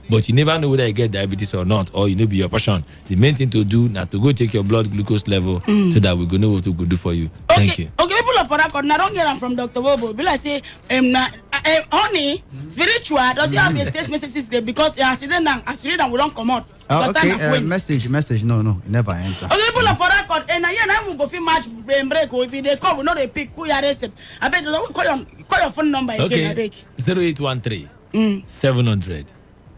but you never know whether you get diabetes or not, or you know be your passion. The main thing to do now to go take your blood glucose level so that we go know what we could do for you. Thank you. Okay, people of Farakot, now don't get them from Dr. Bobo. Will I say, honey, spiritual, does you have a text messages there because the accident now, as you read them, we don't come out. Okay, message, no, never enter. Okay, people of Farakot, and I will go for match brain break, or if they call, we know they pick who you arrested. I bet call your phone number again, I beg. 0813 700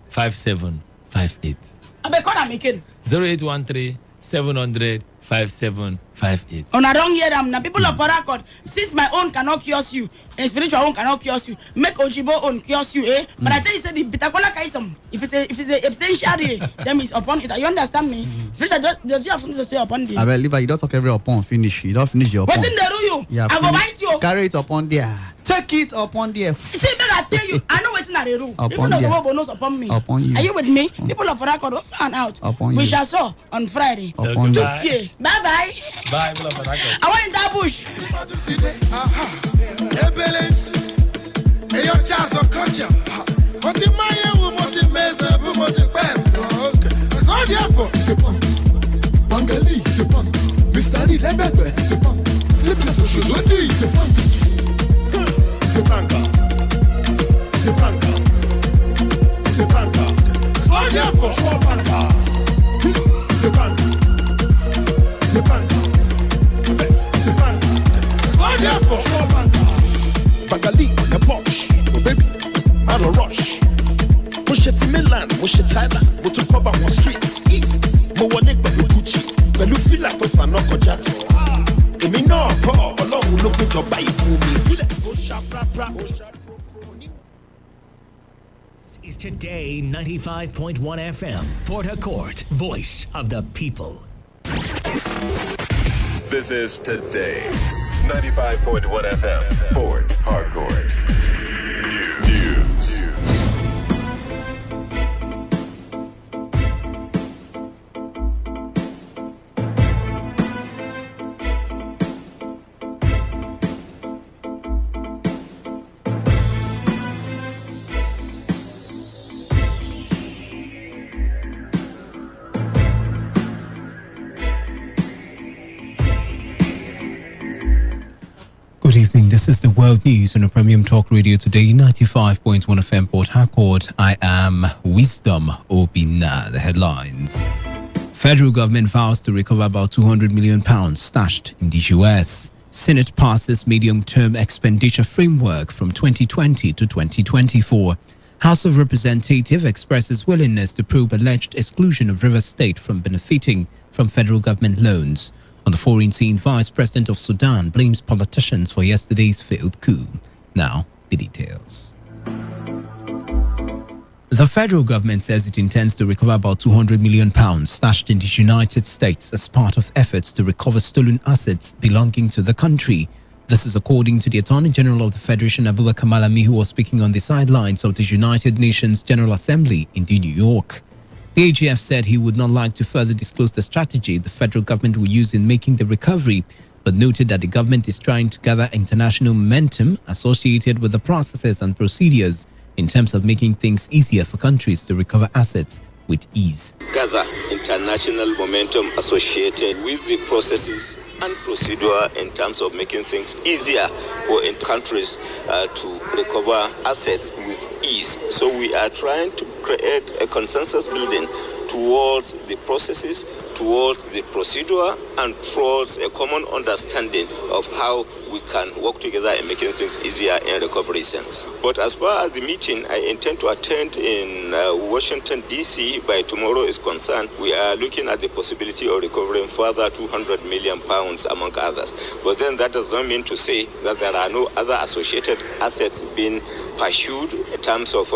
5758. I bet call them again. 0813 700 5758. On I don't hear them now. People of Farakot, since my own cannot cure you, and spiritual own cannot cure you, make Ojibo own cure you, eh? But I tell you, say the Bitakola Kaisam, if it's a essential, then it's upon it. You understand me? Spiritual does you have things to say upon the? I believe you don't talk every upon finish. You don't finish your upon. What's in the rule? Yeah, I go bite you. Carry it upon there. Take it upon there. See, I tell you, I know what's in the rule. Even though the world knows upon me. Upon you. Are you with me? People of Farakot will find out. Upon you. We shall saw on Friday. Upon you. Bye bye. Bye, people of Farakot. I want in that bush. Your chance of culture. What in my year will motivate, will motivate. It's not there for Sepang. Bangali, Sepang. Mr. Lebebe, Sepang. Flip the social media, Sepang. Sepanga. Sepanga. Sepanga. It's not there for Shopanga. Sepanga. Sepanga. Sepanga. It's not there for Shopanga. Bangali, the Porsche. Oh baby, out of rush. Push it to Milan, push it Tyler. Go to cover one street east. Mo wọlé pẹ̀lú Gucci, pẹ̀lú fìlà tó fànà kọjá. Èmi náà kọ́ Ọlọ́run ló péjọba ìfún mi. Fílẹ̀ ó ṣàprápra ó ṣàprápra. Is Today 95.1 FM, Port Harcourt, voice of the people. This is Today 95.1 FM, Port Harcourt. News. Good evening, this is the World News on a Premium Talk Radio Today, 95.1 FM Port Harcourt. I am Wisdom Obina. The headlines. Federal government vows to recover about £200 million stashed in the US. Senate passes medium-term expenditure framework from 2020 to 2024. House of Representatives expresses willingness to probe alleged exclusion of Rivers State from benefiting from federal government loans. On the foreign scene, Vice President of Sudan blames politicians for yesterday's failed coup. Now, the details. The federal government says it intends to recover about £200 million stashed in the United States as part of efforts to recover stolen assets belonging to the country. This is according to the Attorney General of the Federation, Abubakar Malami, who was speaking on the sidelines of the United Nations General Assembly in New York. The AGF said he would not like to further disclose the strategy the federal government will use in making the recovery, but noted that the government is trying to gather international momentum associated with the processes and procedures in terms of making things easier for countries to recover assets with ease. Gather international momentum associated with the processes and procedure in terms of making things easier for countries to recover assets with ease. So we are trying to create a consensus building towards the processes, towards the procedure, and towards a common understanding of how we can work together in making things easier in recovery sense. But as far as the meeting I intend to attend in Washington, D.C. by tomorrow is concerned, we are looking at the possibility of recovering further £200 million among others. But then that does not mean to say that there are no other associated assets being pursued in terms of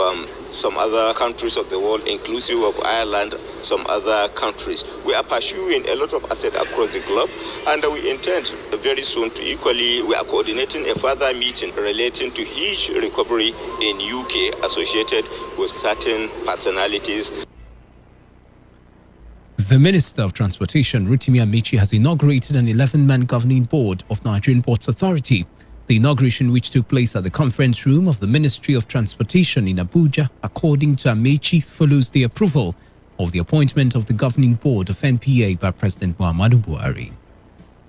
some other countries of the world, inclusive of Ireland, some other countries. We are pursuing a lot of assets across the globe, and we intend very soon to we are coordinating a further meeting relating to huge recovery in UK associated with certain personalities. The Minister of Transportation, Rotimi Amici, has inaugurated an 11-man governing board of Nigerian Ports Authority. The inauguration, which took place at the conference room of the Ministry of Transportation in Abuja, according to Amechi, follows the approval of the appointment of the governing board of NPA by President Muhammadu Buhari.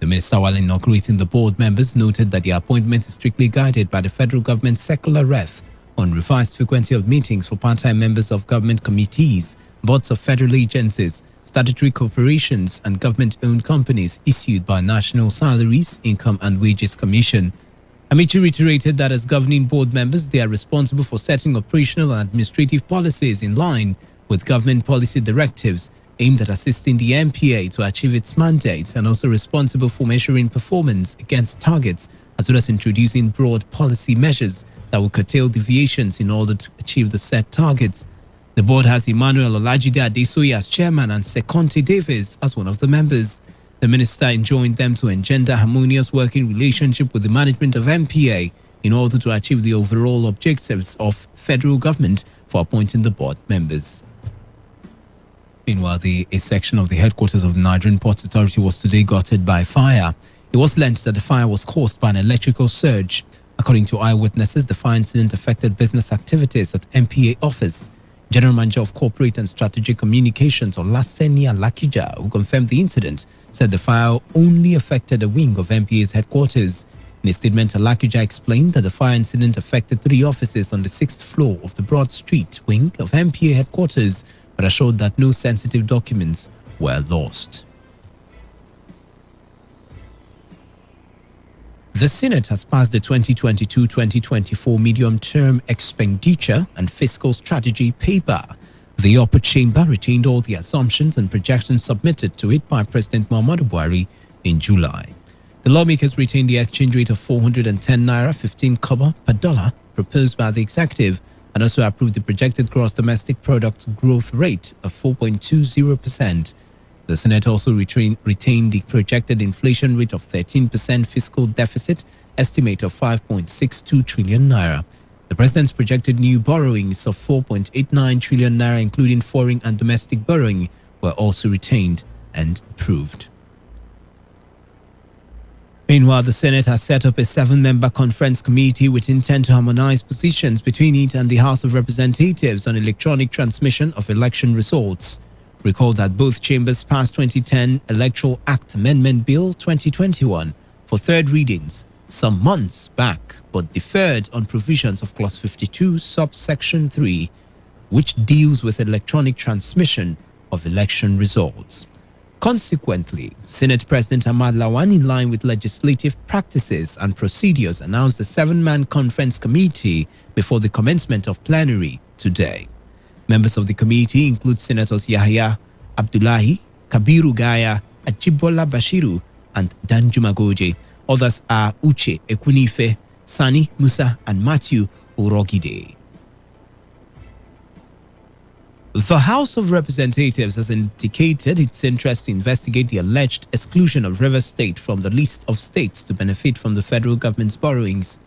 The minister, while inaugurating the board members, noted that the appointment is strictly guided by the federal government's circular ref on revised frequency of meetings for part-time members of government committees, boards of federal agencies, statutory corporations and government-owned companies issued by National Salaries, Income and Wages Commission. Amici reiterated that as governing board members, they are responsible for setting operational and administrative policies in line with government policy directives aimed at assisting the NPA to achieve its mandate, and also responsible for measuring performance against targets, as well as introducing broad policy measures that will curtail deviations in order to achieve the set targets. The board has Emmanuel Olajide Adesoye as chairman and Seconte Davis as one of the members. The minister enjoined them to engender harmonious working relationship with the management of NPA in order to achieve the overall objectives of federal government for appointing the board members. Meanwhile, a section of the headquarters of the Nigerian Ports Authority was today gutted by fire. It was learned that the fire was caused by an electrical surge. According to eyewitnesses, the fire incident affected business activities at NPA office. General Manager of Corporate and Strategic Communications, Olaseni Alakija, who confirmed the incident, said the fire only affected a wing of NPA's headquarters. In a statement, Alakija explained that the fire incident affected 3 offices on the 6th floor of the Broad Street wing of NPA headquarters, but assured that no sensitive documents were lost. The Senate has passed the 2022-2024 medium-term expenditure and fiscal strategy paper. The upper chamber retained all the assumptions and projections submitted to it by President Muhammadu Buhari in July. The lawmakers retained the exchange rate of 410 naira 15 kobo per dollar proposed by the executive, and also approved the projected gross domestic product growth rate of 4.20%. The Senate also retained the projected inflation rate of 13%, fiscal deficit estimate of 5.62 trillion naira. The president's projected new borrowings of 4.89 trillion naira, including foreign and domestic borrowing, were also retained and approved. Meanwhile, the Senate has set up a 7-member conference committee with intent to harmonize positions between it and the House of Representatives on electronic transmission of election results. Recall that both chambers passed 2010 Electoral Act Amendment Bill 2021 for third readings some months back, but deferred on provisions of Clause 52, subsection 3, which deals with electronic transmission of election results. Consequently, Senate President Ahmad Lawan, in line with legislative practices and procedures, announced the 7-man conference committee before the commencement of plenary today. Members of the committee include Senators Yahya Abdullahi, Kabiru Gaya, Ajibola Bashiru, and Danjuma Goje. Others are Uche Ekunife, Sani Musa, and Matthew Urogide. The House of Representatives has indicated its interest to investigate the alleged exclusion of Rivers State from the list of states to benefit from the federal government's borrowings.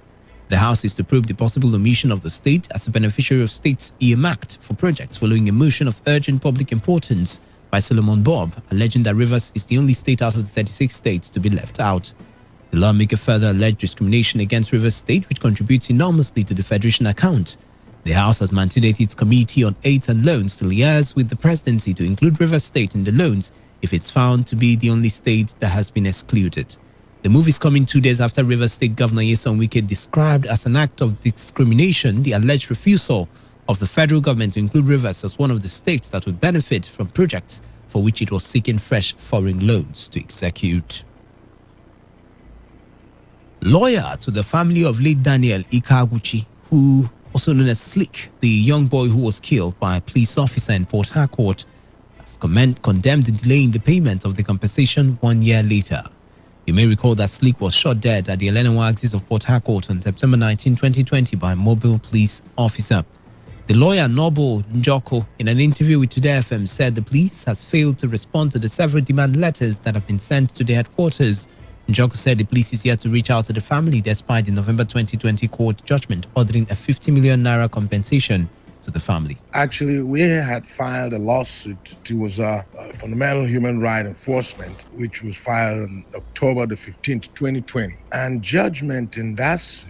The House is to probe the possible omission of the state as a beneficiary of states earmarked for projects following a motion of urgent public importance by Solomon Bob, alleging that Rivers is the only state out of the 36 states to be left out. The lawmaker further alleged discrimination against Rivers State, which contributes enormously to the Federation account. The House has mandated its Committee on Aids and Loans to liaise with the presidency to include Rivers State in the loans if it's found to be the only state that has been excluded. The move is coming 2 days after Rivers State Governor Nyesom Wike described as an act of discrimination the alleged refusal of the federal government to include Rivers as one of the states that would benefit from projects for which it was seeking fresh foreign loans to execute. Lawyer to the family of late Daniel Ikaguchi, who also known as Slick, the young boy who was killed by a police officer in Port Harcourt, has condemned the delay in the payment of the compensation 1 year later. You may recall that Slick was shot dead at the Eleanor axis of Port Harcourt on September 19, 2020 by a mobile police officer. The lawyer Noble Njoko, in an interview with Today FM, said the police has failed to respond to the several demand letters that have been sent to the headquarters. Njoko said the police is yet to reach out to the family despite the November 2020 court judgment ordering a 50 million naira compensation to the family. Actually, we had filed a lawsuit. It was Fundamental Human Right Enforcement, which was filed on October the 15th, 2020. And judgment in that suit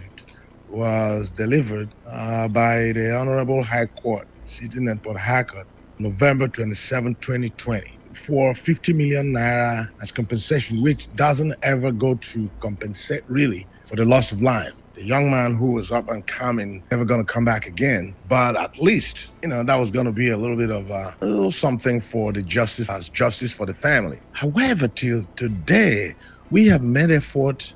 was delivered by the Honorable High Court sitting in Port Harcourt, November 27, 2020, for 50 million naira as compensation, which doesn't ever go to compensate really for the loss of life. The young man who was up and coming, never going to come back again. But at least, that was going to be a little bit of a little something for the justice as justice for the family. However, till today, we have made effort,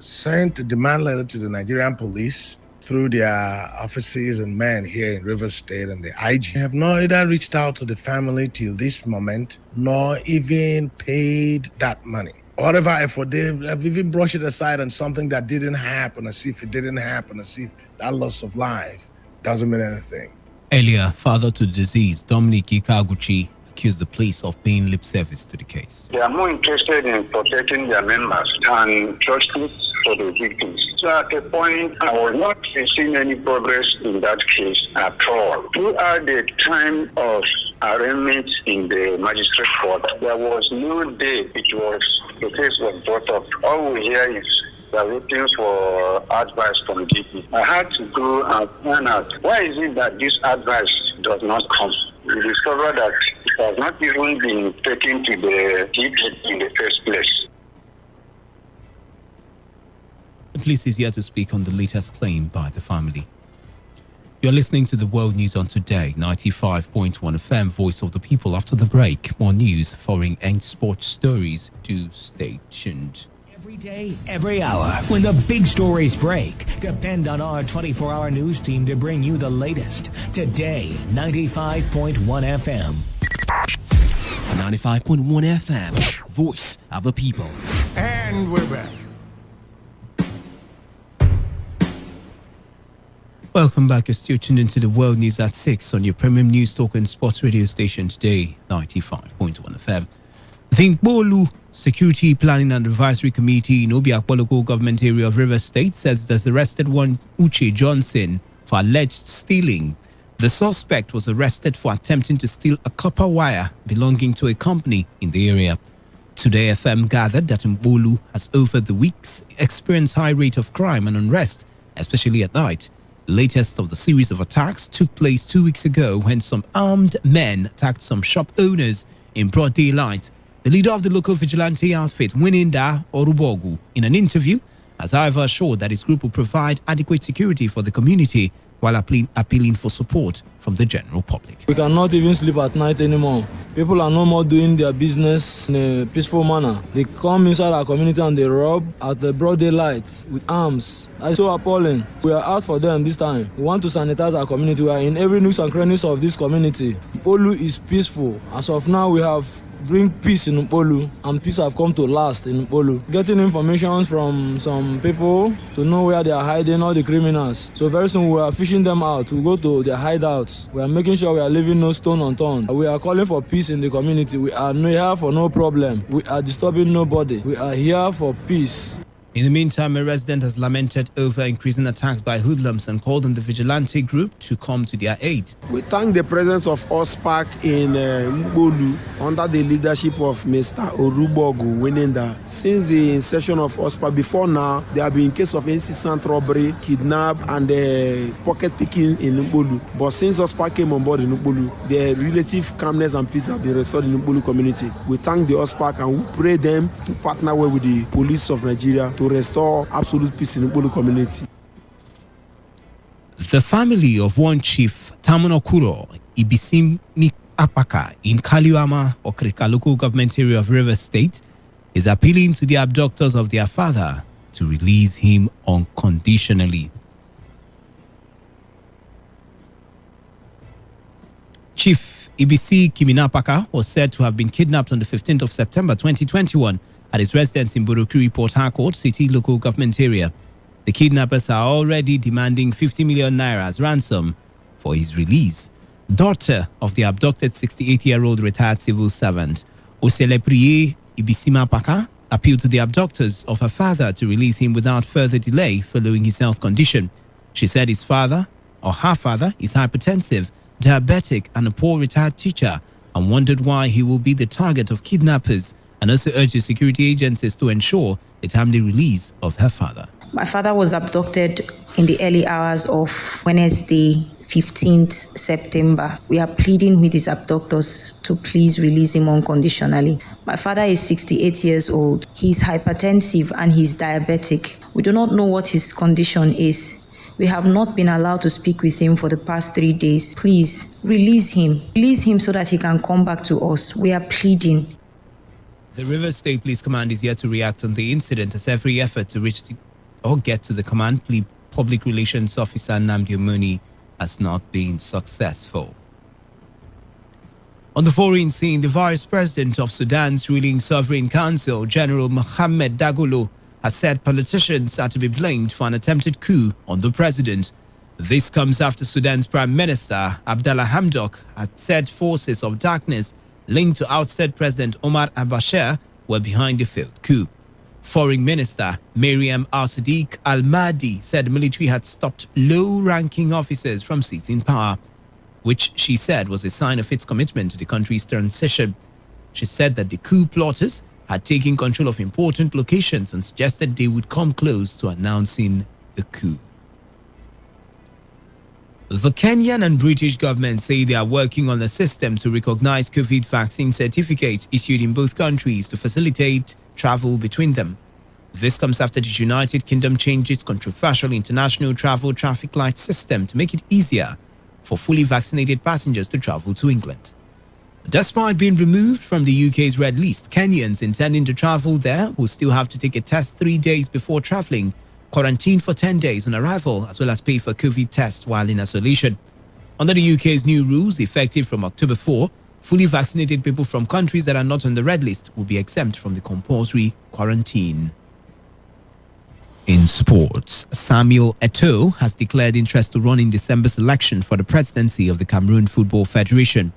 sent a demand letter to the Nigerian police through their offices and men here in Rivers State, and the IG have not either reached out to the family till this moment, nor even paid that money. Whatever effort, they have even brushed it aside on something that didn't happen, as if it didn't happen, as if that loss of life doesn't mean anything. Earlier, father to the deceased, Dominic Ikaguchi, accused the police of paying lip service to the case. They are more interested in protecting their members than justice for the victims. So at a point, I was not seeing any progress in that case at all. Throughout the time of arraignment in the magistrate court, there was no day the case was brought up. All we hear is the waiting for advice from DP. I had to go and find out why is it that this advice does not come. We discovered that it has not even been taken to the DP in the first place. The police is here to speak on the latest claim by the family. You're listening to the World News on Today, 95.1 FM, Voice of the People. After the break, more news, foreign and sports stories. Do stay tuned. Every day, every hour, when the big stories break, depend on our 24-hour news team to bring you the latest. Today, 95.1 FM. 95.1 FM, Voice of the People. And we're back. Welcome back. You're still tuned into the World News at 6 on your premium news talk and sports radio station Today, 95.1 FM. The Bolu Security Planning and Advisory Committee in Obiakpo local government area of Rivers State says it has arrested one Uche Johnson for alleged stealing. The suspect was arrested for attempting to steal a copper wire belonging to a company in the area. Today FM gathered that Mbolu has over the weeks experienced high rate of crime and unrest, especially at night. The latest of the series of attacks took place 2 weeks ago when some armed men attacked some shop owners in broad daylight. The leader of the local vigilante outfit, Wininda Orubogu, in an interview, has however assured that his group will provide adequate security for the community while appealing for support from the general public. We cannot even sleep at night anymore. People are no more doing their business in a peaceful manner. They come inside our community and they rob at the broad daylight with arms. That's so appalling. We are out for them this time. We want to sanitize our community. We are in every nook and crannies of this community. Mpolu is peaceful. As of now, we have bring peace in Mpolu, and peace have come to last in Mpolu. Getting information from some people to know where they are hiding all the criminals. So very soon we are fishing them out. We go to their hideouts. We are making sure we are leaving no stone unturned. We are calling for peace in the community. We are here for no problem. We are disturbing nobody. We are here for peace. In the meantime, a resident has lamented over increasing attacks by hoodlums and called on the vigilante group to come to their aid. We thank the presence of OSPAC in Mbolu under the leadership of Mr. Orubogu Wininda. Since the inception of OSPAC, before now, there have been cases of incessant robbery, kidnap, and pocket picking in Mbolu. But since OSPAC came on board in Mbolu, the relative calmness and peace have been restored in the Mbolu community. We thank the OSPAC and we pray them to partner well with the police of Nigeria to restore absolute peace in the Mbolu community. The family of one chief, Tamunokuro Ibisimi Apaka, in Kaliwama, Okrika local government area of Rivers State, is appealing to the abductors of their father to release him unconditionally. Chief Ibisi Kiminapaka was said to have been kidnapped on the 15th of September 2021 at his residence in Burukiri, Port Harcourt City local government area. The kidnappers are already demanding 50 million naira as ransom for his release. Daughter of the abducted 68-year-old retired civil servant, Oselepriye Ibisimapaka, appealed to the abductors of her father to release him without further delay following his health condition. She said his father or her father is hypertensive, diabetic, and a poor retired teacher, and wondered why he will be the target of kidnappers, and also urged security agencies to ensure the timely release of her father. My father was abducted in the early hours of Wednesday, 15th September. We are pleading with his abductors to please release him unconditionally. My father is 68 years old. He's hypertensive and he's diabetic. We do not know what his condition is. We have not been allowed to speak with him for the past 3 days. Please, release him. Release him so that he can come back to us. We are pleading. The Rivers State Police Command is yet to react on the incident, as every effort to reach or get to the command public relations officer Nnamdi Omoni has not been successful. On the foreign scene, the Vice President of Sudan's ruling Sovereign Council, General Mohamed Dagalo, has said politicians are to be blamed for an attempted coup on the president. This comes after Sudan's Prime Minister, Abdallah Hamdok, had said forces of darkness linked to ousted President Omar al-Bashir were behind the failed coup. Foreign Minister Mariam al-Sadiq al-Mahdi said the military had stopped low-ranking officers from seizing power, which she said was a sign of its commitment to the country's transition. She said that the coup plotters had taken control of important locations and suggested they would come close to announcing the coup. The Kenyan and British governments say they are working on a system to recognize COVID vaccine certificates issued in both countries to facilitate travel between them. This comes after the United Kingdom changed its controversial international travel traffic light system to make it easier for fully vaccinated passengers to travel to England. Despite being removed from the UK's red list, Kenyans intending to travel there will still have to take a test 3 days before traveling, quarantine for 10 days on arrival, as well as pay for COVID tests while in isolation. Under the UK's new rules, effective from October 4, fully vaccinated people from countries that are not on the red list will be exempt from the compulsory quarantine. In sports, Samuel Eto'o has declared interest to run in December's election for the presidency of the Cameroon Football Federation.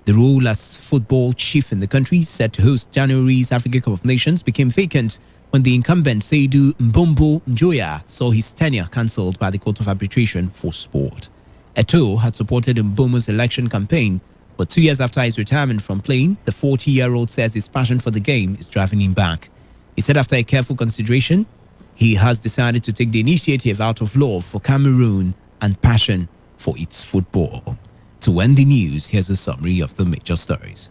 The role as football chief in the country, set to host January's Africa Cup of Nations, became vacant when the incumbent Seydou Mbombo Njoya saw his tenure cancelled by the Court of Arbitration for Sport. Eto'o had supported Mbombo's election campaign, but 2 years after his retirement from playing, the 40-year-old says his passion for the game is driving him back. He said after a careful consideration, he has decided to take the initiative out of love for Cameroon and passion for its football. To end the news, here's a summary of the major stories.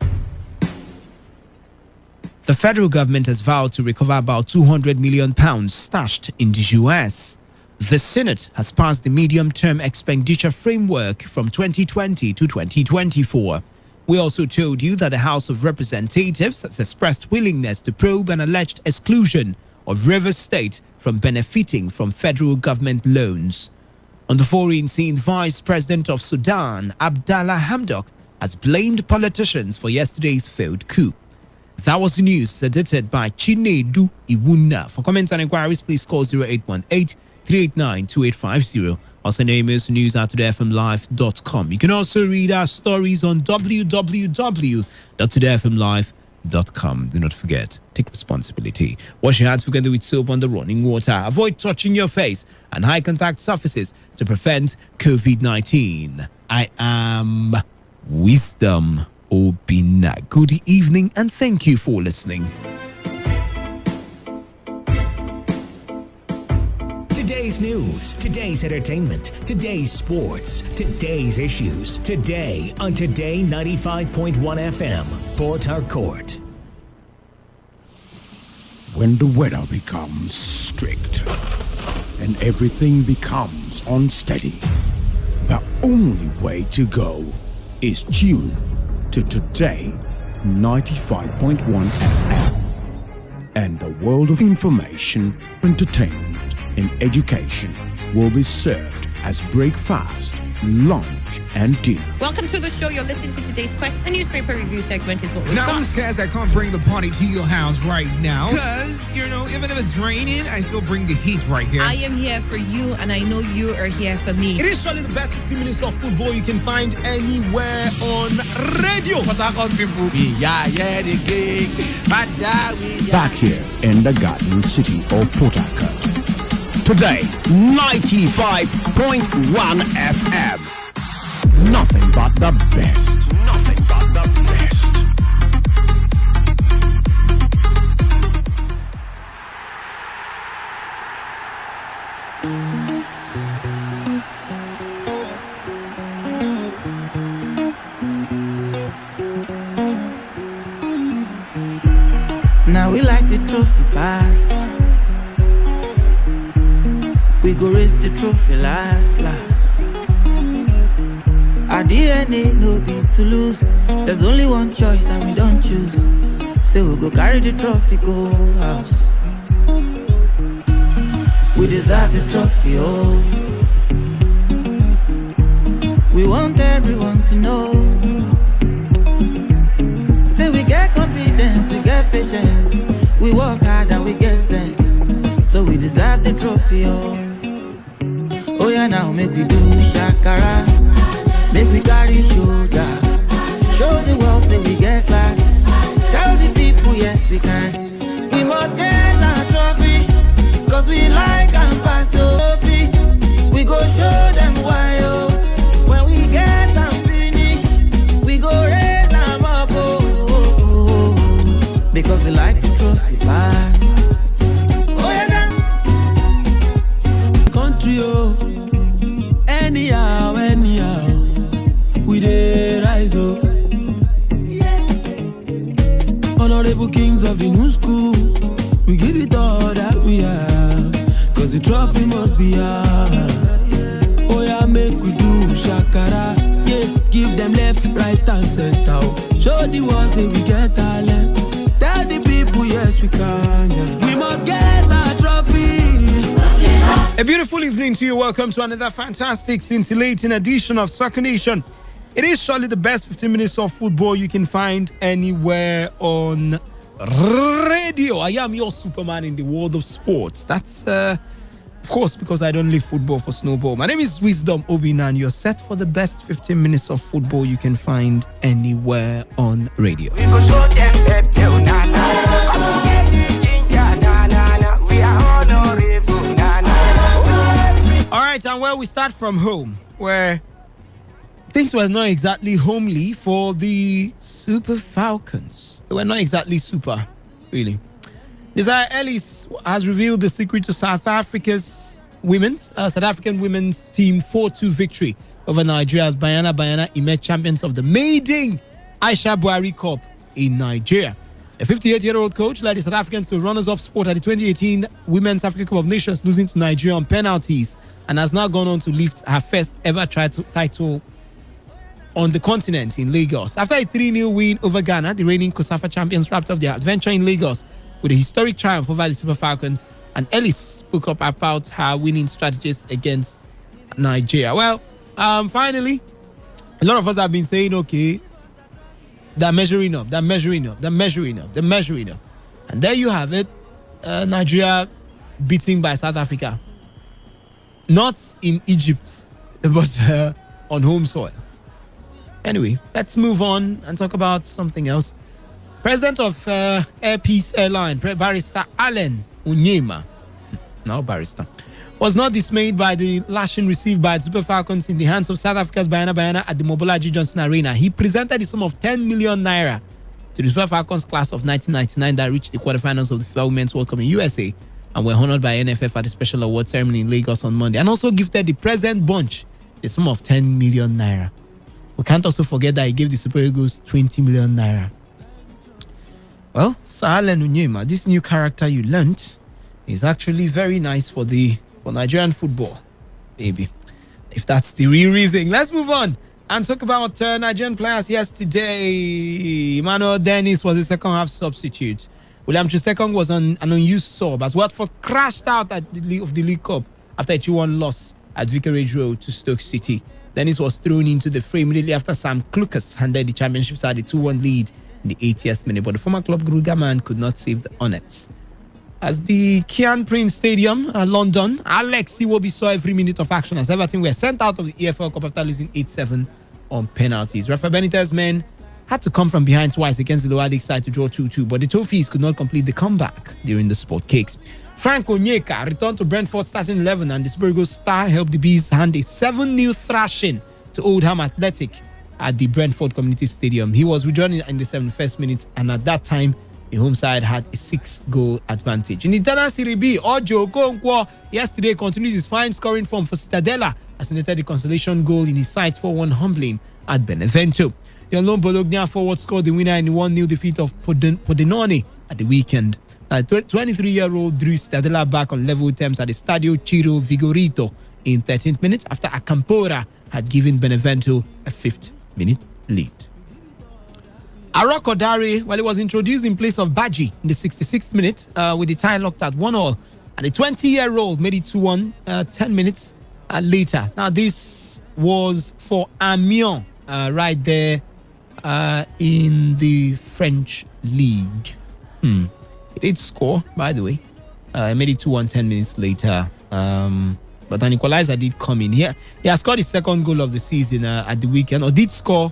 The federal government has vowed to recover about £200 million stashed in the US. The Senate has passed the medium-term expenditure framework from 2020 to 2024. We also told you that the House of Representatives has expressed willingness to probe an alleged exclusion of Rivers State from benefiting from federal government loans. On the foreign scene, Vice President of Sudan, Abdallah Hamdok, has blamed politicians for yesterday's failed coup. That was the news edited by Chinedu Iwuna. For comments and inquiries, please call 0818-389-2850 or send emails to news@todayfmlive.com. You can also read our stories on www.todayfmlive.com. Do not forget, take responsibility. Wash your hands together with soap under running water. Avoid touching your face and high contact surfaces to prevent COVID-19. I am Wisdom Obina. Good evening and thank you for listening. Today's news, today's entertainment, today's sports, today's issues. Today on Today 95.1 FM, Port Harcourt. When the weather becomes strict and everything becomes unsteady, the only way to go is tune to Today 95.1 FM. And the world of information, entertainment, and education will be served as breakfast, lunch, and dinner. Welcome to the show. You're listening to Today's Quest. A newspaper review segment is what we've got. Now who says I can't bring the party to your house right now? Because, even if it's raining, I still bring the heat right here. I am here for you, and I know you are here for me. It is surely the best 15 minutes of football you can find anywhere on radio. Back here in the Garden City of Port Harcourt. Today, 95.1 FM. Nothing but the best. Nothing but the best. Now we like the trophy pass. We go raise the trophy last. Our DNA no be to lose. There's only one choice and we don't choose. Say we go carry the trophy, go house. We deserve the trophy, oh. We want everyone to know. Say we get confidence, we get patience. We work hard and we get sense. So we deserve the trophy, oh. Oh yeah, now make we do shakara. Make we carry shoulder. Show the world, say we get class. Tell the people, yes we can. We must get our trophy. Cause we like and pass so fit. We go show them why, oh. When we get and finish, we go raise them up, oh. Because we like the trophy pass. Oh yeah, now. Country, oh. Anyhow, we dey rise, oh. Honorable kings of the new school, we give it all that we have. Cause the trophy must be ours. Oh yeah, make we do shakara. Yeah, give them left, right and center. Show the ones that we get talent. Tell the people, yes we can, yeah. We must get our trophy. A beautiful evening to you. Welcome to another fantastic, scintillating edition of Soccer Nation. It is surely the best 15 minutes of football you can find anywhere on radio. I am your Superman in the world of sports. That's, of course, because I don't leave football for snowball. My name is Wisdom Obina, and you're set for the best 15 minutes of football you can find anywhere on radio. We go show them pep, na na. We are honorable, na na. All right, and where we start from home, where things were not exactly homely for the Super Falcons. They were not exactly super, really. Desire Ellis has revealed the secret to South African women's team 4-2 victory over Nigeria's Bayana emerged champions of the maiden Aisha Buhari Cup in Nigeria. A 58-year-old coach led the South Africans to runners-up spot at the 2018 Women's African Cup of Nations, losing to Nigeria on penalties, and has now gone on to lift her first ever title on the continent in Lagos. After a 3-0 win over Ghana, the reigning COSAFA champions wrapped up their adventure in Lagos with a historic triumph over the Super Falcons, and Ellis spoke up about her winning strategies against Nigeria. Well, finally, a lot of us have been saying, okay, they're measuring up. And there you have it, Nigeria beaten by South Africa. Not in Egypt, but on home soil. Anyway, let's move on and talk about something else. President of Air Peace Airline, Barrister Allen Onyema, now barrister, was not dismayed by the lashing received by the Super Falcons in the hands of South Africa's Bayana at the Mobolaji Johnson Arena. He presented the sum of 10 million naira to the Super Falcons class of 1999 that reached the quarterfinals of the FIFA Women's World Cup in USA and were honored by NFF at the special award ceremony in Lagos on Monday, and also gifted the present bunch the sum of 10 million naira. We can't also forget that he gave the Super Eagles 20 million naira. Well, Sir Allen Onyema, this new character you learnt is actually very nice for Nigerian football, maybe, if that's the real reason. Let's move on and talk about Nigerian players yesterday. Emmanuel Dennis was the second half substitute. William Chisekong was an unused sub as Watford crashed out at the League Cup after a 2-1 loss at Vicarage Road to Stoke City. Dennis was thrown into the frame immediately after Sam Klukas handed the championship side a 2-1 lead in the 80th minute, but the former club Gruga man could not save the Hornets. As the Kian Prince Stadium, London, Alex Iwobi saw every minute of action as Everton were sent out of the EFL Cup after losing 8-7 on penalties. Rafa Benitez's men had to come from behind twice against the lower league side to draw 2-2, but the Toffees could not complete the comeback during the Sport Cakes. Frank Onyeka returned to Brentford starting 11, and the Super Eagles star helped the Bees hand a 7-0 thrashing to Oldham Athletic at the Brentford Community Stadium. He was withdrawn in the 71st minute, and at that time, the home side had a 6-goal advantage. In the Ghana Serie B, Ojo Okonkwo yesterday continued his fine scoring form for Citadella as he netted the consolation goal in his sights for one humbling at Benevento. The unknown Bologna forward scored the winner in the 1-0 defeat of Pordenone at the weekend. The 23-year-old drew Citadella back on level terms at the Stadio Ciro Vigorito in 13th minute after Acampora had given Benevento a 5th-minute lead. Aroko Dare, well, he was introduced in place of Baji in the 66th minute with the tie locked at 1-1. And the 20-year-old made it 2-1 10 minutes later. Now, this was for Amiens right there in the French league. He did score, by the way. He made it 2-1 10 minutes later. But an equalizer did come in here. He has scored his second goal of the season at the weekend, or did score.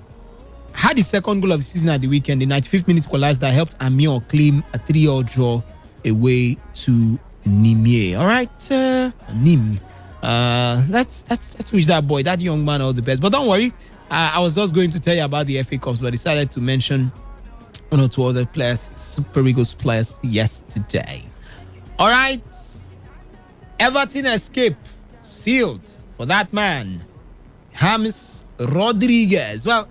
Had his second goal of the season at the weekend. The 95th minute equalizer helped Amiens claim a 3-3 draw away to Nîmes. All right, Nîmes. Let's wish that boy, that young man, all the best. But don't worry, I was just going to tell you about the FA Cups, but I decided to mention one or two other players, Super Eagles players, yesterday. All right, Everton escape sealed for that man, James Rodriguez. Well,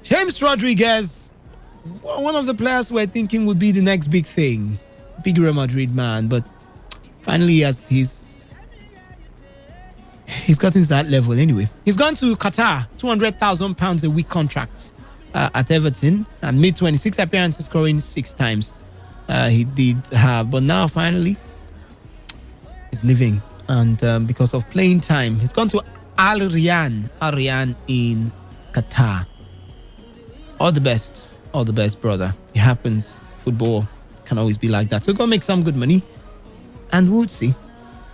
James Rodriguez, one of the players we're thinking would be the next big thing, big Real Madrid man, but finally he's gotten to that level anyway. He's gone to Qatar, £200,000 a week contract at Everton, and made 26 appearances, scoring 6 times. He did have, but now finally he's leaving, and because of playing time, he's gone to Al Rayyan in Qatar. All the best, brother. It happens. Football can always be like that. So go make some good money, and we'll see.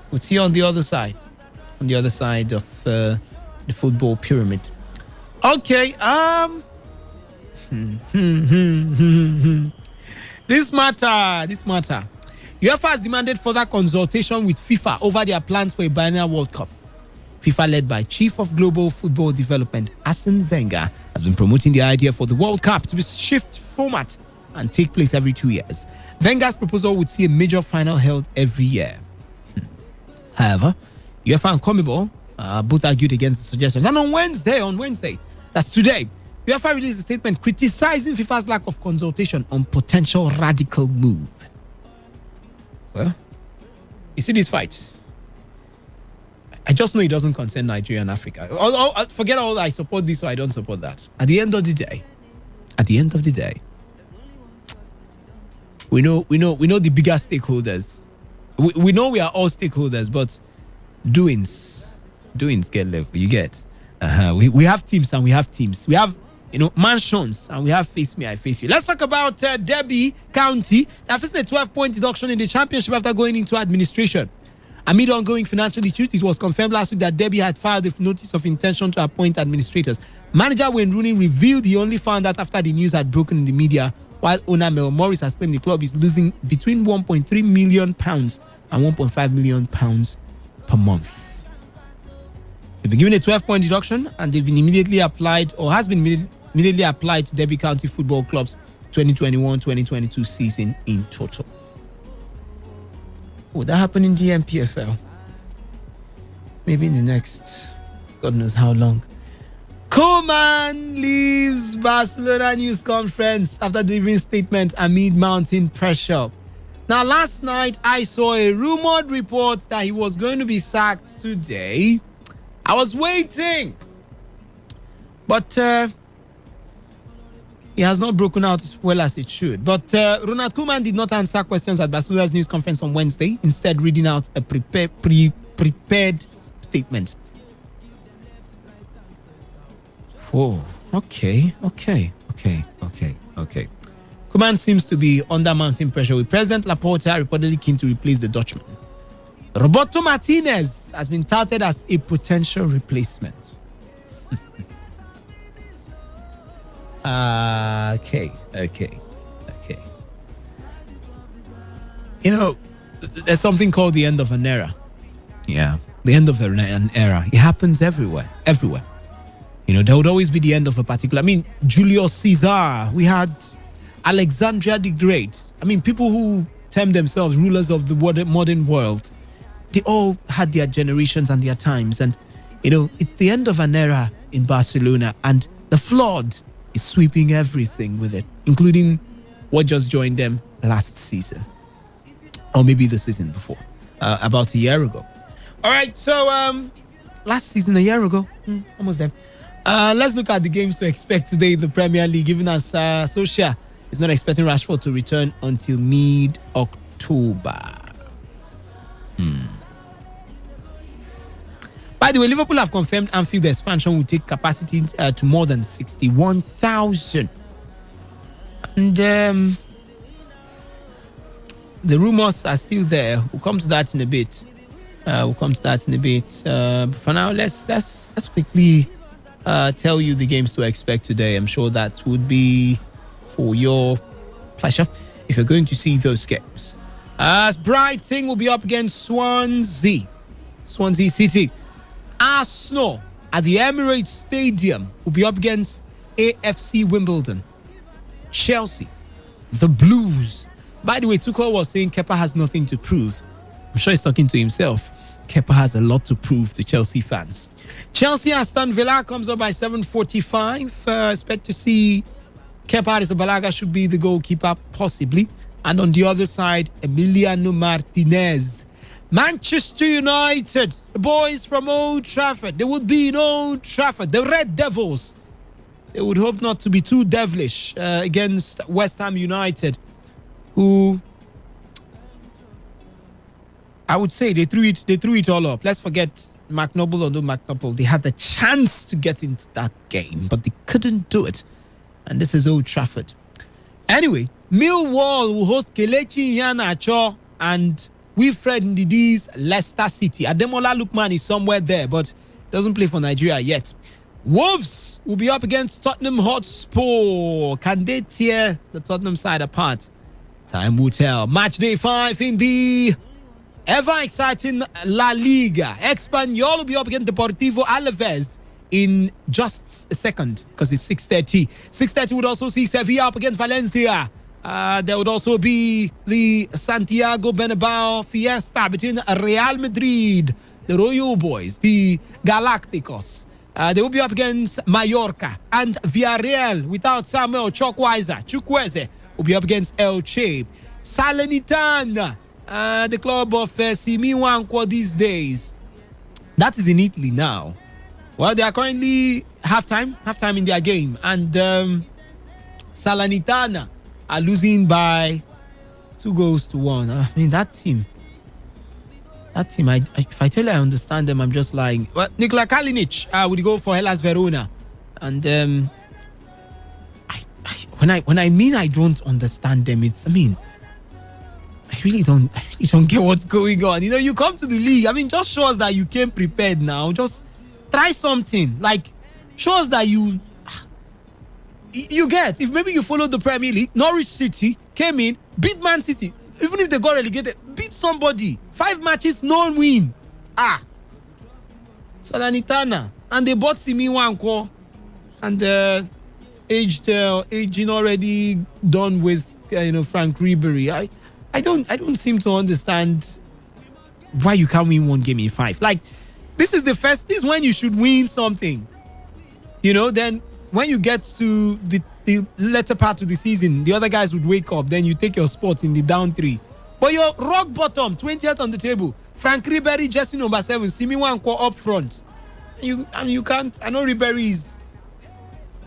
We'll see on the other side, of the football pyramid. Okay. This matter. UEFA has demanded further consultation with FIFA over their plans for a biennial World Cup. FIFA, led by Chief of Global Football Development, Arsene Wenger, has been promoting the idea for the World Cup to be shift format and take place every 2 years. Wenger's proposal would see a major final held every year. However, UEFA and CONMEBOL both argued against the suggestions. And on Wednesday, that's today, UEFA released a statement criticizing FIFA's lack of consultation on potential radical move. Well, you see this fight? I just know it doesn't concern Nigeria and Africa. Forget all I support this or I don't support that. At the end of the day, we know the bigger stakeholders. We know we are all stakeholders, but doings get level. You get. We have teams and we have teams. We have mansions and we have face me, I face you. Let's talk about Derby County. They're facing a 12-point deduction in the championship after going into administration. Amid ongoing financial issues, it was confirmed last week that Derby had filed a notice of intention to appoint administrators. Manager Wayne Rooney revealed he only found that after the news had broken in the media, while owner Mel Morris has claimed the club is losing between £1.3 million and £1.5 million per month. They've been given a 12-point deduction, and they've been immediately applied to Derby County Football Club's 2021-2022 season in total. Would that happen in the MPFL? Maybe in the next, God knows how long. Koeman leaves Barcelona news conference after delivering statement amid mounting pressure. Now, last night, I saw a rumored report that he was going to be sacked today. I was waiting. But he has not broken out as well as it should. But Ronald Koeman did not answer questions at Barcelona's news conference on Wednesday, instead reading out a prepared statement. Oh, okay. Koeman seems to be under mounting pressure, with President Laporta reportedly keen to replace the Dutchman. Roberto Martinez has been touted as a potential replacement. Okay. there's something called the end of an era. Yeah, the end of an era. It happens everywhere. You know, there would always be the end of a particular. I mean, Julius Caesar. We had Alexandria the Great. I mean, people who term themselves rulers of the modern world. They all had their generations and their times. And, you know, it's the end of an era in Barcelona. And the flood is sweeping everything with it, including what just joined them last season. Or maybe the season before, about a year ago. All right, so last season, a year ago, almost there. Let's look at the games to expect today in the Premier League, given as Solskjaer is not expecting Rashford to return until mid-October. By the way, Liverpool have confirmed Anfield expansion will take capacity to more than 61,000. And the rumors are still there. We'll come to that in a bit. For now, let's quickly tell you the games to expect today. I'm sure that would be for your pleasure if you're going to see those games. Brighton will be up against Swansea City. Arsenal at the Emirates Stadium will be up against AFC Wimbledon. Chelsea, the Blues. By the way, Tuchel was saying Kepa has nothing to prove. I'm sure he's talking to himself. Kepa has a lot to prove to Chelsea fans. Chelsea Aston Villa comes up by 7:45. Expect to see Kepa Arrizabalaga should be the goalkeeper, possibly. And on the other side, Emiliano Martinez. Manchester United, the boys from Old Trafford. They would be in Old Trafford. The Red Devils. They would hope not to be too devilish against West Ham United, who I would say they threw it all up. Let's forget McNoble or no McNoble. They had the chance to get into that game, but they couldn't do it. And this is Old Trafford. Anyway, Millwall will host Kelechi Iheanacho and Wilfred Ndidi's Leicester City. Ademola Lookman is somewhere there, but doesn't play for Nigeria yet. Wolves will be up against Tottenham Hotspur. Can they tear the Tottenham side apart? Time will tell. Match day 5 in the ever-exciting La Liga. Espanyol will be up against Deportivo Alaves in just a second, because it's 6:30. 6:30 would also see Sevilla up against Valencia. There would also be the Santiago Bernabeu fiesta between Real Madrid, the Royal Boys, the Galacticos. They will be up against Mallorca, and Villarreal without Samuel Chukwueze will be up against Elche. Salernitana, the club of Simi Wankwo these days. That is in Italy now. Well, they are currently halftime in their game, and Salernitana are losing by 2-1. I mean, that team, if I tell you I understand them, I'm just lying. Well, Nikola Kalinic would go for Hellas Verona. And when I mean I don't understand them, I really don't get what's going on. You know, you come to the league, just show us that you came prepared now. Just try something. Like, show us that you get. If maybe you follow the Premier League, Norwich City came in, beat Man City. Even if they got relegated, beat somebody. 5 matches, no win. Salernitana. And they bought Simi Wankwo. And aging already done with Frank Ribery. I don't seem to understand why you can't win one game in 5. Like, this is when you should win something. Then when you get to the latter part of the season, the other guys would wake up. Then you take your spot in the down 3. But you're rock bottom, 20th on the table. Frank Ribery, jersey number 7, Simi Wankwo up front. You can't. I know Ribery is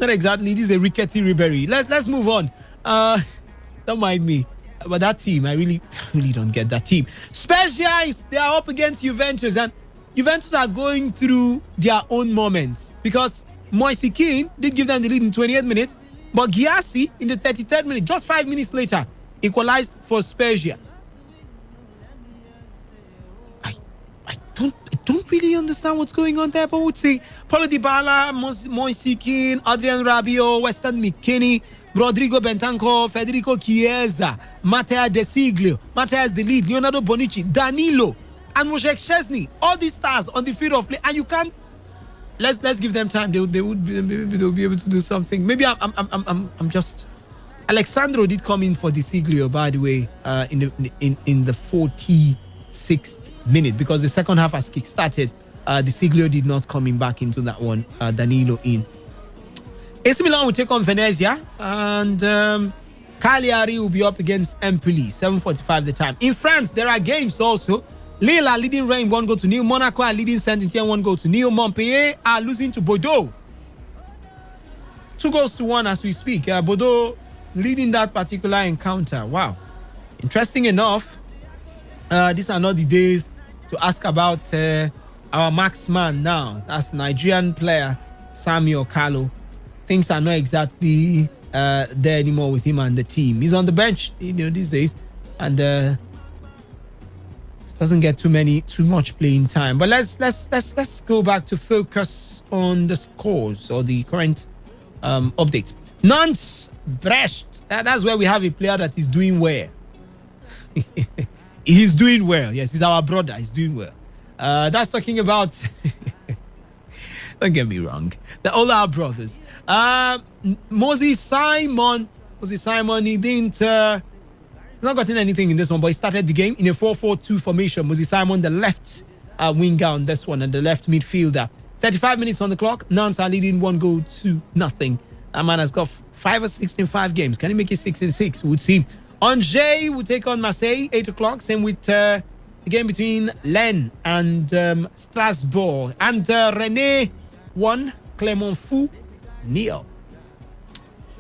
not exactly. This is a rickety Ribery. Let's move on. Don't mind me. But that team, I really don't get that team. Spezia, they are up against Juventus, and Juventus are going through their own moments, because Moise Kean did give them the lead in 28th minute, but Gyasi in the 33rd minute, just 5 minutes later, equalized for Spezia. don't really understand what's going on there, but we'll see. Paulo Dybala, Moise Kean, Adrian Rabiot, Weston McKennie, Rodrigo Bentancur, Federico Chiesa, Matteo De Sciglio, Matthias De Ligt, Leonardo Bonucci, Danilo, and Wojciech Szczesny. All these stars on the field of play, and you can't. Let's give them time. They'll be able to do something. Maybe I'm just. Alexandro did come in for De Sciglio, by the way, in the 46th minute, because the second half has kick-started. De Sciglio did not coming back into that one. Danilo in. AC Milan will take on Venezia, and Cagliari will be up against Empoli. 7:45 the time. In France, there are games also. Lille are leading Rennes 1-0. Monaco are leading Saint-Etienne 1-0. Montpellier are losing to Bordeaux 2-1 as we speak. Bordeaux leading that particular encounter. Wow. Interesting enough, these are not the days to ask about our marksman now. That's Nigerian player Samuel Carlo. Things are not exactly there anymore with him and the team. He's on the bench, these days, and doesn't get too much playing time. But let's go back to focus on the scores or the current updates. Nantes Brest. That's where we have a player that is doing well. He's doing well. Yes, he's our brother. He's doing well. That's talking about. Don't get me wrong. All our brothers. Moses Simon. He didn't. Not gotten anything in this one, but he started the game in a 4-4-2 formation. Moses Simon, the left winger on this one, and the left midfielder. 35 minutes on the clock. Nantes are leading 1-0. That man has got 5 or 6 in 5 games. Can he make it 6 in 6? We'll see. Angers will take on Marseille, 8 o'clock. Same with the game between Lens and Strasbourg. And Rennes 1, Clermont-Foot 0.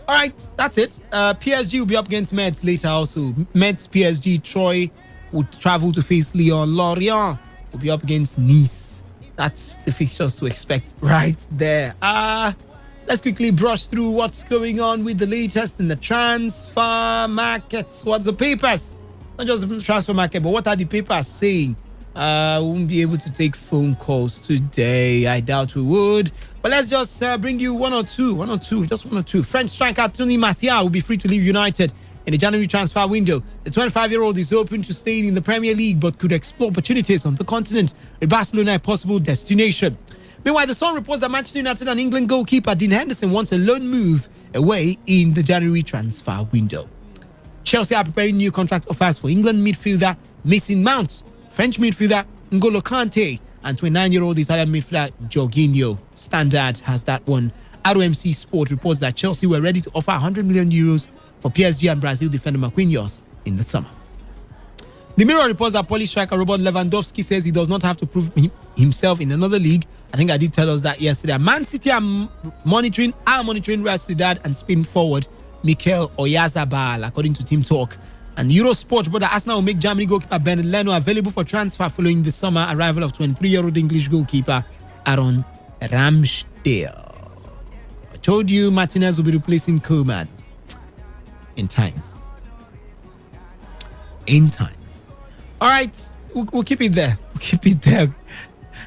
All right, that's it. PSG will be up against Metz later also. Metz, PSG, Troyes will travel to face Lyon. Lorient will be up against Nice. That's the fixtures to expect right there. Let's quickly brush through what's going on with the latest in the transfer market. What's the papers? Not just the transfer market, but what are the papers saying? We won't be able to take phone calls today. I doubt we would. But let's just bring you one or two. French striker Tony Martial will be free to leave United in the January transfer window. The 25-year-old is open to staying in the Premier League, but could explore opportunities on the continent, with Barcelona a possible destination. Meanwhile, the Sun reports that Manchester United and England goalkeeper Dean Henderson wants a loan move away in the January transfer window. Chelsea are preparing new contract offers for England midfielder Mason Mount, French midfielder N'Golo Kante, and 29-year-old Italian midfielder Jorginho. Standard has that one. ROMC Sport reports that Chelsea were ready to offer 100 million euros for PSG and Brazil defender Marquinhos in the summer. The Mirror reports that Polish striker Robert Lewandowski says he does not have to prove himself in another league. I think I did tell us that yesterday. Man City are monitoring Real Sociedad and Spain forward Mikel Oyarzabal, according to Team Talk. And Eurosport report that Arsenal will make Germany goalkeeper Bernard Leno available for transfer following the summer arrival of 23-year-old English goalkeeper Aaron Ramsdale. I told you Martinez will be replacing Koeman in time. All right, we'll keep it there.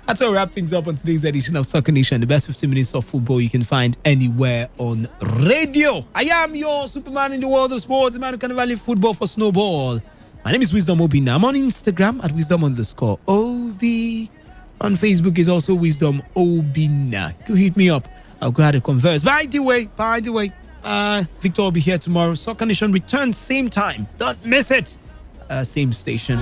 That's how we wrap things up on today's edition of Soccer Nation, the best 15 minutes of football you can find anywhere on radio. I am your Superman in the world of sports, the man who can value football for snowball. My name is Wisdom Obina. I'm on Instagram at Wisdom_OB. On Facebook is also Wisdom Obina. Go hit me up. I'll go ahead and converse. By the way, Victor will be here tomorrow. Soccer Nation returns same time. Don't miss it. Same station.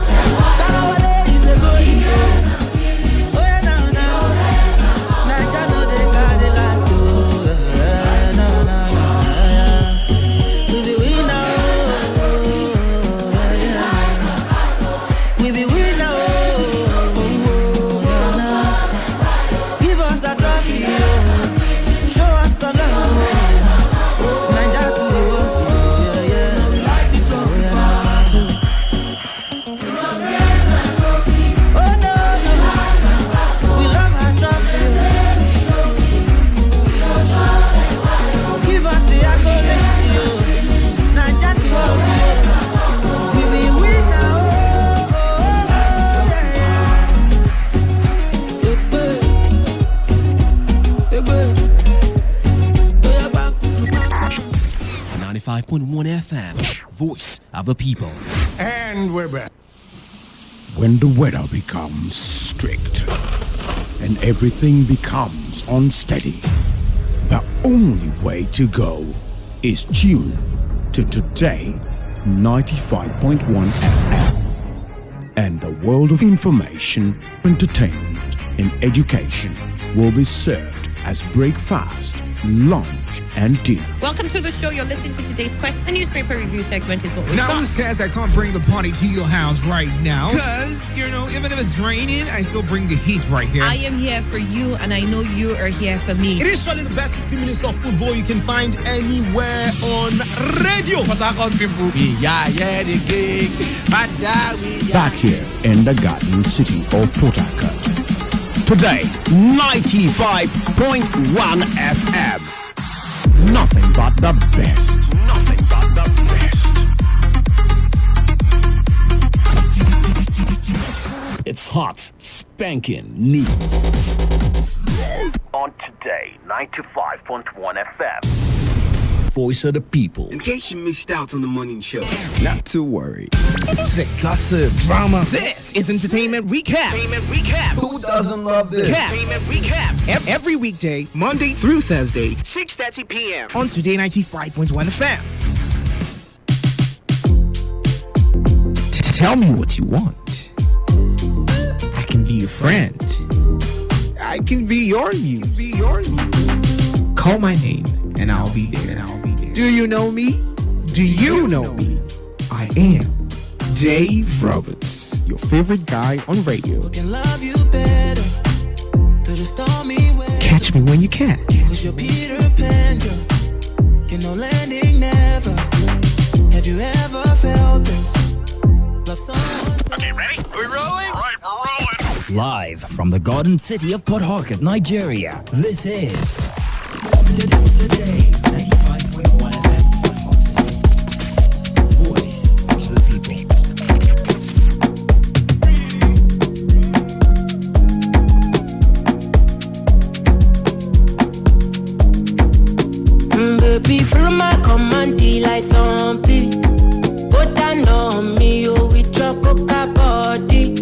95.1 FM, voice of the people. And we're back. When the weather becomes strict and everything becomes unsteady, the only way to go is tune to Today 95.1 FM. And the world of information, entertainment, and education will be served as breakfast, lunch, and dinner. Welcome to the show. You're listening to today's Quest. A newspaper review segment is what we've Now got. who says I can't bring the party to your house right now? Because, even if it's raining, I still bring the heat right here. I am here for you, and I know you are here for me. It is surely the best 15 minutes of football you can find anywhere on radio. Back here in the Garden City of Port Harcourt. Today, 95.1 FM. Nothing but the best. Nothing but the best. It's hot, spanking new. On Today 95.1 FM. Voice of the people. In case you missed out on the morning show, not to worry. Music, gossip, drama. This is Entertainment Recap. Who doesn't love this? Entertainment Recap. Every weekday, Monday through Thursday, 6:30 p.m. on Today 95.1 FM. Tell me what you want. I can be your friend. I can be your muse. Call my name and I'll be there. Do you know me? Do you know me? I am Dave Roberts, your favorite guy on radio. Can love you better through the stormy weather. Catch me when you can. 'Cause you're Peter Pan, you're no landing never. Have you ever felt this? Love someone. Okay, ready? Are we rolling? All right, we're rolling. Live from the Garden City of Port Harcourt, Nigeria, this is Today 95.1 FM, voice of the people. Baby, follow my command, like zombie. Go down on me, oh, with your coca body.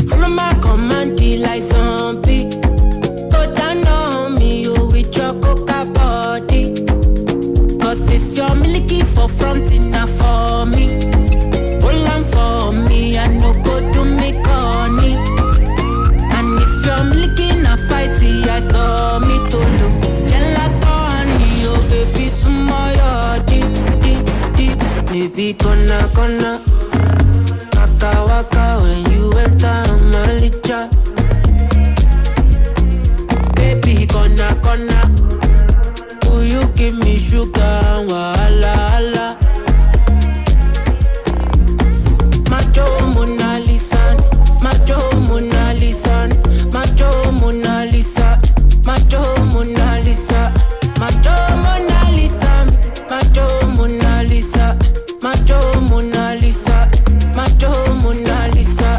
Follow my command, like zombie. Go down on me, oh, with your coca body. 'Cause this your milky for fronting now for me. Hold on for me, I no go to me corny. And if you're milky na fighty, I saw me to look. Baby, smile, deep, baby, gonna, waka, when you enter my licha. Baby, gonna, will you give me sugar, wala, Macho Mona Lisa, Macho Mona Lisa, Macho Mona Lisa, Macho Mona Lisa, Macho Mona Lisa, Macho Mona Lisa, Macho Mona Lisa, Macho Mona Lisa.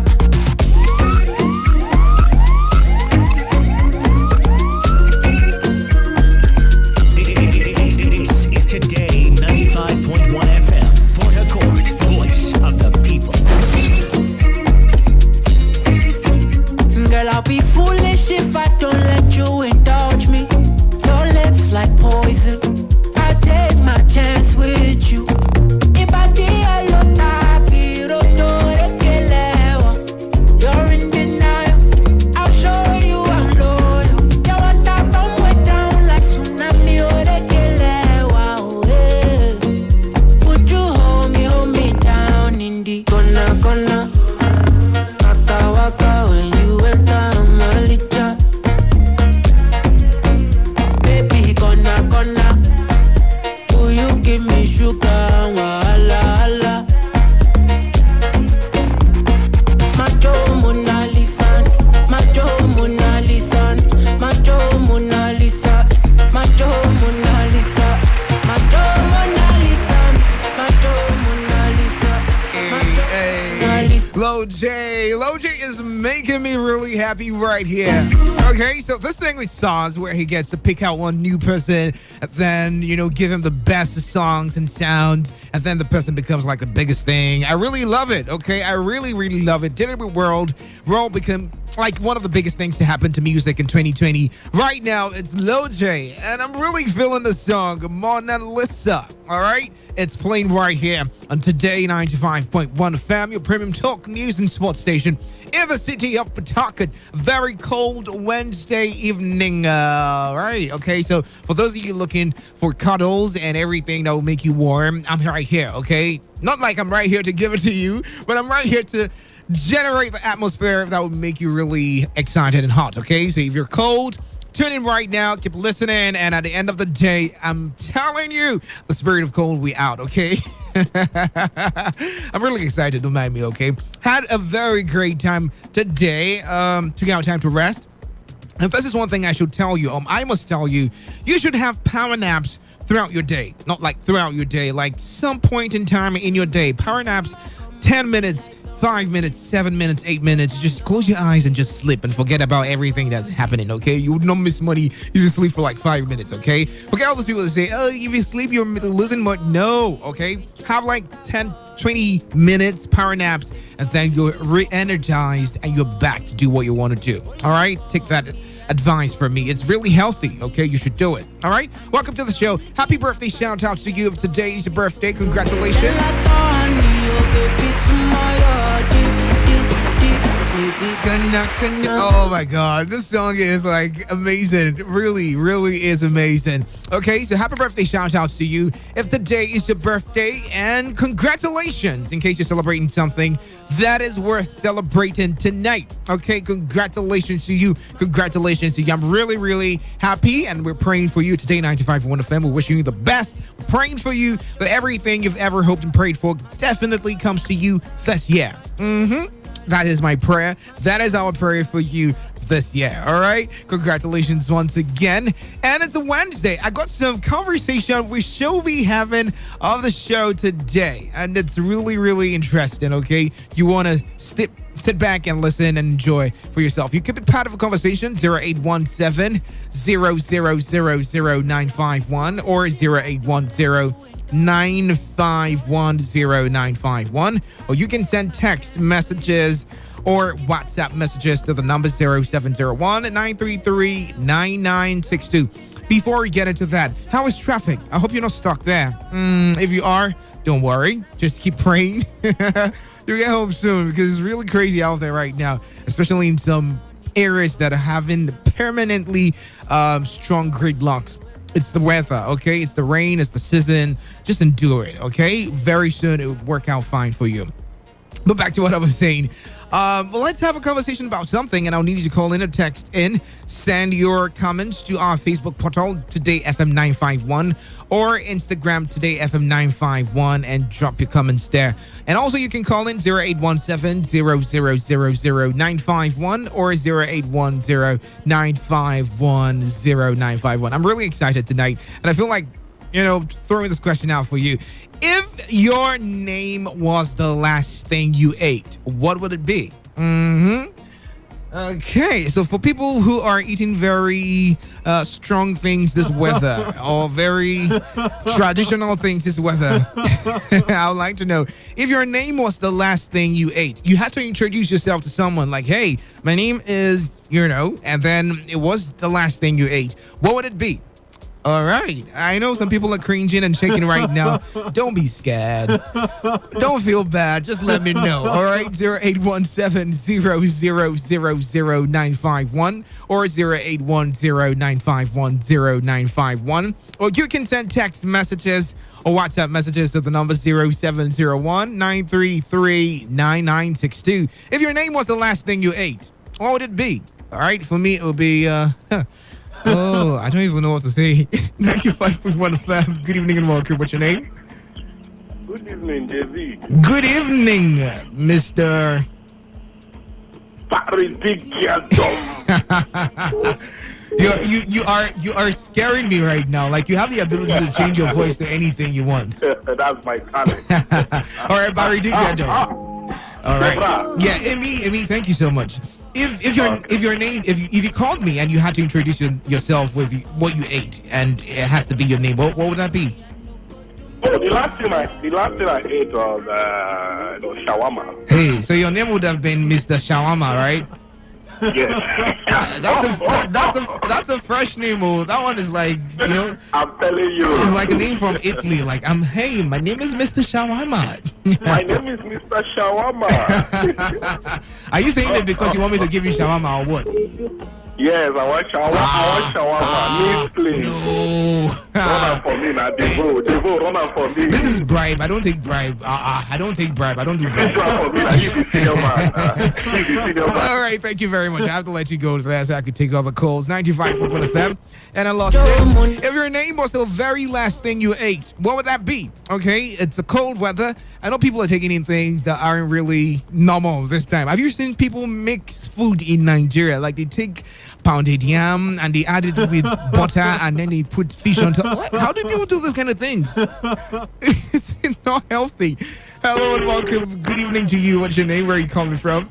This is Today 95.1 FM, Port Harcourt, voice of the people. Girl, I'll be foolish if I don't let you indulge me. Your lips like poison. I take my chance with you. You're in denial. I'll show you I'm loyal. You want that bomb way down like tsunami or would you hold me down in the gonna waka when you enter my licha. Baby, gonna, will you give me sugar, wala. Macho Mona Lisa, Macho Mona Lisa, Macho Mona Lisa, Macho Mona Lisa, Macho Mona Lisa, Macho Mona Lisa, Macho Mona Lisa. Lil J is is making me really happy right here. Okay, so this thing with songs where he gets to pick out one new person and then, give him the best songs and sounds, and then the person becomes like the biggest thing. I really love it, okay? I really, really love it. Digital World become like one of the biggest things to happen to music in 2020. Right now, it's Lil J, and I'm really feeling the song Mona Lisa, all right? It's playing right here on Today 95.1 FM, your premium talk, news, and sports station in the city of Pawtucket. Very cold Wednesday evening, right? Okay, so for those of you looking for cuddles and everything that will make you warm, I'm right here, okay? Not like I'm right here to give it to you, but I'm right here to generate the atmosphere that would make you really excited and hot, okay? So if you're cold, tune in right now, keep listening, and at the end of the day, I'm telling you, the spirit of cold will be out, okay? I'm really excited, don't mind me, okay? Had a very great time today, took out time to rest. And this is one thing I should tell you, I must tell you, you should have power naps throughout your day. Not like throughout your day, like some point in time in your day. Power naps, 10 minutes, 5 minutes, 7 minutes, 8 minutes. Just close your eyes and just sleep and forget about everything that's happening, okay? You would not miss money if you sleep for like 5 minutes, okay? Forget all those people that say, oh, if you sleep, you're losing money. No, okay? Have like 10, 20 minutes power naps, and then you're re-energized and you're back to do what you want to do, all right? Take that advice from me. It's really healthy, okay? You should do it, all right? Welcome to the show. Happy birthday shout out to you if today's your birthday. Congratulations. Oh my god, this song is like amazing. It really, really is amazing. Okay, so happy birthday shout out to you if today is your birthday, and congratulations in case you're celebrating something that is worth celebrating tonight. Okay, congratulations to you. Congratulations to you. I'm really, really happy, and we're praying for you today. 95.1 FM. We're wishing you the best. We're praying for you that everything you've ever hoped and prayed for definitely comes to you this year. That is my prayer. That is our prayer for you this year. All right. Congratulations once again. And it's a Wednesday. I got some conversation we shall be having on the show today. And it's really, really interesting. Okay. You want to sit back and listen and enjoy for yourself. You could be part of a conversation. 0817-0000951 or 0810-9510951, or you can send text messages or WhatsApp messages to the number 0701-933-9962. Before we get into that, how is traffic? I hope you're not stuck there. If you are, don't worry. Just keep praying. You'll get home soon because it's really crazy out there right now, especially in some areas that are having permanently strong gridlocks. It's the weather, okay? It's the rain, it's the season. Just endure it, okay? Very soon it will work out fine for you. But back to what I was saying. Well, let's have a conversation about something, and I'll need you to call in or text in. Send your comments to our Facebook portal, Today FM 951, or Instagram, Today FM 951, and drop your comments there. And also, you can call in 0817-0000951 or 0810-951-0951. I'm really excited tonight, and I feel like, throwing this question out for you. If your name was the last thing you ate, what would it be? Okay, so for people who are eating very strong things this weather or very traditional things this weather, I would like to know, if your name was the last thing you ate, you had to introduce yourself to someone like, hey, my name is, and then it was the last thing you ate. What would it be? All right. I know some people are cringing and shaking right now. Don't be scared. Don't feel bad. Just let me know. All right. 0817-0000951 or 0810-951-0951. Or you can send text messages or WhatsApp messages to the number 0701-933-9962. If your name was the last thing you ate, what would it be? All right. For me, it would be... Oh, I don't even know what to say. 95.1 FM. Good evening and welcome. What's your name? Good evening, David. Good evening, Mr. You are scaring me right now. Like, you have the ability to change your voice to anything you want. That's my talent. All right, Barry Dick. All right. Yeah, Amy, thank you so much. If you called me and you had to introduce yourself with what you ate and it has to be your name, what would that be? Oh, the last thing I ate was shawarma. Hey, so your name would have been Mr. Shawarma, right? Yes. That's a fresh name. Oh, that one is like, I'm telling you. It's like a name from Italy. Like, hey, my name is Mr. Shawarma. My name is Mr. Shawarma. Are you saying it because you want me to give you shawarma or what? Yes, I want shawarma. Please. No. Run for me now. Devo, run for me. This is bribe. I don't take bribe. I don't take bribe. I don't do bribe. All right, thank you very much. I have to let you go to that so I could take all the calls. 95.1 FM. And I lost it. If your name was the very last thing you ate, what would that be? Okay, it's a cold weather. I know people are taking in things that aren't really normal this time. Have you seen people mix food in Nigeria? Like they take pounded yam and they add it with butter and then they put fish on top. How do people do this kind of things? It's not healthy. Hello and welcome. Good evening to you. What's your name? Where are you calling from?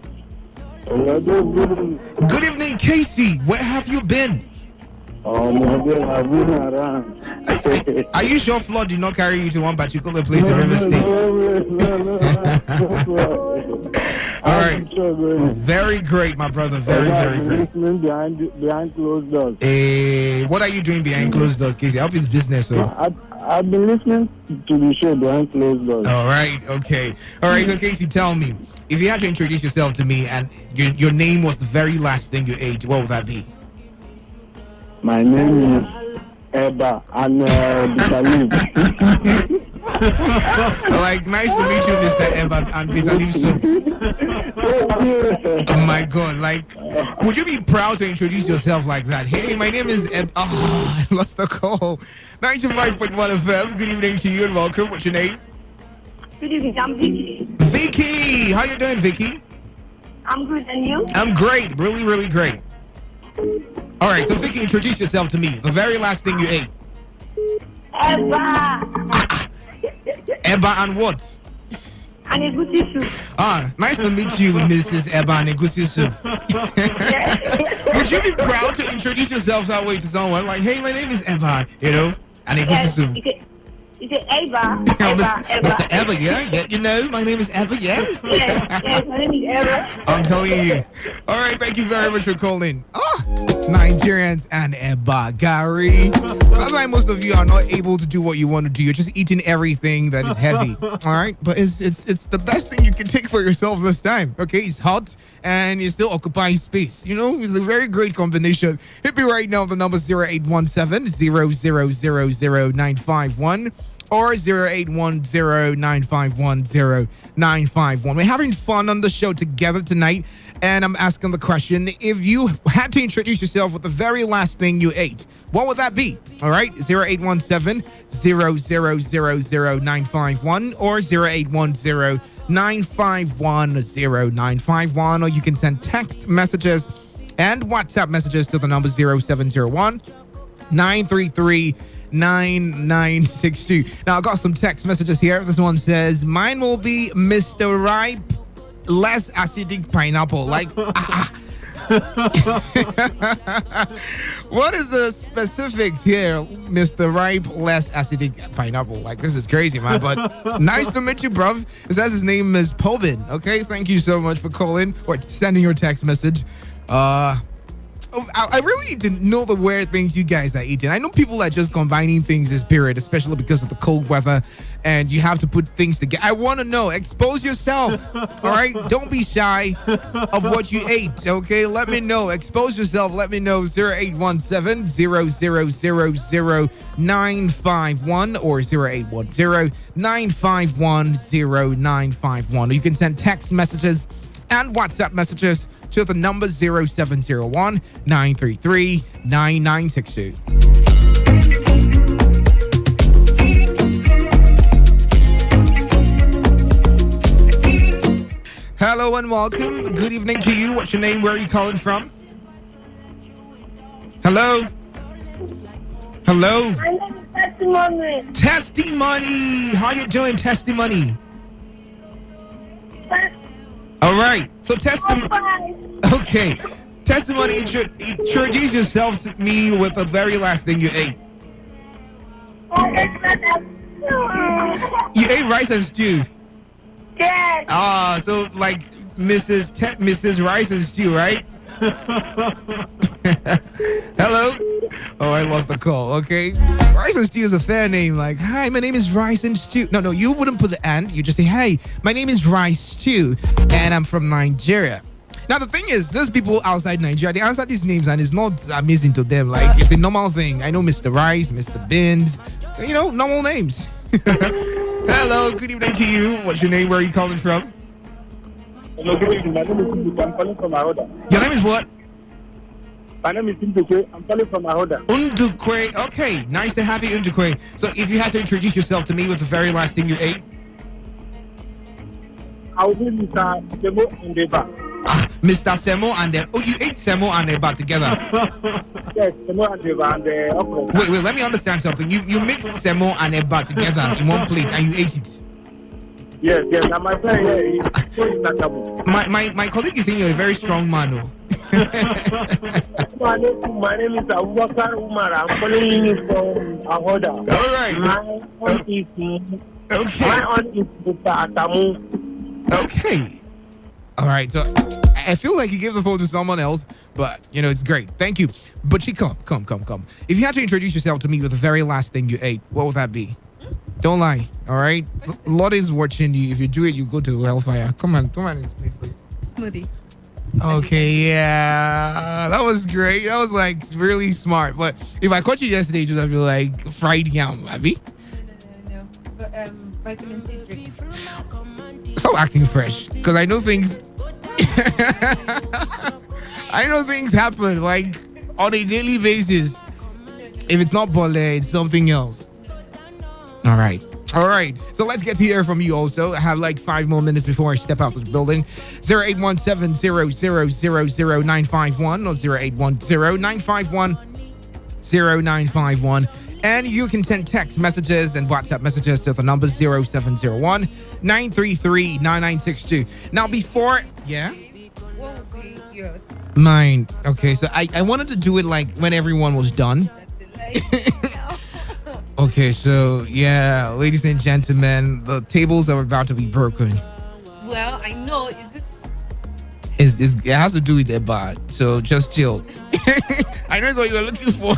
Good evening, Casey. Where have you been? I've been around. Are you sure flood did not carry you to one particular place in River State? All right. Very great, my brother. Very, very great. Behind closed doors. What are you doing behind closed doors, Casey? I hope it's business. So. I've been listening to the show behind closed doors. All right. Okay. All right. So, Casey, tell me, if you had to introduce yourself to me and your name was the very last thing you ate, what would that be? My name is Eba and Bitalib. Like, nice to meet you, Mr. Eba and Bitalib soup. Oh my God! Like, would you be proud to introduce yourself like that? Hey, my name is Eba. Oh, I lost the call. 95.1 FM. Good evening to you and welcome. What's your name? Good evening. I'm Vicky. Vicky, how you doing, Vicky? I'm good, and you? I'm great. Really, really great. All right, so Vicky, introduce yourself to me. The very last thing you ate. Eba. Eba and what? And egusi soup. Nice to meet you, Mrs. Eba and egusi soup. Would you be proud to introduce yourself that way to someone? Like, hey, my name is Eba, and egusi soup. Is it Eba? Mr. Eba, yeah, you know, my name is Eba, yeah? Yes, my name is Eba. I'm telling you. All right, thank you very much for calling. Nigerians and Eba, Gary. That's why most of you are not able to do what you want to do. You're just eating everything that is heavy. All right, but it's the best thing you can take for yourself this time. Okay, it's hot and you're still occupying space. It's a very great combination. Hit me right now. The number 0817-0000-951 or 0810-951-0951. We're having fun on the show together tonight, and I'm asking the question: if you had to introduce yourself with the very last thing you ate, what would that be? All right, 0817-0000-951 or 0810-951-0951, or you can send text messages and WhatsApp messages to the number 0701-933-9962. Now, I got some text messages here. This one says, mine will be Mr. Ripe, less acidic pineapple. Like, what is the specifics here, Mr. Ripe, less acidic pineapple? Like, this is crazy, man. But nice to meet you, bruv. It says his name is Pobin. Okay, thank you so much for calling or sending your text message. I really need to know the weird things you guys are eating. I know people are just combining things this period, especially because of the cold weather, and you have to put things together. I want to know. Expose yourself, all right? Don't be shy of what you ate, okay? Let me know. Expose yourself. Let me know. 0817-0000-951 or 0810-951-0951. Or you can send text messages and WhatsApp messages to the number 0701-933-9962. Hello and welcome. Good evening to you. What's your name? Where are you calling from? Hello? Hello? My name is Testimony. Testimony. How you doing, Testimony? All right. So Okay. Testimony, introduce yourself to me with the very last thing you ate. You ate rice and stew. Yes. Ah, so like Mrs. Rice and Stew, right? Hello? Oh, I lost the call. Okay. Rice and Stew is a fair name. Like, hi, my name is Rice and Stew. No, you wouldn't put the and. You just say, hey, my name is Rice Stew, and I'm from Nigeria. Now, the thing is, there's people outside Nigeria, they answer these names and it's not amazing to them. Like, it's a normal thing. I know Mr. Rice, Mr. Beans, normal names. Hello, good evening to you. What's your name? Where are you calling from? Hello, good evening. My name is Ndukwe. I'm calling from Ahoda. Your name is what? My name is Ndukwe. I'm calling from Ahoda. Ndukwe. Okay, nice to have you, Ndukwe. So, if you had to introduce yourself to me with the very last thing you ate? I was in Mr. Semo and Eba. Mr. Semo and Eba. Oh, you ate Semo and Eba together? Yes, Semo and Eba and okra. Wait, let me understand something. You mixed Semo and Eba together in one plate and you ate it? Yes. And my friend here is my colleague is saying you're a very strong man. My name is Abubakar Umar. I'm calling you from Ahoda. All right. My own is Mr. Atamu. Okay. All right. So I feel like he gave the phone to someone else, but it's great. Thank you. But come. If you had to introduce yourself to me with the very last thing you ate, what would that be? Don't lie. All right. Lord is watching you. If you do it, you go to hellfire. Come on. Smoothie. Okay, yeah, that was great. That was like really smart. But if I caught you yesterday, you would be like fried yam, Abby. No. But vitamin C drink. Stop acting fresh, because I know things. I know things happen like on a daily basis. If it's not Bole, it's something else. All right. So let's get to hear from you also. I have like 5 more minutes before I step out of the building. 0817-000-951 or 0810-951-0951. And you can send text messages and WhatsApp messages to the number 0701-933-9962. Now before, yeah? What would be yours? Mine. Okay, so I wanted to do it like when everyone was done. Okay, so yeah, ladies and gentlemen, the tables are about to be broken. Well, I know. Is this? It has to do with Eba, so just chill. I know it's what you were looking for.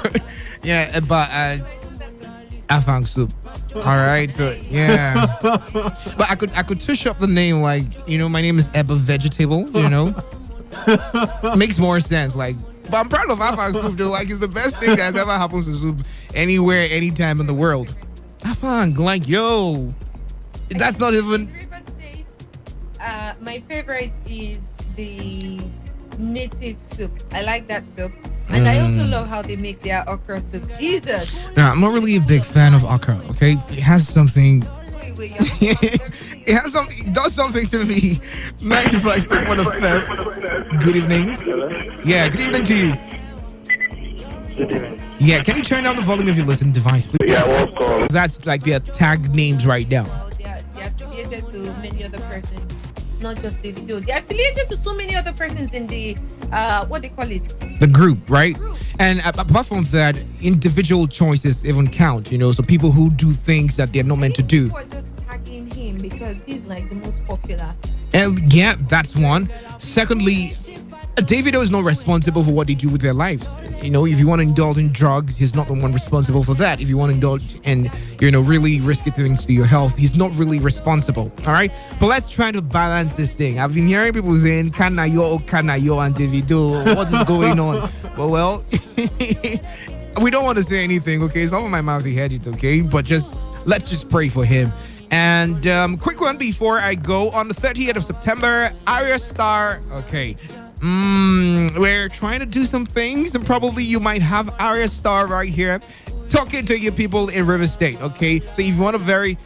Yeah, Eba and afang soup. All right, so yeah, but I could touch up the name like my name is Eba Vegetable. Makes more sense. Like, but I'm proud of afang soup though. Like, it's the best thing that's ever happened to soup anywhere, anytime in the world. Afang, like, yo, that's not even. My favorite is the native soup. I like that soup. And I also love how they make their okra soup. Jesus. Now, I'm not really a big fan of okra, okay? It has something. It does something to me. 95.1 FM. Good evening. Yeah, good evening to you. Good evening. Yeah, can you turn down the volume of your listening device, please? Yeah, welcome. That's like their tag names right now. Well, they are affiliated to many other persons. Not just the video. They're affiliated to so many other persons in the what they call it, the group, right? And apart from that, individual choices even count, so people who do things that they're not meant to do. People are just tagging him because he's like the most popular. And yeah, that's one. Secondly, Davido is not responsible for what they do with their lives. If you want to indulge in drugs, he's not the one responsible for that. If you want to indulge in, really risky things to your health, he's not really responsible. All right. But let's try to balance this thing. I've been hearing people saying, Kanayo, and Davido. What is going on? Well, we don't want to say anything, okay? It's not on my mouth, he had it, okay? But let's just pray for him. And quick one before I go. On the 30th of September, Arya Star, okay. We're trying to do some things, and probably you might have Arya Star right here talking to you people in River State, okay? So if you want a very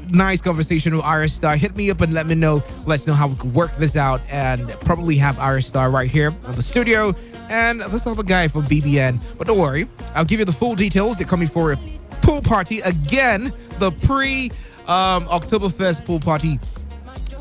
nice conversation with Arya Star, hit me up and let me know. Let's know how we could work this out and probably have Arya Star right here in the studio and this other guy from BBN. But don't worry, I'll give you the full details. They're coming for a pool party again, the Oktoberfest pool party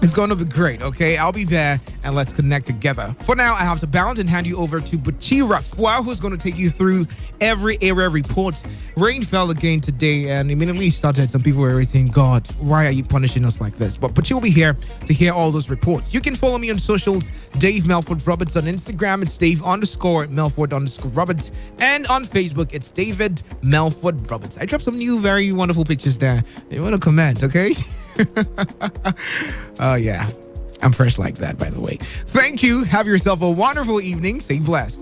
It's going to be great, okay? I'll be there and let's connect together. For now, I have to bounce and hand you over to Bachira Fwa, who's going to take you through every area report. Rain fell again today and immediately started. Some people were saying, God, why are you punishing us like this? But Bachira will be here to hear all those reports. You can follow me on socials, Dave Melford Roberts on Instagram. It's Dave_Melford_Roberts. And on Facebook, it's David Melford Roberts. I dropped some new, very wonderful pictures there. You want to comment, okay? Oh, yeah. I'm fresh like that, by the way. Thank you. Have yourself a wonderful evening. Stay blessed.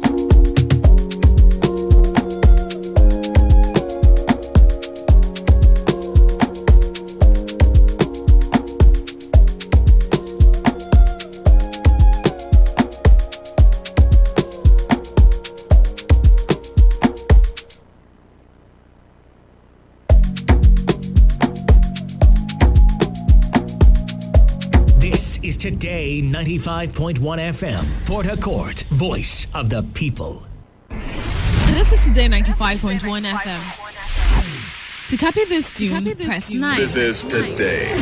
Is Today 95.1 FM, Port Harcourt, voice of the people. This is Today 95.1 FM. To copy this tune, press 9. This is Today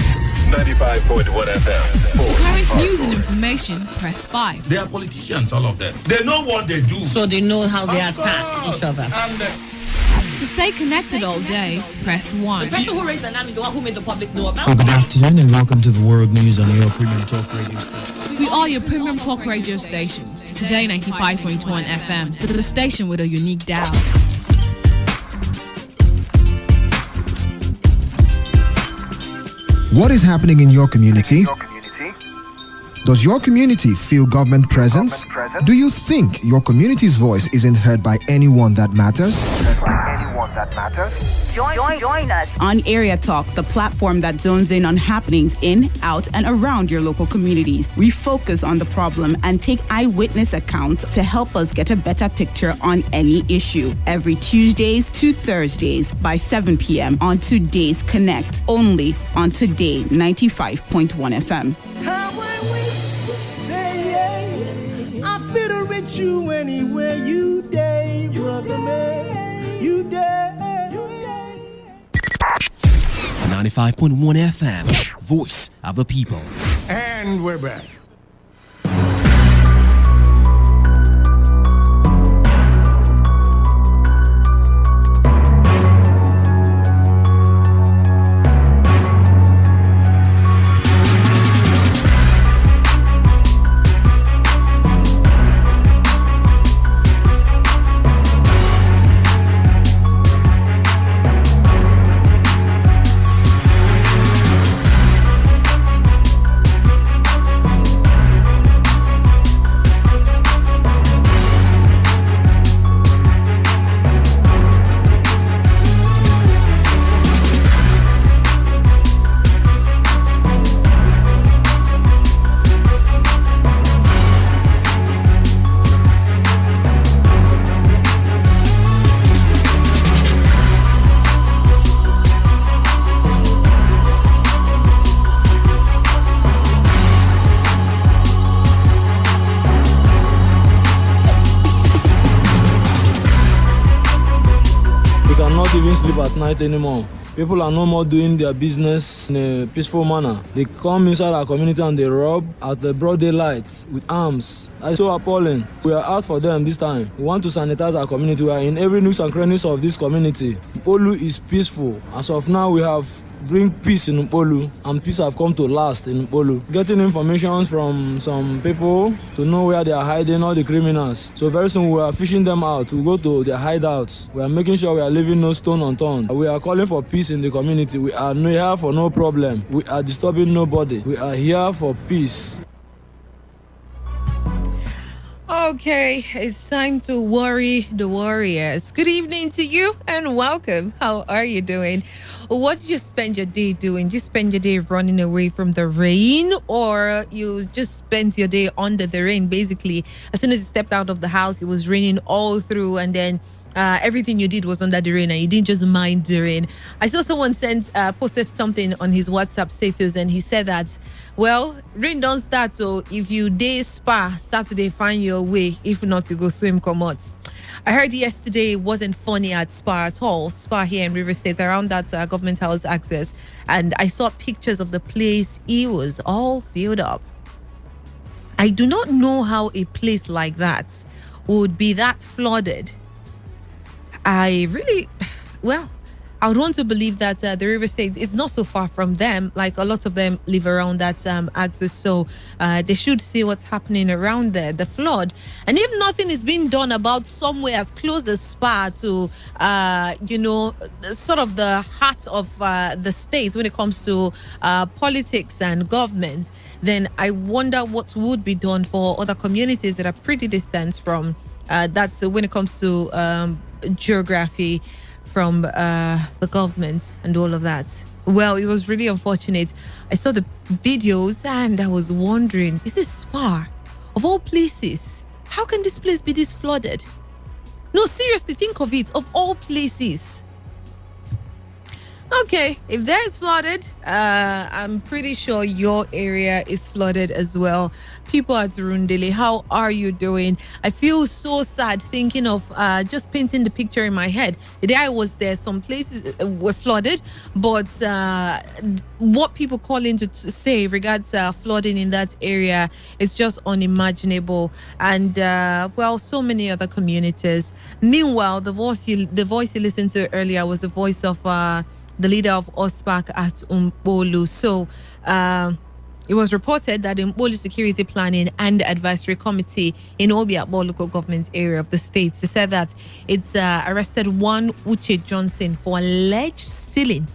95.1 FM. For current news and information, press 5. They are politicians, all of them. They know what they do. So they know how they attack each other. To stay connected all day, press 1. The person who raised the alarm is the one who made the public know about Good afternoon and welcome to the World News on your Premium Talk Radio station. We are your Premium Talk Radio station. Today 95.1 FM, the station with a unique dial. What is happening in your community? Does your community feel government presence? Do you think your community's voice isn't heard by anyone that matters? Join us on Area Talk, the platform that zones in on happenings in, out, and around your local communities. We focus on the problem and take eyewitness accounts to help us get a better picture on any issue. Every Tuesdays to Thursdays by 7 p.m. on Today's Connect, only on Today 95.1 FM. I fit with you anywhere you day, brother man. You day. 95.1 FM, voice of the people. And we're back. Sleep at night anymore. People are no more doing their business in a peaceful manner. They come inside our community and they rob at the broad daylight with arms. That's so appalling. We are out for them this time. We want to sanitize our community. We are in every nook and crannies of this community. Mpolu is peaceful. As of now, we have bring peace in Mpolu, and peace have come to last in Mpolu. Getting information from some people to know where they are hiding all the criminals. So very soon we are fishing them out. We go to their hideouts. We are making sure we are leaving no stone unturned. We are calling for peace in the community. We are here for no problem. We are disturbing nobody. We are here for peace. Okay, it's time to worry the warriors. Good evening to you and welcome. How are you doing? What did you spend your day doing? Did you spend your day running away from the rain, or you just spent your day under the rain? Basically, as soon as you stepped out of the house, it was raining all through, and then everything you did was under the rain and you didn't just mind the rain. I saw someone posted something on his WhatsApp status, and he said that, well, rain don't start, so if you day spa, Saturday find your way. If not, you go swim, come out. I heard yesterday it wasn't funny at Spa at all. Spa here in River State, around that government house access. And I saw pictures of the place. It was all filled up. I do not know how a place like that would be that flooded. I would want to believe that the River State is not so far from them. Like, a lot of them live around that axis, so they should see what's happening around there, the flood. And if nothing is being done about somewhere as close as Spa to, sort of the heart of the state when it comes to politics and government, then I wonder what would be done for other communities that are pretty distant from that's when it comes to geography, from the government and all of that. Well, it was really unfortunate. I saw the videos and I was wondering, is this Spa? Of all places, how can this place be this flooded? No, seriously, think of it. Of all places. Okay, if there is flooded, I'm pretty sure your area is flooded as well. People at Rundele, how are you doing? I feel so sad thinking of just painting the picture in my head. The day I was there, some places were flooded, but what people call in to say regards flooding in that area is just unimaginable. And so many other communities. Meanwhile, the voice you listened to earlier was the voice of the leader of OSPAC at Umbolu. So it was reported that the Umbolu Security Planning and Advisory Committee in Obiakpo local government area of the state, they said that it's arrested one Uche Johnson for alleged stealing.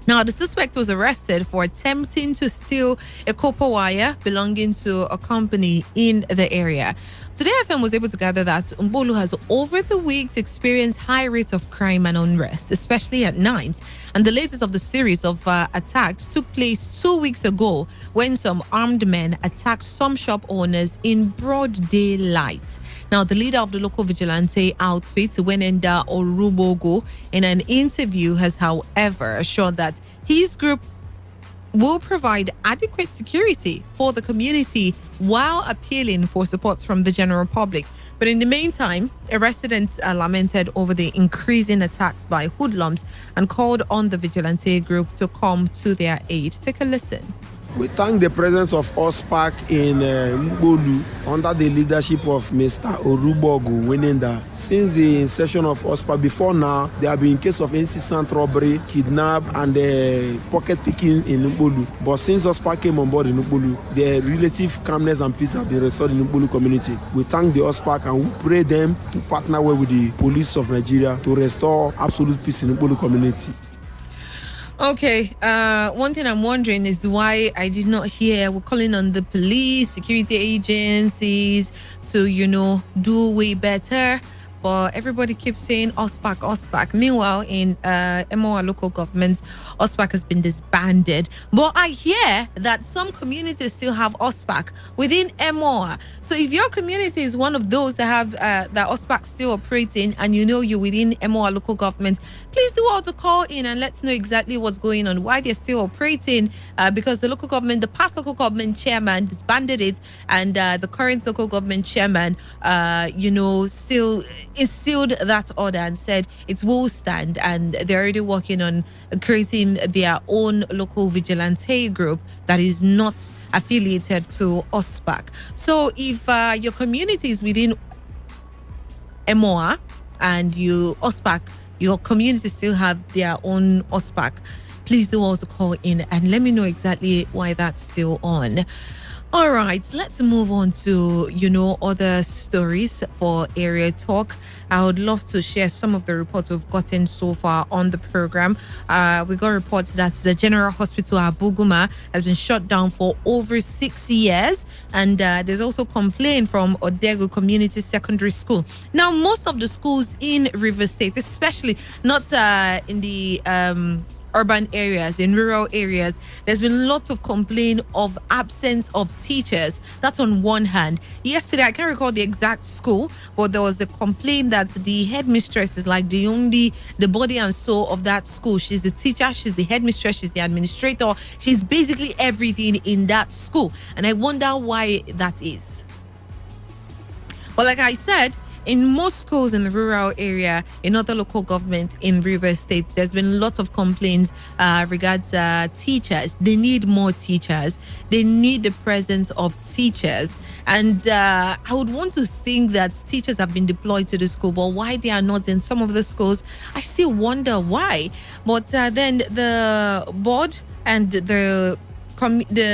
Now, the suspect was arrested for attempting to steal a copper wire belonging to a company in the area. Today FM was able to gather that Umbolu has over the weeks experienced high rates of crime and unrest, especially at night. And the latest of the series of attacks took place 2 weeks ago when some armed men attacked some shop owners in broad daylight. Now, the leader of the local vigilante outfit, Wenenda Orubogo, in an interview has, however, assured that his group will provide adequate security for the community while appealing for support from the general public. But in the meantime, residents lamented over the increasing attacks by hoodlums and called on the vigilante group to come to their aid. Take a listen. We thank the presence of OSPAC in Mbolu under the leadership of Mr. Orubogu Wenenda. Since the inception of OSPAC, before now, there have been cases of incessant robbery, kidnap, and pocket picking in Mbolu. But since OSPAC came on board in Mbolu, the relative calmness and peace have been restored in the Mbolu community. We thank the OSPAC and we pray them to partner well with the police of Nigeria to restore absolute peace in the Mbolu community. Okay, one thing I'm wondering is why I did not hear we're calling on the police, security agencies to, do way better. But everybody keeps saying OSPAC, OSPAC. Meanwhile, in MOA local governments, OSPAC has been disbanded. But I hear that some communities still have OSPAC within MOA. So if your community is one of those that have that OSPAC still operating and you're within MOA local government, please do all to call in and let's know exactly what's going on, why they're still operating, because the past local government chairman disbanded it, and the current local government chairman, still instilled that order and said it will stand, and they're already working on creating their own local vigilante group that is not affiliated to OSPAC. So if your community is within MOA and OSPAC, your community still have their own OSPAC, please do also call in and let me know exactly why that's still on. All right, let's move on to, other stories for Area Talk. I would love to share some of the reports we've gotten so far on the program. We got reports that the General Hospital Abuguma has been shut down for over 6 years. And there's also complaint from Odego Community Secondary School. Now, most of the schools in River State, especially not in the urban areas, in rural areas, there's been lots of complaint of absence of teachers. That's on one hand. Yesterday, I can't recall the exact school, but there was a complaint that the headmistress is like the body and soul of that school. She's the teacher, she's the headmistress, she's the administrator, she's basically everything in that school. And I wonder why that is. But like I said, in most schools in the rural area, in other local governments in Rivers State, there's been lots of complaints regards teachers. They need more teachers. They need the presence of teachers. And I would want to think that teachers have been deployed to the school, but why they are not in some of the schools, I still wonder why. But then the board and the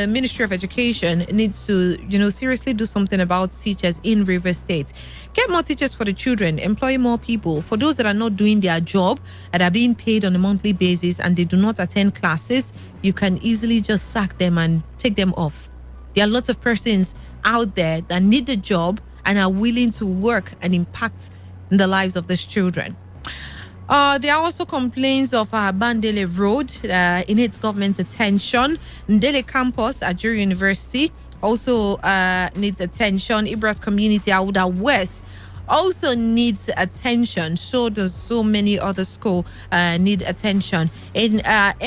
Ministry of Education needs to, seriously do something about teachers in Rivers State. Get more teachers for the children, employ more people. For those that are not doing their job, that are being paid on a monthly basis and they do not attend classes, you can easily just sack them and take them off. There are lots of persons out there that need a job and are willing to work and impact the lives of these children. There are also complaints of Bandele Road in its government's attention. Ndele campus at Juri University also needs attention. Ibra's community, Auda West, also needs attention. So does so many other schools need attention. In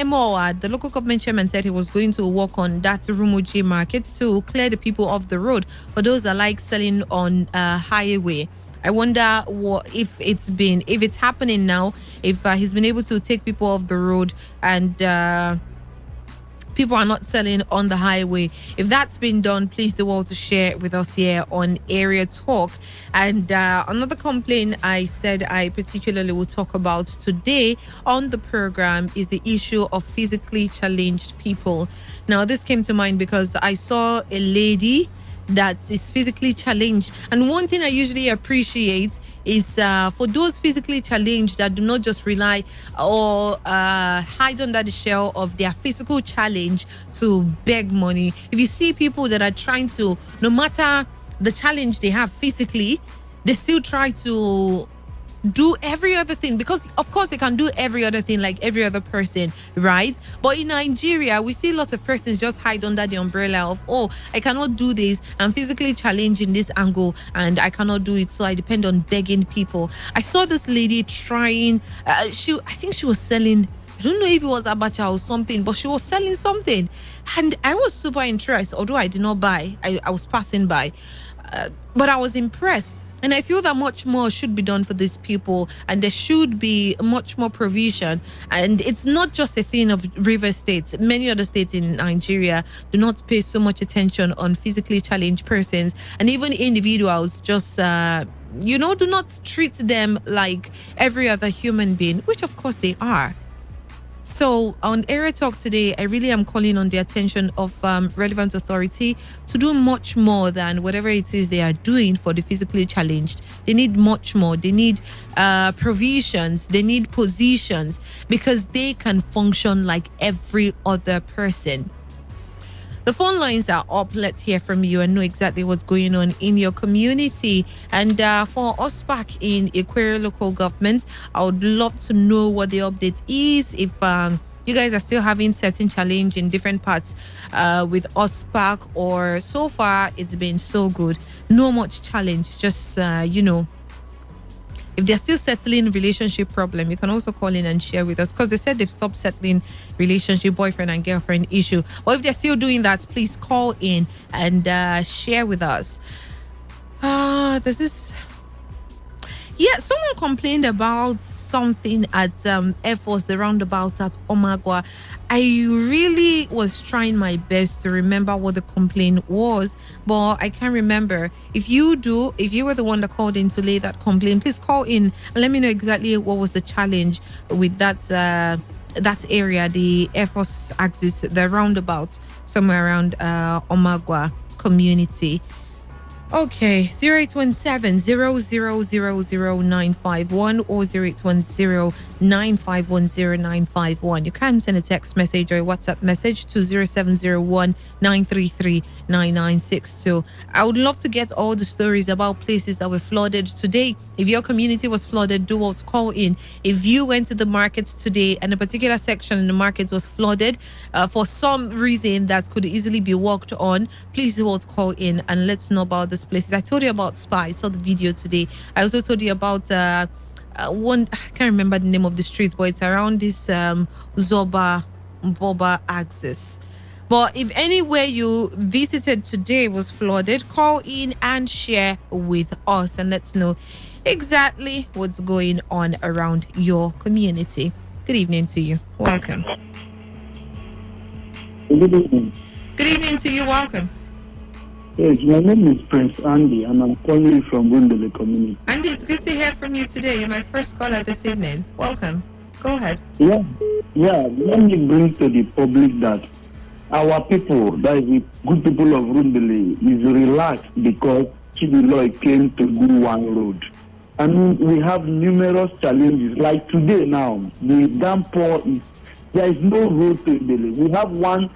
MOA, the local government chairman said he was going to work on that Rumuji market to clear the people off the road for those that like selling on highway. I wonder if it's happening now, if he's been able to take people off the road and people are not selling on the highway. If that's been done, please do all to share with us here on Area Talk. And another complaint I said I particularly will talk about today on the program is the issue of physically challenged people. Now, this came to mind because I saw a lady that is physically challenged, and one thing I usually appreciate is for those physically challenged that do not just rely or hide under the shell of their physical challenge to beg money. If you see people that are trying to, no matter the challenge they have physically, they still try to do every other thing, because of course they can do every other thing like every other person, right? But in Nigeria, we see lots of persons just hide under the umbrella of, oh, I cannot do this, I'm physically challenged in this angle and I cannot do it, so I depend on begging people. I saw this lady trying, I think she was selling, I don't know if it was abacha or something, but she was selling something, and I was super interested. Although I did not buy, I was passing by, but I was impressed. And I feel that much more should be done for these people, and there should be much more provision. And it's not just a thing of River States. Many other states in Nigeria do not pay so much attention on physically challenged persons, and even individuals just, do not treat them like every other human being, which of course they are. So on Area Talk today, I really am calling on the attention of relevant authority to do much more than whatever it is they are doing for the physically challenged. They need much more. They need provisions. They need positions, because they can function like every other person. The phone lines are up. Let's hear from you and know exactly what's going on in your community. And for us back in Equerry local government, I would love to know what the update is. If you guys are still having certain challenge in different parts with OSPAC, or so far it's been so good. No much challenge, just, if they're still settling relationship problem, you can also call in and share with us, because they said they've stopped settling relationship, boyfriend and girlfriend issue. Or if they're still doing that, please call in and share with us. Someone complained about something at Air Force, the roundabout at Omagwa. I really was trying my best to remember what the complaint was, but I can't remember. If you were the one that called in to lay that complaint, please call in and let me know exactly what was the challenge with that area, the Air Force axis, the roundabout somewhere around Omagwa community. Okay, 0817-0000951 or 0810-9510951. You can send a text message or a WhatsApp message to 0701-933-9962. I would love to get all the stories about places that were flooded today. If your community was flooded, do what? Call in. If you went to the markets today and a particular section in the market was flooded for some reason that could easily be walked on, please do what? Call in and let's know about this places. I told you about Spa. I saw the video today. I also told you about one, I can't remember the name of the street, but it's around this Boba axis. But if anywhere you visited today was flooded, call in and share with us and let's know exactly what's going on around your community. Good evening to you. Welcome. Good evening. Good evening to you. Welcome. Yes, my name is Prince Andy, and I'm calling you from Wundele community. Andy, it's good to hear from you today. You're my first caller this evening. Welcome. Go ahead. Yeah. Let me bring to the public that our people, that is the good people of Wundele, is relaxed because Chidiloy came to do one road. I mean, we have numerous challenges. Like today now, the downpour is, there is no road to Wundele. We have one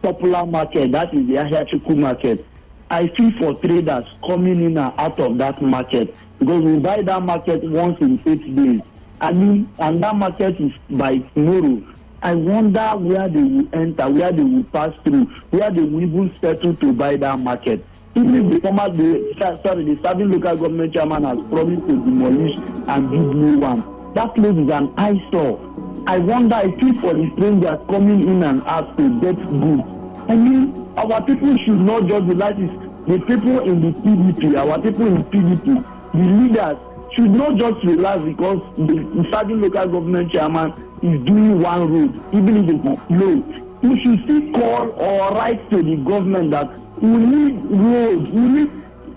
popular market, that is the Ahiachuku market. I feel for traders coming in and out of that market because we buy that market once in 8 days. I mean, and that market is by tomorrow. I wonder where they will enter, where they will pass through, where they will even settle to buy that market. Even the the serving local government chairman has promised to demolish and build new one. That place is an eyesore. I wonder, I feel for the strangers coming in and out to get goods. I mean, our people should not just be like this. The people in the PDP, our people in PDP, the leaders should not just relax because the serving local government chairman is doing one road, even if it is low. We should still call or write to the government that we need roads, we need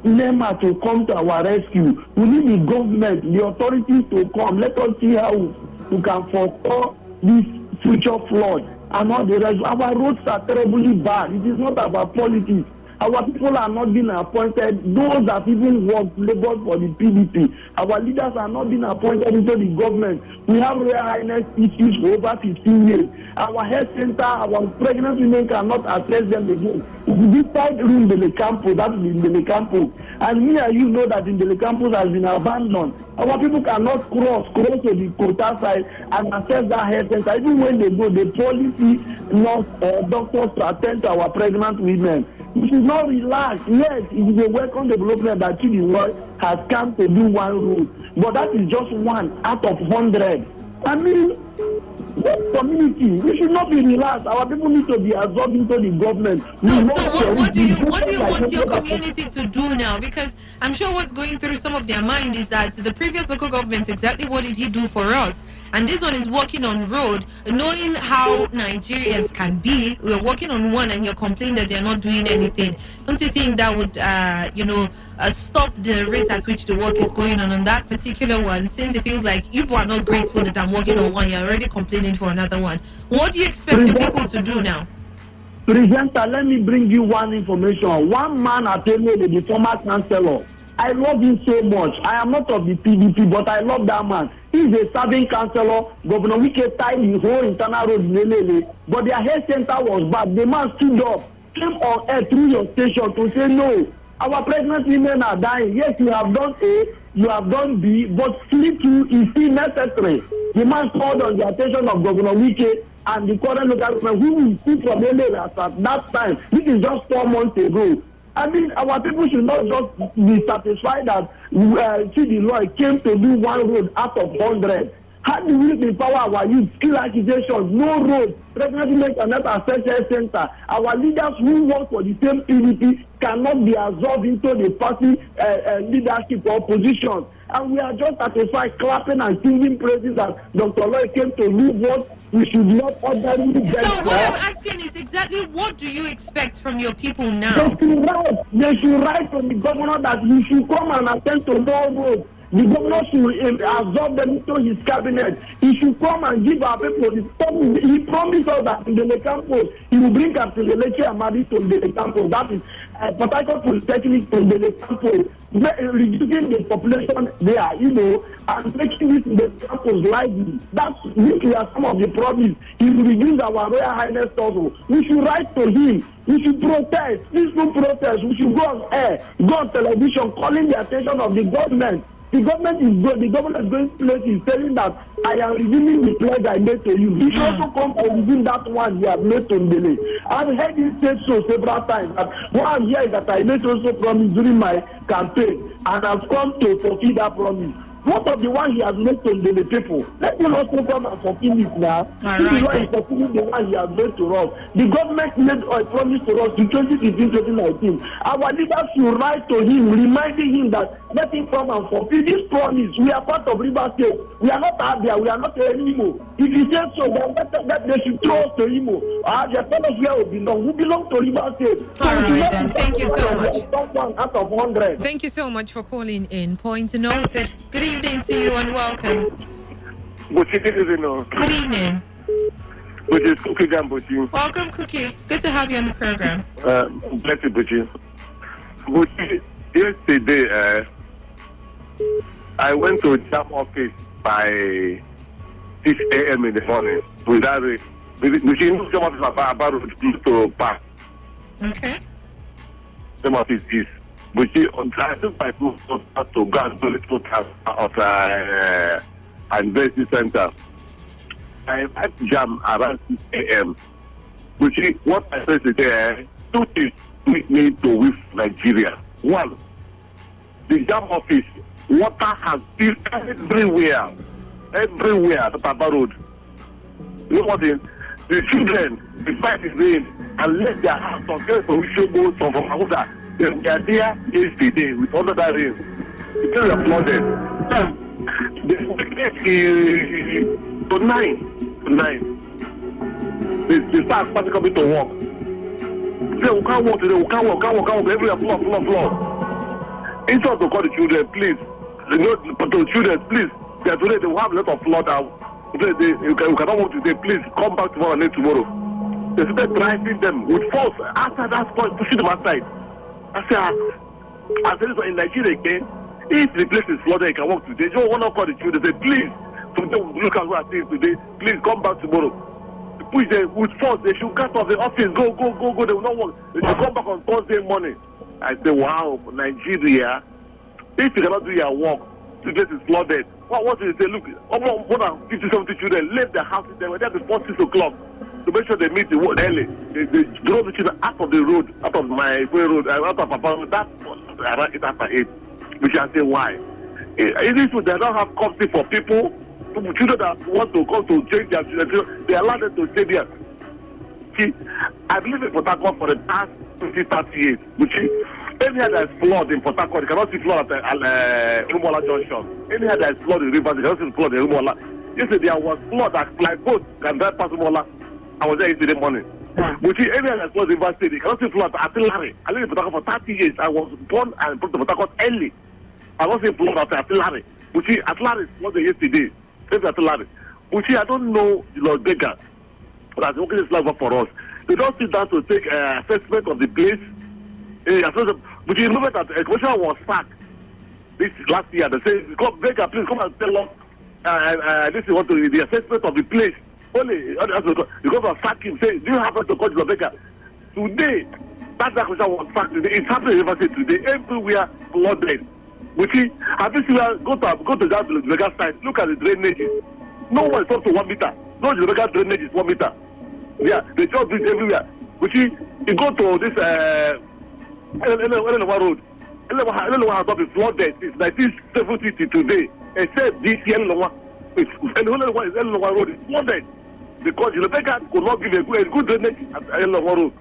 NEMA to come to our rescue. We need the government, the authorities to come. Let us see how we can forecast this future flood. And all the rest. Our roads are terribly bad. It is not about politics. Our people are not being appointed. Those that even work labor for the PDP, our leaders are not being appointed into the government. We have Royal Highness issues for over 15 years. Our health center, our pregnant women cannot access them again. This side room in the campus, that is in the campus. And me and you know that in the campus has been abandoned. Our people cannot cross to the Kota side and access that health center. Even when they go, the policy not doctors to attend to our pregnant women. We should not relax. Yes, it is a welcome development that Chidiloy has come to do one road, but that is just one out of 100. I mean, what community? We should not be relaxed. Our people need to be absorbed into the government. So what do you want your community to do now? Because I'm sure what's going through some of their mind is that the previous local government, exactly what did he do for us? And this one is working on road, knowing how Nigerians can be. We're working on one and you're complaining that they're not doing anything. Don't you think that would, stop the rate at which the work is going on that particular one? Since it feels like you are not grateful that I'm working on one, you're already complaining for another one. What do you expect your people to do now? Presenter, let me bring you one information. One man attended the former councillor. I love him so much. I am not of the PDP, but I love that man. He's a serving councillor. Governor Wike tied the whole internal road in Lele, but their health center was bad. The man stood up, came on air through your station to say, no, our pregnant women are dying. Yes, you have done A, you have done B, but sleep too is still necessary. The man called on the attention of Governor Wike and the current local government, who will see from Lele at that time. This is just 4 months ago. I mean, our people should not just be satisfied that Chidiloy came to do one road out of 100. How do we empower our youth? Skill acquisition, no road. Pregnant women cannot access health center. Our leaders who work for the same PDP cannot be absorbed into the party leadership or position. And we are just satisfied clapping and singing praises that Dr. Loy came to do what we should not ordinarily get. So what I'm asking is exactly what do you expect from your people now? They should write from the governor that we should come and attend to more roads. The governor should absorb them into his cabinet. He should come and give our people the promise. He promised us that in the campus, he will bring up to the lecture Amadi to the campus. That is Potential Polytechnic to the campus, reducing the population there, and making this the campus lively. That's these are some of the promises. He will reduce our Royal Highness also. We should write to him. We should protest, peaceful protest. We should go on air, go on television, calling the attention of the government. The government is good. The government is going places telling that I am redeeming the pledge I made to you. He should also come and redeem that one he has made to Mbele. I've heard him say so several times. That what I'm here is that I made also promise during my campaign, and I've come to fulfill that promise. What of the one he has made to the people? Let him also come and fulfill it now. This is why he's fulfilling the one he has made to us. The government made a promise to us in 2018-2019. Our leaders should write to him, reminding him that let him come and fulfill this promise. We are part of River State. We are not Abia. We are not Imo. If he says so, then that they should throw us to Imo. The fellows here will belong. We belong to River State. All right, then. Thank you so much. Out of 100. Thank you so much for calling in. Point noted. Good evening to you and welcome. Good evening. Welcome, Cookie. Good to have you on the program. Bless you, Buchi. Buchi, yesterday, I went to JAM office by 6 a.m. in the morning without it. Buchi, no JAM office about to pass. Okay. JAM office is. Buchi, I took my food to go and do a little task of University Center. I had to jam around 6 a.m. Buchi, what I said today, two things make me to with Nigeria. One, the jam office, water has been everywhere the Papa Road. You know what I mean? The children, the fight is rain, and let their house on get solution go from Abuja. They are there yesterday with all of that rain. The people are flooded. To 9. They start starting coming to work. They say, we can't walk today, we can't walk. Everywhere flood. Instead of to call the children, please. The children, please. Today they will have a lot of flood out. You cannot walk today, please come back tomorrow and tomorrow. They started driving them with force. After that point, pushing them outside. I said, in Nigeria again, if the place is flooded, you can walk today. You don't want to call the children. They say, please, today, look at what I see today. Please come back tomorrow. Push them with force. They should cut off the office. Go. They will not work. They should come back on Thursday morning. I say, wow, Nigeria, if you cannot do your work, the place is flooded. What do they say? Look, more than 50, 70 children left their houses. They were there before 6 o'clock. To make sure they meet the work early. They draw the children out of the road, out of my road, out of Papa Road. That's around 8 after 8. We shall say why. It is they don't have company for people, children that want to come to change their children. They allow them to stay there. See, I believe in Port Harcourt for the past 20, 30 years. Anyhow there is flood in Port Harcourt, you cannot see flood at Umuola Junction. Anyhow there is flood in Rivers, you cannot see flood in Umuola. Yesterday there was flood that like boat can drive past Umuola. I was there yesterday morning. But see, every other was in Rivers State. I cannot see flood at Atilari. I lived in Port Harcourt for 30 years. I was born and brought to Port Harcourt early. I was in flood after Atilari. But see, Atilari was yesterday. Atilari. But see, I don't know Lord Beggar that's working this level for us. They don't sit down to take assessment of the place. But you remember that a commissioner was sacked this last year. They say, Beggar, please come and tell us this is what the assessment of the place. Only because of sack him, say, do you happen to call the Baker? Today, that question was sacked today. It's happening in River State today. Everywhere flooded. But see, have you seen go to that Baker side, look at the drainages. No one is up to 1 meter. No, the Baker drainage is 1 meter. Yeah, they just do it everywhere. But see, you go to this Elewa Road. Elewa has not been flooded since 1970 to today, except this year Elewa. And the only one is Elewa Road is flooded. Because the Baker could not give a good drainage at Elewa Road.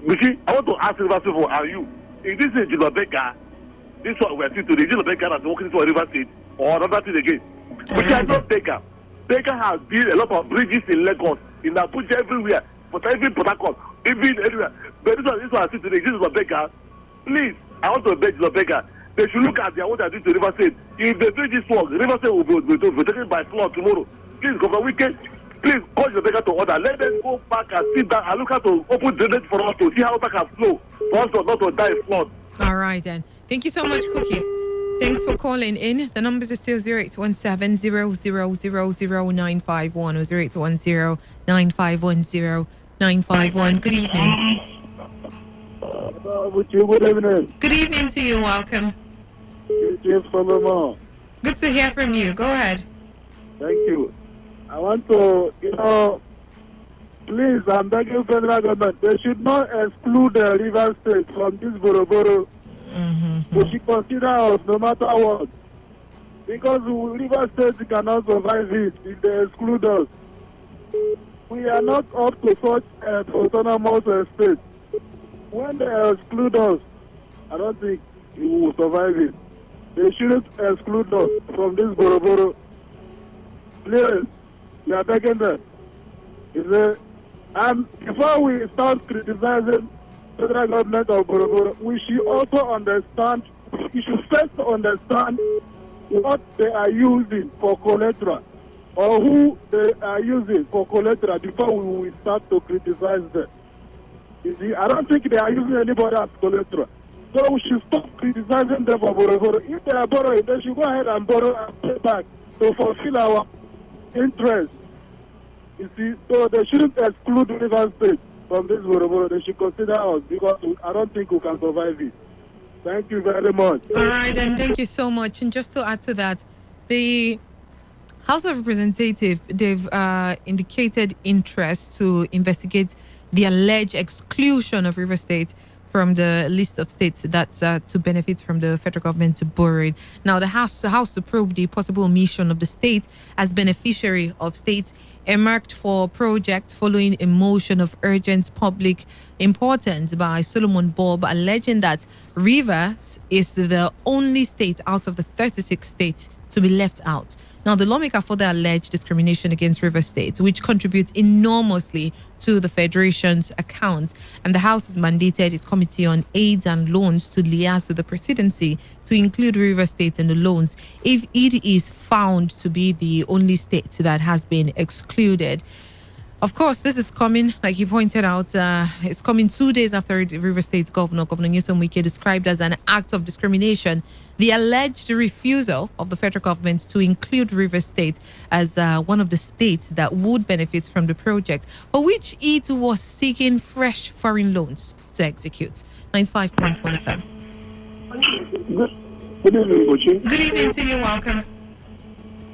You see, I want to ask River State for are you? If this is the Baker, this one we are seeing today, is the Baker that's working for River State or another thing again? But I not Baker. Baker has built a lot of bridges in Lagos, in Abuja, everywhere, but even Port Harcourt, even everywhere. But this one I see today, this is the Baker. Please, I want to beg the Baker. They should look at what they are doing to River State. If they do this work, River State will be taken by flood tomorrow. Please, Governor Wike, please call your beggar to order. Let them go back and sit down and look at to open drainage for us to see how water can flow for us not to die in flood. All right, then. Thank you so much, Cookie. Thanks for calling in. The numbers are still 0817 0000951 or 0810 9510 951. Good evening. Good evening. Good evening to you. Welcome. James Solomon. Good to hear from you. Go ahead. Thank you. I want to, please, I'm begging federal government, they should not exclude the River State from this Boroboro. They should consider us no matter what. Because River State cannot survive it if they exclude us. We are not up to such an autonomous state. When they exclude us, I don't think we will survive it. They shouldn't exclude us from this Boroboro. Please, we are begging them. And before we start criticizing federal government of Boroboro, we should also understand, we should first understand what they are using for collateral or who they are using for collateral before we will start to criticize them. You see, I don't think they are using anybody as collateral. So we should stop criticizing them for Boroboro. If they are borrowing, they should go ahead and borrow and pay back to fulfill our interest. You see, so they shouldn't exclude River State from this Boroboro. They should consider us because I don't think we can survive it. Thank you very much. All right, and thank you so much. And just to add to that, the House of Representatives, they've indicated interest to investigate the alleged exclusion of River State from the list of states that's to benefit from the federal government to borrow it. Now, the House to probe the possible omission of the state as beneficiary of states earmarked for projects following a motion of urgent public importance by Solomon Bob, alleging that Rivers is the only state out of the 36 states to be left out. Now, the lawmaker further alleged discrimination against River State, which contributes enormously to the Federation's account. And the House has mandated its Committee on Aids and Loans to liaise with the presidency to include River State in the loans if it is found to be the only state that has been excluded. Of course, this is coming, like you pointed out, it's coming 2 days after the River State Governor Nyesom Wike described as an act of discrimination the alleged refusal of the federal government to include River State as one of the states that would benefit from the project, for which it was seeking fresh foreign loans to execute. 95.1 FM. Good evening, Coach. Good evening to you. Welcome.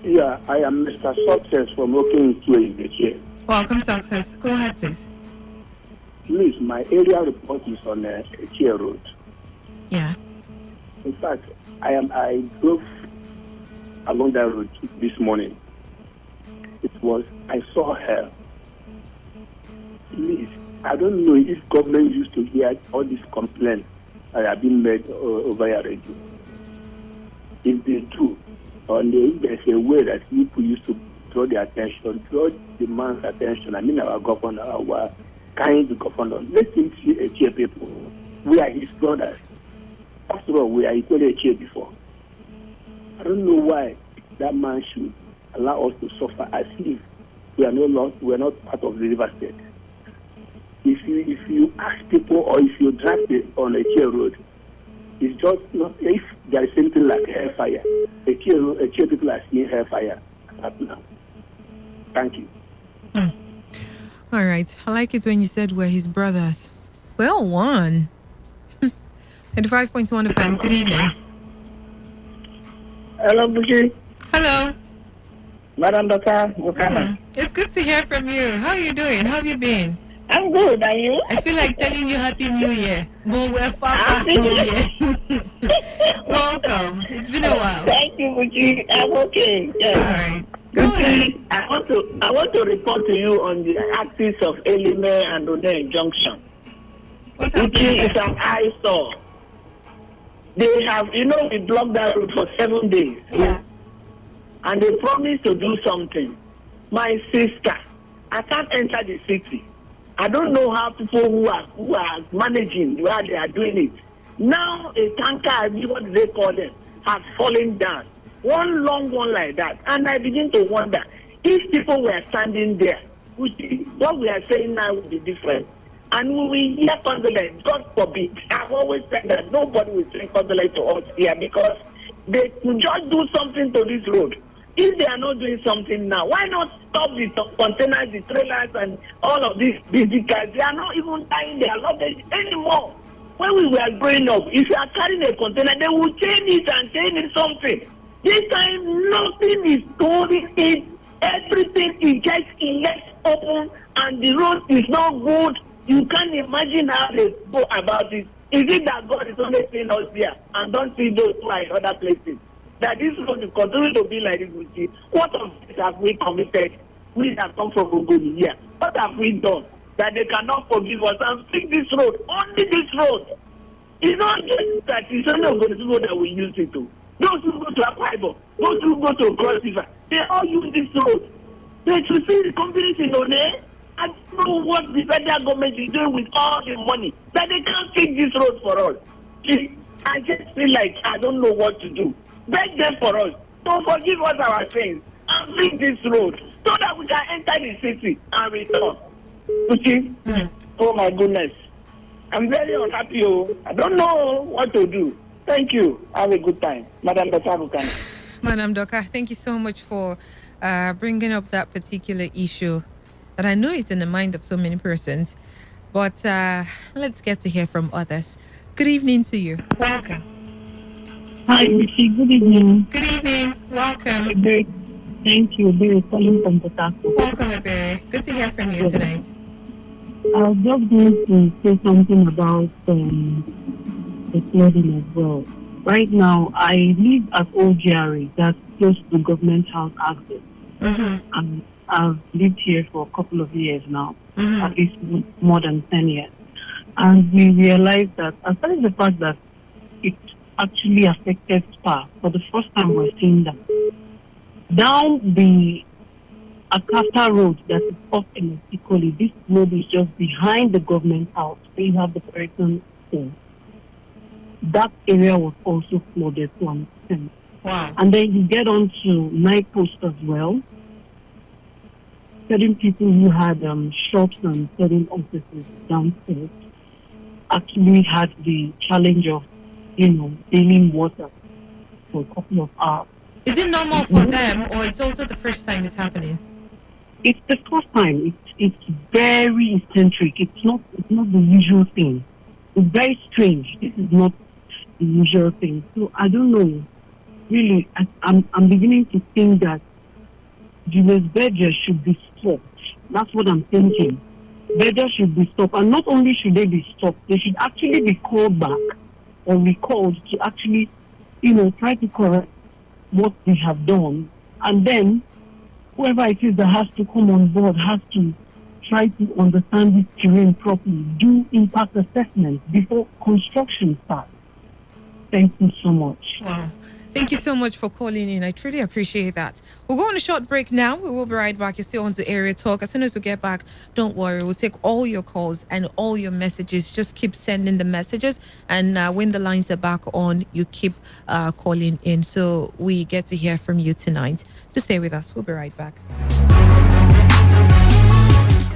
Yeah, I am Mr. Success from Oking here. Welcome, Success. Go ahead, please. Please, my area report is on Echie Road. Yeah. In fact, I drove along that road this morning. I saw her. Please, I don't know if government used to hear all these complaints that have been made over your radio. If they do, or if there's a way that people used to draw the man's attention, I mean our governor, our kind governor, let him see Echie people. We are his brothers. After all, we are equally Echie before. I don't know why that man should allow us to suffer as if we are not part of the River State. If you ask people or if you drive on Echie Road, it's just not, if there is something like hellfire, Echie people are seeing hellfire right now. Thank you. All right. I like it when you said we're his brothers. Well, one. 95.1 FM. Good evening. Hello, Buki. Hello. Madam Doctor. It's good to hear from you. How are you doing? How have you been? I'm good. Are you? I feel like telling you Happy New Year, but we're far past New Year. Welcome. It's been a while. Thank you, Buki. I'm okay. Yes. All right. Go ahead. I want to report to you on the axis of Elime and Ode Junction. What's happening? Which is an eyesore. They have, we blocked that road for 7 days. Yeah. And they promised to do something. My sister, I can't enter the city. I don't know how people who are managing where they are doing it. Now a tanker, what do they call them, has fallen down. One long one like that. And I begin to wonder, if people were standing there, what we are saying now would be different. And we will hear condolence. God forbid. I've always said that nobody will say condolence to us here because they could just do something to this road. If they are not doing something now, why not stop the containers, the trailers, and all of these busy cars? They are not even tying their luggage anymore. When we were growing up, if you are carrying a container, they will chain it and chain it something. This time, nothing is holding it. Everything is just left open, and the road is not good. You can't imagine how they go about it. Is it that God is only seeing us here and don't see those who are in other places? That this road will continue to be like this with you. What of this have we committed? We that come from Ogoni here. What have we done that they cannot forgive us and fix this road? Only this road. It's not just that it's only Ogoni people that we use it to. Those who go to Akwa, those who go to Cross River, they all use this road. They should see the companies in One. I don't know what the federal government is doing with all the money that they can't fix this road for us. See, I just feel like I don't know what to do. Beg them for us. Don't forgive us our sins and fix this road so that we can enter the city and return. You see? Oh my goodness. I'm very unhappy. I don't know what to do. Thank you. Have a good time. Madam Doka. Madam Doka, thank you so much for bringing up that particular issue that I know is in the mind of so many persons. But let's get to hear from others. Good evening to you. Welcome. Hi, Richie. Good evening. Good evening. Welcome. Thank you. Very calling from Port. Welcome, Ebere. Good to hear from you tonight. I was just going to say something about the flooding as well. Right now, I live at Old GRA, that's close to government house access. And I've lived here for a couple of years now, at least more than 10 years. And we realized that, aside from the fact that it actually affected Spa, for the first time we're seeing that. Down the Akata Road that is off Electrically, this road is just behind the government house, where you have the person home. That area was also flooded to an extent. Wow. And then you get on to Night Post as well. Certain people who had shops and certain offices downstairs actually had the challenge of, dealing water for a couple of hours. Is it normal for them, or it's also the first time it's happening? It's the first time. It's very eccentric. It's not the usual thing. It's very strange. This is not the usual thing. So I don't know. Really, I'm beginning to think that Julius Berger should be stopped. That's what I'm thinking. Berger should be stopped. And not only should they be stopped, they should actually be called back or recalled to actually, try to correct what they have done. And then whoever it is that has to come on board has to try to understand this terrain properly, do impact assessment before construction starts. Thank you so much. Wow. Thank you so much for calling in. I truly appreciate that. We'll go on a short break now. We will be right back. You're still on to Area Talk. As soon as we get back, don't worry. We'll take all your calls and all your messages. Just keep sending the messages. And when the lines are back on, you keep calling in. So we get to hear from you tonight. Just stay with us. We'll be right back.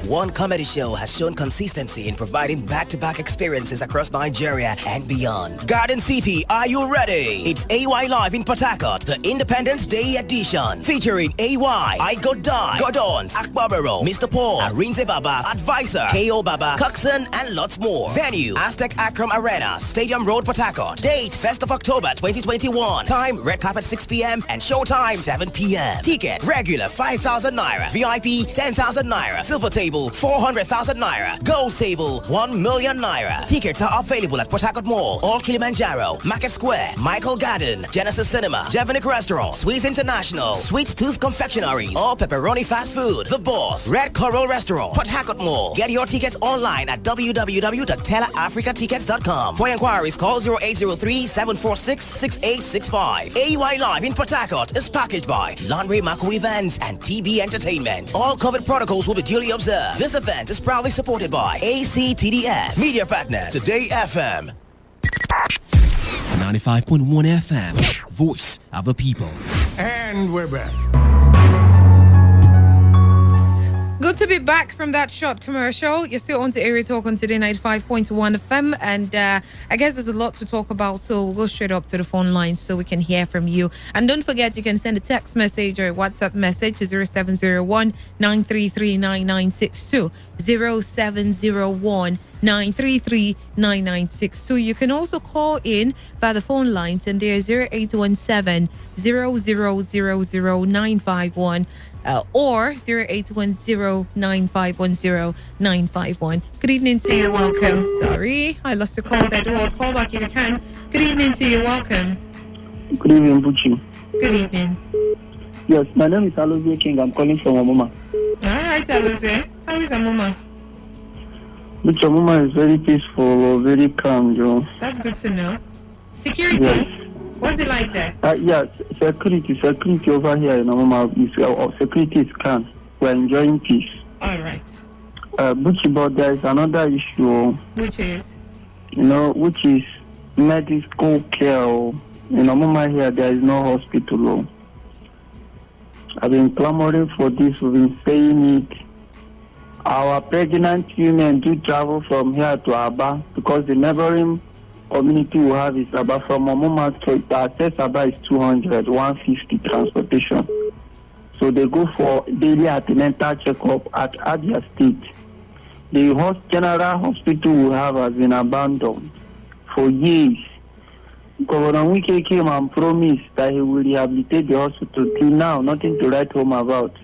One comedy show has shown consistency in providing back-to-back experiences across Nigeria and beyond. Garden City, are you ready? It's AY Live in Port Harcourt, the Independence Day edition, featuring AY, I Go Die, Godons, Akbabero, Mr. Paul, Arinze Baba, Advisor, KO Baba, Coxon, and lots more. Venue, Aztec Akram Arena, Stadium Road, Port Harcourt. Date, 1st of October 2021. Time, red carpet 6 p.m. and showtime 7 p.m. Ticket, regular 5,000 Naira, VIP 10,000 Naira, silver table 400,000 Naira, gold table 1 million Naira. Tickets are available at Port Harcourt Mall, All Kilimanjaro, Market Square, Michael Garden, Genesis Cinema, Jevonic Restaurant, Sweets International, Sweet Tooth Confectionaries, or Pepperoni Fast Food, The Boss, Red Coral Restaurant, Port Harcourt Mall. Get your tickets online at www.tellerafricatickets.com. For inquiries, call 0803-746-6865. AY Live in Port Harcourt is packaged by Laundry Mako Events and TB Entertainment. All COVID protocols will be duly observed. This event is proudly supported by ACTDF. Media partners, Today FM. 95.1 FM, voice of the people. And we're back. Good to be back from that short commercial. You're still on to Area Talk on Today 95.1 FM, and I guess there's a lot to talk about, so we'll go straight up to the phone lines so we can hear from you. And don't forget, you can send a text message or a WhatsApp message to 0701-933-9962, 0701-933-9962. You can also call in via the phone lines, and they're 0817-0000-951. Or 0810-9510951. Good evening to you, welcome. Sorry, I lost the call there. Do call back if you can. Good evening to you, welcome. Good evening, Buchi. Good evening. Yes, my name is Alozie King. I'm calling from Amuma. All right, Alozie. How is Amuma? Buchi, Amuma is very peaceful, very calm, Joe. That's good to know. Security? Yes. What's it like there? Yes, security over here in Amuma. Security is calm. We're enjoying peace. All right. Buchi, but there is another issue. Which is? Which is medical care. In Amuma here, there is no hospital. I've been clamoring for this. We've been saying it. Our pregnant women do travel from here to Aba because the neighboring community we have is Aba. From Amuma to access Aba is 200, 150 transportation. So they go for daily antenatal checkup at Abia State. The general hospital we have has been abandoned for years. Governor Wike came and promised that he will rehabilitate the hospital. Till now, nothing to write home about.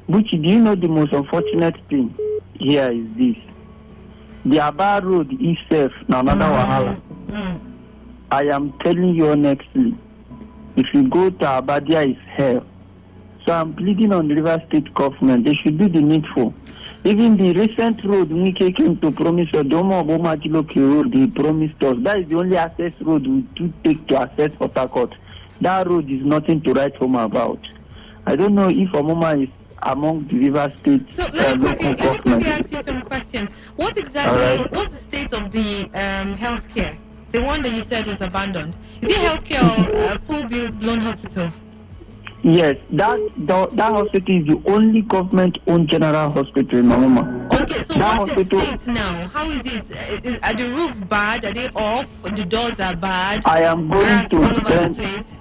Which, do you know the most unfortunate thing here is this? The Aba Road itself, now another wahala. I am telling you honestly, if you go to Aba, there is hell. So I'm pleading on the River State government. They should do the needful. Even the recent road Wike came to promise us, Domo Obomajiloke road, he promised us. That is the only access road we do take to access Port Harcourt. That road is nothing to write home about. I don't know if Amoma is among the River State. So let me quickly ask you some questions. What exactly, what's the state of the healthcare? The one that you said was abandoned. Is it healthcare or a full-blown hospital? Yes, that hospital is the only government-owned general hospital in Amoma. Okay, so what's its state now? How is it? Are the roofs bad? Are they off? The doors are bad? I am going to all over the place?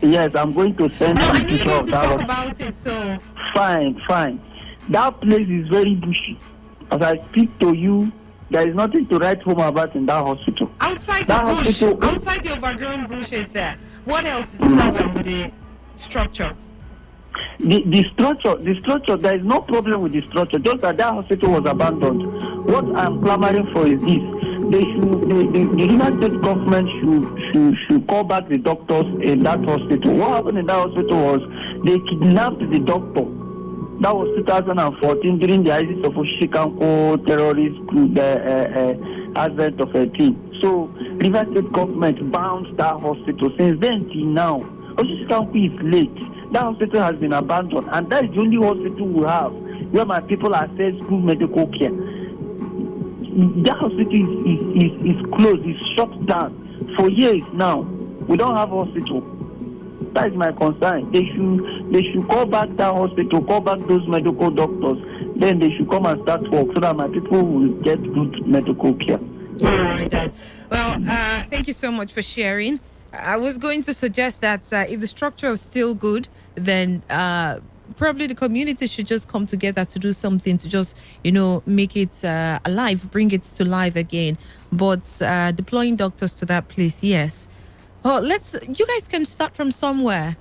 Yes, I'm going to send. No, I need you to talk about it. So fine. That place is very bushy. As I speak to you, there is nothing to write home about in that hospital. Outside the bush, outside the overgrown bushes there. What else is the problem with the structure? The structure, there is no problem with the structure, just that hospital was abandoned. What I'm clamoring for is this. The United States government should call back the doctors in that hospital. What happened in that hospital was they kidnapped the doctor. That was 2014 during the ISIS of Oshikanko terrorist group, advent of a team. So River State government bounced that hospital. Since then till now, Oshikanko is late. That hospital has been abandoned, and that is the only hospital we have where my people access good medical care. That hospital is closed, is shut down for years now. We don't have hospital. That is my concern. They should call back that hospital, call back those medical doctors. Then they should come and start work so that my people will get good medical care. All right then. Well, thank you so much for sharing. I was going to suggest that if the structure is still good, then probably the community should just come together to do something to just, make it alive, bring it to life again. But deploying doctors to that place, yes. Oh, you guys can start from somewhere.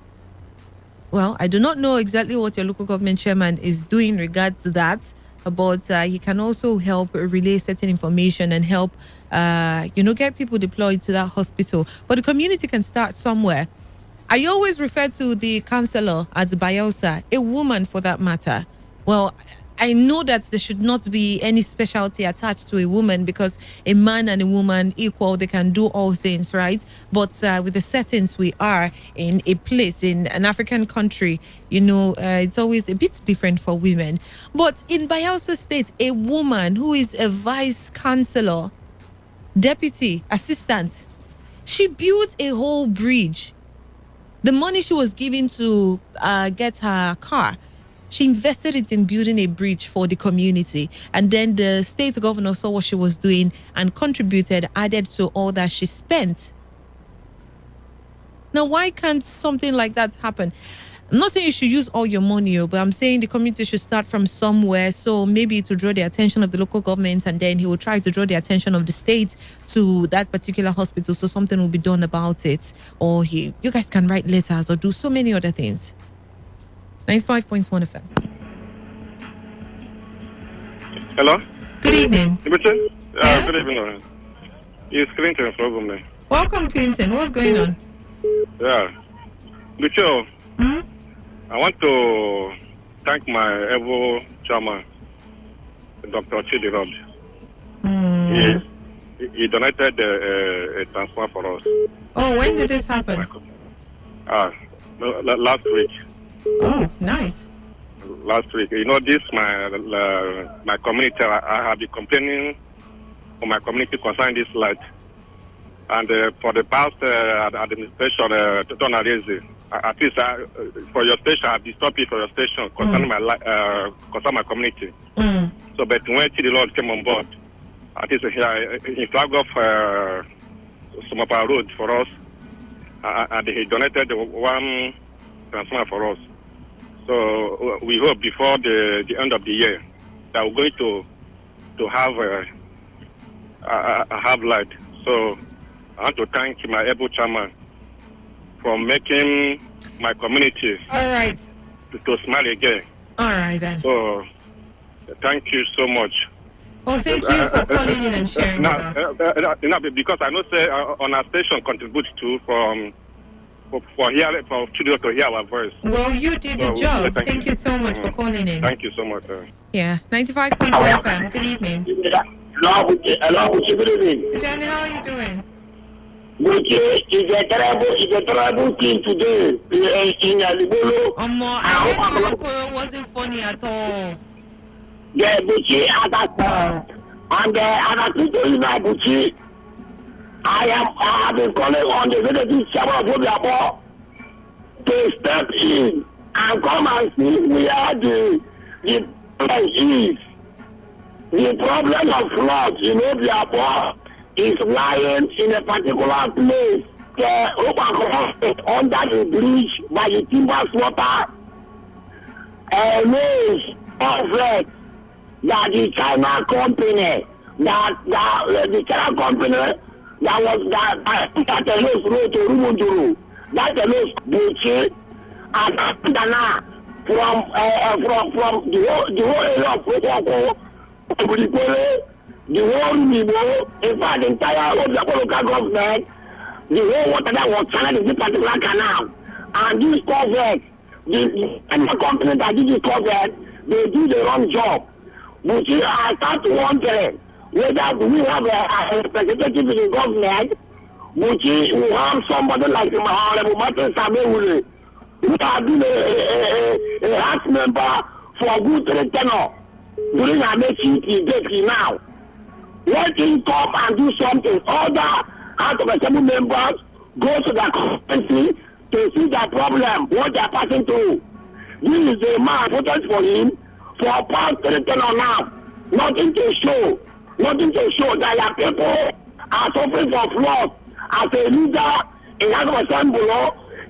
Well, I do not know exactly what your local government chairman is doing in regards to that, but he can also help relay certain information and help, get people deployed to that hospital. But the community can start somewhere. I always refer to the councillor at Bayelsa, a woman for that matter. Well, I know that there should not be any specialty attached to a woman because a man and a woman equal, they can do all things, right? But with the settings we are in a place, in an African country, it's always a bit different for women. But in Bayelsa State, a woman who is a vice councillor, deputy, assistant, She built a whole bridge. The money she was given to get her car, she invested it in building a bridge for the community. And then the state governor saw what she was doing and contributed, added to all that she spent. Now, why can't something like that happen? I'm not saying you should use all your money, but I'm saying the community should start from somewhere. So maybe to draw the attention of the local government, and then he will try to draw the attention of the state to that particular hospital, so something will be done about it. Or you guys can write letters or do so many other things. 95.1 FM. Hello? Good evening. Good evening. It's Clinton from Gombe. Welcome, Clinton. What's going on? Yeah. Michelle, I want to thank my Evo chairman, Dr. Chidi Rod. He donated a transfer for us. Oh, when did this happen? Last week. Oh, nice. Last week. You know, this my community, I have been complaining for my community concerning this light. And for the past administration, at least for your station, I've been stopping for your station concerning my community. So, but when the Lord came on board, at least he flagged off some of our road for us, and he donated one transformer for us. So we hope before the end of the year that we're going to have light. So I want to thank my able chairman for making my community to smile again. All right, then. So thank you so much. Well, thank you for calling in and sharing with us. Because I know say on our station contributes to for children to hear our voice. Well, you did the job. Thank you so much for calling in. Thank you so much. Yeah, 95.1 FM. Good evening. Hello, good evening. Johnny, how are you doing? It's a terrible thing today in Alibolo. I heard Okoro wasn't funny at all. Yeah, Buchi, and I think to you now, Buchi, I have been calling on the relative chairman of Obiabo to step in and come and see where the problem is. The problem of flood in Obiabo is lying in a particular place under the bridge by the timber water. Knows perfect that the China company the China company that allows road to Rumunduru, that allows Buchi and Dana from the whole area of Okoko to the whole Nibo, in fact, the entire local government, the whole water that was channeled in this particular canal. And this COVID, the company that did this COVID, they do the wrong job. But I start to wonder whether we have a representative in the government, which we have somebody like the Honorable Martin Samewule, who has been a house member for a good tenure during our meeting now. Let him come and do something. Other House of Assembly members go to their constituency to see their problem, what they are passing through. This is a man voted for him for past 3 tenure now. Nothing to show. Nothing to show that your people are suffering for flood. As a leader in House of Assembly,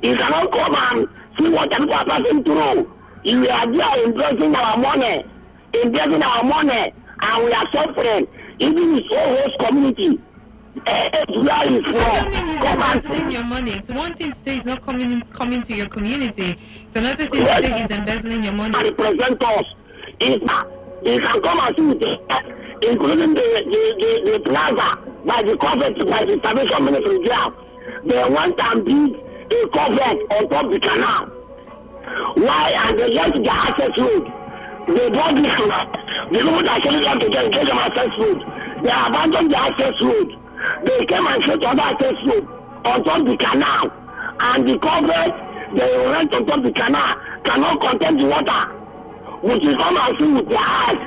you cannot come and see what the people are passing through. You are there investing our money, and we are suffering. Even his own host community. I don't mean he's embezzling your money. It's one thing to say he's not coming to your community. It's another thing to say he's embezzling your money. Represent us. He can come and see including the plaza by the convent, by the Salvation Ministry there. They went and built a convent on top of the canal. Why? And they left the access road. They bought this road. The people that came down to get them access road, they abandoned the access road. They came and shut the access road on top of the canal. And the convent they went on top of the canal cannot contain the water. Which is come and see with their eyes.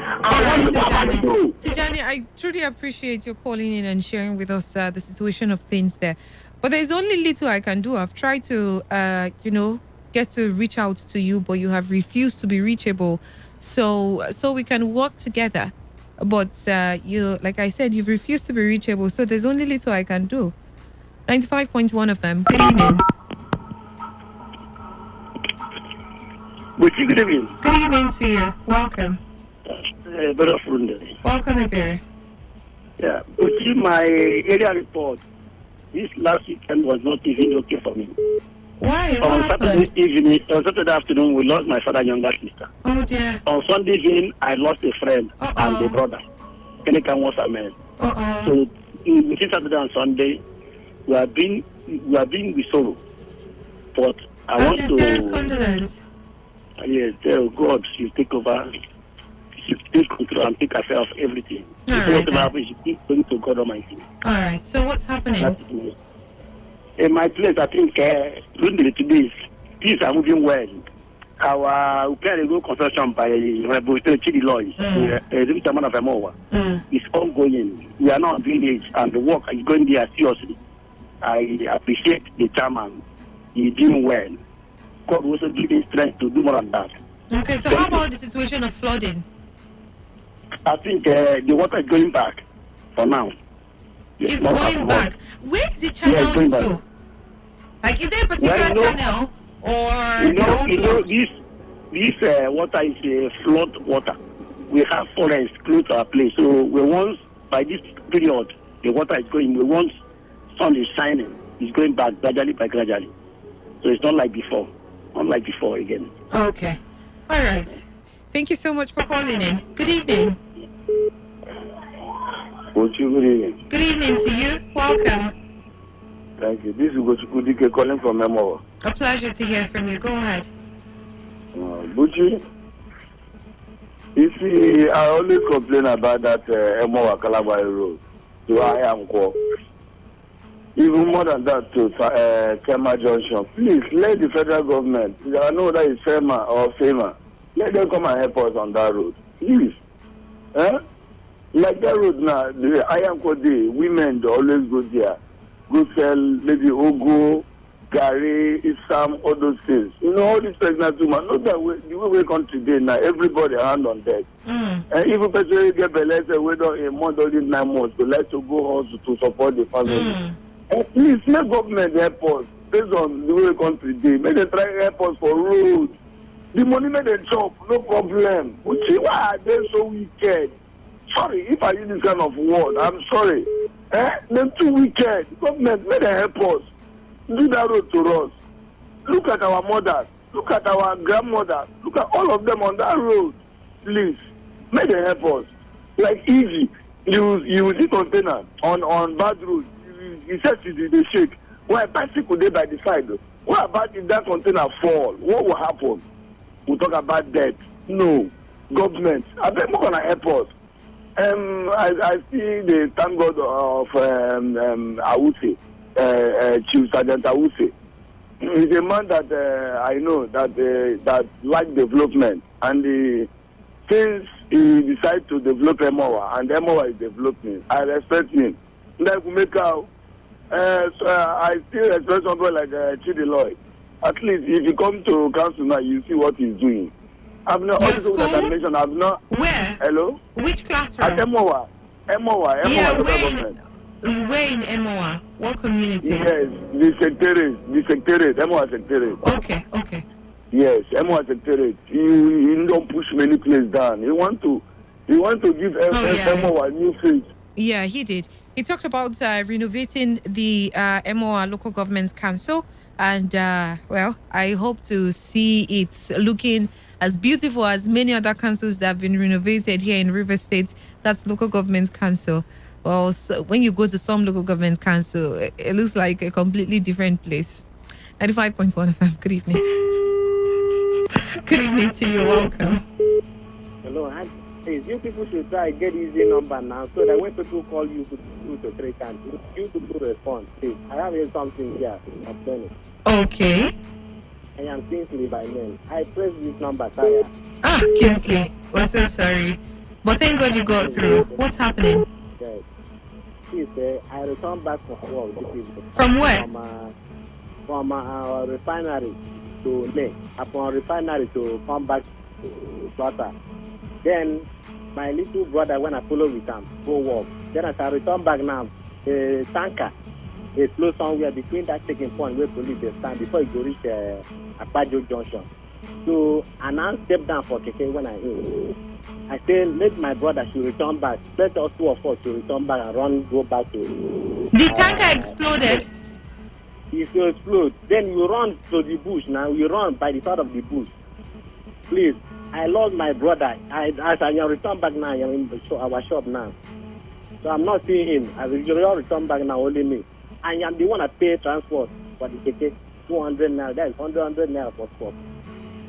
Tijani, I truly appreciate you calling in and sharing with us the situation of things there. But there's only little I can do. I've tried to, get to reach out to you, but you have refused to be reachable. So we can work together. But like I said, you've refused to be reachable. So there's only little I can do. 95.1 FM. Good evening. Good evening. Good evening to you. Welcome. Good afternoon. Welcome, Iberi. Yeah, but see, my area report this last weekend was not even okay for me. Why? On Saturday afternoon, we lost my father's younger sister. Oh dear. On Sunday evening, I lost a friend and a brother. Kennekan was a man. So between Saturday and Sunday, we are being with sorrow. But I want to. Condolence. Yes, tell God you take over. You take control and take care of everything. All right, whatever happens, you keep going to God Almighty. All right. So what's happening? In my place, I think today things are moving well. Our go construction by Chidi Loy, is ongoing. We are not doing it, and the work is going there seriously. I appreciate the chairman. He's doing well. God also give him strength to do more than that. Okay, so how about the situation of flooding? I think the water is going back for now. It's going back. Where is it channeled to? Like, is there a particular channel or this water is flood water. We have forest close to our place, so we want by this period the water is going. We want sun is shining. It's going back gradually by gradually. So it's not like before. Not like before again. Okay. All right. Thank you so much for calling in. Good evening. Good evening. Good evening to you. Welcome. Thank you. This is Gochukudike calling from Emowa. A pleasure to hear from you. Go ahead. Buchi, you see, I always complain about that Emowa Calabar road to I am called. Even more than that to Kema Junction. Please let the federal government, I know that is FEMA or FEMA, let them come and help us on that road. Please. Like that road now, the Ironco Day, women always go there. Go sell maybe Ogo, Gary, Isam, all those things. You know, all these pregnant women, not that way, the way we come today now, everybody hand on deck. And even people get the letter, whether a month or 9 months, to let to go also to support the family. Please, let government help us based on the way we come today. Make them try to help us for roads. The money make them chop, no problem. But see, why are they so wicked? Sorry, if I use this kind of word, I'm sorry. They're too wicked. Government, may they help us. Do that road to us. Look at our mothers. Look at our grandmothers. Look at all of them on that road. Please, may they help us. Like easy, you see container on bad roads. You said they shake. Why bicycle there by the side? What about if that container fall? What will happen? We talk about that. No. Government, I bet more gonna help us. I see the thank God of Awuse, Chief Sergeant Awuse. He's a man that I know that like development, and since he decided to develop Emowa, and Emowa is developing, I respect him. Like make out, so I still respect somebody like Chidi Lloyd. At least if you come to council now, you see what he's doing. I've not all the that I mentioned. I've not. Where? Hello. Which classroom? At Emowa. Yeah, where in Emowa? What community? Yes, the secretariat. Emowa secretariat. Okay. Yes, Emowa secretariat. He don't push many places down. He want to give Emowa a new face. Yeah, he did. He talked about renovating the Emowa Local Government Council. And, I hope to see it looking as beautiful as many other councils that have been renovated here in River State. That's local government council. Well, so when you go to some local government council, it looks like a completely different place. 95.1 FM, good evening. Good evening to you, welcome. Hello, please, you people should try get easy number now so that when people call you 2 to 3 times, you people respond. Please, I have here something here. I'm done it. Okay. I am Kingsley by name. I press this number tire. Kingsley. We're so sorry. But thank God you got through. What's happening? Yes. Please, I return back from work this evening. From where? From our refinery to May. Upon refinery to come back to Slaughter. Then my little brother, when I follow with him, go work. Then as I return back now, the tanker is close somewhere between that taking point where police they stand before you go reach Apajo Junction. So I now step down for Keke when I say, let my brother should return back. Let us two of us to return back and go back to... The tanker exploded? If you explode, then you run to the bush now. You run by the side of the bush. Please, I lost my brother. As I return back now, I'm in our shop now. So I'm not seeing him. I will return back now, only me. I am the one that pay transport for the ticket, 200 now. That is 100 now for sport.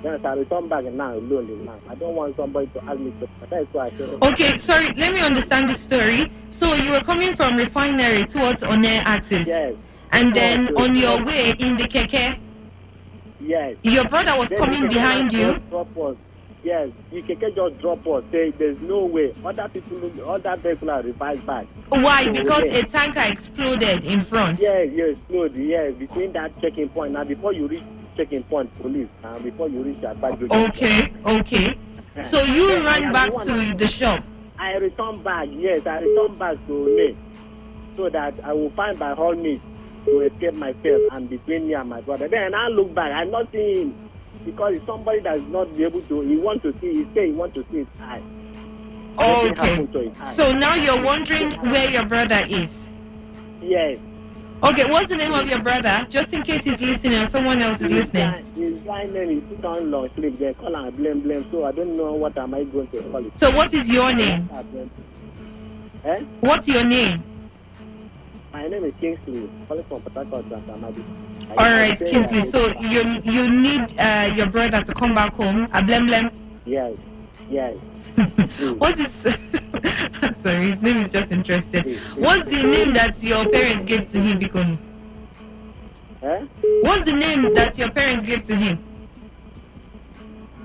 Then as I return back now, alone now. I don't want somebody to ask me to. That is why I say. Okay, sorry. Let me understand the story. So you were coming from refinery towards One axis. Yes. And then on your way in the keke. Yes. Your brother was then coming behind you. Yes, the keke just drop us. Say there's no way. Other people are revived back. Why? So, because yes. a tanker exploded in front. Yes, exploded. Yes, between that checking point. Now, before you reach checking point, police. Before you reach Abajo. Okay. So you ran back to the shop. I return back. Yes, I return back to May, so that I will find by all means to escape myself and between me and my brother. Then I look back. I'm not seeing him. Because it's somebody that's not be able to, he wants to see, he say he wants to see his eye. Okay. So now you're wondering where your brother is? Yes. Okay, what's the name of your brother? Just in case he's listening or someone else is listening. His guy name is put on long sleep. They call him blame. So I don't know what am I going to call it. So what is your name? What's your name? My name is Kingsley. Calling from Port Harcourt, Amadi. All right, Kingsley. So you need your brother to come back home. A blem. Yes. What's his? Sorry, his name is just interesting. What's the name that your parents gave to him, Bikonu? What's the name that your parents gave to him?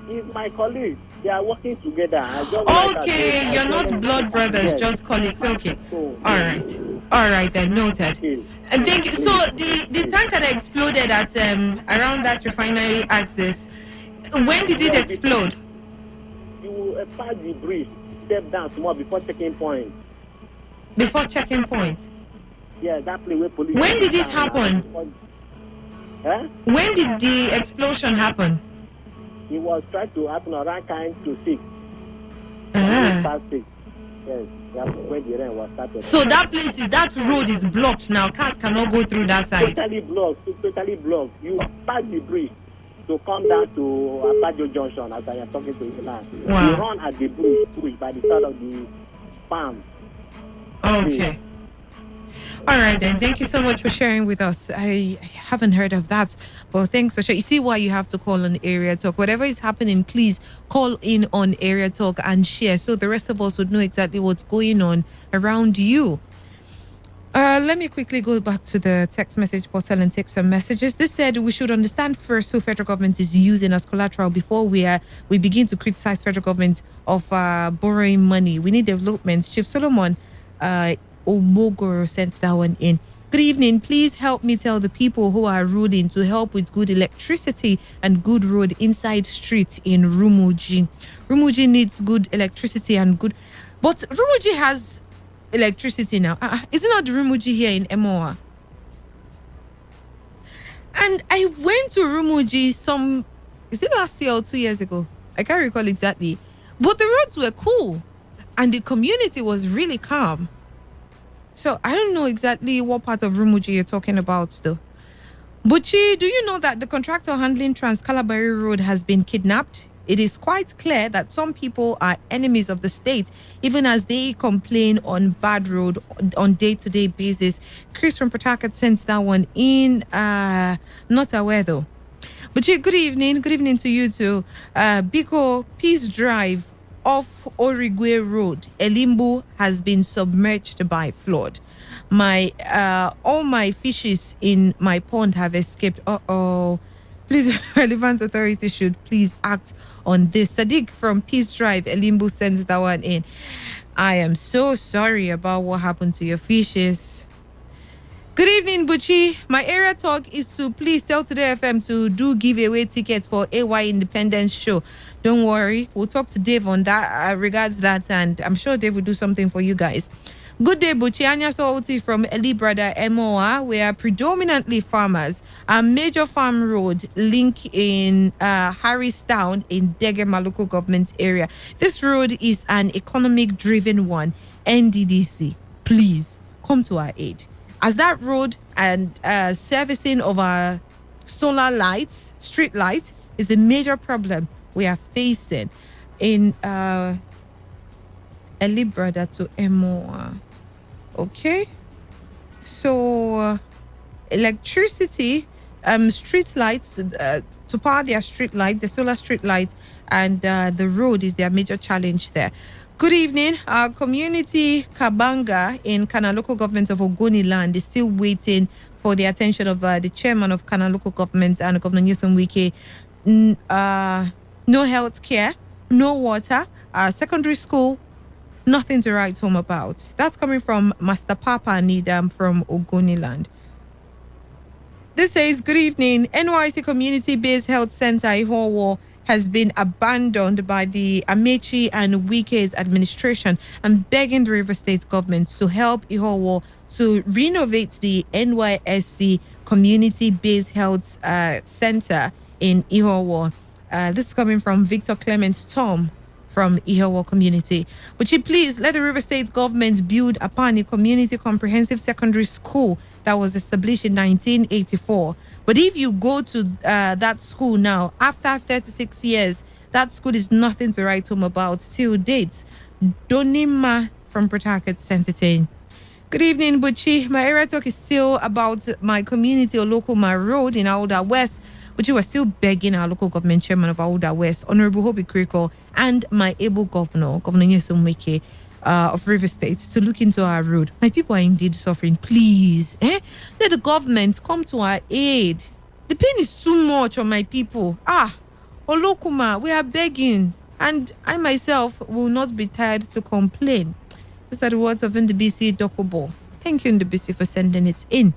He's my colleague. They are working together. Okay, you're not blood brothers, just colleagues. Okay. All right then, noted. And thank you. So the tanker that exploded at around that refinery axis, when did it explode? You pass the bridge, step down small before checking point. Before checking point? Yeah, that place where police. When did it happen? When did the explosion happen? It was trying to happen around 6 to 6. Past 6. Yes, that's when the rain was started. So that road is blocked now. Cars cannot go through that side. Totally blocked. You pass the bridge to come down to Apajo Junction as I am talking to you now. Wow. You run at the bridge by the side of the farm. Okay. All right then. Thank you so much for sharing with us. I haven't heard of that, but thanks for sharing. You see why you have to call on Area Talk. Whatever is happening, please call in on Area Talk and share, so the rest of us would know exactly what's going on around you. Let me quickly go back to the text message portal and take some messages. This said we should understand first who federal government is using as collateral before we begin to criticize federal government of borrowing money. We need development. Chief Solomon Omogoro sent that one in. Good evening. Please help me tell the people who are ruling to help with good electricity and good road inside street in Rumuji. Rumuji needs good electricity and good... But Rumuji has electricity now. Is it not Rumuji here in Emoa? And I went to Rumuji is it last year or 2 years ago? I can't recall exactly. But the roads were cool. And the community was really calm. So I don't know exactly what part of Rumuji you're talking about still. Buchi, do you know that the contractor handling Trans-Calabari Road has been kidnapped? It is quite clear that some people are enemies of the state, even as they complain on bad road on day-to-day basis. Chris from Port Harcourt sent that one in. Not aware though. Buchi, good evening. Good evening to you too. Biko Peace Drive off Origwe Road, Elimbu, has been submerged by flood. All my fishes in my pond have escaped. Please, relevant authorities should please act on this. Sadiq from Peace Drive, Elimbu, sends that one in. I am so sorry about what happened to your fishes. Good evening, Buchi. My area talk is to please tell Today FM to do giveaway tickets for AY Independence Show. Don't worry, we'll talk to Dave on that regards that, and I'm sure Dave will do something for you guys. Good day, Buchi. Anya Sooti from Eli Brother MOA. We are predominantly farmers. Our major farm road link in Harristown in Dege Maluku government area. This road is an economic-driven one. NDDC, please come to our aid. As that road and servicing of our solar lights, street lights, is a major problem we are facing in Eli Brother to MOA. Okay, so electricity, street lights, to power their street lights, the solar street lights, and the road is their major challenge there. Good evening. Our community Kabanga in Kana local government of Ogoni land is still waiting for the attention of the chairman of Kana local government and Governor Newsom Wike. No health care, no water, secondary school, nothing to write home about. That's coming from Master Papa Nidam from Ogoni land. This says, good evening. NYC Community-Based Health Center Ihowo has been abandoned by the Amechi and Wike's administration. I'm begging the River State government to help Ihowo to renovate the NYSC Community-Based Health Center in Ihowo. This is coming from Victor Clement Tom from Ihowo community. Would you please let the River State government build upon a community comprehensive secondary school that was established in 1984? But if you go to that school now, after 36 years, that school is nothing to write home about till date. Donima from Port Harcourt entertain. Good evening, Buchi. My area talk is still about my community Olokuma Road in Aouda West, which we are still begging our local government chairman of Aouda West, Honorable Hobi Kriko, and my able governor, Governor Nyesom Wike of River State, to look into our road. My people are indeed suffering. Please, let the government come to our aid. The pain is too much on my people. Olokuma, we are begging, and I myself will not be tired to complain. These are the words of NDBC Dokobo. Thank you, NDBC, for sending it in.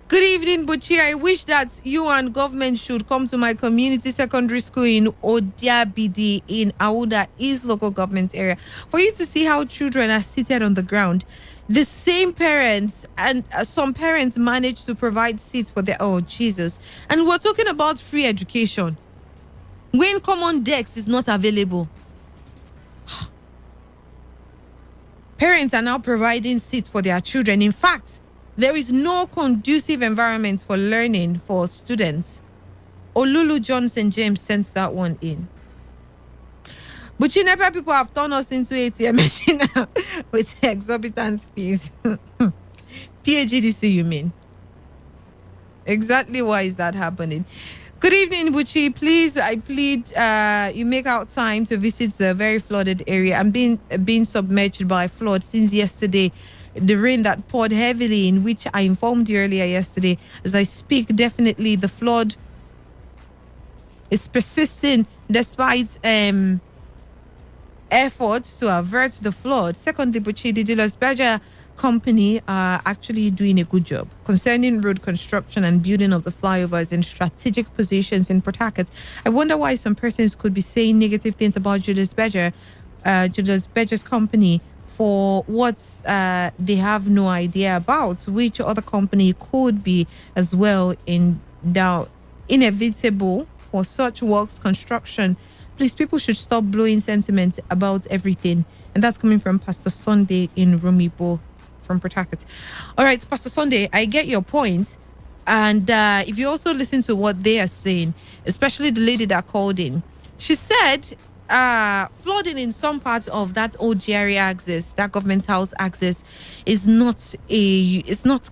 Good evening, Buchi. I wish that you and government should come to my community secondary school in Odiabidi in Aouda East local government area for you to see how children are seated on the ground. The same parents and some parents manage to provide seats for their... Oh, Jesus. And we're talking about free education when common desks is not available. Parents are now providing seats for their children. In fact, there is no conducive environment for learning for students. Olulu Johnson James sends that one in. But Chinepa people have turned us into ATM machine with exorbitant fees. PAGDC, you mean? Exactly why is that happening? Good evening, Buchi. Please, I plead you make out time to visit the very flooded area. I'm being submerged by flood since yesterday. The rain that poured heavily, in which I informed you earlier yesterday. As I speak, definitely the flood is persisting despite efforts to avert the flood. Secondly, Buchi, the Julius Berger company are actually doing a good job concerning road construction and building of the flyovers in strategic positions in Port Harcourt. I wonder why some persons could be saying negative things about Julius Berger's company for what they have no idea about, which other company could be as well inevitable for such works construction. Please, people should stop blowing sentiment about everything. And that's coming from Pastor Sunday in Rumibo from Port Harcourt. All right, Pastor Sunday, I get your point. And if you also listen to what they are saying, especially the lady that called in, she said flooding in some parts of that old GRA access, that government house access, is not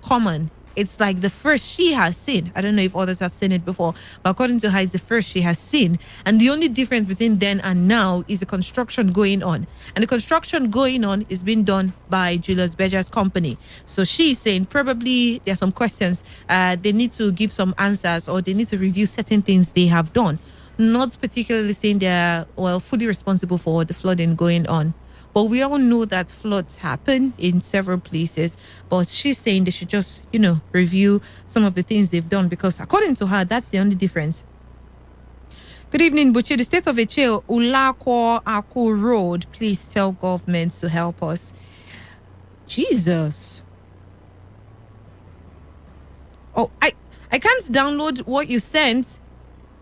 common. It's like the first she has seen. I don't know if others have seen it before, but according to her, it's the first she has seen. And the only difference between then and now is the construction going on. And the construction going on is being done by Julius Berger's company. So she's saying probably there are some questions. They need to give some answers, or they need to review certain things they have done. Not particularly saying they're fully responsible for the flooding going on. But we all know that floods happen in several places. But she's saying they should just, review some of the things they've done, because according to her, that's the only difference. Good evening, Buchi. The state of Eche, Ulakwo Aku Road. Please tell government to help us. Jesus. Oh, I can't download what you sent,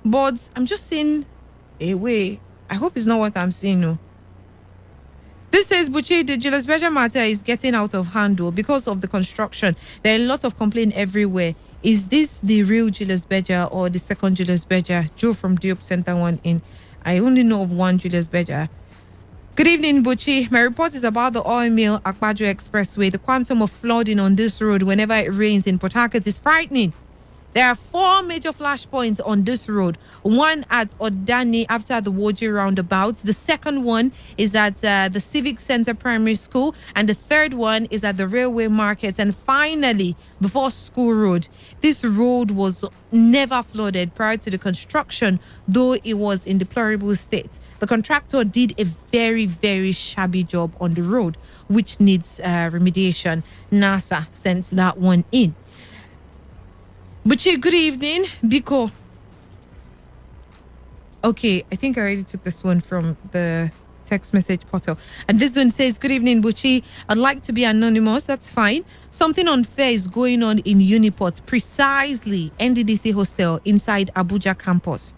but I'm just saying, wait. I hope it's not what I'm seeing, no. This says, Buchi, the Julius Berger matter is getting out of hand because of the construction. There are a lot of complaints everywhere. Is this the real Julius Berger or the second Julius Berger? Joe from Diop Center 1 in. I only know of one Julius Berger. Good evening, Buchi. My report is about the oil mill Akpaju Expressway. The quantum of flooding on this road whenever it rains in Port Harcourt is frightening. There are 4 major flashpoints on this road. One at Odani after the Woji roundabout. The second one is at the Civic Center Primary School. And the third one is at the Railway Market. And finally, before School Road. This road was never flooded prior to the construction, though it was in deplorable state. The contractor did a very, very shabby job on the road, which needs remediation. NASA sent that one in. Buchi, good evening. Biko. Okay, I think I already took this one from the text message portal. And this one says, good evening, Buchi. I'd like to be anonymous. That's fine. Something unfair is going on in Uniport, precisely NDDC hostel inside Abuja campus.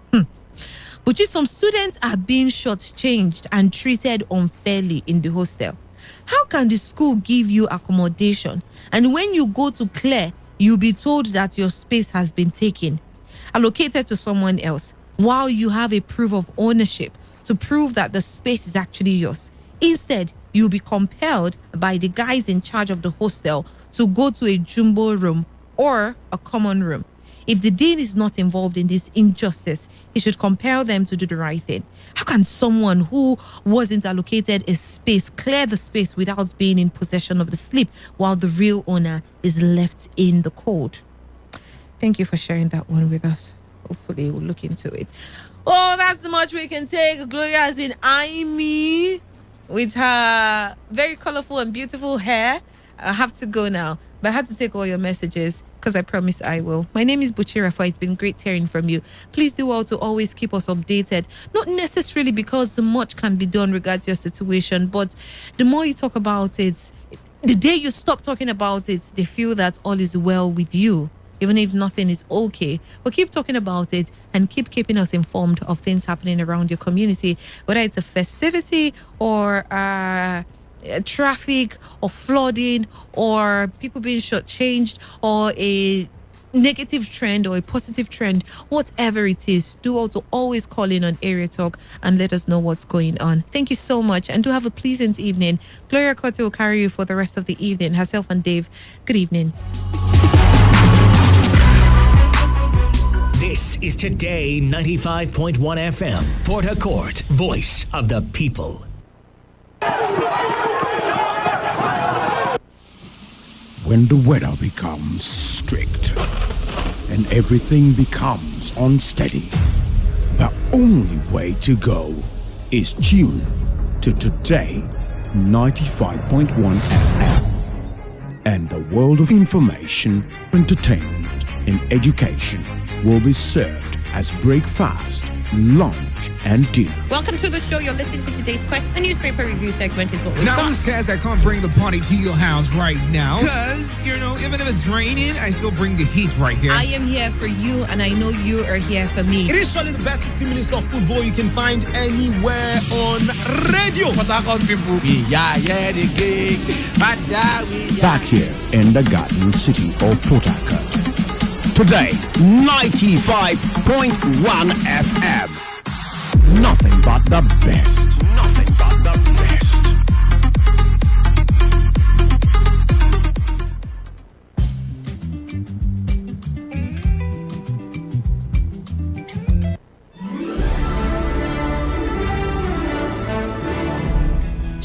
Buchi, some students are being shortchanged and treated unfairly in the hostel. How can the school give you accommodation? And when you go to clear, you'll be told that your space has been taken, allocated to someone else, while you have a proof of ownership to prove that the space is actually yours. Instead, you'll be compelled by the guys in charge of the hostel to go to a jumbo room or a common room. If the dean is not involved in this injustice, he should compel them to do the right thing. How can someone who wasn't allocated a space clear the space without being in possession of the slip while the real owner is left in the cold? Thank you for sharing that one with us. Hopefully we'll look into it. Oh, that's much we can take. Gloria has been eyeing me with her very colorful and beautiful hair. I have to go now, but I had to take all your messages because I promise I will. My name is Buchi Rafa. It's been great hearing from you. Please do well to always keep us updated. Not necessarily because much can be done regards your situation, but the more you talk about it, the day you stop talking about it, they feel that all is well with you, even if nothing is okay. But keep talking about it and keep keeping us informed of things happening around your community, whether it's a festivity or traffic or flooding or people being shortchanged or a negative trend or a positive trend, whatever it is. Do also always call in on Area Talk and let us know what's going on. Thank you so much and do have a pleasant evening. Gloria Kote will carry you for the rest of the evening. Herself and Dave, good evening. This is Today 95.1 FM, Port Harcourt, voice of the people. When the weather becomes strict and everything becomes unsteady, the only way to go is tune to Today 95.1 FM. And the world of information, entertainment, and education will be served as breakfast, lunch, and dinner. Welcome to the show. You're listening to today's Quest, a newspaper review segment is what we've got. Now who says I can't bring the party to your house right now? Because, even if it's raining, I still bring the heat right here. I am here for you, and I know you are here for me. It is surely the best 15 minutes of football you can find anywhere on radio. People. Back here in the Garden City of Port Harcourt. Today, 95.1 FM. Nothing but the best. Nothing but the best.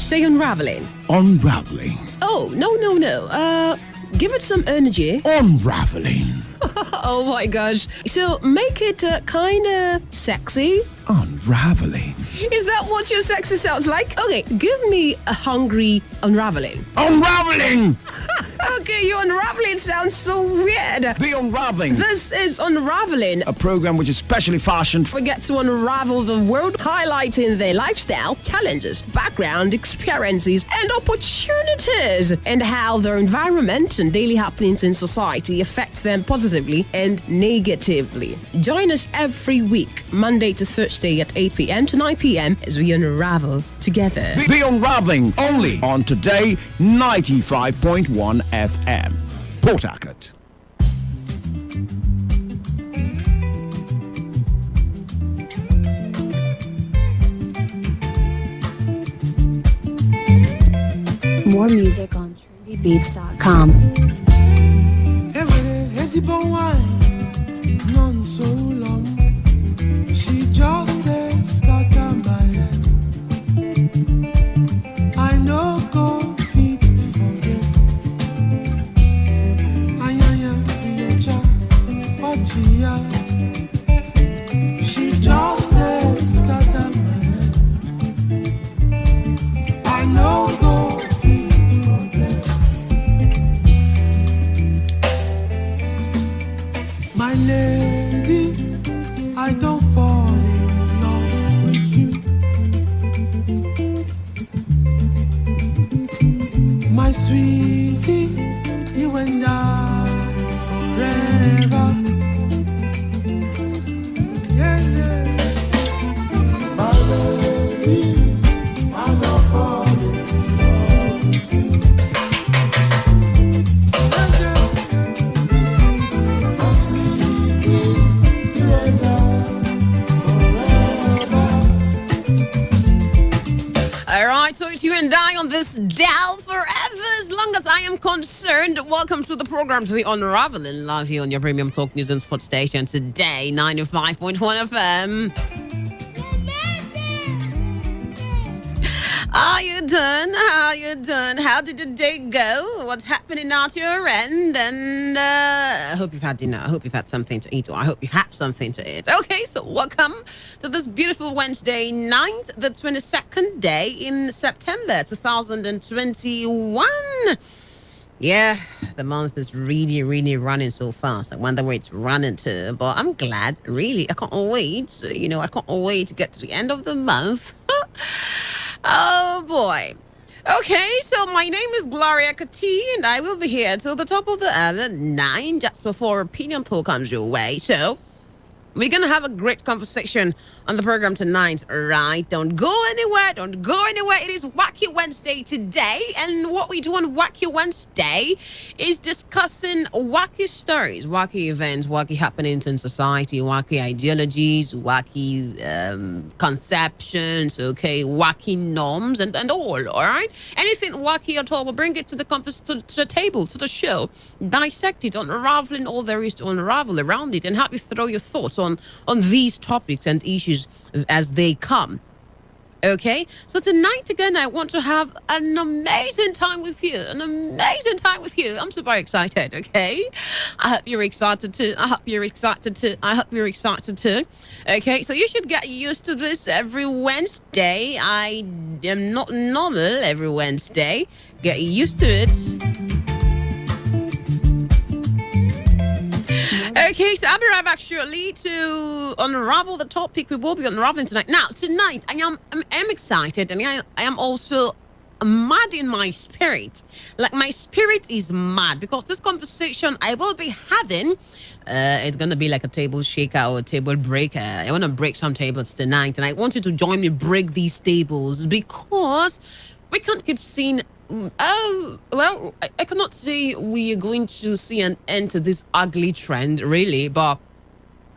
Say unraveling. Unraveling. Oh, no. Give it some energy. Unraveling. Oh my gosh. So make it kind of sexy. Unraveling. Is that what your sexy sounds like? Okay, give me a hungry unraveling. Unraveling! Okay, your unraveling sounds so weird. The Unraveling. This is Unraveling, A program which is specially fashioned. We get to unravel the world, highlighting their lifestyle, challenges, background, experiences, and opportunities, and how their environment and daily happenings in society affects them positively and negatively. Join us every week, Monday to Thursday at 8 p.m. to 9 p.m. as we unravel together. The Unraveling, only on Today 95.1 FM. Port Harcourt. More music on trendybeats.com. None so long. She just scatter my head. I know go fit to forget. Ayaya, your child, what she just scatter my head. I know go fit to forget. My lady, I don't fall in love with you. My sweetie, you and I forever. Yeah, yeah. My lady, I don't fall in love with you. My sweetie, you and I forever. All right, so it's you and I on this dial forever, as long as I am concerned. Welcome to the program, to the Unraveling, live here on your premium talk news and sports station today, 95.1 FM. How you doing? How you doing? How did the day go? What's happening at your end? And I hope you've had dinner. I hope you've had something to eat, or I hope you have something to eat. Okay, so welcome to this beautiful Wednesday night, the 22nd day in September 2021. Yeah, the month is really, really running so fast. I wonder where it's running to, but I'm glad, really. I can't wait. I can't wait to get to the end of the month. Oh, boy. Okay, so my name is Gloria Kati, and I will be here till the top of the hour, 9, just before Opinion Poll comes your way. So we're going to have a great conversation on the program tonight, right? Don't go anywhere. Don't go anywhere. It is Wacky Wednesday today. And what we do on Wacky Wednesday is discussing wacky stories, wacky events, wacky happenings in society, wacky ideologies, wacky conceptions, okay, wacky norms and all right? Anything wacky at all, we'll bring it to the to the table, to the show, dissect it, unraveling all there is to unravel around it, and have you throw your thoughts on these topics and issues as they come. Okay, so tonight again, I want to have an amazing time with you. I'm super excited. Okay, I hope you're excited too. Okay, so you should get used to this every Wednesday. I am not normal every Wednesday. Get used to it. Okay, so I'll be right back shortly to unravel the topic we will be unraveling tonight. Now, tonight, I am excited, and I am also mad in my spirit. Like, my spirit is mad because this conversation I will be having, it's going to be like a table shaker or a table breaker. I want to break some tables tonight, and I want you to join me break these tables because we can't keep seeing... well, I cannot say we are going to see an end to this ugly trend, really, but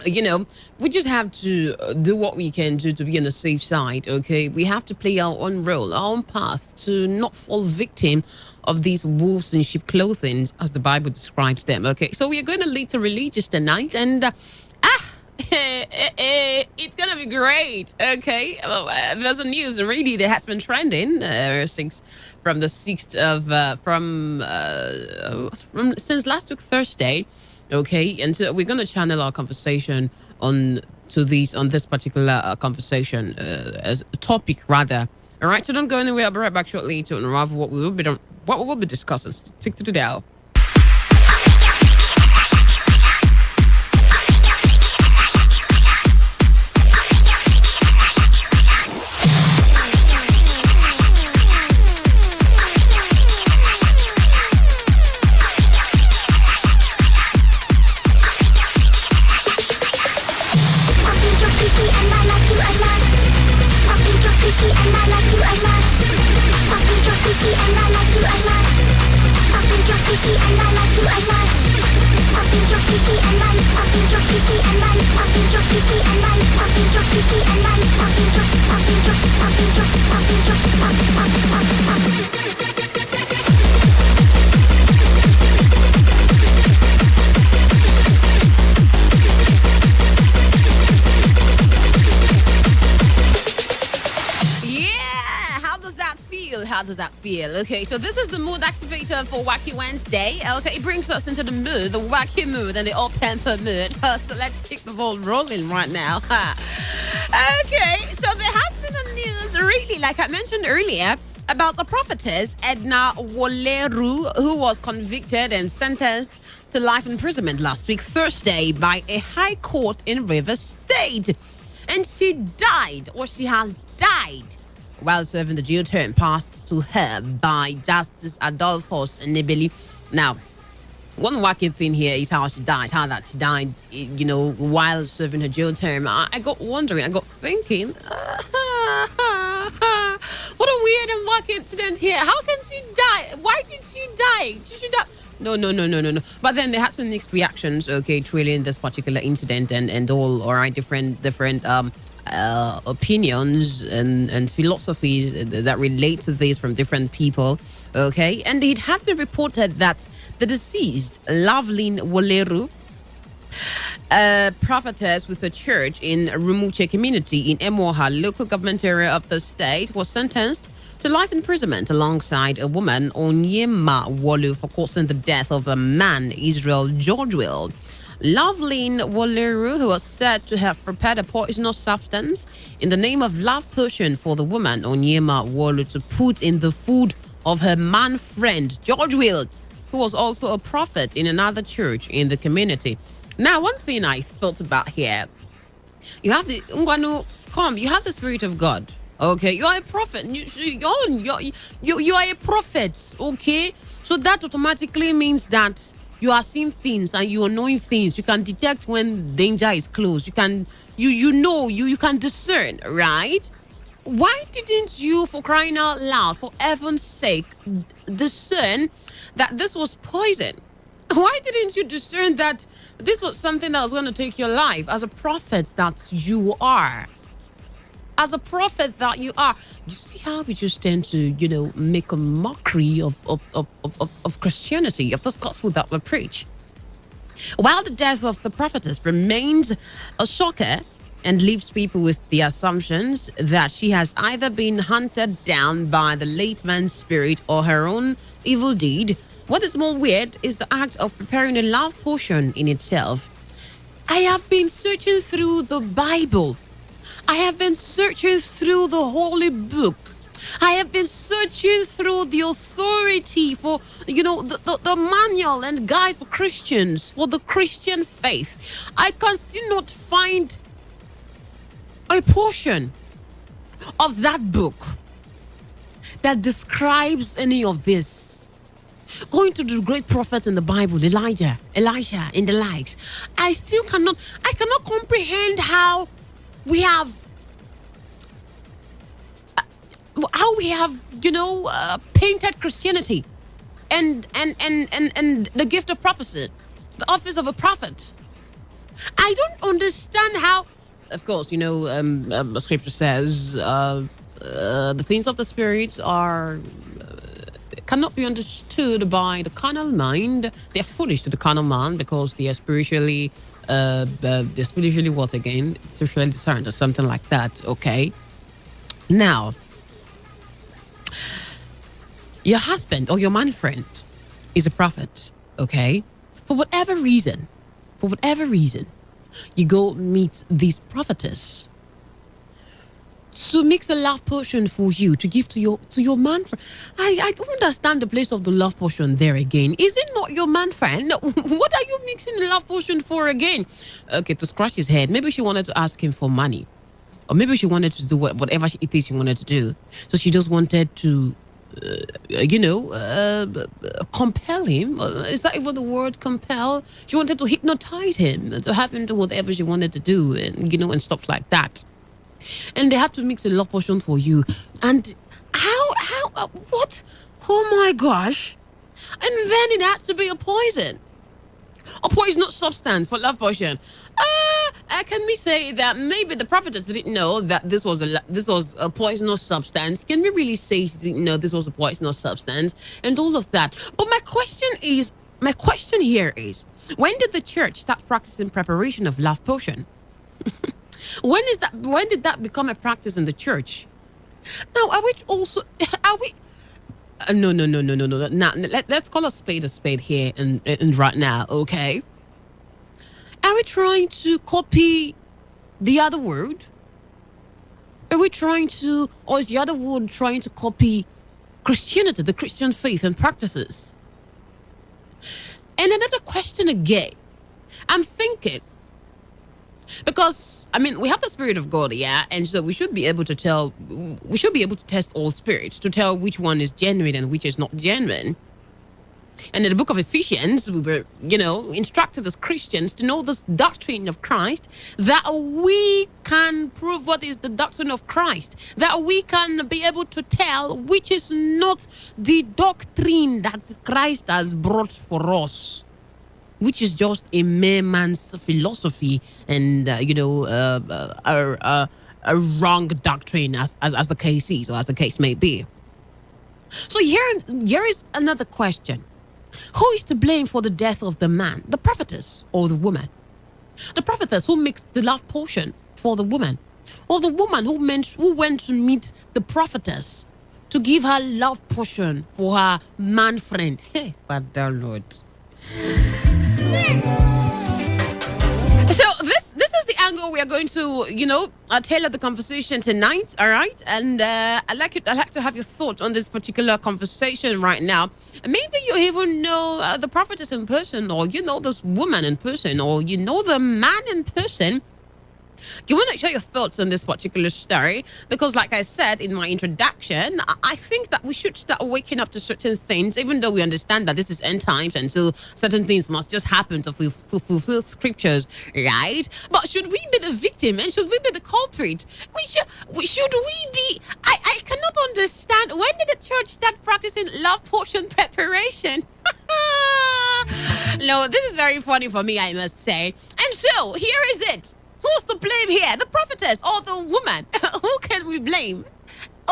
we just have to do what we can do to be on the safe side, okay? We have to play our own role, our own path, to not fall victim of these wolves in sheep clothing, as the Bible describes them, okay? So we are going to lead to religious tonight, and it's gonna be great. Okay, well, there's a news really that has been trending since since last week Thursday. Okay, and so we're gonna channel our conversation on to this on this particular conversation, as a topic rather. All right, so don't go anywhere. I'll be right back shortly to unravel what we will be discussing. Stick to the dial. How does that feel? Okay, so this is the mood activator for Wacky Wednesday. Okay, it brings us into the mood, the wacky mood and the up-tempo mood. So let's kick the ball rolling right now. Okay, so there has been the news, really, like I mentioned earlier, about the prophetess Edna Woleru, who was convicted and sentenced to life imprisonment last week, Thursday, by a high court in Rivers State. And she died, or she has died, while serving the jail term passed to her by Justice Adolphus Nebeli. Now, one wacky thing here is how she died, you know, while serving her jail term. I got wondering, I got thinking, what a weird and wacky incident here. How can she die? Why did she die? She should have... No. But then there has been mixed reactions, okay, trailing this particular incident and all right, different opinions and philosophies that relate to this from different people, okay? And it had been reported that the deceased, Loveline Woleru, a prophetess with a church in Rumuche community in Emoha, local government area of the state, was sentenced to life imprisonment alongside a woman, Onyema Wolu, for causing the death of a man, Israel Georgewell. Loveline Woleru, who was said to have prepared a poisonous substance in the name of love potion for the woman, Onyema Wolu, to put in the food of her man friend, Georgewell, who was also a prophet in another church in the community. Now, one thing I thought about here, you have the you have the Spirit of God. Okay, you are a prophet. You are a prophet. Okay, so that automatically means that you are seeing things and you are knowing things. You can detect when danger is close. You can, you can discern, right? Why didn't you, for crying out loud, for heaven's sake, discern that this was poison? Why didn't you discern that this was something that was going to take your life as a prophet that you are? As a prophet that you are. You see how we just tend to, make a mockery of Christianity, of this gospel that we preach. While the death of the prophetess remains a shocker and leaves people with the assumptions that she has either been hunted down by the late man's spirit or her own evil deed, what is more weird is the act of preparing a love potion in itself. I have been searching through the Bible. I have been searching through the holy book. I have been searching through the authority for, the manual and guide for Christians, for the Christian faith. I can still not find a portion of that book that describes any of this. Going to the great prophet in the Bible, Elijah, and the likes. I cannot comprehend how we have painted Christianity and the gift of prophecy, the office of a prophet. I don't understand how. Of course, the scripture says the things of the spirit are cannot be understood by the carnal mind. They're foolish to the carnal man because they are spiritually what again? Spiritually discerned or something like that. Okay. Now, your husband or your man friend is a prophet. Okay. For whatever reason, You go meet this prophetess to mix a love potion for you to give to your man friend. I don't understand the place of the love potion there again. Is it not your man friend? What are you mixing the love potion for again? Okay, to scratch his head. Maybe she wanted to ask him for money. Or maybe she wanted to do whatever it is she wanted to do. So she just wanted to, compel him. Is that even the word compel? She wanted to hypnotize him, to have him do whatever she wanted to do, and stuff like that. And they had to mix a love potion for you. And what? Oh my gosh. And then it had to be a poison. A poisonous substance for love potion. Can we say that maybe the prophetess didn't know that this was a poisonous substance? Can we really say she didn't know this was a poisonous substance and all of that? But my question here is, when did the church start practicing preparation of love potion? When did that become a practice in the church? Now, no. Now, let's call a spade here and right now, okay? Are we trying to copy the other word? Or is the other word trying to copy Christianity, the Christian faith and practices? And another question again, I'm thinking, because, we have the Spirit of God, yeah? And so we should be able to test all spirits to tell which one is genuine and which is not genuine. And in the book of Ephesians, we were, instructed as Christians to know this doctrine of Christ, that we can prove what is the doctrine of Christ, that we can be able to tell which is not the doctrine that Christ has brought for us, which is just a mere man's philosophy and, a wrong doctrine as the case is, or as the case may be. So here is another question. Who is to blame for the death of the man, the prophetess or the woman? The prophetess who mixed the love potion for the woman, or the woman who went to meet the prophetess to give her love potion for her man friend. Hey, Father Lord. So this is the angle we are going to, tailor the conversation tonight, all right? And I'd like to have your thoughts on this particular conversation right now. Maybe you even know the prophetess in person, or you know this woman in person, or you know the man in person. You want to share your thoughts on this particular story? Because like I said in my introduction, I think that we should start waking up to certain things, even though we understand that this is end times and so certain things must just happen to fulfill scriptures, right? But should we be the victim and should we be the culprit? Should we be? I cannot understand. When did the church start practicing love potion preparation? No, this is very funny for me, I must say. And so, here is it. Who's to blame here? The prophetess or the woman? Who can we blame?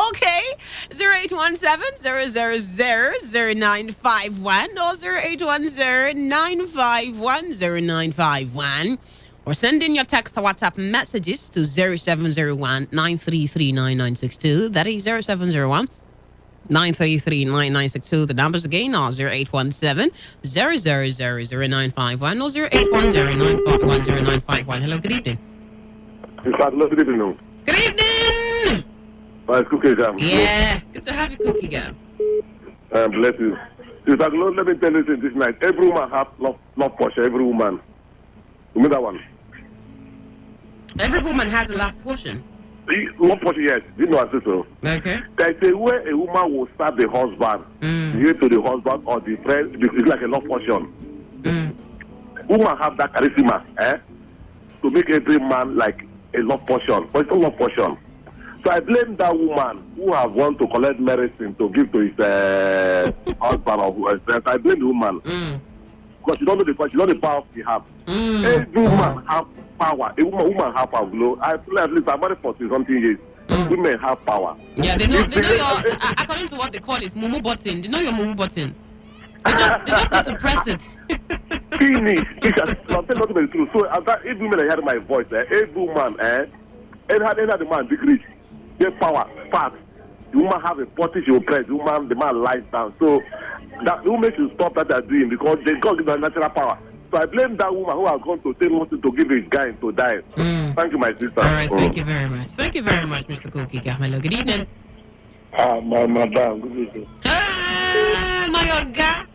Okay, 0817-000-0951 or 0810-951-0951. Or send in your text or WhatsApp messages to 0701-933-9962. That is 0701-933-9962. The numbers again are 0817-000-0951 or 0810-951-0951. Hello, good evening. Good evening. Good evening. Cookie Jam. Yeah, good to have you, Cookie Jam. Bless you. Let me tell you this night. Every woman has love portion. Every woman. You mean that one? Every woman has a love portion. Love portion, yes. You know I say so. Okay. There's a way a woman will stab the husband. Give to the husband or the friend. It's like a love portion. Woman have that charisma, to make every man like a love portion. But it's not love portion. So I blame that woman who have want to collect medicine to give to his husband or whoever. I blame the woman. Because she don't know the power she have. Every woman have power. A woman have power. I feel at least I'm married for something years. Women have power. Yeah, they know your, according to what they call it, mumu button. They know your mumu button. They just need to press it. Finish. I'm telling you the truth. So if women hear my voice, every woman, any the man degree, get power, fast. The woman have a potty, she will press. The man lies down. So that the woman should stop that they're doing because they got the natural power. So I blame that woman who has gone to tell me to give his guy to die. Thank you, my sister. All right, thank you very much. Thank you very much, Mr. Koki Gamelo. Good evening. My madam, good evening. My Oga.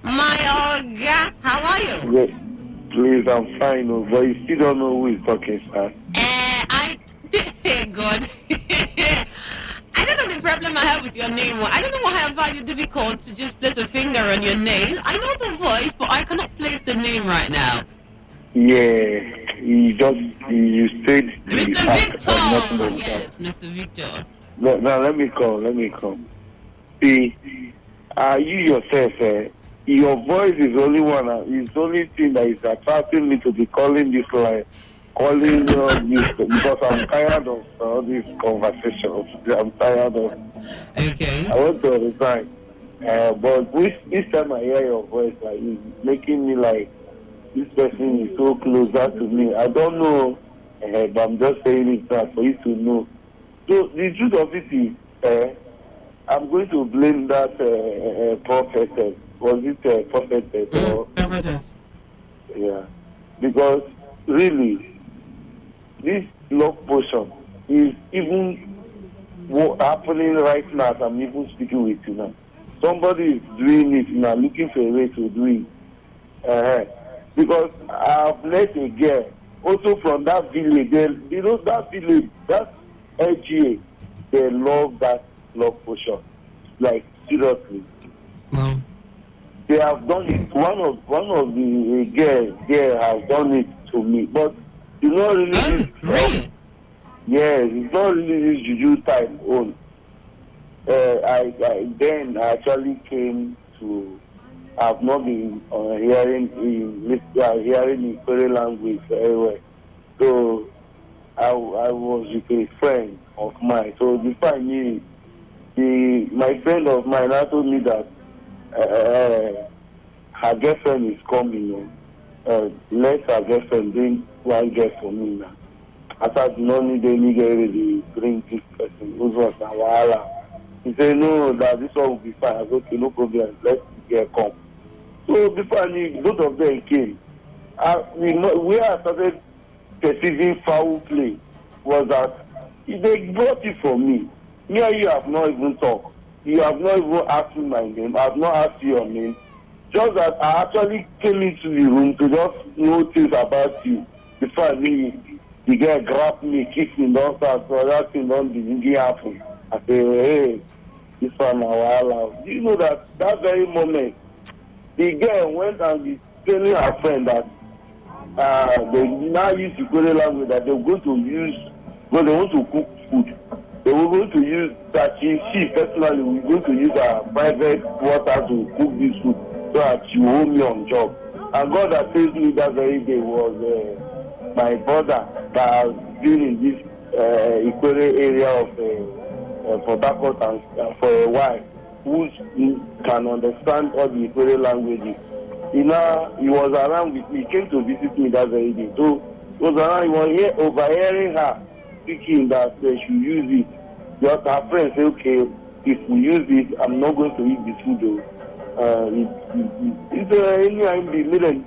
My Oga. How are you? Good. Please, I'm fine, but you still don't know who is talking, sir. Hey, God. I don't know the problem I have with your name. I don't know why I find it difficult to just place a finger on your name. I know the voice, but I cannot place the name right now. Yeah, you said Mr. Victor. Yes, Mr. Victor. No, let me come. See, you yourself, your voice is only one. It's the only thing that is attracting me to be calling this line, calling this because I'm tired of all these conversations. I'm tired of. Okay. I want to resign, but each time I hear your voice, like it's making me like this person is so closer to me. I don't know, but I'm just saying it now for you to know. So the truth of it is, I'm going to blame that prophetess. Was it prophetess? Prophetess. Yeah. Because really, this love potion is even happening right now as I'm even speaking with you now. Somebody is doing it now, looking for a way to do it. Because I've met a girl, also from that village. That village, that LGA, they love that love potion. Like, seriously. Wow. They have done it. One of the girls there has done it to me. But it's not really really? Yes, it's not really this juju type own. I then actually came to. I've not been hearing in Korean language everywhere. So I was with a friend of mine. So before I knew it, my friend of mine told me that her girlfriend is coming. Let her girlfriend bring one girl for me now. I thought no need any girl really bring this person. Who's was a wahala. He said no, that this one will be fine. I said okay, no problem. Let the girl come. So before I knew, both of them came. We started perceiving foul play was that they brought it for me. Me and you have not even talked. You have not even asked me my name. I have not asked you your name. Just that I actually came into the room to just know things about you. Before I knew it, the girl grabbed me, kissed me, don't start, so that thing didn't happen. I said, hey, this one now, do you know that very moment, the girl went and is telling her friend that they now use the Korean language that they're going to use when they want to cook food. They were going to use that she personally was going to use her private water to cook this food so that she will hold me on job. And God that saved me that very day was my brother that has been in this Equatorial area of Port Harcourt and for a while, who can understand all the Equatorial languages. He was around with me. He came to visit me that very day. So he was around. He was overhearing her speaking that they should use it. Just her friend said, okay, if we use it, I'm not going to eat this food though. It's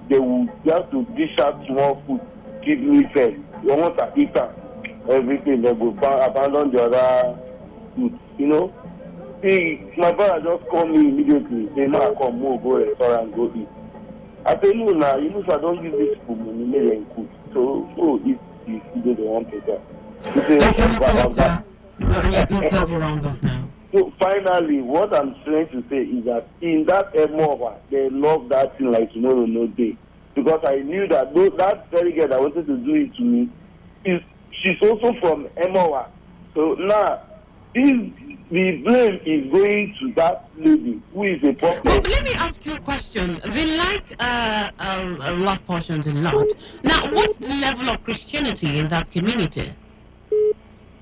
they will just to dish out small food, keep me fed. You want to eat everything, they will abandon the other food, you know. See, my brother just called me immediately. Say, no, I come, go restaurant, go eat. I say, no, now, you know, if I don't give this food, money, maybe I cook. So if they don't want to go. Let's have a round off now. So finally, what I'm trying to say is that in that Emowa, they love that thing like tomorrow, no day. Because I knew that that very girl that wanted to do it to me, she's also from Emowa. So now, the blame is going to that lady who is a prophet. Well, let me ask you a question. They like love portions a lot. Now, what's the level of Christianity in that community?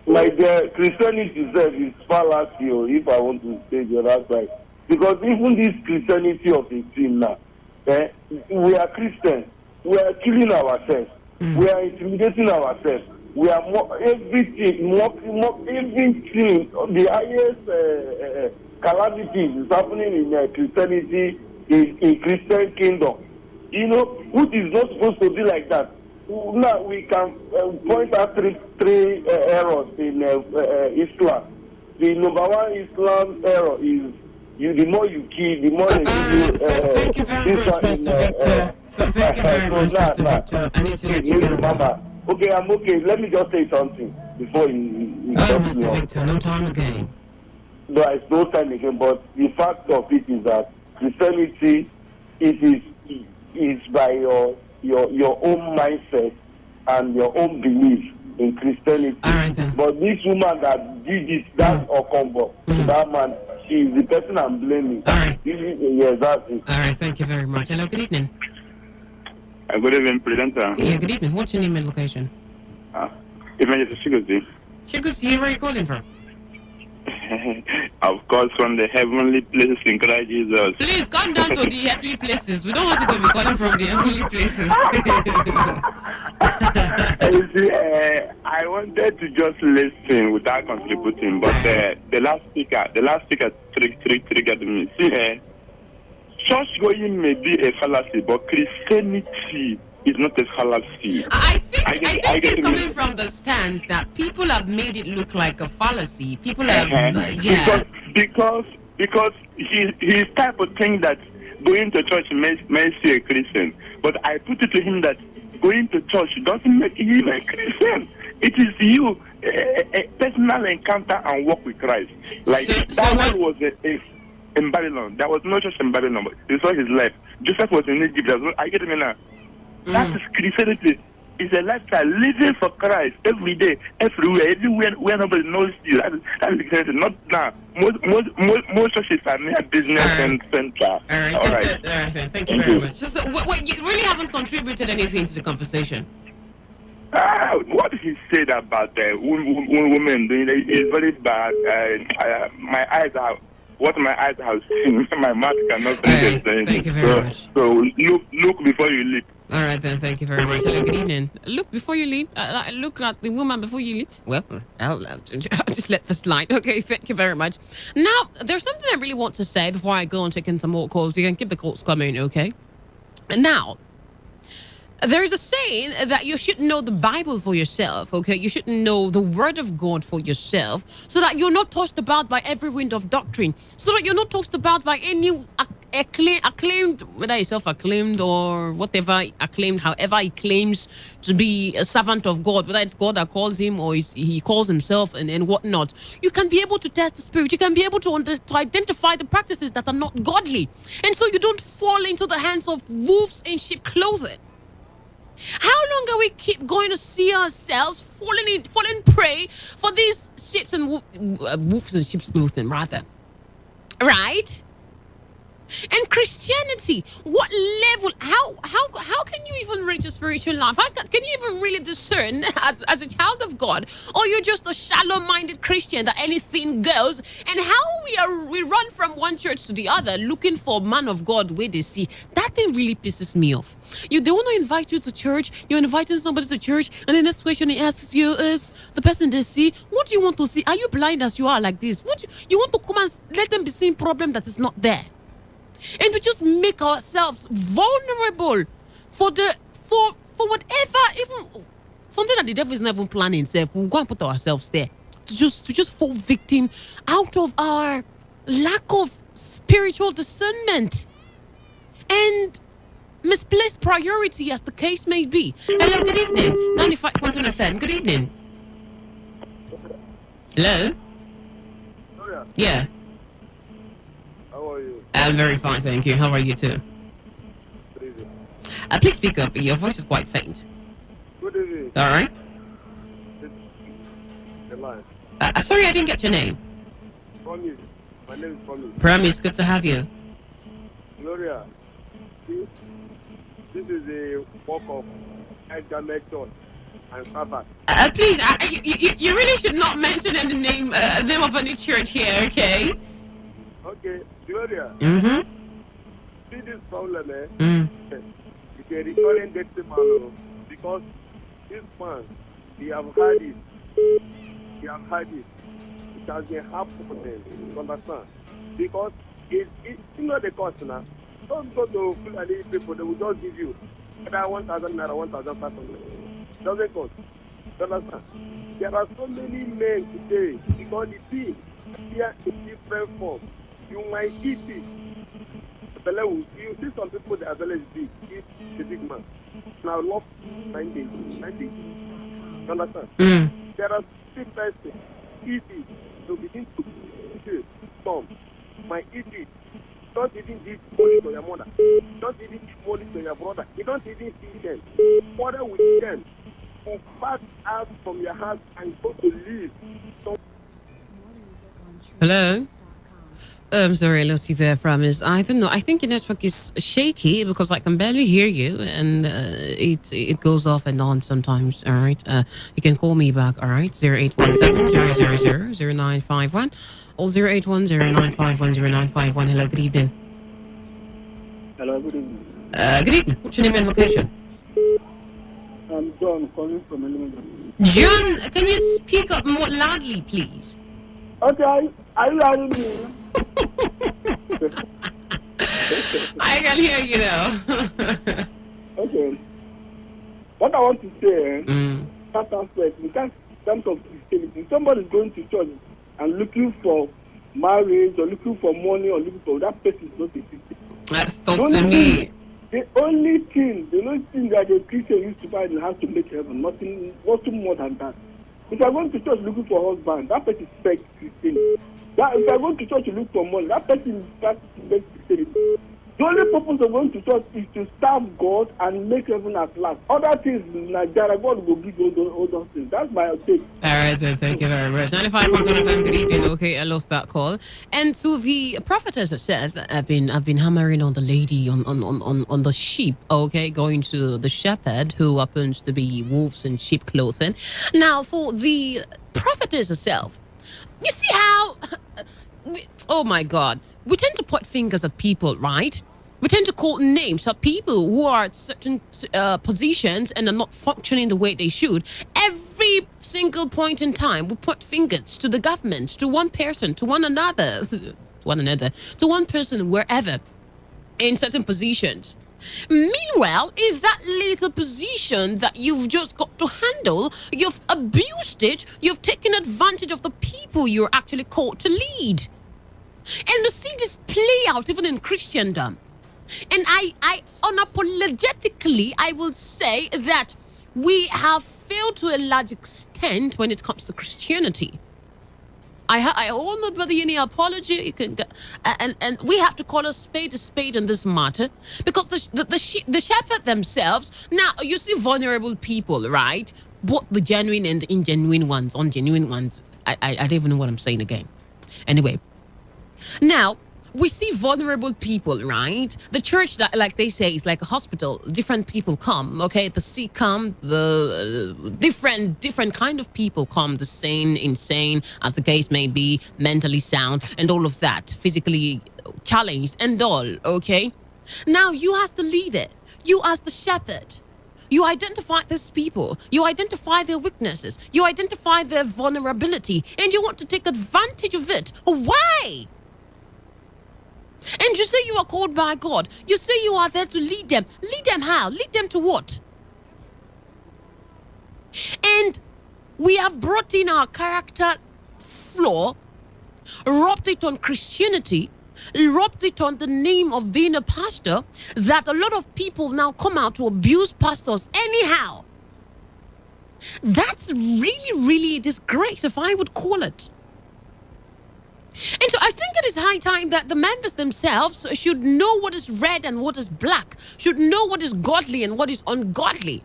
My dear, Christianity itself is fallacy, if I want to say the other side. Because even this Christianity of a thing now, we are Christians. We are killing ourselves. We are intimidating ourselves. We are everything, the highest calamities is happening in Christianity, in Christian kingdom. which is not supposed to be like that. Now we can point out three errors in Islam. The number one Islam error is the more you kill, the more they give you. Thank you very much, Mr. Victor. Thank you very much, Mr. Victor. I need to let you go. Okay, I'm okay. Let me just say something before you Mr. Victor, no time again. There is no time again, but the fact of it is that Christianity is by your own mindset and your own belief in Christianity. All right, then. But this woman that did it, that's Okombo. That man, she is the person I'm blaming. All right. Yes, that's it. All right, thank you very much. Hello, good evening. Good evening, presenter. Yeah, good evening. What's your name and location? Even if it's Chikuzi, where are you calling from? Of course, from the heavenly places in Christ Jesus. Please come down to the heavenly places. We don't want you to be calling from the heavenly places. You see, I wanted to just listen without contributing, but the last speaker triggered me. See, church going may be a fallacy, but Christianity is not a fallacy. I think it's coming from the stance that people have made it look like a fallacy. People have, because he type of thing that going to church makes you a Christian. But I put it to him that going to church doesn't make you a Christian. It is you a personal encounter and walk with Christ. Like Daniel was in Babylon. There was no church in Babylon. But you saw his life. Joseph was in Egypt. I get it now. That is Christianity. It's a lifestyle living for Christ every day, everywhere, where nobody knows you. That is Christianity. Not now. Most churches are near business and center. All right. Thank you very much. So you really haven't contributed anything to the conversation. What he said about women doing it is very bad. My eyes are. What my eyes have seen, my mouth cannot say the same. Thank you very much. So look before you leap. All right then, thank you very much. Hello, good evening. Look before you leave. Look at the woman before you leave. Well, I'll just let this slide. Okay, thank you very much. Now, there's something I really want to say before I go and take in some more calls. You can keep the calls coming, okay? And now, there is a saying that you should know the Bible for yourself, okay? You should know the Word of God for yourself so that you're not tossed about by every wind of doctrine, so that you're not tossed about by any acclaimed, whether he's self-acclaimed or whatever, acclaimed, however he claims to be a servant of God, whether it's God that calls him or he calls himself and whatnot. You can be able to test the spirit. You can be able to identify the practices that are not godly. And so you don't fall into the hands of wolves in sheep clothing. How long are we keep going to see ourselves falling prey for these sheep and wolves in sheep's clothing, rather? Right? And Christianity, what level, how can you even reach a spiritual life? Can you even really discern as a child of God, or you're just a shallow-minded Christian that anything goes? And how we run from one church to the other looking for man of God where they see. That thing really pisses me off. They want to invite you to church, you're inviting somebody to church, and the next question he asks you is, the person they see, what do you want to see? Are you blind as you are like this? You want to come and let them be seeing problem that is not there? And we just make ourselves vulnerable for whatever, even something that the devil is not even planning himself. We'll go and put ourselves there to just fall victim out of our lack of spiritual discernment and misplaced priority, as the case may be. Hello, good evening. 95.1 FM. Good evening. Hello? Yeah. How are you? I'm very fine, thank you. How are you too? Good evening. Please speak up. Your voice is quite faint. Good evening. All right. The line. Sorry, I didn't get your name. Promise. My name is Promise. Promise, good to have you. Gloria, this is a work of Edgar Church and Sabbath. Please, you really should not mention any name of any church here, okay? Okay, Gloria. Mm-hmm. See this problem, It's a recurring decimal because this man, he have had it. It has been happening, you understand? Because it's not the cost now. Don't go to Fulani people, they will just give you either 1,000 naira, 1,500. Doesn't cost. You understand? There are so many men today because the thing here in different form. You might eat it. You see some people that are very big, eat the big man. Now love 9 days. You understand? There are 6 persons eat it to begin to say, some might eat it. Don't even give money to your mother. Don't even give money to your brother. You don't even see them. Father with them. You pass out from your house and go to live. Hello? I'm sorry, I lost you there, promise. I don't know. I think your network is shaky because I can barely hear you, and it goes off and on sometimes. All right, you can call me back. All right, 0817-000-0951 or 0810-951-0951. Hello, good evening. Hello, good evening. Good evening. What's your name and location? I'm John calling from Elementary. John, can you speak up more loudly, please? Okay, are you hearing me? I can hear you now. Okay. What I want to say, that aspect, in terms of Christianity, somebody is going to church and looking for marriage or looking for money or looking for that person is not a Christian. That's thought to me. The only thing that a Christian used to find in has to make heaven, nothing more than that. If I go to church looking for a husband, that person expects Christianity. If I go to church to look for money, that person expects Christianity. The only purpose of going to church is to serve God and make heaven at last. Other things in Nigeria, God will give you all those things. That's my take. All right, then. Thank you very much. 95.7 FM, good evening. Okay, I lost that call. And to the prophetess herself, I've been hammering on the lady on the sheep, okay, going to the shepherd who happens to be wolves in sheep clothing. Now, for the prophetess herself, you see how, oh my God, we tend to point fingers at people, right? We tend to call names at people who are at certain positions and are not functioning the way they should. Every single point in time, we point fingers to the government, to one person, to one another, to one person, wherever, in certain positions. Meanwhile, is that little position that you've just got to handle, you've abused it, you've taken advantage of the people you're actually called to lead. And to see this play out even in Christendom. And I unapologetically, I will say that we have failed to a large extent when it comes to Christianity. I hold nobody any apology. You can get, and we have to call a spade in this matter, because the shepherd themselves. Now you see vulnerable people, right? Both the genuine and the ungenuine ones, ungenuine ones. I don't even know what I'm saying again. Anyway, now we see vulnerable people, right? The church, that, like they say, is like a hospital. Different people come, okay? The sick come, the different kind of people come. The sane, insane, as the case may be, mentally sound, and all of that, physically challenged and all, okay? Now you as the leader, you as the shepherd, you identify these people, you identify their weaknesses, you identify their vulnerability, and you want to take advantage of it. Why? And you say you are called by God. You say you are there to lead them. Lead them how? Lead them to what? And we have brought in our character flaw, rubbed it on Christianity, rubbed it on the name of being a pastor, that a lot of people now come out to abuse pastors anyhow. That's really, really a disgrace, if I would call it. And so I think it is high time that the members themselves should know what is red and what is black, should know what is godly and what is ungodly.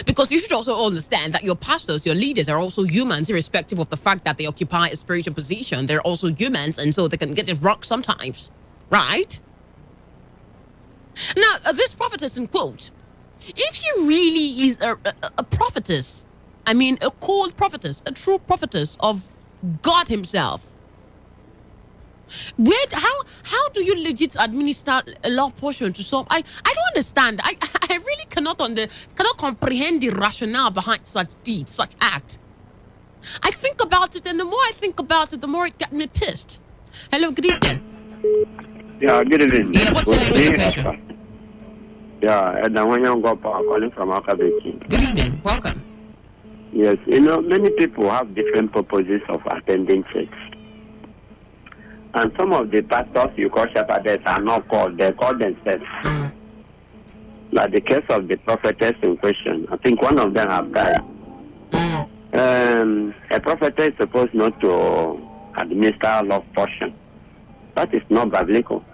Because you should also understand that your pastors, your leaders are also humans, irrespective of the fact that they occupy a spiritual position. They're also humans, and so they can get it wrong sometimes, right? Now, this prophetess, in quote, if she really is a prophetess, I mean a called prophetess, a true prophetess of God himself, how do you legit administer a love portion to some? I don't understand. I really cannot comprehend the rationale behind such deed, such act. I think about it, and the more I think about it, the more it got me pissed. Hello, good evening. Yeah, good evening. Yeah, what's your name and location? Yeah, and when you go calling from Akabechi. Good evening. Welcome. Yes, you know, many people have different purposes of attending church. And some of the pastors you call shepherds are not called, they call themselves. Like the case of the prophetess in question. I think one of them have died. A prophetess is supposed not to administer love portion. That is not biblical.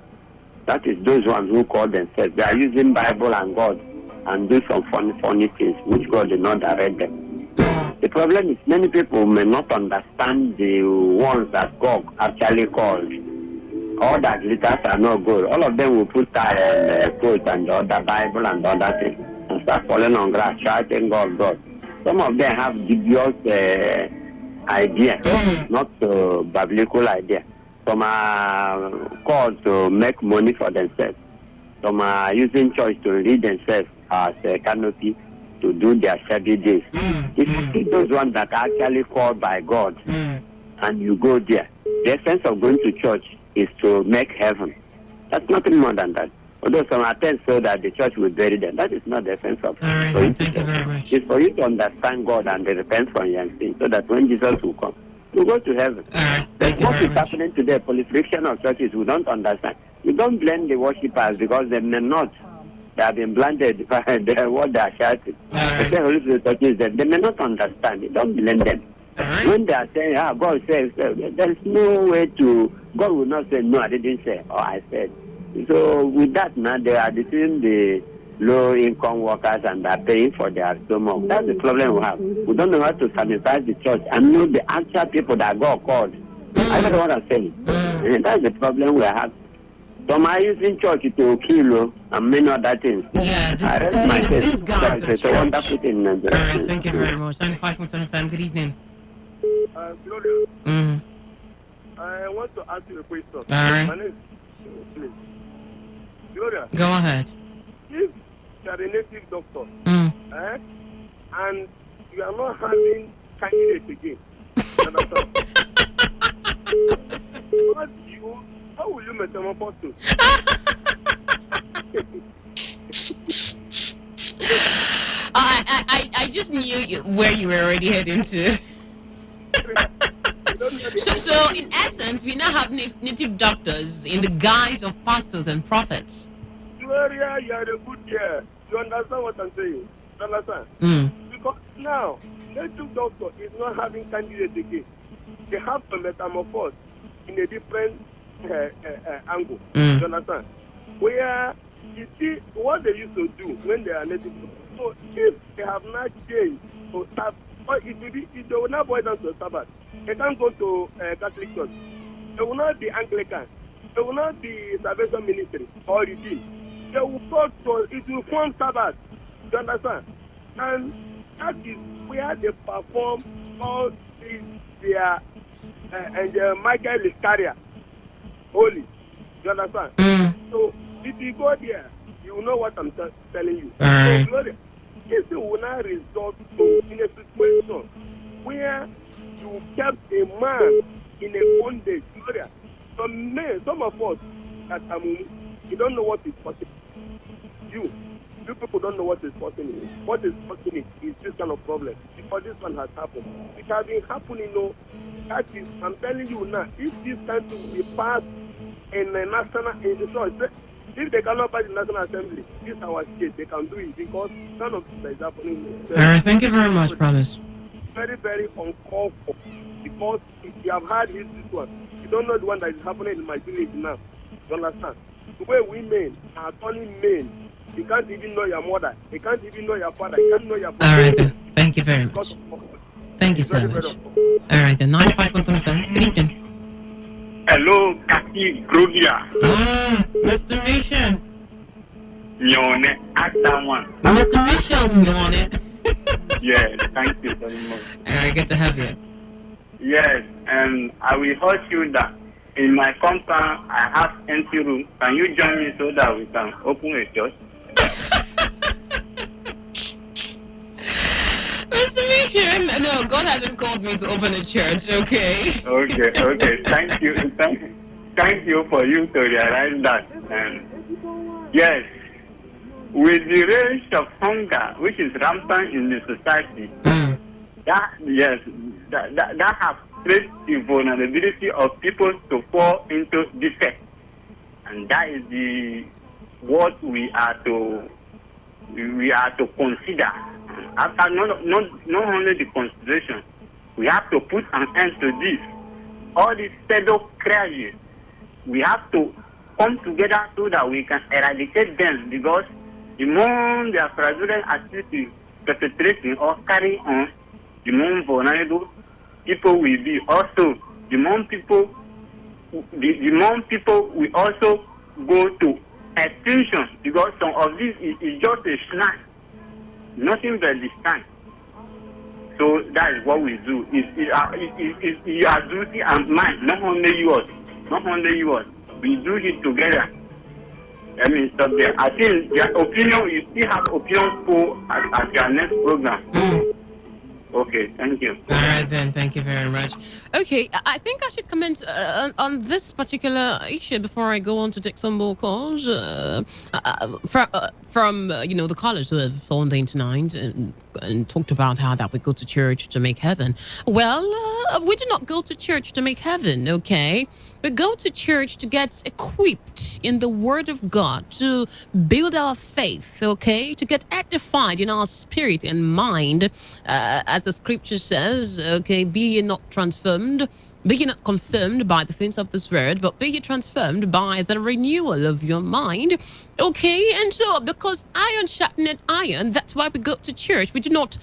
That is those ones who call themselves. They are using Bible and God and do some funny things which God did not direct them. The problem is many people may not understand the ones that God actually called. All that glitters are not good. All of them will put tie and coat and the other Bible and the other thing and start falling on grass, shouting God. Some of them have dubious idea, not biblical idea. Some are called to make money for themselves. Some are using church to read themselves as a canopy to do their shabby days. If you see those ones that are actually called by God and you go there, the essence of going to church is to make heaven. That's nothing more than that. Although some attend so that the church will bury them. That is not the essence of it. All right, thank you very much. It's for you to understand God and repent from your sins so that when Jesus will come, you go to heaven. All right, but what is happening today, proliferation of churches, we don't understand. You don't blame the worshippers because they may not. They have been blinded by what they are shouting. Right. The Holy Spirit touches them. They may not understand. You don't blame them. Right. When they are saying, God says, there is no way to, God will not say, no, I didn't say, or I said. So with that now, they are deceiving the low-income workers and they are paying for their stomach. That's the problem we have. We don't know how to sanitize the church and know the actual people that God called. I don't know what I'm saying. And that's the problem we have. Some are using church to kill and many other things. Yeah, this guy is a wonderful thing. All right, thank you very much. 95.7 FM, good evening. Gloria, I want to ask you a question. All right. My name is Gloria. Go ahead. If you are a native doctor and you are not having candidates again, how will you metamorphose to? I just knew where you were already heading to. So in essence, we now have native doctors in the guise of pastors and prophets. Gloria, you are a good year. You understand what I'm saying? You understand? Because now, native doctor is not having candidates again. They have to metamorphose in a different angle. You understand? Where you see what they used to do when they are native. So if they have not changed to Sabbath, or they will not boil down to Sabbath. They can't go to Catholic church. They will not be Anglican. They will not be Salvation Ministry or Redeem. They will go to it will form Sabbath. You understand? And that is where they perform all their and Michael is carrier. Holy. You understand? So if you go there, you will know what I'm telling you. So Gloria, if you will not resort to in a situation where you kept a man in a bondage, Gloria, some of us that you don't know what is possible. You people don't know what is possible. What is possible is this kind of problem. Because this one has happened. It has been happening, that is, I'm telling you now, if this country will be passed in the national, if they cannot pass the National Assembly, this is our state, they can do it because none of this is happening. All right, thank you very much, promise. Very, very uncalled for. Because if you have heard this one, you don't know the one that is happening in my village now. You understand? The way women are turning men, you can't even know your mother, you can't even know your father, you can't know your father. All right, then. Thank you very much. Thank you so much. All right, then. 95.1 FM. Good evening. Hello, Kati Grogia. Mr. Mission. Nyone, actor one. Mr. Mission, Nyone. Yes, thank you very much. All right, good to have you. Yes, and I will urge you that in my compound I have empty room. Can you join me so that we can open a church? Mr. Mission, no, God hasn't called me to open a church, okay? Okay, thank you. thank you for you to realize that. Yes, with the rage of hunger which is rampant in the society, that has created the vulnerability of people to fall into defect, and that is what we are to consider. After not only the consideration, we have to put an end to this. All these pseudo crazy, we have to come together so that we can eradicate them, because the more they are fraudulent activities perpetrating or carrying on, the more vulnerable people will be. Also, the more people will also go to extinction, because some of this is just a snack, nothing but the stand. So that is what we do. It's your duty and mine, not only yours. We do it together. Let me stop there. I think your opinion, you still have opinions for at your next program. Okay, thank you. All right then, thank you very much. Okay, I think I should comment on this particular issue before I go on to take some more calls from the callers who have on the internet and talked about how that we go to church to make heaven. Well, we do not go to church to make heaven, okay? We go to church to get equipped in the Word of God, to build our faith, okay? To get edified in our spirit and mind, as the scripture says, okay? Be ye not confirmed by the things of this world, but be ye transformed by the renewal of your mind, okay? And so, because iron sharpeneth iron, that's why we go to church. We do not,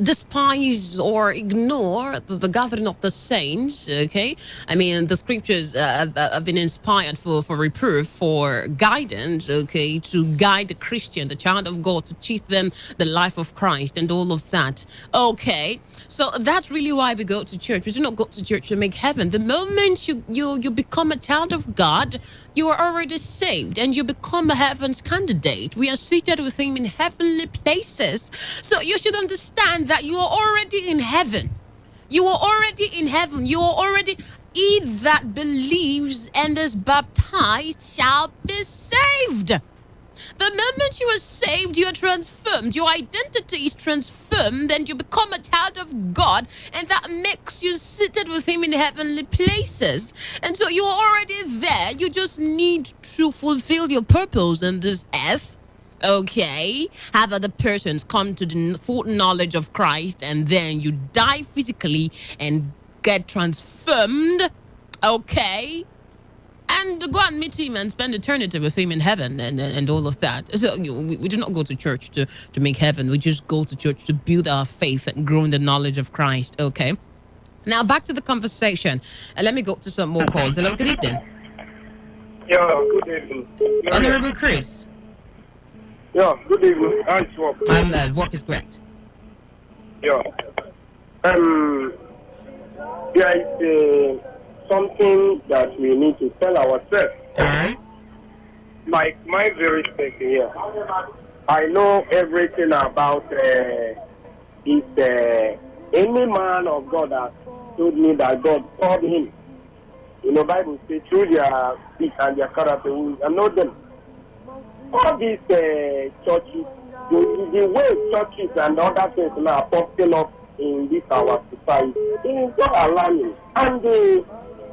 despise or ignore the gathering of the saints, okay? I mean, the scriptures have been inspired for reproof, for guidance, okay, to guide the Christian, the child of God, to teach them the life of Christ and all of that, okay? So that's really why we go to church. We do not go to church to make heaven. The moment you become a child of God, you are already saved and you become a heaven's candidate. We are seated with him in heavenly places. So you should understand that you are already in heaven. You are already in heaven. You are already, he that believes and is baptized shall be saved. The moment you are saved, you are transformed. Your identity is transformed and you become a child of God, and that makes you seated with him in heavenly places. And so you are already there. You just need to fulfill your purpose in this earth. Okay, have other persons come to the full knowledge of Christ, and then you die physically and get transformed. Okay, and go and meet him and spend eternity with him in heaven and all of that. So we do not go to church to make heaven. We just go to church to build our faith and grow in the knowledge of Christ. Okay. Now back to the conversation. Let me go to some more calls. Hello, good evening. Yeah, good evening. Honorable Chris. Yeah, good evening. Nice work. Work is great. Yeah. Something that we need to tell ourselves. Like my very second here, I know everything about any man of God that told me that God called him. Bible says through their speech and their character, I know them. All these churches, the way churches and other things now are popping up in this our society, it is not alarming. And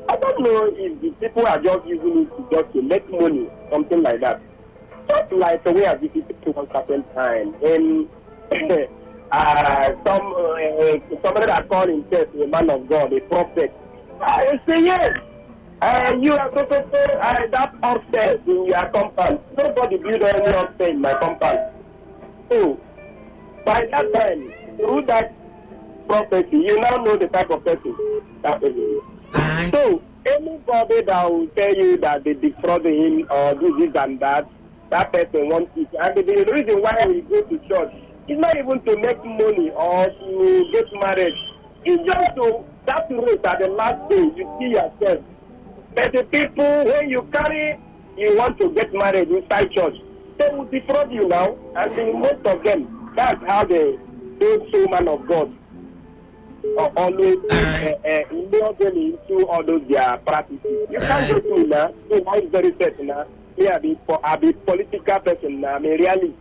I don't know if the people are just using it to make money, something like that. Just like the way I visited to one certain time. And somebody that called himself a man of God, a prophet. I say, yes, you are prophet, that upstairs in your compound. Nobody built any upstairs in my compound. So, by that time, through that prophecy, you now know the type of person that person is. So, anybody that will tell you that they defrauded him or do this and that person wants it. And the reason why we go to church is not even to make money or to get married. It's just to that race at the last day, you see yourself. But the people, when you want to get married inside church, they will defraud you now. And most of them, that's how they do so man of God. always indulging into all those their practices. You can't go to now. I'm very certain now. Me, I be political person now. Me really.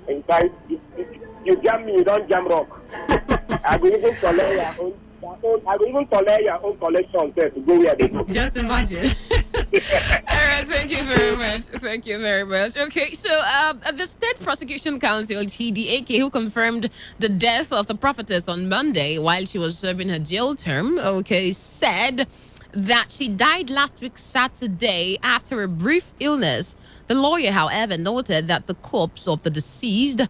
In fact, you jam me, you don't jam rock. I will even collect your own collection to go where they go. Just imagine. All right, thank you very much. Thank you very much. Okay, so the State Prosecution Council, TDAK, who confirmed the death of the prophetess on Monday while she was serving her jail term, said that she died last week Saturday after a brief illness. The lawyer, however, noted that the corpse of the deceased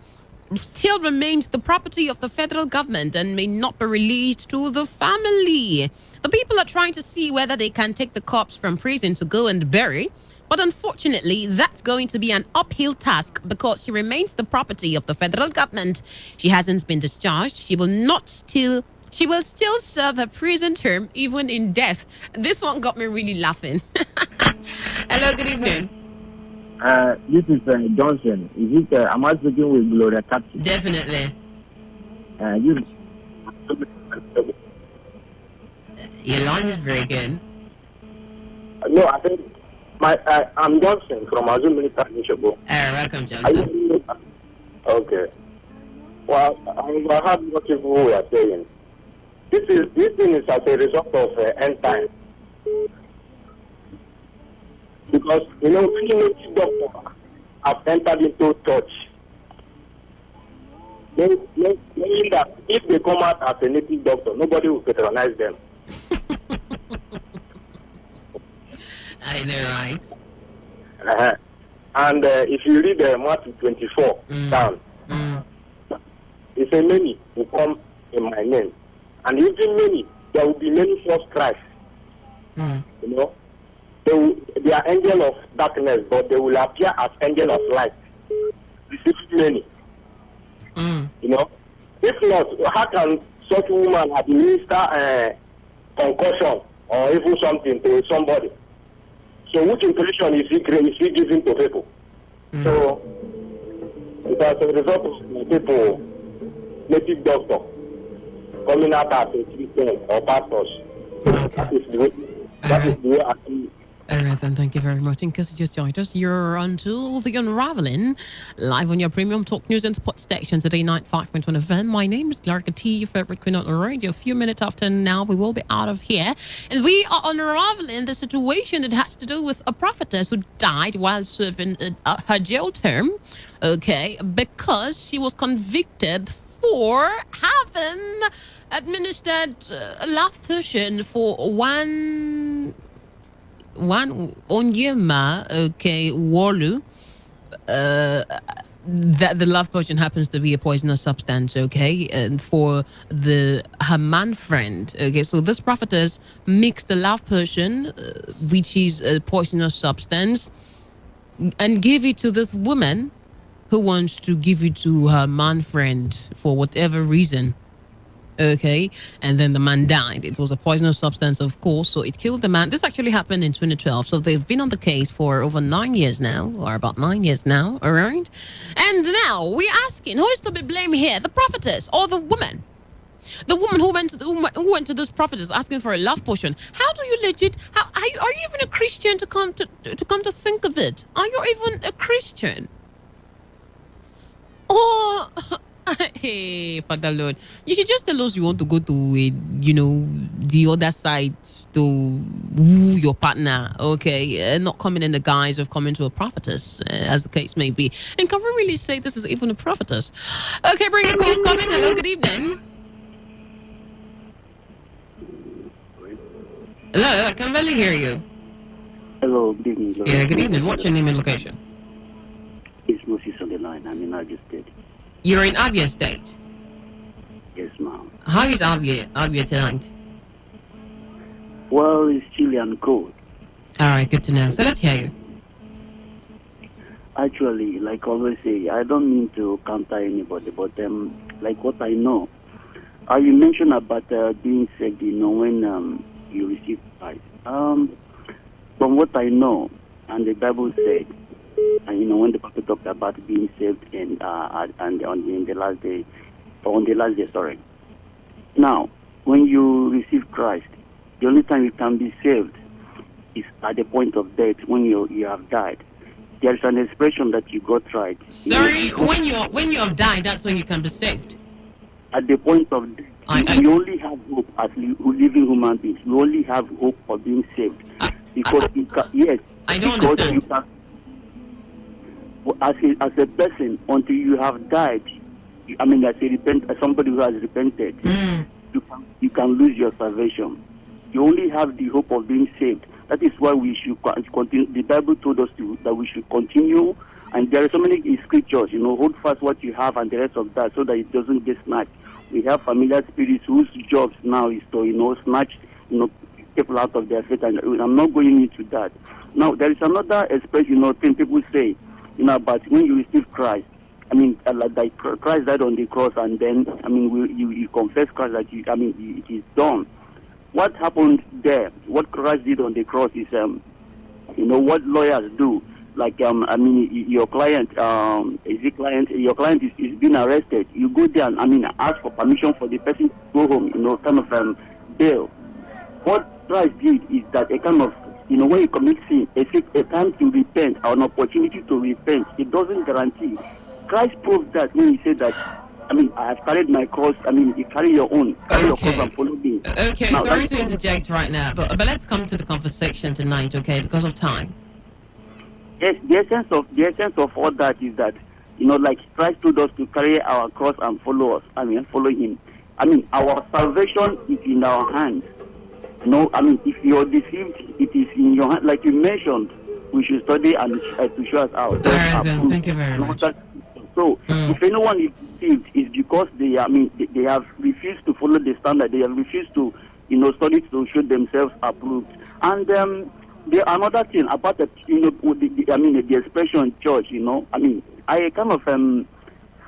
still remains the property of the federal government and may not be released to the family. The people are trying to see whether they can take the corpse from prison to go and bury, but unfortunately, that's going to be an uphill task because she remains the property of the federal government. She hasn't been discharged. She will still serve her prison term even in death. This one got me really laughing. Hello, good evening. This is Johnson. Is it? Am I speaking with Gloria Captain? Definitely. Your line is breaking. No, I think I'm Johnson from Azul Military Nishobo. Welcome, Johnson. Okay. Well, I have what you are saying. This thing is as a result of end time. Because, native doctors have entered into church. Meaning that if they come out as a native doctor, nobody will patronize them. I know, right? And if you read Matthew 24 down, it says many will come in my name. And even many, there will be many false Christ. They are angel of darkness, but they will appear as angel of light. Deceiving many. If not, how can such a woman administer concussion or even something to somebody? So which information is he giving to people? So it as a result of people, native doctor, coming out as a Christian or pastors. That is the way I see it. All right, then, thank you very much. In case you just joined us, you're on to The Unraveling, live on your premium talk news and sports station, Today 95.1 FM. My name is Clarka T, your favorite queen on the radio. A few minutes after now, we will be out of here. And we are unraveling the situation that has to do with a prophetess who died while serving her jail term, because she was convicted for having administered a love potion for one Onyema, Walu, that the love potion happens to be a poisonous substance, and for her man friend, so this prophetess mixed the love potion, which is a poisonous substance, and gave it to this woman who wants to give it to her man friend for whatever reason. And then the man died. It was a poisonous substance, of course, so it killed the man. This actually happened in 2012, so they've been on the case for over 9 years now, or about 9 years now, all right? And now we're asking, who is to be blamed here, the prophetess or the woman? The woman who went to this prophetess asking for a love potion. How do you are you even a Christian to come to think of it? Are you even a Christian? Or... Hey, Father Lord, you should just tell us you want to go to, the other side to woo your partner, and not coming in the guise of coming to a prophetess, as the case may be. And can we really say this is even a prophetess? Okay, bring your calls coming. Hello, good evening. Hello, I can barely hear you. Hello, good evening. Yeah, good evening. What's your name and location? It's Moses on the line. I'm in Abia State. You're in Abia State? Yes, ma'am. How is Abia tonight? Well, it's chilly and cold. All right, good to know. So let's hear you. Actually, like I always say, I don't mean to counter anybody, but like what I know, you mentioned about being saved, when you receive Christ. From what I know, and the Bible said, and when the prophet talked about being saved and on the last day, sorry. Now, when you receive Christ, the only time you can be saved is at the point of death when you have died. There is an expression that you got right. Sorry, when you have died, that's when you can be saved. At the point of death, you only have hope as living human beings. You only have hope for being saved. Because I don't understand. As a person, until you have died, as somebody who has repented, you can lose your salvation. You only have the hope of being saved. That is why we should continue. The Bible told us that we should continue, and there are so many scriptures. Hold fast what you have, and the rest of that, so that it doesn't get snatched. We have familiar spirits whose jobs now is to snatch people out of their faith, and I'm not going into that. Now there is another expression thing people say about when you receive Christ. Like Christ died on the cross, and then you confess Christ that it is done. What happened there? What Christ did on the cross is what lawyers do. Like your client your client is being arrested. You go there and ask for permission for the person to go home. Kind of bail. What Christ did is that a kind of when you commit sin, a time to repent or an opportunity to repent. It doesn't guarantee. Christ proved that when he said that, I have carried my cross. You carry your own. Carry your cross and follow me. Okay, now, sorry to interject right now, but let's come to the conversation tonight, okay, because of time. Yes, the essence of all that is that, like Christ told us to carry our cross and follow us. Follow him. Our salvation is in our hands. If you're deceived, it is in your hand. Like you mentioned, we should study and to show us out. All right, then. Thank you very much. So, if anyone is deceived, it's because they have refused to follow the standard. They have refused to, study to show themselves approved. And the another thing about the expression church. I kind of find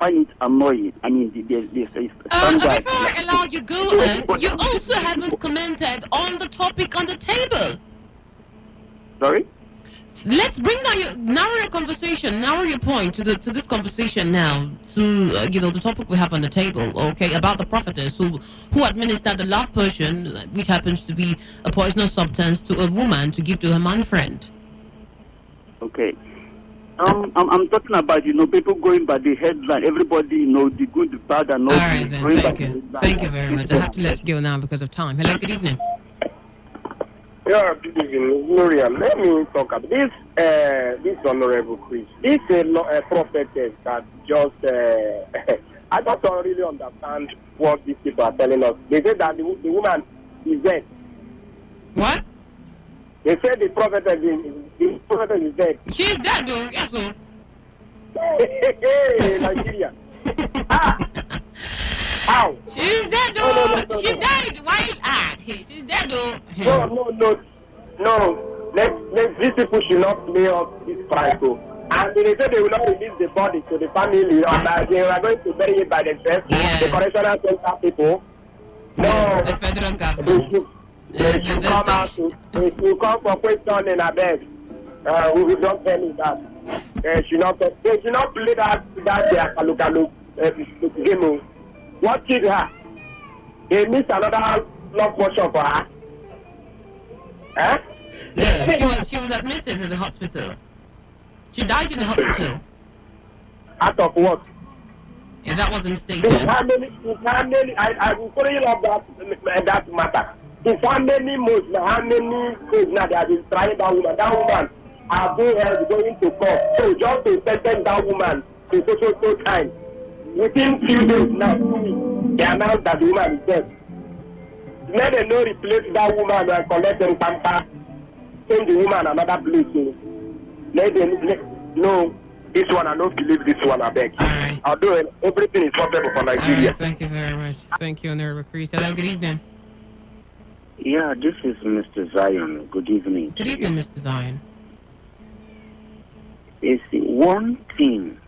it annoying. The standard. Before I allow you go, you also haven't commented on the topic on the table. Sorry? Let's bring down narrow your conversation, narrow your point to this conversation now to the topic we have on the table, okay, about the prophetess who administered the love potion, which happens to be a poisonous substance, to a woman to give to her man friend. Okay. I'm talking about people going by the headline. Everybody the good, the bad, and all. All right then. Thank you very much. I have to let you go now because of time. Hello, good evening. Yeah, good evening, Gloria. Let me talk about this. This honorable Chris. This prophetess that just. I don't really understand what these people are telling us. They said that the woman is dead. What? They said the prophetess is dead. She's dead, though. Yes, sir. Hey, Nigeria. How? She's dead, though. No. She died. Why? She's dead, though. No. These people should not play up this price, though. And they said they will not release the body to the family, and they are going to bury it by themselves. Yeah. The correctional center people. No. The federal government. They should come out. They should come for question in a bed. We will not tell you that. They should not play that their kalu game. What killed her? They missed another love portion for her. Huh? Yeah, she was admitted to the hospital. She died in the hospital. Out of what? Yeah, that wasn't stated. How many? I will follow you up that matter. In how many months now, how many days now they have been trying that woman? That woman are going to court. So just to sentence that woman to so time. Within few days now, 2 weeks, they announced that the woman is dead. Let them not replace that woman and collect them pamper, send the woman another place. Let them know this one. I don't believe this one. I beg. Right. I'll do it. Everything is possible for Nigeria. Right, thank you very much. Thank you, Honorable Chris. Hello, good evening. Yeah, this is Mr. Zion. Good evening. Good evening, Mr. Zion. You see, one thing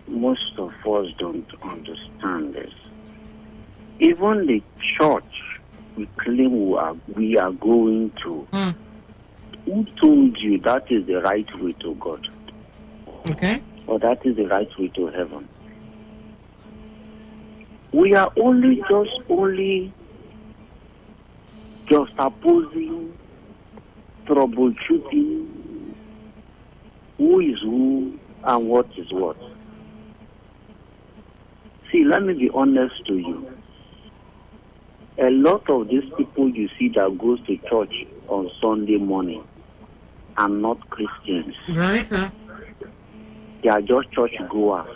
most of us don't understand is, even the church we claim we are going to, who told you that is the right way to God? Okay. Or that is the right way to heaven? We are only just opposing, troubleshooting, who is who and what is what. See, let me be honest to you. A lot of these people you see that goes to church on Sunday morning are not Christians. Very true. They are just church goers.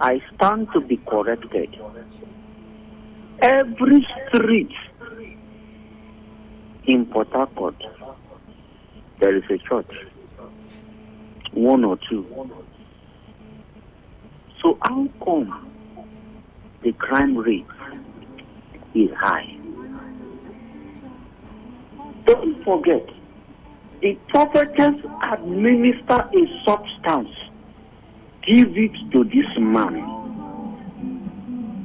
I stand to be corrected. Every street in Port Harcourt, there is a church. One or two. So how come the crime rate is high? Don't forget, the prophetess administer a substance. Give it to this man.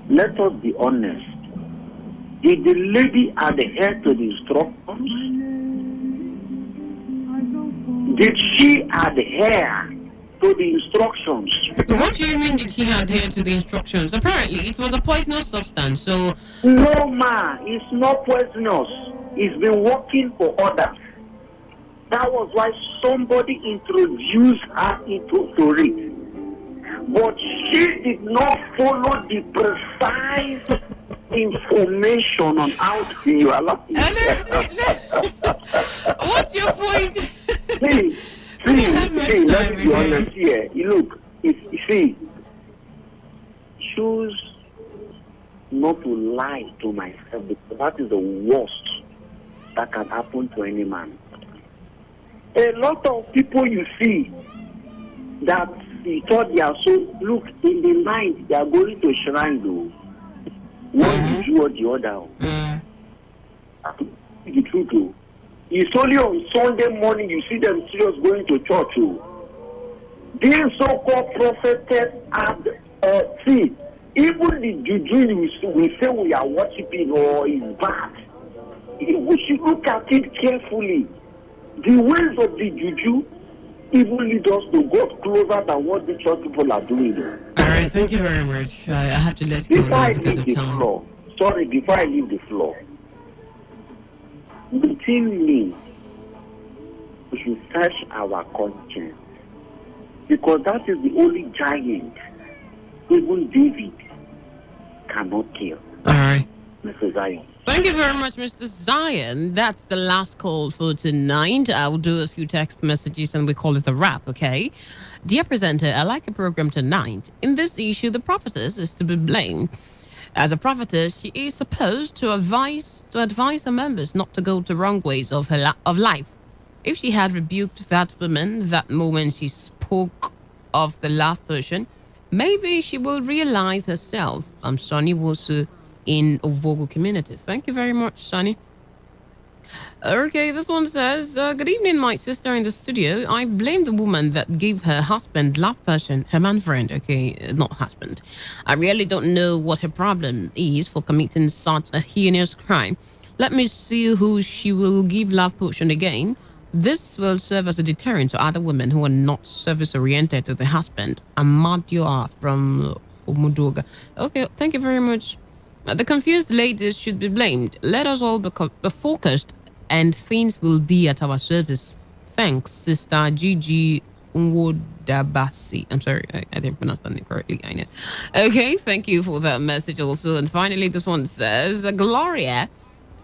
Let us be honest. Did the lady adhere to the instructions? Did she adhere to the instructions? What do you mean did she adhere to the instructions? Apparently, it was a poisonous substance, so... No, ma, it's not poisonous. It's been working for others. That was why somebody introduced her into it. But she did not follow the precise information on how to you are laughing. What's your point? See, let me be honest here. Look, you see, choose not to lie to myself because that is the worst that can happen to any man. A lot of people you see that he thought they are so, look, in the night they are going to shrine though. One you or the other. The truth though. It's only on Sunday morning you see them serious going to church. These so-called prophetess had, see, even the juju we say we are worshiping or is bad. We should look at it carefully. The ways of the juju even lead us to God closer than what the church people are doing. All right, thank you very much. I have to let you go now because of time. Before I leave the floor, between me, we should search our conscience because that is the only giant even David cannot kill. All right. Mr. Zion. Thank you very much, Mr. Zion. That's the last call for tonight. I'll do a few text messages and we call it a wrap, okay? Dear presenter, I like a program tonight. In this issue, the prophetess is to be blamed. As a prophetess, she is supposed to advise her members not to go the wrong ways of life. If she had rebuked that woman that moment she spoke of the last person, maybe she will realize herself. I'm Sonny Wosu in Ovogo community. Thank you very much, Sonny. Okay, this one says, good evening, my sister in the studio. I blame the woman that gave her husband, love person, her man friend, okay, not husband. I really don't know what her problem is for committing such a heinous crime. Let me see who she will give love potion again. This will serve as a deterrent to other women who are not service-oriented to the husband. Amadioa from Umudoga. Okay, thank you very much. The confused ladies should be blamed. Let us all be focused and things will be at our service. Thanks, Sister Gigi Nwodabasi. I'm sorry, I didn't pronounce that name correctly. I know. Okay, thank you for that message also. And finally, this one says, Gloria,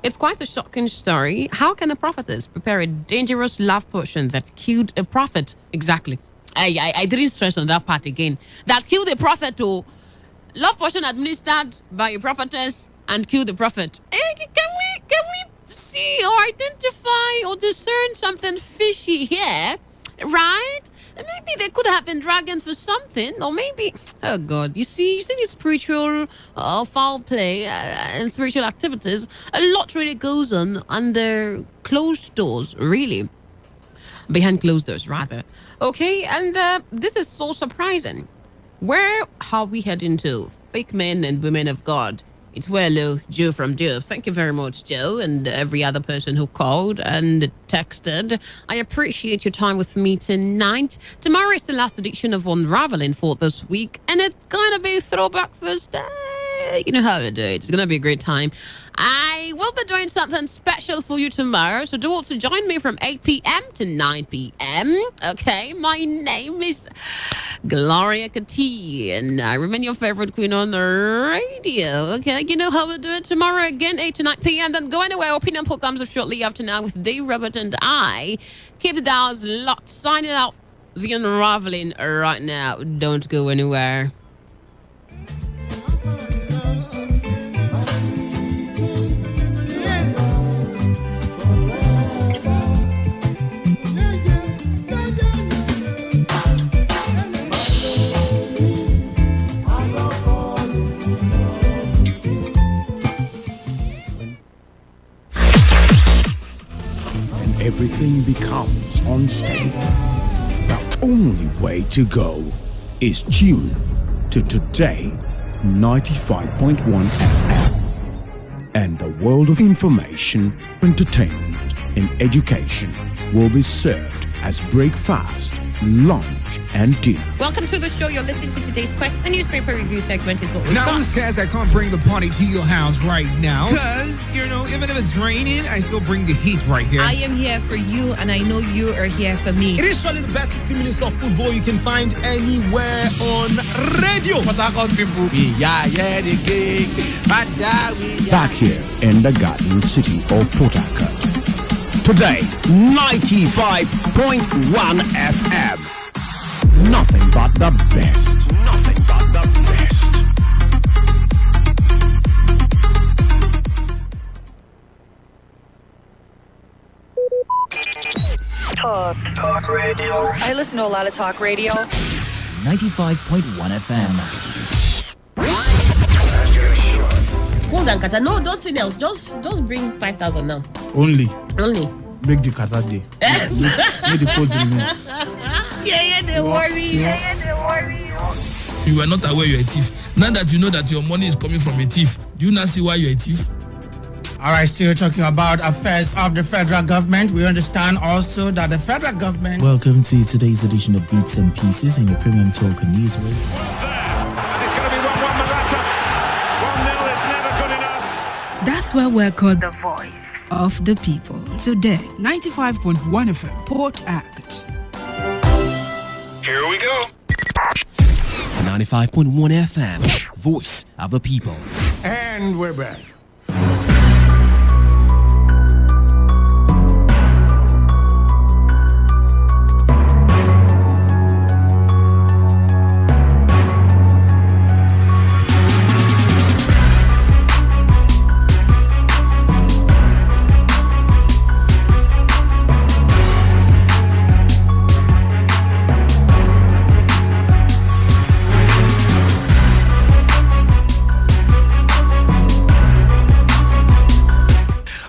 it's quite a shocking story. How can a prophetess prepare a dangerous love potion that killed a prophet? Exactly. I didn't stress on that part again. That killed a prophet too. Love potion administered by a prophetess and killed the prophet. Can we see or identify or discern something fishy here? Right? Maybe they could have been dragged for something, or maybe, oh God, you see the spiritual foul play and spiritual activities. A lot really goes on under closed doors, really. Behind closed doors, rather. Okay, and this is so surprising. Where are we heading to? Fake men and women of God. It's hello, Joe from Joe. Thank you very much, Joe, and every other person who called and texted. I appreciate your time with me tonight. Tomorrow is the last edition of Unraveling for this week, and it's going to be Throwback Thursday. You know how to do it. It's gonna be a great time. I will be doing something special for you tomorrow, so do also join me from 8 p.m. to 9 p.m. Okay, my name is Gloria Kati, and I remain your favorite queen on the radio. Okay, you know how we'll do it tomorrow again, 8 to 9 p.m. Then go anywhere. Opinion poll comes up shortly after now with Dave, Robert, and I. Keep the dials locked. Signing out the unraveling right now. Don't go anywhere. Everything becomes unsteady. The only way to go is tune to Today 95.1 FM. And the world of information, entertainment, and education will be served as breakfast, lunch, and dinner. Welcome to the show. You're listening to today's Quest. A newspaper review segment is what we've Now, got. who says I can't bring the party to your house right now? Because, even if it's raining, I still bring the heat right here. I am here for you, and I know you are here for me. It is surely the best 15 minutes of football you can find anywhere on radio. People. Back here in the Garden City of Port Harcourt. Today, 95.1 FM. Nothing but the best. Nothing but the best. Talk radio. I listen to a lot of talk radio. 95.1 FM. Hold on, Kata. No, don't say else. Just bring 5,000 now. Only. Make the Qatar day. Make the cold remain. Yeah, they worry. You were not aware you're a thief. Now that you know that your money is coming from a thief, do you not see why you're a thief? All right, still talking about affairs of the federal government. We understand also that the federal government... Welcome to today's edition of Beats and Pieces in your premium talk and news. And it's going to be 1-1 Morata. 1-0 is never good enough. That's why we're called the voice of the people. Today, 95.1 FM, Port Act. Here we go. 95.1 FM, voice of the people. And we're back.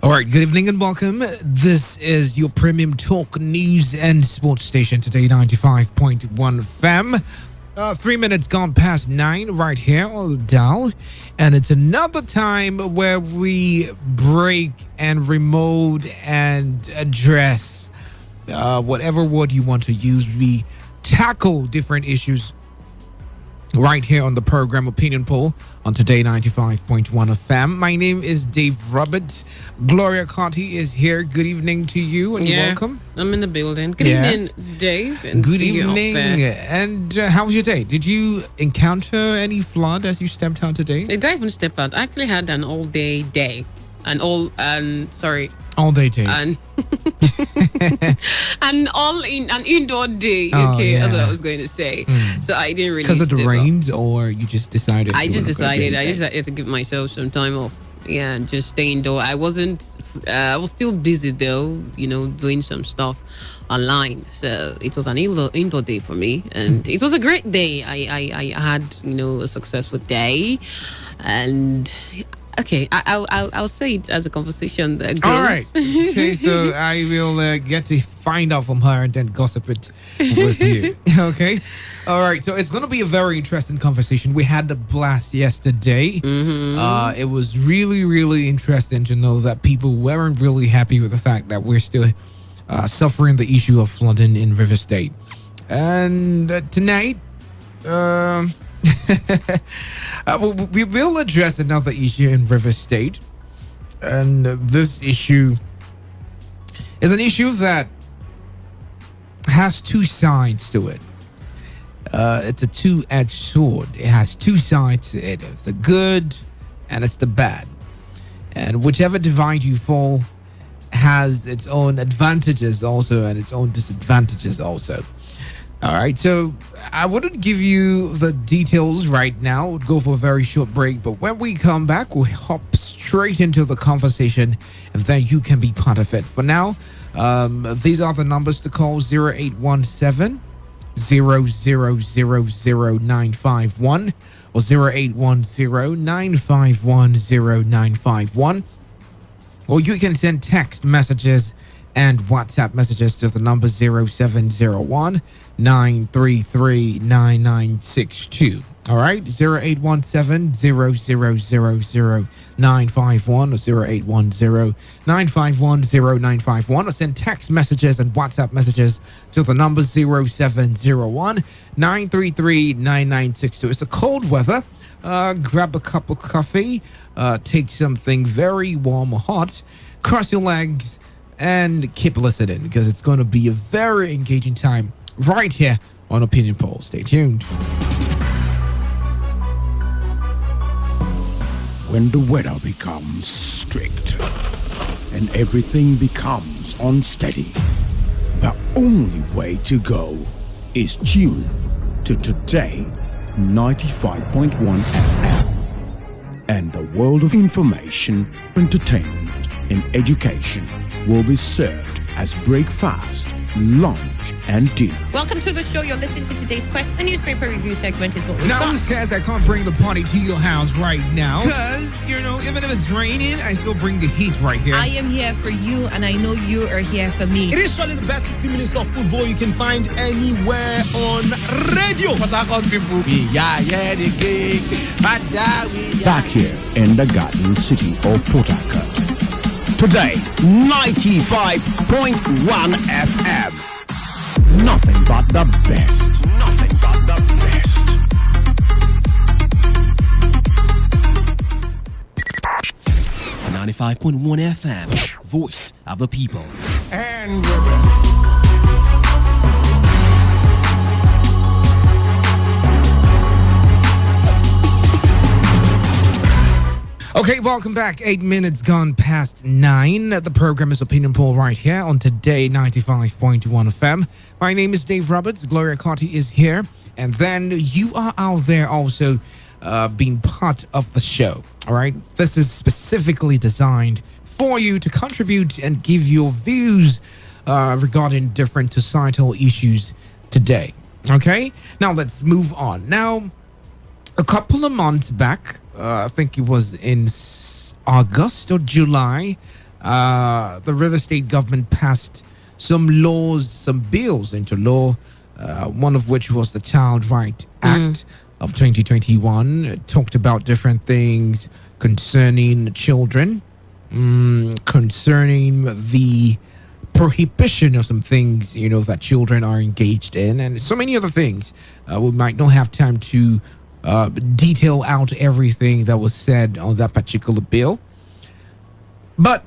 All right, good evening and welcome. This is your premium talk news and sports station, Today 95.1 FM. 3 minutes gone past 9 right here on the dial. And it's another time where we break and remote and address whatever word you want to use. We tackle different issues right here on the program Opinion Poll on Today 95.1 FM. My name is Dave Robert. Gloria Conti is here. Good evening to you and welcome. I'm in the building. Good evening, Dave. And good to you out evening. there. And how was your day? Did you encounter any flood as you stepped out today? I didn't even step out. I actually had an all-day day. All day day. And an indoor day. Oh, Okay, yeah. that's what I was going to say. So I didn't really Because of the step out. rains, or you just decided? I you just were gonna decided do I it? just had to give myself some time off. Yeah, and just stay indoor. I wasn't. I was still busy though. Doing some stuff online. So it was an indoor day for me, and it was a great day. I had a successful day, and. Okay, I'll say it as a conversation that goes. All right. Okay, so I will get to find out from her and then gossip it with you. Okay. All right. So it's going to be a very interesting conversation. We had the blast yesterday. It was really, really interesting to know that people weren't really happy with the fact that we're still suffering the issue of flooding in River State. And tonight, We will address another issue in River State. And this issue is an issue that has two sides to it. It's a two-edged sword. It has two sides to it. It's the good and it's the bad. And whichever divide you fall has its own advantages also and its own disadvantages also. All right, so I wouldn't give you the details right now. We'll go for a very short break, but when we come back, we'll hop straight into the conversation and then you can be part of it. For now, these are the numbers to call: 0817 0000951 or 0810 951 0951. Or you can send text messages and WhatsApp messages to the number 0701 933 9962. All right, 0817 0000951 or 0810 951 0951, or send text messages and WhatsApp messages to the number 0701 933 9962. It's a cold weather. Grab a cup of coffee, take something very warm or hot, cross your legs, and keep listening because it's going to be a very engaging time right here on Opinion Poll. Stay tuned. When the weather becomes strict and everything becomes unsteady, the only way to go is tune to Today 95.1 FM. And the world of information, entertainment, and education will be served as breakfast, lunch, and dinner. Welcome to the show. You're listening to Today's Quest. A newspaper review segment is what we've Now got. who says I can't bring the party to your house right now? Because, even if it's raining, I still bring the heat right here. I am here for you, and I know you are here for me. It is surely the best 15 minutes of football you can find anywhere on radio. People. Back here in the Garden City of Port Harcourt. Today, 95.1 FM. Nothing but the best. Nothing but the best. .1 FM, voice of the people. And we're back. Okay, welcome back. 8 minutes gone past 9. The program is Opinion Poll right here on Today 95.1 FM. My name is Dave Roberts. Gloria Carty is here. And then you are out there also being part of the show. All right. This is specifically designed for you to contribute and give your views regarding different societal issues today. Okay. Now let's move on. Now, a couple of months back, I think it was in August or July, the River State government passed some laws, some bills into law, one of which was the Child Right Act of 2021. It talked about different things concerning children, concerning the prohibition of some things, that children are engaged in, and so many other things. We might not have time to detail out everything that was said on that particular bill. But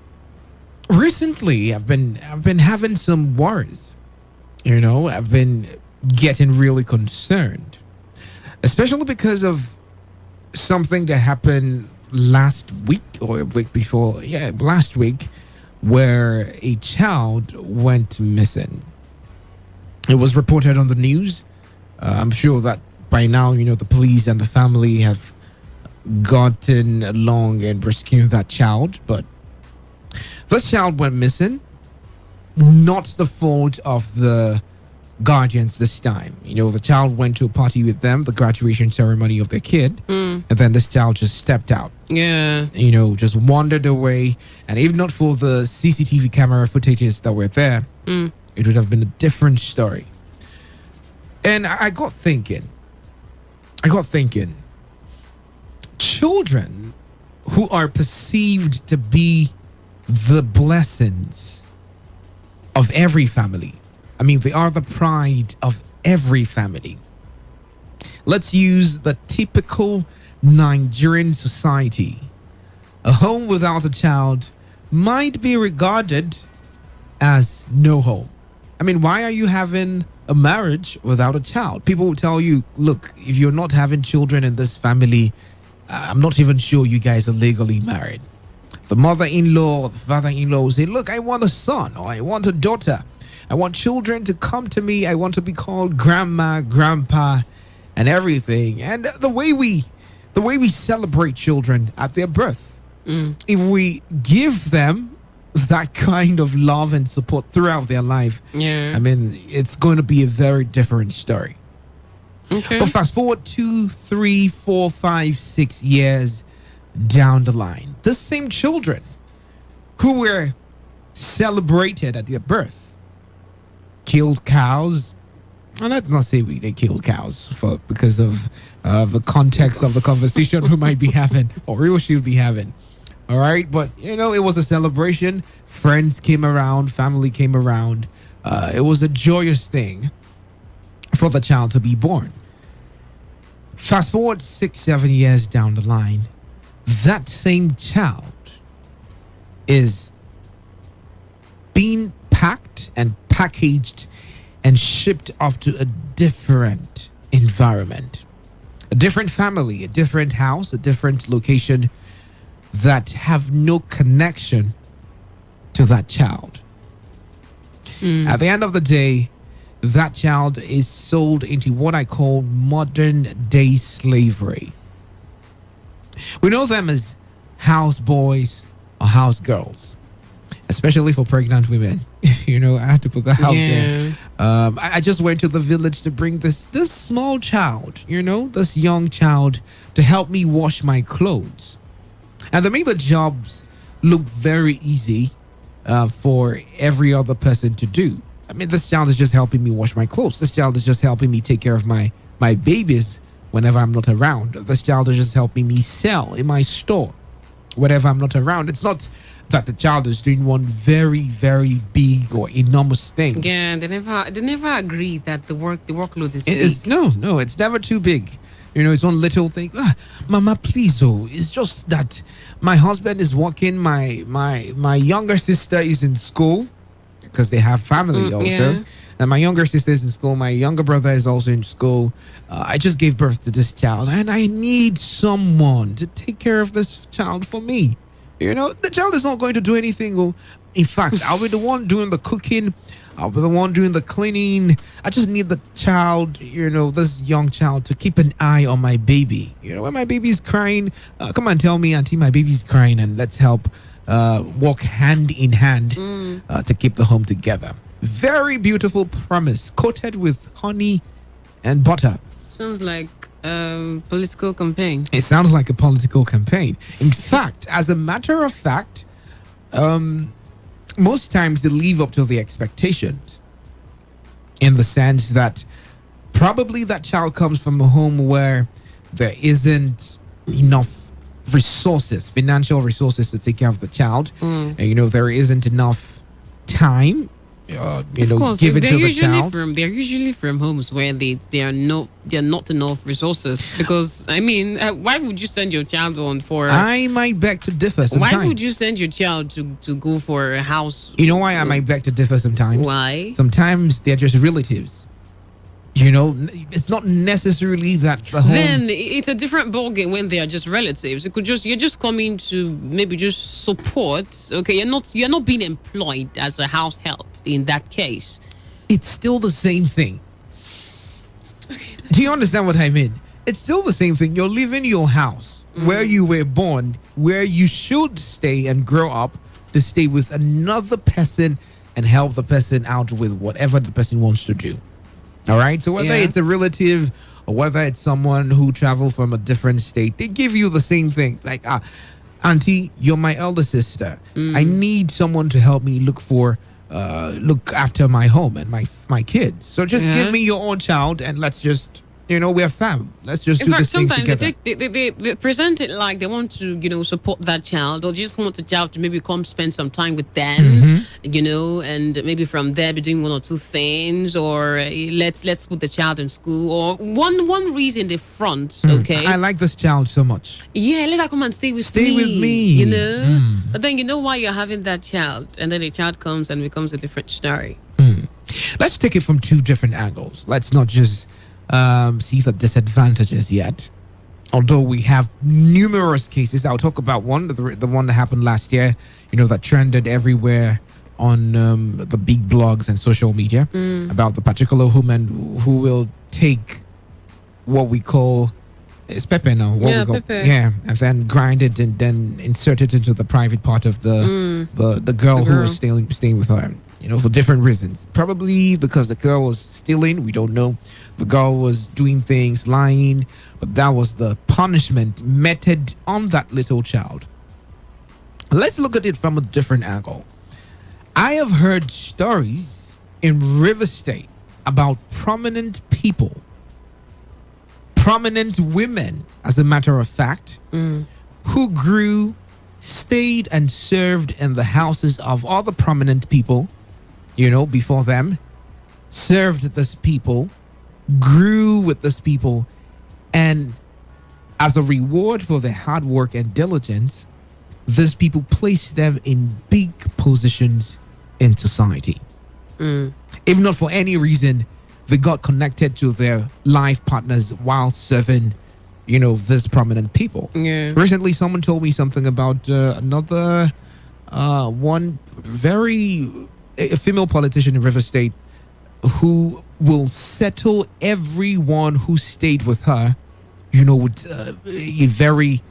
recently, I've been having some worries. I've been getting really concerned, especially because of something that happened last week or a week before. Yeah, last week, where a child went missing. It was reported on the news. I'm sure that by now, the police and the family have gotten along and rescued that child. But this child went missing. Not the fault of the guardians this time. The child went to a party with them, the graduation ceremony of their kid. And then this child just stepped out. Yeah. Just wandered away. And if not for the CCTV camera footages that were there, it would have been a different story. And I got thinking, children who are perceived to be the blessings of every family. I mean, they are the pride of every family. Let's use the typical Nigerian society. A home without a child might be regarded as no home. I mean, why are you having a marriage without a child? People will tell you, look, if you're not having children in this family, I'm not even sure you guys are legally married. The mother-in-law or the father-in-law will say, look, I want a son or I want a daughter. I want children to come to me. I want to be called grandma, grandpa, and everything. And the way we celebrate children at their birth, if we give them that kind of love and support throughout their life, I mean, it's going to be a very different story. Okay. But fast forward 2, 3, 4, 5, 6 years down the line, the same children who were celebrated at their birth killed cows. And let's not say they killed cows because of the context of the conversation we might be having or we should be having. All right, but it was a celebration. Friends came around, family came around. It was a joyous thing for the child to be born. Fast forward 6, 7 years down the line, that same child is being packed and packaged and shipped off to a different environment, a different family, a different house, a different location that have no connection to that child. At the end of the day, that child is sold into what I call modern day slavery. We know them as house boys or house girls, especially for pregnant women. I had to put that out there. I just went to the village to bring this small child, this young child, to help me wash my clothes. And they make the jobs look very easy for every other person to do. I mean, this child is just helping me wash my clothes. This child is just helping me take care of my babies whenever I'm not around. This child is just helping me sell in my store whenever I'm not around. It's not that the child is doing one very, very big or enormous thing. Yeah, they never agree that the workload is big. No, it's never too big. It's one little thing. Mama, please, it's just that my husband is working. My younger sister is in school because they have family also. Yeah. And my younger sister is in school. My younger brother is also in school. I just gave birth to this child and I need someone to take care of this child for me. The child is not going to do anything. In fact, I'll be the one doing the cooking. I'll be the one doing the cleaning. I just need the child, this young child, to keep an eye on my baby. When my baby's crying, come and tell me, Auntie, my baby's crying, and let's help walk hand in hand to keep the home together. Very beautiful promise, coated with honey and butter. Sounds like political campaign. It sounds like a political campaign. In fact, as a matter of fact, most times they live up to the expectations, in the sense that probably that child comes from a home where there isn't enough resources, financial resources, to take care of the child. And, there isn't enough time given to the child. They're usually from homes where they're not enough resources, because I mean, why would you send your child on for? I might beg to differ sometimes. Why would you send your child to go for a house? You know why I might beg to differ sometimes? Why? Sometimes they're just relatives. It's not necessarily that the home. Then it's a different ballgame when they are just relatives. You're just coming to maybe just support. Okay, you're not being employed as a house help in that case. It's still the same thing. Okay, do you understand what I mean? It's still the same thing. You're leaving your house where you were born, where you should stay and grow up, to stay with another person and help the person out with whatever the person wants to do. All right. So whether it's a relative or whether it's someone who traveled from a different state, they give you the same thing. Like, Auntie, you're my elder sister. I need someone to help me look after my home and my kids. So just give me your own child and let's just we're fam. Let's just In do fact, this thing sometimes together. they present it like they want to, support that child, or just want the child to maybe come spend some time with them, and maybe from there be doing one or two things, or let's put the child in school, or one reason they front. Okay, I like this child so much. Yeah, let her come and stay with me. But then why you're having that child, and then the child comes and becomes a different story. Let's take it from two different angles. Let's not just see the disadvantages yet. Although we have numerous cases. I'll talk about one, the one that happened last year, that trended everywhere on the big blogs and social media about the particular woman who will take what we call Pepe now. Pepe. Yeah, and then grind it and then insert it into the private part of the girl who was staying with her. For different reasons. Probably because the girl was stealing. We don't know. The girl was doing things, lying. But that was the punishment meted on that little child. Let's look at it from a different angle. I have heard stories in River State about prominent people, prominent women, as a matter of fact, who grew, stayed, and served in the houses of other prominent people, before them, served this people, grew with this people, and as a reward for their hard work and diligence, these people placed them in big positions in society. If not for any reason, they got connected to their life partners while serving, these prominent people. Yeah. Recently, someone told me something about another one a female politician in River State who will settle everyone who stayed with her, with a very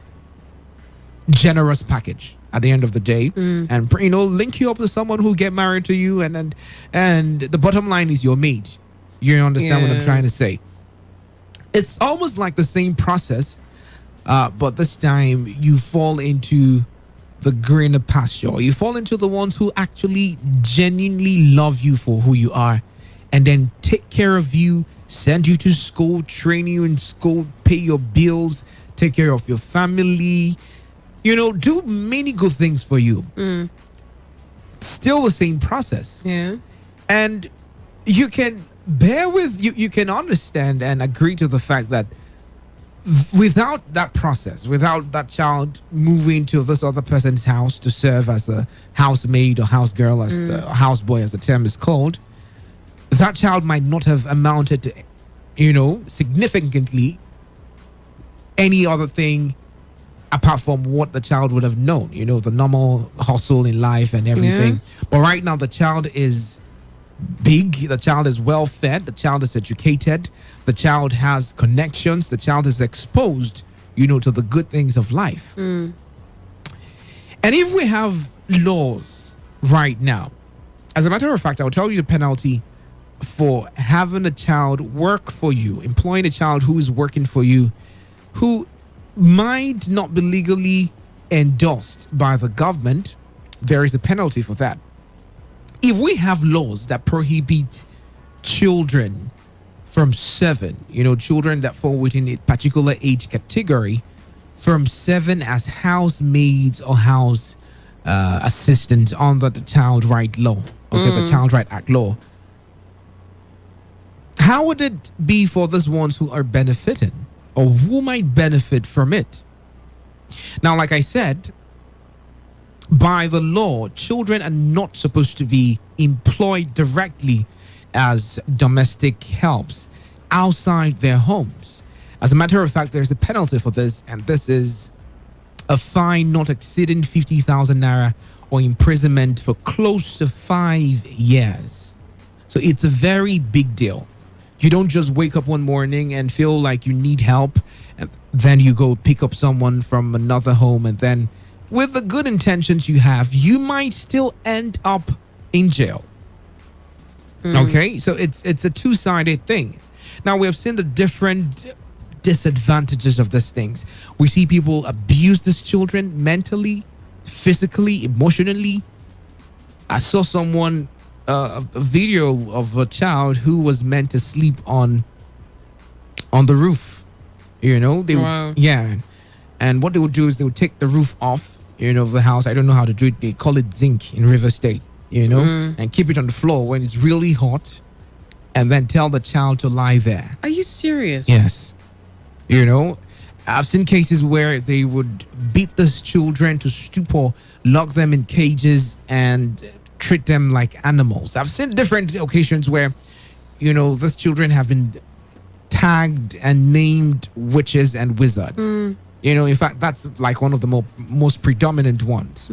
generous package at the end of the day, and link you up to someone who get married to you, and the bottom line is your mate. You understand what I'm trying to say? It's almost like the same process, but this time you fall into the greener pasture. You fall into the ones who actually genuinely love you for who you are, and then take care of you, send you to school, train you in school, pay your bills, take care of your family, do many good things for you. Still the same process. Yeah. And you can bear with, you can understand and agree to the fact that without that process, without that child moving to this other person's house to serve as a housemaid or house girl, as the houseboy, as the term is called, that child might not have amounted to, significantly any other thing apart from what the child would have known, the normal hustle in life and everything. But right now, the child is big, the child is well fed, the child is educated, the child has connections, the child is exposed, to the good things of life. And if we have laws right now, as a matter of fact, I'll tell you the penalty for having a child work for you, employing a child who is working for you, who might not be legally endorsed by the government. There is a penalty for that. If we have laws that prohibit children from 7, children that fall within a particular age category, from 7 as housemaids or house assistants under the Child Right Law, the Child Right Act law, how would it be for those ones who are benefiting or who might benefit from it? Now, like I said, by the law, children are not supposed to be employed directly as domestic helps outside their homes. As a matter of fact, there's a penalty for this, and this is a fine not exceeding 50,000 naira or imprisonment for close to 5 years. So it's a very big deal. You don't just wake up one morning and feel like you need help, and then you go pick up someone from another home, and then with the good intentions you have, you might still end up in jail. Okay, so it's a two-sided thing. Now, we have seen the different disadvantages of these things. We see people abuse these children mentally, physically, emotionally. I saw someone, a video of a child who was meant to sleep on on the roof. You know, they Wow. would, yeah. And what they would do is they would take the roof off, of the house. I don't know how to do it. They call it zinc in River State, and keep it on the floor when it's really hot, and then tell the child to lie there. Are you serious? Yes. I've seen cases where they would beat these children to stupor, lock them in cages, and treat them like animals. I've seen different occasions where, these children have been tagged and named witches and wizards. In fact, that's like one of the most predominant ones.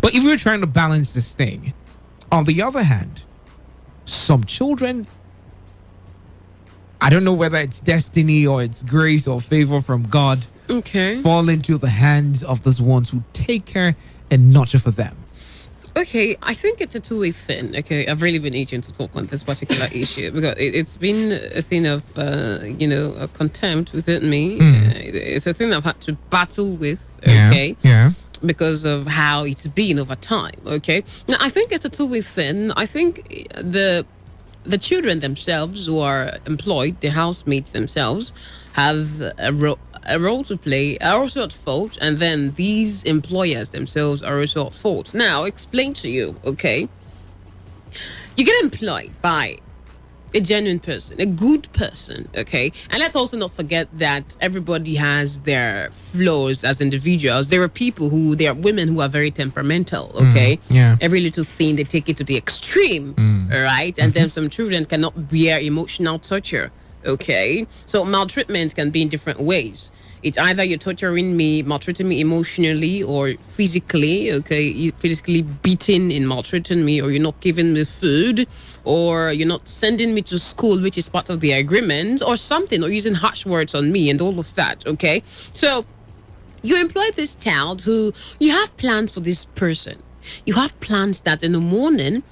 But if we're trying to balance this thing, on the other hand, some children, I don't know whether it's destiny or it's grace or favor from God, fall into the hands of those ones who take care and nurture for them. Okay, I think it's a two-way thing. Okay, I've really been itching to talk on this particular issue because it's been a thing of, a contempt within me. It's a thing I've had to battle with. Okay. Yeah. Because of how it's been over time. Okay. Now, I think it's a two-way thing. I think the children themselves who are employed, the housemates themselves, have a role to play, are also at fault, and then these employers themselves are also at fault. Now, explain to you, okay? You get employed by a genuine person, a good person, okay? And let's also not forget that everybody has their flaws as individuals. There are women who are very temperamental, okay? Yeah. Every little thing, they take it to the extreme, right? And then some children cannot bear emotional torture, okay? So maltreatment can be in different ways. It's either you're torturing me, maltreating me emotionally or physically, okay? You're physically beating and maltreating me, or you're not giving me food, or you're not sending me to school, which is part of the agreement, or something, or using harsh words on me and all of that, okay? So you employ this child who, you have plans for this person. You have plans that in the morning,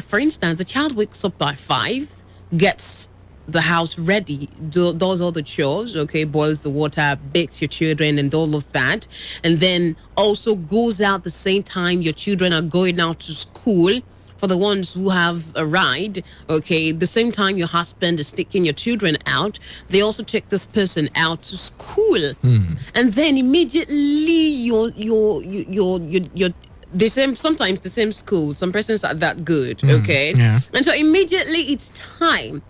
for instance, the child wakes up by 5, gets the house ready, does all the chores, okay, boils the water, bakes your children and all of that, and then also goes out the same time your children are going out to school. For the ones who have a ride, okay, the same time your husband is taking your children out, they also take this person out to school, and then immediately you're sometimes the same school. Some persons are that good, okay, and so immediately it's time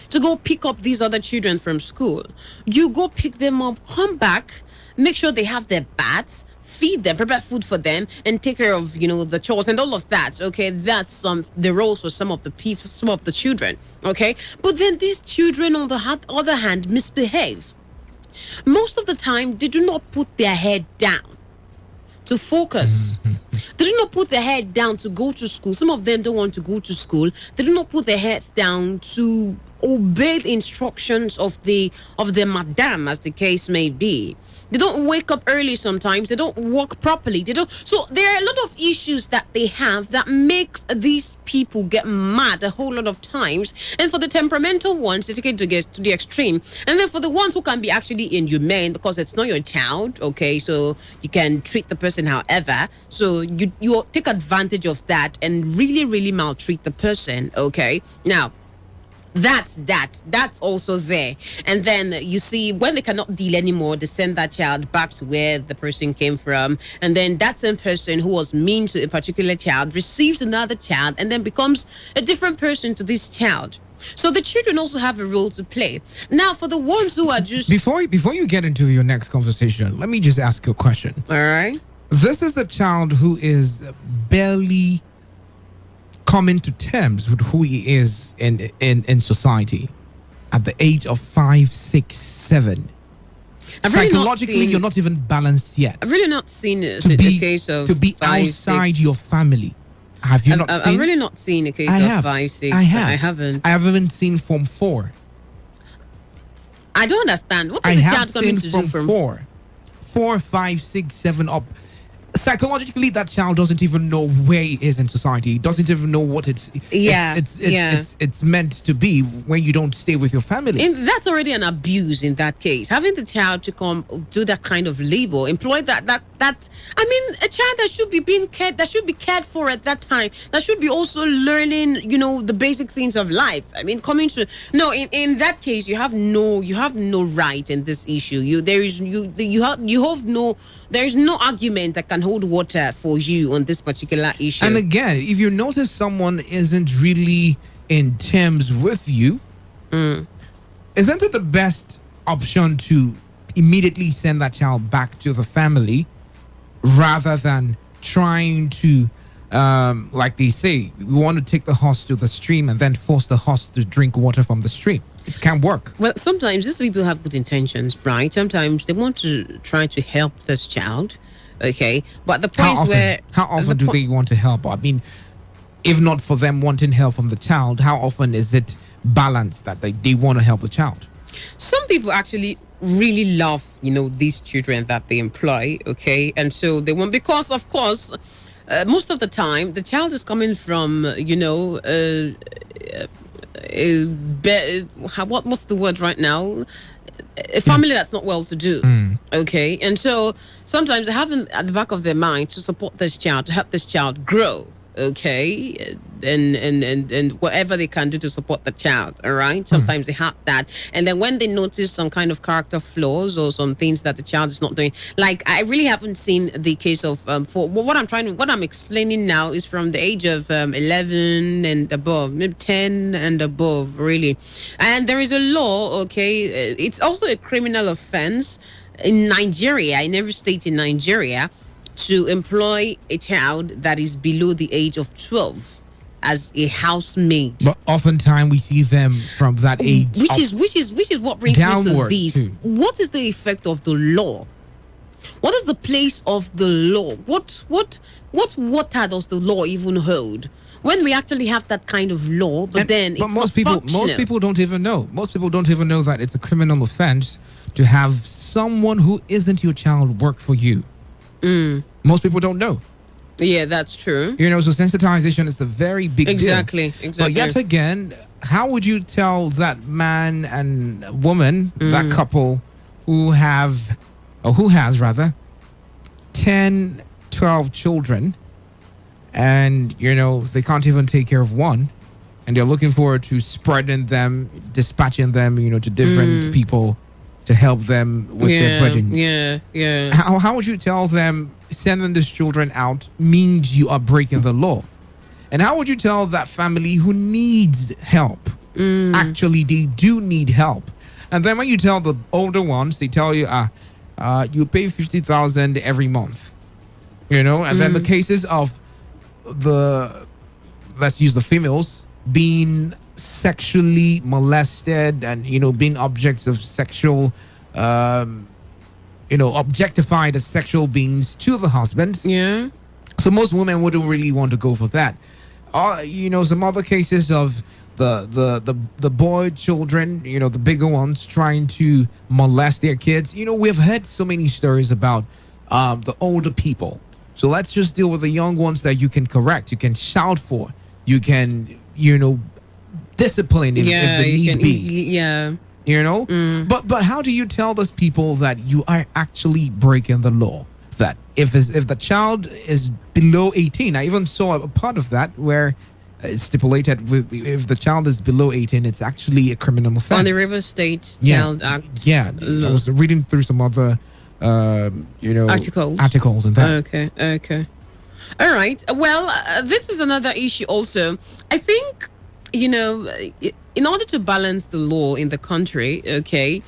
to go pick up these other children from school. You go pick them up, come back, make sure they have their baths, feed them, prepare food for them, and take care of, the chores and all of that, okay? That's the roles for some of the children, okay? But then these children, on the other hand, misbehave. Most of the time, they do not put their head down to focus. They do not put their head down to go to school. Some of them don't want to go to school. They do not put their heads down to obey the instructions of the madam, as the case may be. They don't wake up early sometimes. They don't walk properly. So there are a lot of issues that they have that makes these people get mad a whole lot of times. And for the temperamental ones, they take it to the extreme. And then for the ones who can be actually inhumane because it's not your child, okay, so you can treat the person however. So you take advantage of that and really, really maltreat the person, okay? Now, that's also there. And then you see, when they cannot deal anymore, they send that child back to where the person came from, and then that same person who was mean to a particular child receives another child and then becomes a different person to this child. So the children also have a role to play. Now, for the ones who are just... Before you get into your next conversation, let me just ask you a question. All right. This is a child who is barely coming to terms with who he is in society at the age of 5, 6, 7. Psychologically, you're not even balanced yet. I've really not seen the case of to be 5, outside 6. Your family. Have you not seen? I've really not seen a case of 5, 6. I haven't. I haven't seen Form 4. I don't understand. What is the child coming to do from 4, 5, 6, 7 up? psychologically, that child doesn't even know where he is in society. Doesn't even know what it's meant to be when you don't stay with your family. And that's already an abuse in that case. Having the child to come do that kind of labor, employ that I mean, a child that should be being cared, that should be cared for at that time, that should be also learning, the basic things of life. I mean, in that case, you have no right in this issue. There is no argument that can hold water for you on this particular issue. And again, if you notice someone isn't really in terms with you, isn't it the best option to immediately send that child back to the family rather than trying to, like they say, we want to take the horse to the stream and then force the horse to drink water from the stream? It can't work. Well, sometimes these people have good intentions, right? Sometimes they want to try to help this child, okay? But the point how often do they want to help? I mean, if not for them wanting help from the child, how often is it balanced that they want to help the child? Some people actually really love, these children that they employ, okay? And so they want, because of course, most of the time, the child is coming from, what's the word right now? A family that's not well to do. Okay. And so sometimes they have at the back of their mind to support this child, to help this child grow. Okay, and whatever they can do to support the child, all right? Sometimes they have that, and then when they notice some kind of character flaws or some things that the child is not doing, like I really haven't seen the case of for what I'm explaining now is from the age of 11 and above, maybe 10 and above, really. And there is a law, okay, it's also a criminal offense in Nigeria, in every state in Nigeria, to employ a child that is below the age of 12 as a housemaid. But oftentimes we see them from that age, which is what brings me to this. What is the effect of the law? What is the place of the law? What water does the law even hold when we actually have that kind of law? But most people don't even know. Most people don't even know that it's a criminal offense to have someone who isn't your child work for you. Most people don't know. Yeah, that's true. So sensitization is a very big deal. Exactly. But yet again, how would you tell that man and woman, that couple who has 10, 12 children, and they can't even take care of one, and they're looking forward to spreading them, dispatching them, to different people to help them with their burdens. Yeah. How would you tell them sending these children out means you are breaking the law? And how would you tell that family who needs help, actually they do need help? And then when you tell the older ones, they tell you, you pay 50,000 every month, and then the cases of let's use the females being sexually molested and being objects of sexual objectified as sexual beings to the husbands. So most women wouldn't really want to go for that. Some other cases of the boy children, the bigger ones trying to molest their kids. We've heard so many stories about the older people. So let's just deal with the young ones that you can correct, you can shout for, you can discipline if the need be. But how do you tell those people that you are actually breaking the law? That if the child is below 18, I even saw a part of that where it's stipulated if the child is below 18, it's actually a criminal offense. On the River State Child Act. Yeah, I was reading through some other articles and that. Okay. All right. Well, this is another issue also. I think in order to balance the law in the country, okay,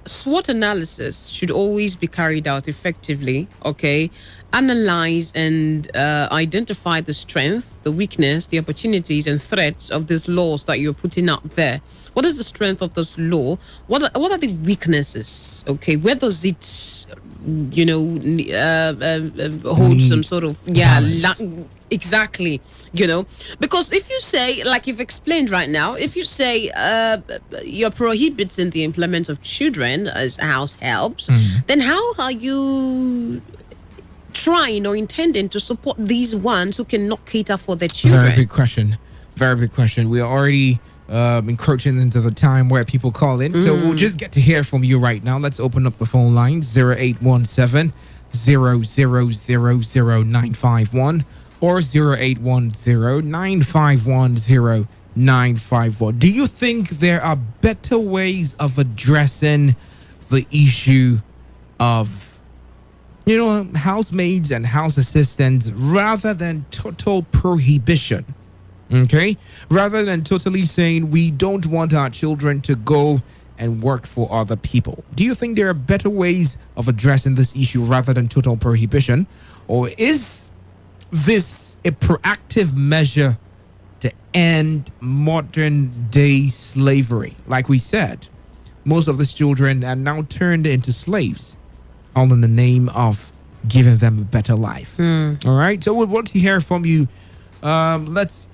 SWOT analysis should always be carried out effectively, okay? Analyze and identify the strength, the weakness, the opportunities and threats of these laws that you're putting out there. What is the strength of this law? What are the weaknesses, okay? Where does it, hold some sort of, exactly, because if you say, like you've explained right now, if you say you're prohibiting the employment of children as house helps, then how are you trying or intending to support these ones who cannot cater for their children? Very big question. Very big question. We are already encroaching into the time where people call in. So we'll just get to hear from you right now. Let's open up the phone lines 0817 0000951 or 0810 951 951. Do you think there are better ways of addressing the issue of, housemaids and house assistants rather than total prohibition? Okay? Rather than totally saying we don't want our children to go and work for other people. Do you think there are better ways of addressing this issue rather than total prohibition? Or is this a proactive measure to end modern day slavery? Like we said, most of these children are now turned into slaves, all in the name of giving them a better life. All right, so we want to hear from you. Let's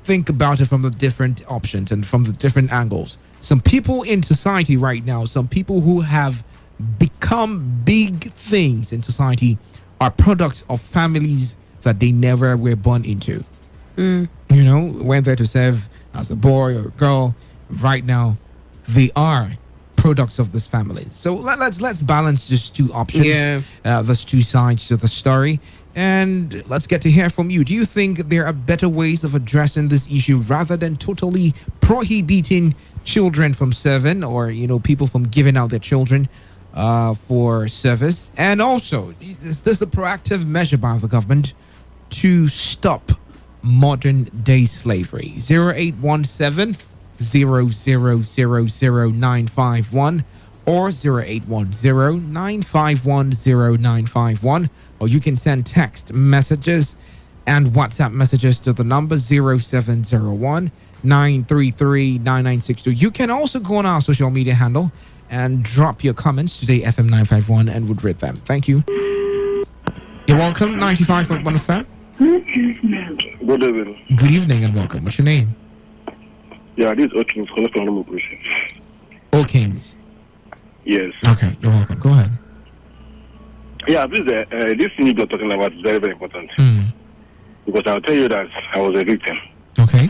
think about it from the different options and from the different angles. Some people in society right now, some people who have become big things in society, are products of families that they never were born into. Went there to serve as a boy or a girl. Right now, they are products of this family. So let's balance just two options. There's two sides to the story. And let's get to hear from you. Do you think there are better ways of addressing this issue rather than totally prohibiting children from serving, or people from giving out their children for service? And also, is this a proactive measure by the government to stop modern day slavery? 0817 0000951 or 0810 951 0951, or you can send text messages and WhatsApp messages to the number 0701 933 9962. You can also go on our social media handle and drop your comments. Today FM 951 and would read them. Thank you. You're welcome. 95.1 FM. Good evening. Good evening and welcome. What's your name? Yeah, this is Okings calling from Operation. Okings. Yes. Okay, you're welcome. Go ahead. Yeah, this thing you're talking about is very, very important. Because I'll tell you that I was a victim. Okay.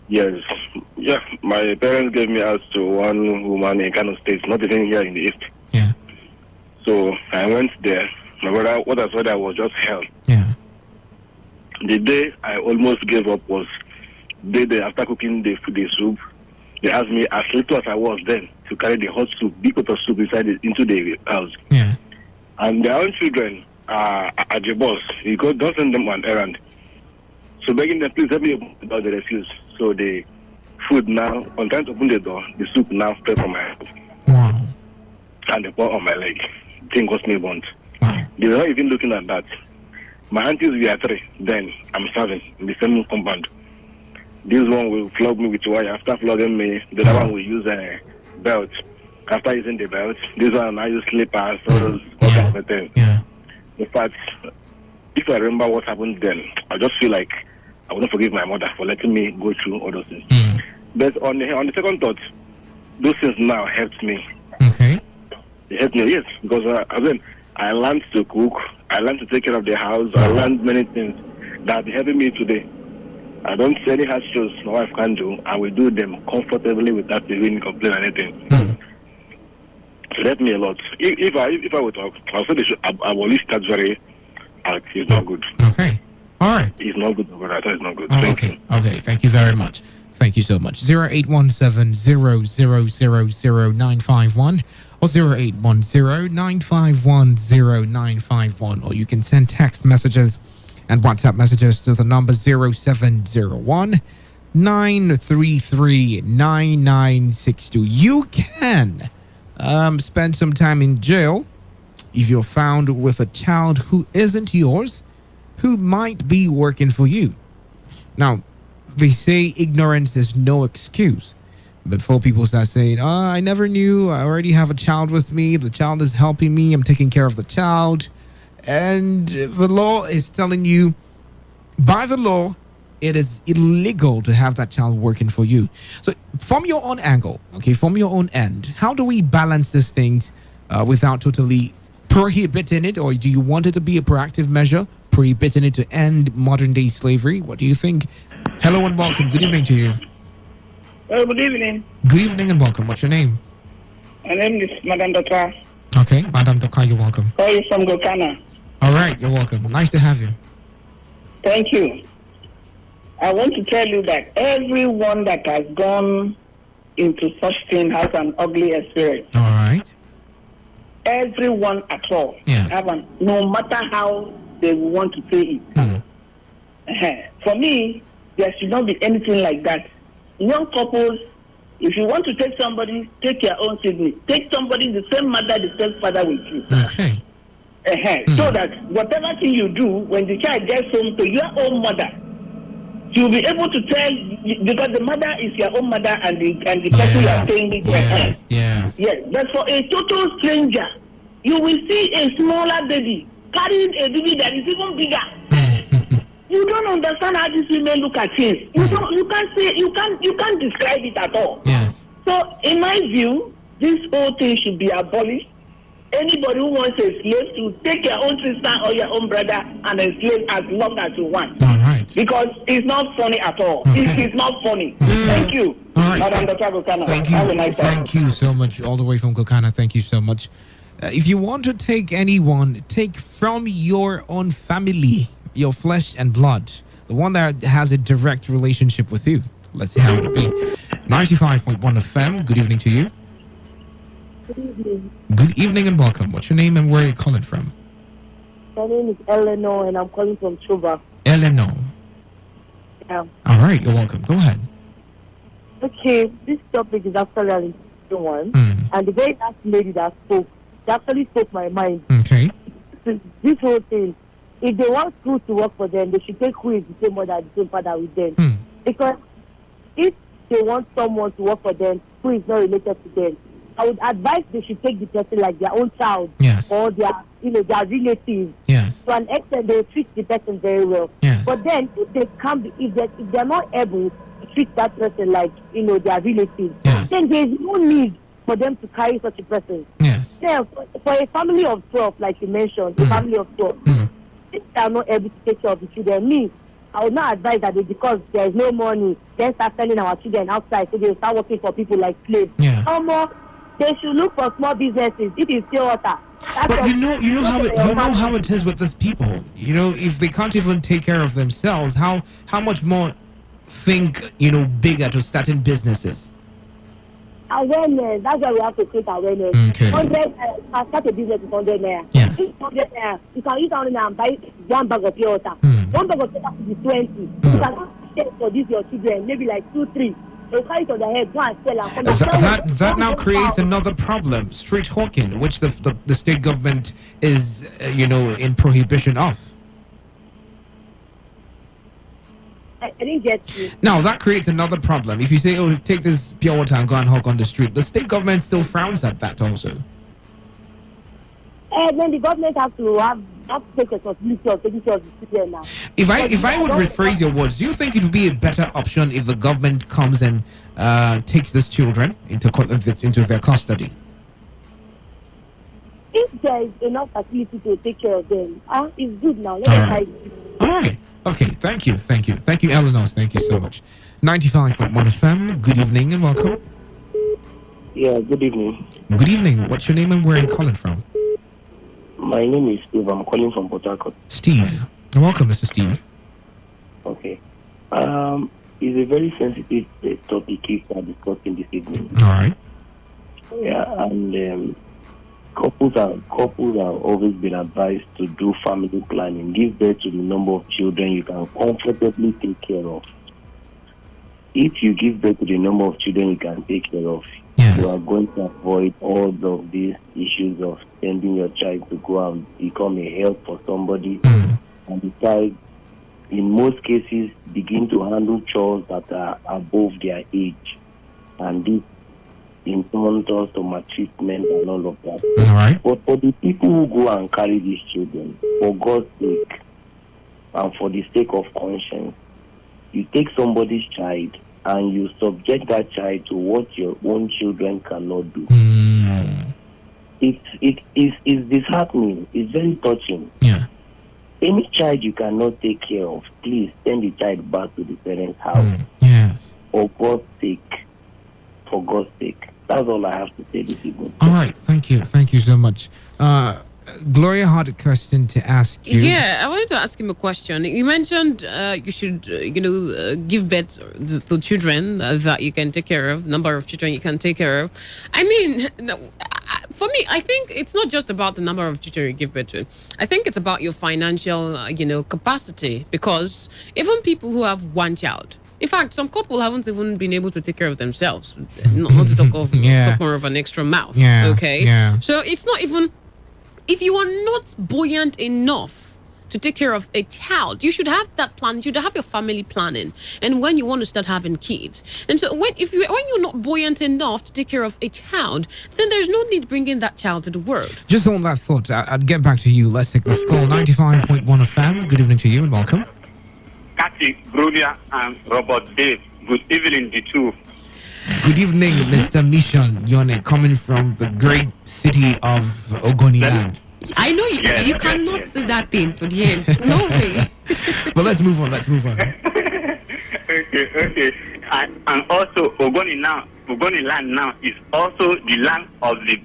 Yes. Yeah, my parents gave me out to one woman in Kano State, not even here in the East. Yeah. So I went there. My brother, what I saw there was just hell. Yeah. The day I almost gave up was the day after cooking the soup. They asked me, as little as I was then, to carry the hot soup, big pot of soup into the house. Yeah. And their own children are the boss. He don't send them on an errand. So begging them, please help me open the door, they refuse. So the food now, on trying to open the door, the soup now fell from my hand. Wow. And they pour on my leg. Thing got me burnt. Wow. They were not even looking at that. My aunties were 3. Then I'm serving in the same compound. This one will flog me with wire. After flogging me, the other one will use a belt. After using the belt, this one I use slippers, all kinds of things. Yeah. In fact, if I remember what happened then, I just feel like I wouldn't forgive my mother for letting me go through all those things. But on the second thought, those things now helped me. Okay. They helped me, yes, because again, I learned to cook, I learned to take care of the house, I learned many things that are helping me today. I don't see any hard shows my wife can do, and we do them comfortably without even complain or anything. It helped me a lot. If I would talk, I'll say they should abolish that very act. It's not good. Okay. All right. It's not good, but I thought it's not good. Oh, Thank okay. You. Okay. Thank you very much. Thank you so much. 0817 0000951 or 0810 951 0951, or you can send text messages and WhatsApp messages to the number 0701 933 9962. You can spend some time in jail if you're found with a child who isn't yours, who might be working for you. Now, they say ignorance is no excuse. Before people start saying, I never knew, I already have a child with me, the child is helping me, I'm taking care of the child. And the law is telling you, by the law, it is illegal to have that child working for you. So from your own angle, okay, from your own end, how do we balance these things without totally prohibiting it, or do you want it to be a proactive measure, prohibiting it to end modern day slavery? What do you think? Hello and welcome. Good evening to you. Good evening. Good evening and welcome. What's your name? My name is Madam Dota. Okay, Madam Doka, you're welcome. Call you from Gokana. All right, you're welcome. Nice to have you. Thank you. I want to tell you that everyone that has gone into such thing has an ugly experience. All right. Everyone at all. Yes. No matter how they want to say it. For me, there should not be anything like that. Young couples, if you want to take somebody, take your own sibling. Take somebody the same mother, the same father with you. Okay. So that whatever thing you do, when the child gets home to your own mother, you'll be able to tell, because the mother is your own mother and the person you are staying with. Yes. But for a total stranger, you will see a smaller baby carrying a baby that is even bigger. You don't understand how these women look at things. You can't describe it at all. Yes. So in my view, this whole thing should be abolished. Anybody who wants a slave to take your own sister or your own brother and enslave as long as you want. All right. Because it's not funny at all. It's not funny. Thank you. All right. Madam Dr. Gokana. Thank you. Have a nice day. Thank you so much, all the way from Gokana. Thank you so much. If you want to take anyone, take from your own family, your flesh and blood, the one that has a direct relationship with you. Let's see how it will be. 95.1 FM. Good evening to you. Good evening. Good evening and welcome. What's your name and where are you calling from? My name is Eleanor and I'm calling from Chuba. Eleanor. Yeah. All right, you're welcome. Go ahead. Okay, this topic is actually an interesting one. And the very last lady that spoke, she actually spoke my mind. Okay. This whole thing, if they want school to work for them, they should take who is the same mother, the same father with them. Because if they want someone to work for them who is not related to them, I would advise they should take the person like their own child, or their relatives. Yes. To an extent, they will treat the person very well. Yes. But then, if they can't be, if they're not able to treat that person like their relatives, then there is no need for them to carry such a person. Yes. Then, for a family of 12, like you mentioned, a family of 12, if they are not able to take care of the children, I would not advise that because there is no money, then start selling our children outside, so they will start working for people like slaves. No more. They should look for small businesses. It is still water. But you know how it is with these people. If they can't even take care of themselves, how much more think bigger to starting businesses? Awareness. That's why we have to create awareness. Okay. 100. Start a business with 100 naira. Yes. 100 naira. You can use 100 naira and buy one bag of pure water. One bag of pure water is 20. You can share for this your children, maybe like 2, 3. That now creates another problem: street hawking, which the state government is in prohibition of. I didn't get you. Now that creates another problem. If you say, "Oh, take this pure water and go and hawk on the street," the state government still frowns at that also. Then the government has to take responsibility of taking care of the children now. If I would rephrase your words, do you think it would be a better option if the government comes and takes these children into their custody? If there is enough facility to take care of them, it's good now. All right. Okay. Thank you, Eleanor. Thank you so much. 95.1 FM. Good evening and welcome. Yeah. Good evening. Good evening. What's your name and where are you calling from? My name is Steve. I'm calling from Port Harcourt. Steve. Welcome, Mr. Steve. Okay. It's a very sensitive topic we are discussing this evening. All right. Yeah, and couples have always been advised to do family planning. Give birth to the number of children you can comfortably take care of. If you give birth to the number of children you can take care of, you are going to avoid all of these issues of sending your child to go and become a help for somebody, and the child, in most cases, begin to handle chores that are above their age, and this in turn turns to maltreatment and all of that. All right. But for the people who go and carry these children, for God's sake, and for the sake of conscience, you take somebody's child and you subject that child to what your own children cannot do. it's disheartening. It's very touching. Yeah. Any child you cannot take care of, please send the child back to the parents' house. Yes. For God's sake. For God's sake. That's all I have to say this evening. All right. Thank you. Thank you so much. Gloria had a question to ask you. Yeah, I wanted to ask him a question. You mentioned you should, give birth to children that you can take care of, number of children you can take care of. I mean, for me, I think it's not just about the number of children you give birth to. I think it's about your financial, capacity. Because even people who have one child, in fact, some couple haven't even been able to take care of themselves. Not to talk of talk more of an extra mouth. Yeah. Okay. Yeah. So it's not even. If you are not buoyant enough to take care of a child, you should have that plan. You should have your family planning. And when you want to start having kids, and so when you're not buoyant enough to take care of a child, then there's no need bringing that child to the world. Just on that thought, I'd get back to you. Let's take this call. 95.1 FM. Good evening to you and welcome. Cathy, Gloria, and Robert Dave. Good evening, the two. Good evening, Mr. Mission Yone, coming from the great city of Ogoniland. I know you cannot say that thing to the end. No way. But let's move on. Okay. And also, Ogoniland now is also the land of the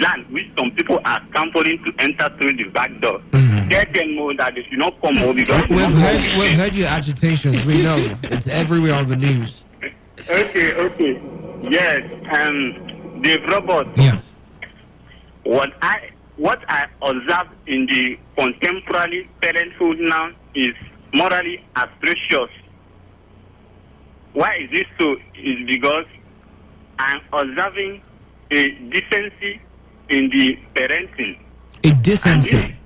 land which some people are scampering to enter through the back door. Tell them more that they should not come over because we've heard your agitations. We know it's everywhere on the news. Okay. Yes. Dave Robert. Yes. What I observe in the contemporary parenthood now is morally atrocious. Why is this so? Is because I'm observing a decency in the parenting. A decency?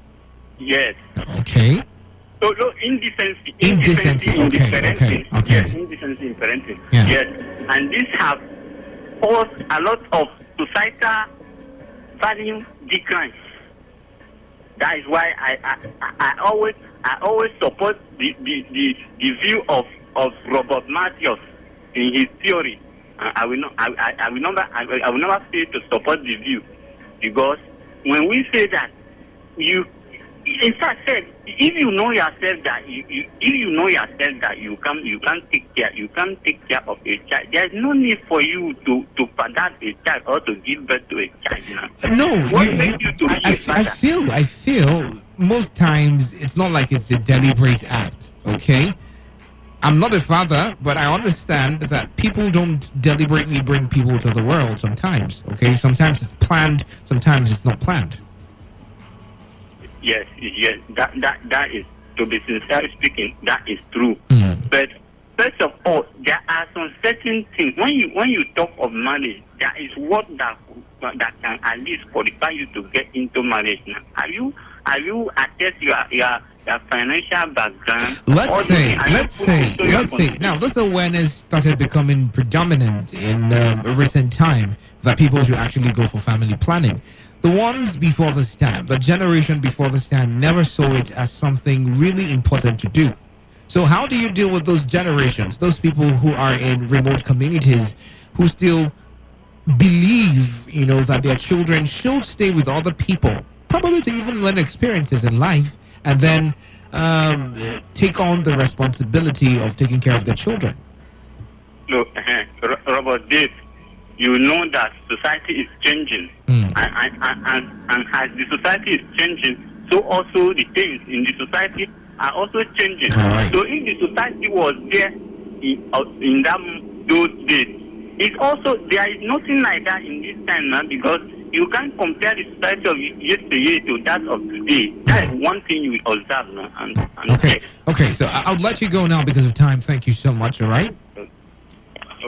Yes. Okay. So, no, indecency Okay. in the parenting. Yes, indecency in parenting. Yeah. Yes. And this has caused a lot of societal value decline. That is why I always support the view of Robert Matthews in his theory. I will never fail to support the view, because when we say that in fact, if you know yourself that you can't take care of a child, there's no need for you to father a child or to give birth to a child. No, I feel most times it's not like it's a deliberate act. Okay, I'm not a father, but I understand that people don't deliberately bring people to the world. Sometimes, okay, sometimes it's planned, sometimes it's not planned. Yes, that is, to be sincerely speaking, that is true. But first of all, there are some certain things when you talk of marriage, there is what that can at least qualify you to get into marriage. Now, have you assessed your financial background? Let's say. Now, this awareness started becoming predominant in recent time that people should actually go for family planning. The ones before this time, the generation before this time, never saw it as something really important to do. So how do you deal with those generations, those people who are in remote communities, who still believe, that their children should stay with other people, probably to even learn experiences in life, and then take on the responsibility of taking care of their children? Look, Robert Dave, you know that society is changing, and as the society is changing, so also the things in the society are also changing. Right. So if the society was there in those days, it's also there is nothing like that in this time now, because you can't compare the society of yesterday to that of today. That is one thing you will observe now. Okay. So I'll let you go now because of time. Thank you so much. All right.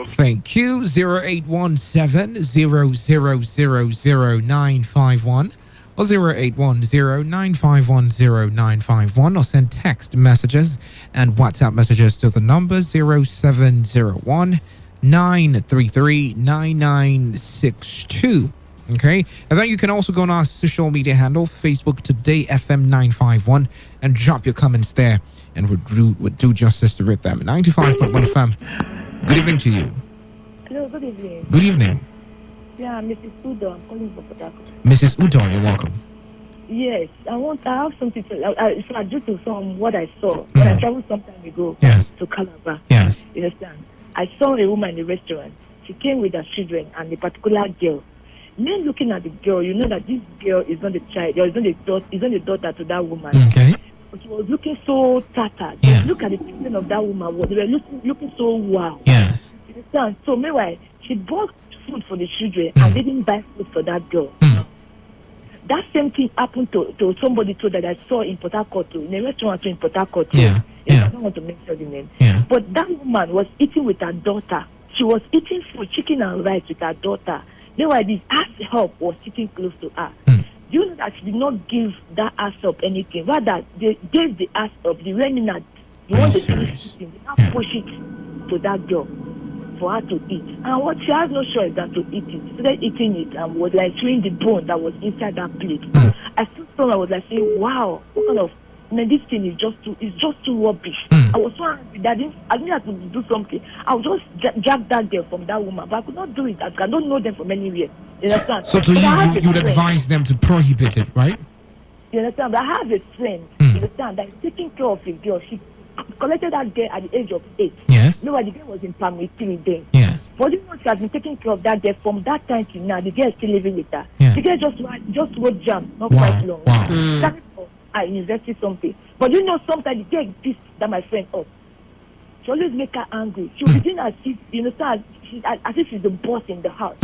Thank you. 0817 0000951 or 0810 951 0951, or send text messages and WhatsApp messages to the number 0701 933 9962. Okay, and then you can also go on our social media handle, Facebook Today FM 951, and drop your comments there, and we'll do justice to read them. 95.1 FM. Good evening to you. Hello, good evening. Good evening. Yeah, Mrs. Udo. I'm calling from Port Harcourt. Mrs. Udo, you're welcome. Yes, I have something to. So I due to what I saw when I traveled some time ago. Yes. To Calabar. Yes. You understand? I saw a woman in a restaurant. She came with her children and a particular girl. Men looking at the girl, you know that this girl is not a child, or is not a daughter to that woman. Okay. But she was looking so tattered. Yes. Look at the children of that woman. They were looking so wow. Yes. You understand? So meanwhile, she bought food for the children and didn't buy food for that girl. That same thing happened to somebody too that I saw in Port Harcourt too, in a restaurant in Port Harcourt too. Yeah. I don't want to mention the name. Yeah. But that woman was eating with her daughter. She was eating food, chicken and rice with her daughter. Meanwhile, this ass help was sitting close to her. Do you know that she did not give that ass up anything? Rather, they gave the ass up, the remnant, the one they now push it to that girl for her to eat. And what she has no choice than to eat it. She started eating it and was like chewing the bone that was inside that plate. I still saw, I was like saying, wow, what kind of, this thing is just too rubbish. I was so angry that I didn't have to do something. I would just drag that girl from that woman, but I could not do it. I don't know them from anywhere. You understand? So to you would advise them to prohibit it, right? You understand? But I have a friend, you understand, that is taking care of a girl. She collected that girl at the age of 8. Yes. No, the girl was in primary 3 then. Yes. But you know, she has been taking care of that girl from that time to now. The girl is still living with her. Yeah. The girl just wrote jam, not quite long. Started for her university something. But you know, sometimes the girl pissed that my friend up. She always make her angry. She will be doing as if, you understand, as if she's the boss in the house.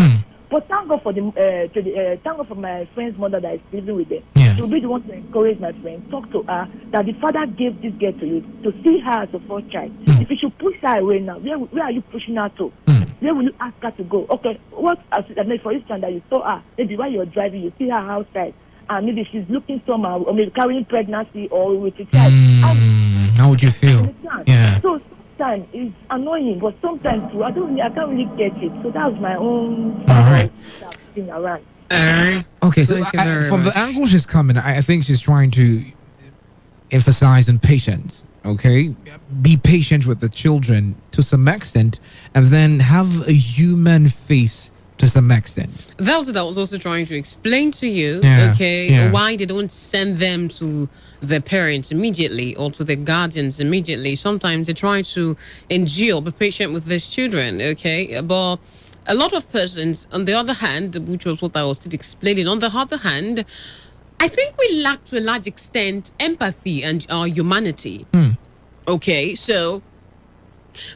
But thank God for thank God for my friend's mother that is living with them. Yes. She'll be the one to encourage my friend, talk to her that the father gave this girl to you to see her as a first child. If you should push her away now, where are you pushing her to? Where will you ask her to go? Okay, what? For instance, that you saw her, maybe while you're driving, you see her outside, and maybe she's looking somehow, or maybe carrying pregnancy or with a child. How would you feel? Yeah. So sometimes it's annoying, but sometimes too, I can't really get it. So that was my own thing around. Okay, so from the angle she's coming, I think she's trying to emphasize on patience. Okay, be patient with the children to some extent, and then have a human face to some extent. That was what I was also trying to explain to you. Why they don't send them to their parents immediately or to their guardians immediately. Sometimes they try to endure, be patient with these children. Okay, but a lot of persons, on the other hand, which was what I was still explaining, on the other hand, I think we lack to a large extent empathy and our humanity. Okay, so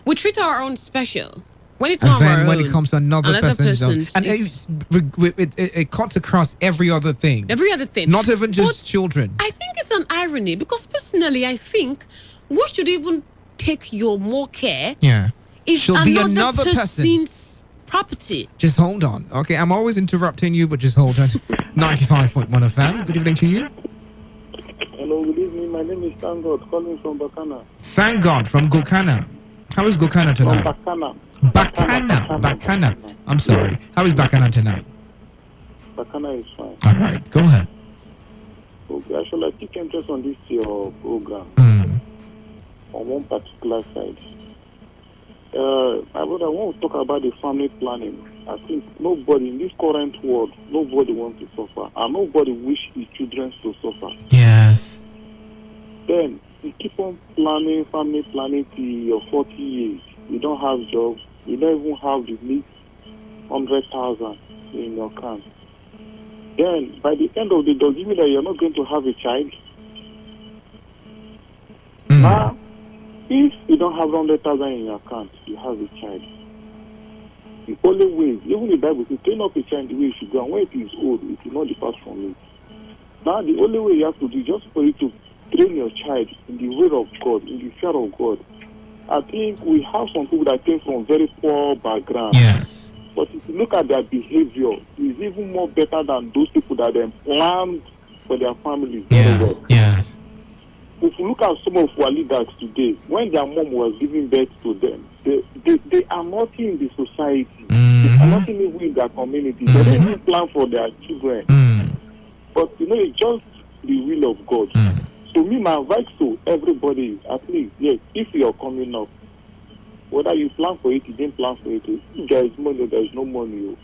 we treat our own special. When it's and then our when own, it comes to another person's and it cuts across every other thing. Every other thing. Not even just children. I think it's an irony because personally, I think we should even take more care. Yeah. It's Should be another person's property. Just hold on. Okay, I'm always interrupting you, but just hold on. 95.1 FM. Good evening to you. Hello, good evening. My name is Thank God, calling from Bakana. Thank God from Gokana. How is Gokana tonight? From Bakana. Bakana. I'm sorry. How is Bakana tonight? Bakana is fine. All right, go ahead. Okay, actually, I take interest on this your program on one particular side. I want to talk about the family planning. I think nobody in this current world, nobody wants to suffer, and nobody wish his children to suffer. Yes. Then you keep on planning, family planning till you're 40 years. You don't have job. You don't even have the least 100,000 in your account. Then by the end of the day, does it mean that you're not going to have a child? Now, if you don't have 100,000 in your account, you have a child. The only way, even the Bible says, train up a child the way it should go, and when it is old, it will not depart from it. Now, the only way you have to do is just for you to train your child in the way of God, in the fear of God. I think we have some people that came from very poor background. Yes. But if you look at their behavior, it's even more better than those people that then planned for their families. Yes. Yes. If you look at some of our leaders today, when their mom was giving birth to them, they are not in the society. They are not even in their community. They don't even plan for their children. But it's just the will of God. So me, my advice to everybody is, at least, yes, if you're coming up, whether you plan for it, you didn't plan for it, if there is money or there is no money,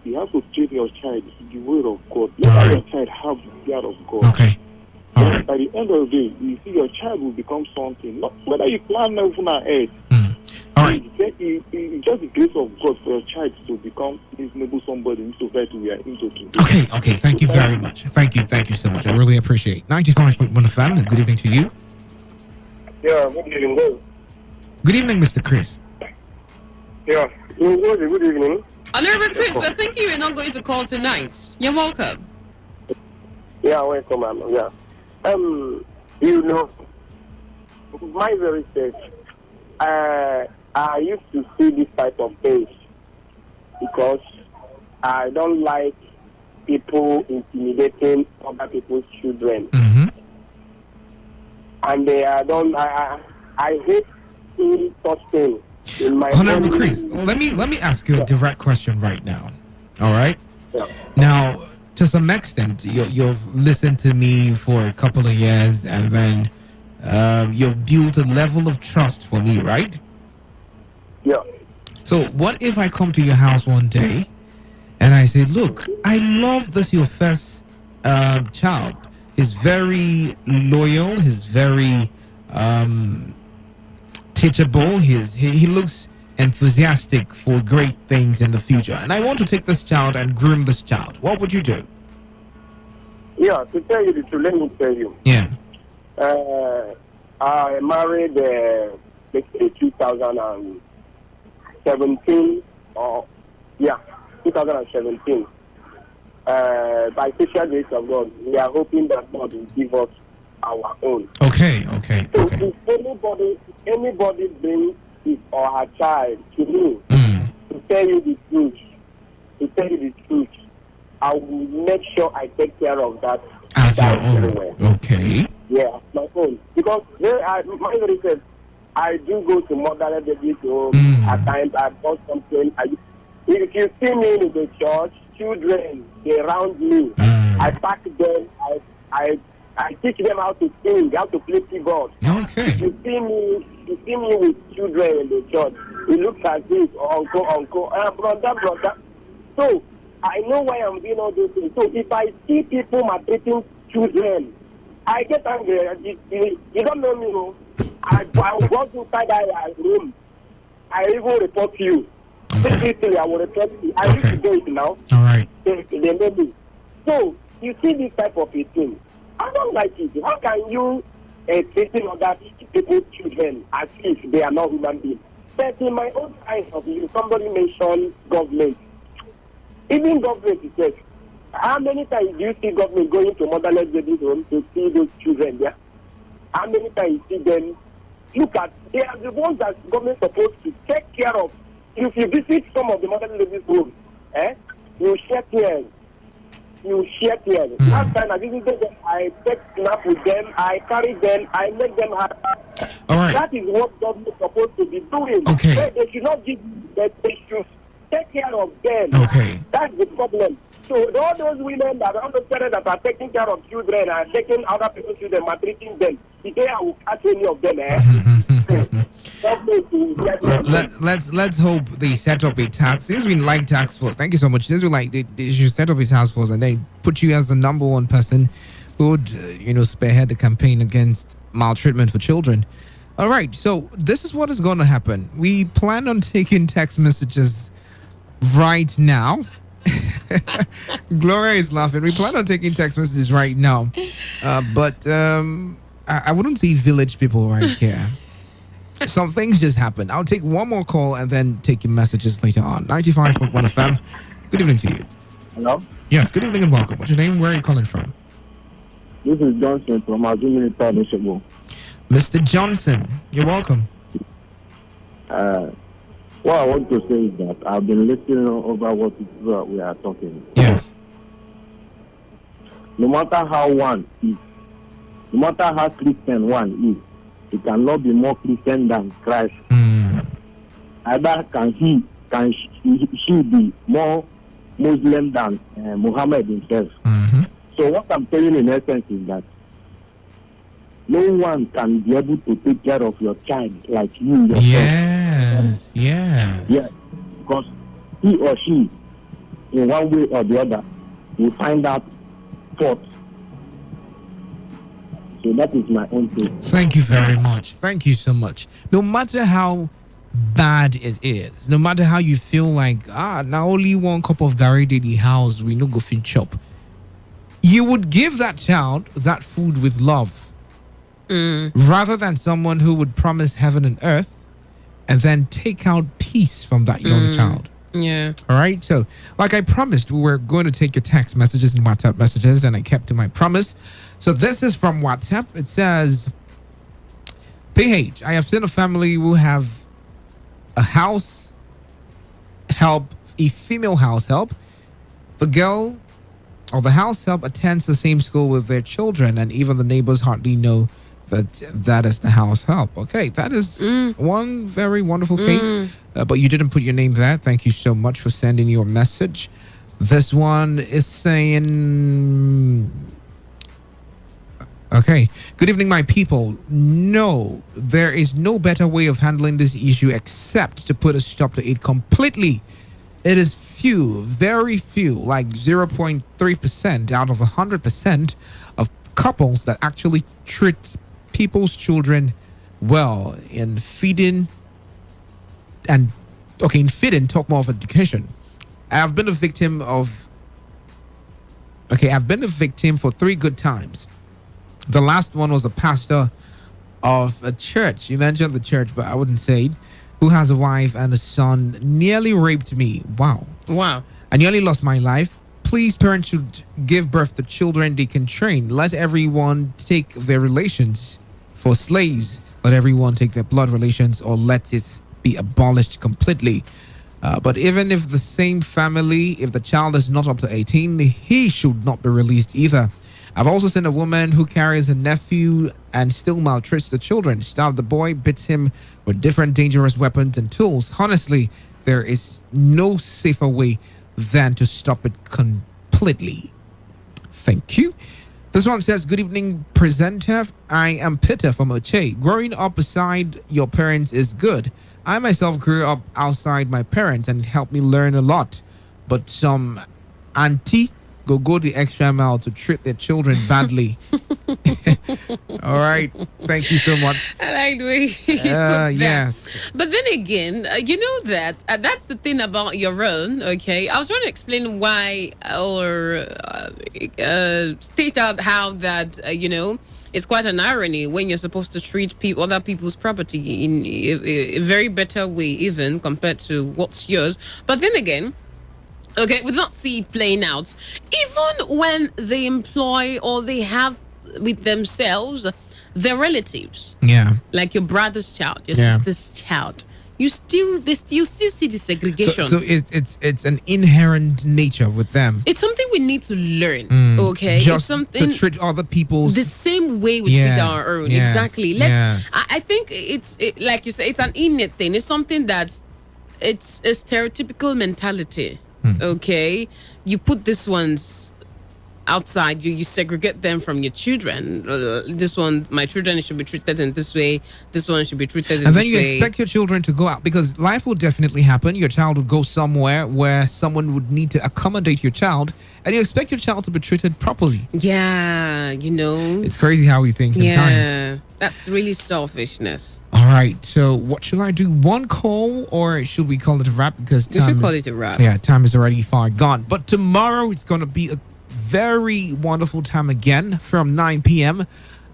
you have to train your child the way of God. Let your child have the fear of God. Okay. Then by the end of the day, you see your child will become something. Not whether you plan even ahead. All right. It's just the grace of God for your child to become reasonable somebody in society we are into today. Okay. Thank you very much. Thank you so much. I really appreciate 95.1 FM. Good evening to you. Yeah, good evening. Good evening, Mr. Chris. Yeah, good evening. Honorable Chris, we're thinking we're not going to call tonight. You're welcome. Yeah, welcome, ma'am. Yeah. You know, my very self, I used to see this type of things because I don't like people intimidating other people's children. And I hate seeing such things in my Honorable Chris, let me ask you a direct question right now. All right? Yeah. Now, to some extent, you've listened to me for a couple of years, and then you've built a level of trust for me, right? Yeah. So what if I come to your house one day and I say, look, I love this your first child. He's very loyal. He's very teachable. He looks enthusiastic for great things in the future. And I want to take this child and groom this child. What would you do? Yeah, to tell you the truth, let me tell you. Yeah. I married, let's say, 2017, 2017. By special grace of God, we are hoping that God will give us our own. Okay. So if anybody brings his or her child to me to tell you the truth, I will make sure I take care of that child very well. Okay. Yeah, my own. Because my very self, I do go to motherless babies home. At times I bought something. If you see me in the church, children, they around me. I pack them. I teach them how to sing, how to play keyboard. Okay. If you see me with children in the church, it looks like this, uncle, brother. So I know why I'm doing all those things. So if I see people maltreating children, I get angry. You don't know me, no? I will go inside that room. I even report you. Secretly, I will report you. I used to do it now. All right. They know me. So you see this type of a thing. I don't like it. How can you treating other people's children as if they are not human beings? But in my own eyes of you, somebody mentioned government. Even government itself. How many times do you see government going to motherless babies home to see those children there? How many times you see them? Look at, they are the ones that government is supposed to take care of. If you visit some of the motherless babies home, you share tears. Last time I visited them, I take snap with them, I carry them, I make them happy. All right. That is what government is supposed to be doing. Okay. They should not give that, they should take care of them. Okay. That's the problem. So all those women all those parents that are taking care of children and taking other people's children, maltreating them, today I will catch any of them. Let's hope they set up a task. Since we like task force, thank you so much. Since we like they should set up a task force and then put you as the number one person who would spearhead the campaign against maltreatment for children. All right, so this is what is going to happen. We plan on taking text messages right now. Gloria is laughing. We plan on taking text messages right now, but I wouldn't say village people right here. Some things just happen. I'll take one more call and then take your messages later on. 95.1 FM. Good evening to you. Hello? Yes, good evening and welcome. What's your name? Where are you calling from? This is Johnson from Azumini Town. Mr. Johnson, you're welcome. What I want to say is that I've been listening over what we are talking. Yes. No matter how one is, no matter how Christian one is, he cannot be more Christian than Christ. Either she be more Muslim than Muhammad himself. So what I'm telling in essence is that no one can be able to take care of your child like you yourself. Yes. Because he or she in one way or the other, you find out fault. So that is my own thing. Thank you very much. Thank you so much. No matter how bad it is, no matter how you feel like, now only one cup of Gary did the house, we no go feed chop. You would give that child that food with love. Rather than someone who would promise heaven and earth and then take out peace from that young child. Yeah. All right. So, like I promised, we were going to take your text messages and WhatsApp messages, and I kept to my promise. So, this is from WhatsApp. It says, PH, I have seen a family who have a house help, a female house help. The girl or the house help attends the same school with their children, and even the neighbors hardly know that is the house help. Okay, that is one very wonderful case, but you didn't put your name there. Thank you so much for sending your message. This one is saying, okay, good evening, my people. No, there is no better way of handling this issue except to put a stop to it completely. It is few, very few, like 0.3% out of 100% of couples that actually treat people's children well. In feeding talk more of education. I've been a victim for 3 good times. The last one was a pastor of a church. You mentioned the church, but I wouldn't say it. Who has a wife and a son, nearly raped me. Wow. I nearly lost my life. Please, parents should give birth to children they can train. Let everyone take their relations for slaves. Let everyone take their blood relations, or let it be abolished completely. But even if the same family, if the child is not up to 18, he should not be released either. I've also seen a woman who carries a nephew and still maltreats the children. Stabbed the boy, bits him with different dangerous weapons and tools. Honestly, there is no safer way than to stop it completely. Thank you. This one says, good evening, presenter. I am Peter from Oche. Growing up beside your parents is good. I myself grew up outside my parents and it helped me learn a lot. But some auntie go the extra mile to treat their children badly. All right. Thank you so much. I like the way you put that. Yes. But then again, you know that that's the thing about your own, okay? I was trying to explain why or state out how that, it's quite an irony when you're supposed to treat other people's property in a very better way even compared to what's yours. But then again, okay, we don't see it playing out. Even when they employ or they have with themselves their relatives. Yeah. Like your brother's child, your sister's child. You still see the segregation. So it's an inherent nature with them. It's something we need to learn. Okay. Just it's something to treat other people's the same way we treat our own. Yes, exactly. I think it's like you say, it's an innate thing. It's something that it's a stereotypical mentality. Okay, you put this ones outside, you segregate them from your children. This one, my children should be treated in this way. This one should be treated in this way. And then you expect your children to go out, because life will definitely happen. Your child would go somewhere where someone would need to accommodate your child, and you expect your child to be treated properly. Yeah, It's crazy how we think sometimes. Yeah, that's really selfishness. All right, so what should I do? One call, or should we call it a wrap? Because we should call it a wrap. Yeah, time is already far gone. But tomorrow it's going to be a very wonderful time again. From 9 p.m.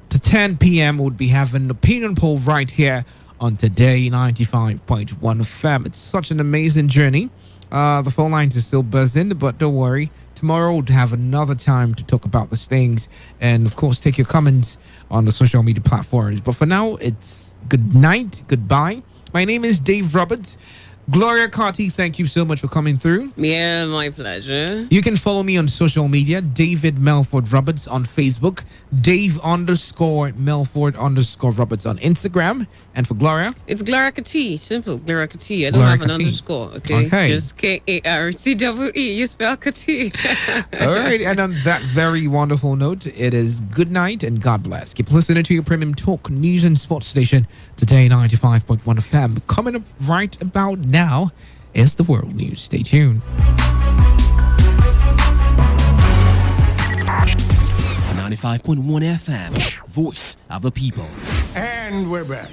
to 10 p.m. we'll be having an opinion poll right here on Today 95.1 FM. It's such an amazing journey. The phone lines are still buzzing, but don't worry. Tomorrow we'll have another time to talk about these things, and of course take your comments on the social media platforms. But for now, it's good night, goodbye. My name is Dave Roberts. Gloria Carty, thank you so much for coming through. Yeah, my pleasure. You can follow me on social media, David Melford Roberts on Facebook, Dave_Melford_ Roberts on Instagram. And for Gloria? It's Gloria Carty, simple, Gloria Carty. I don't have an underscore, okay? Just Kartee. You spell Carty. All right, and on that very wonderful note, it is good night and God bless. Keep listening to your premium talk news and sports station, Today 95.1 FM. Coming up right about now is the world news. Stay tuned. 95.1 FM, Voice of the People. And we're back.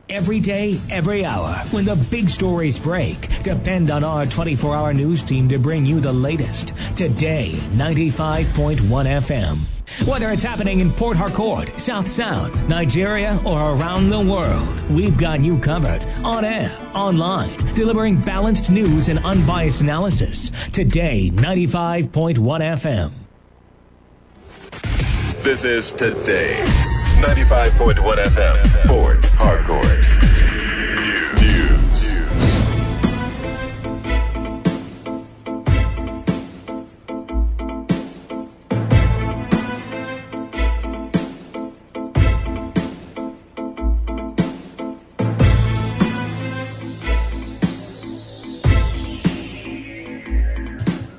Every day, every hour, when the big stories break, depend on our 24-hour news team to bring you the latest. Today, 95.1 FM. Whether it's happening in Port Harcourt, South South, Nigeria, or around the world, we've got you covered. On air, online, delivering balanced news and unbiased analysis. Today, 95.1 FM. This is Today, 95.1 FM, Port Harcourt. News.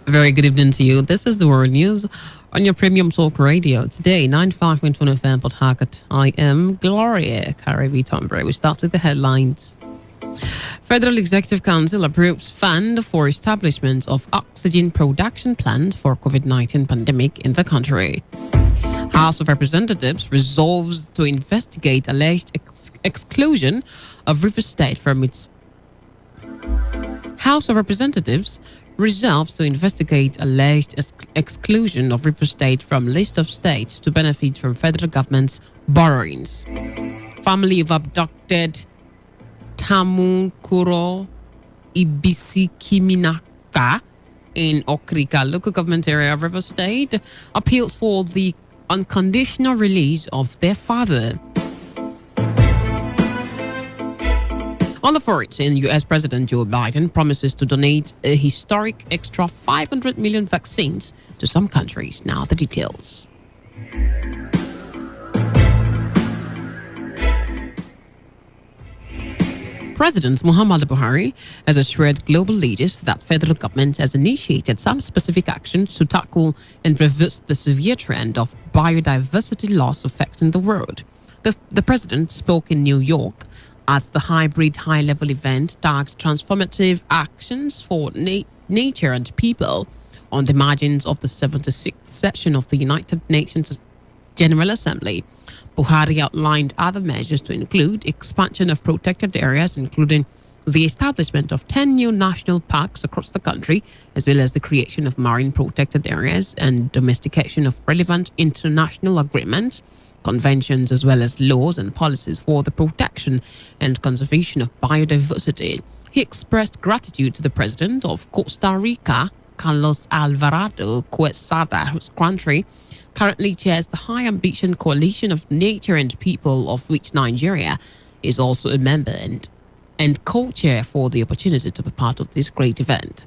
Very good evening to you. This is the World News on your Premium Talk Radio. Today, 95.1 FM, Port Harcourt. I am Gloria Karavi-Tombre. We start with the headlines. Federal Executive Council approves fund for establishment of oxygen production plant for COVID-19 pandemic in the country. House of Representatives resolves to investigate alleged exclusion of River State from its House of Representatives resolves to investigate alleged exclusion of River State from list of states to benefit from federal government's borrowings. Family of abducted Tamukuro Ibisikiminaka in Okrika local government area of River State appealed for the unconditional release of their father. On the 14th, U.S. President Joe Biden promises to donate a historic extra 500 million vaccines to some countries. Now the details. President Muhammadu Buhari has assured global leaders that federal government has initiated some specific actions to tackle and reverse the severe trend of biodiversity loss affecting the world. The president spoke in New York at the hybrid high-level event tagged Transformative Actions for Nature and People on the margins of the 76th session of the United Nations General Assembly. Buhari outlined other measures to include expansion of protected areas, including the establishment of 10 new national parks across the country, as well as the creation of marine protected areas and domestication of relevant international agreements, conventions, as well as laws and policies for the protection and conservation of biodiversity. He expressed gratitude to the president of Costa Rica, Carlos Alvarado Quesada, whose country currently chairs the High Ambition Coalition of Nature and People, of which Nigeria is also a member and co-chair, for the opportunity to be part of this great event.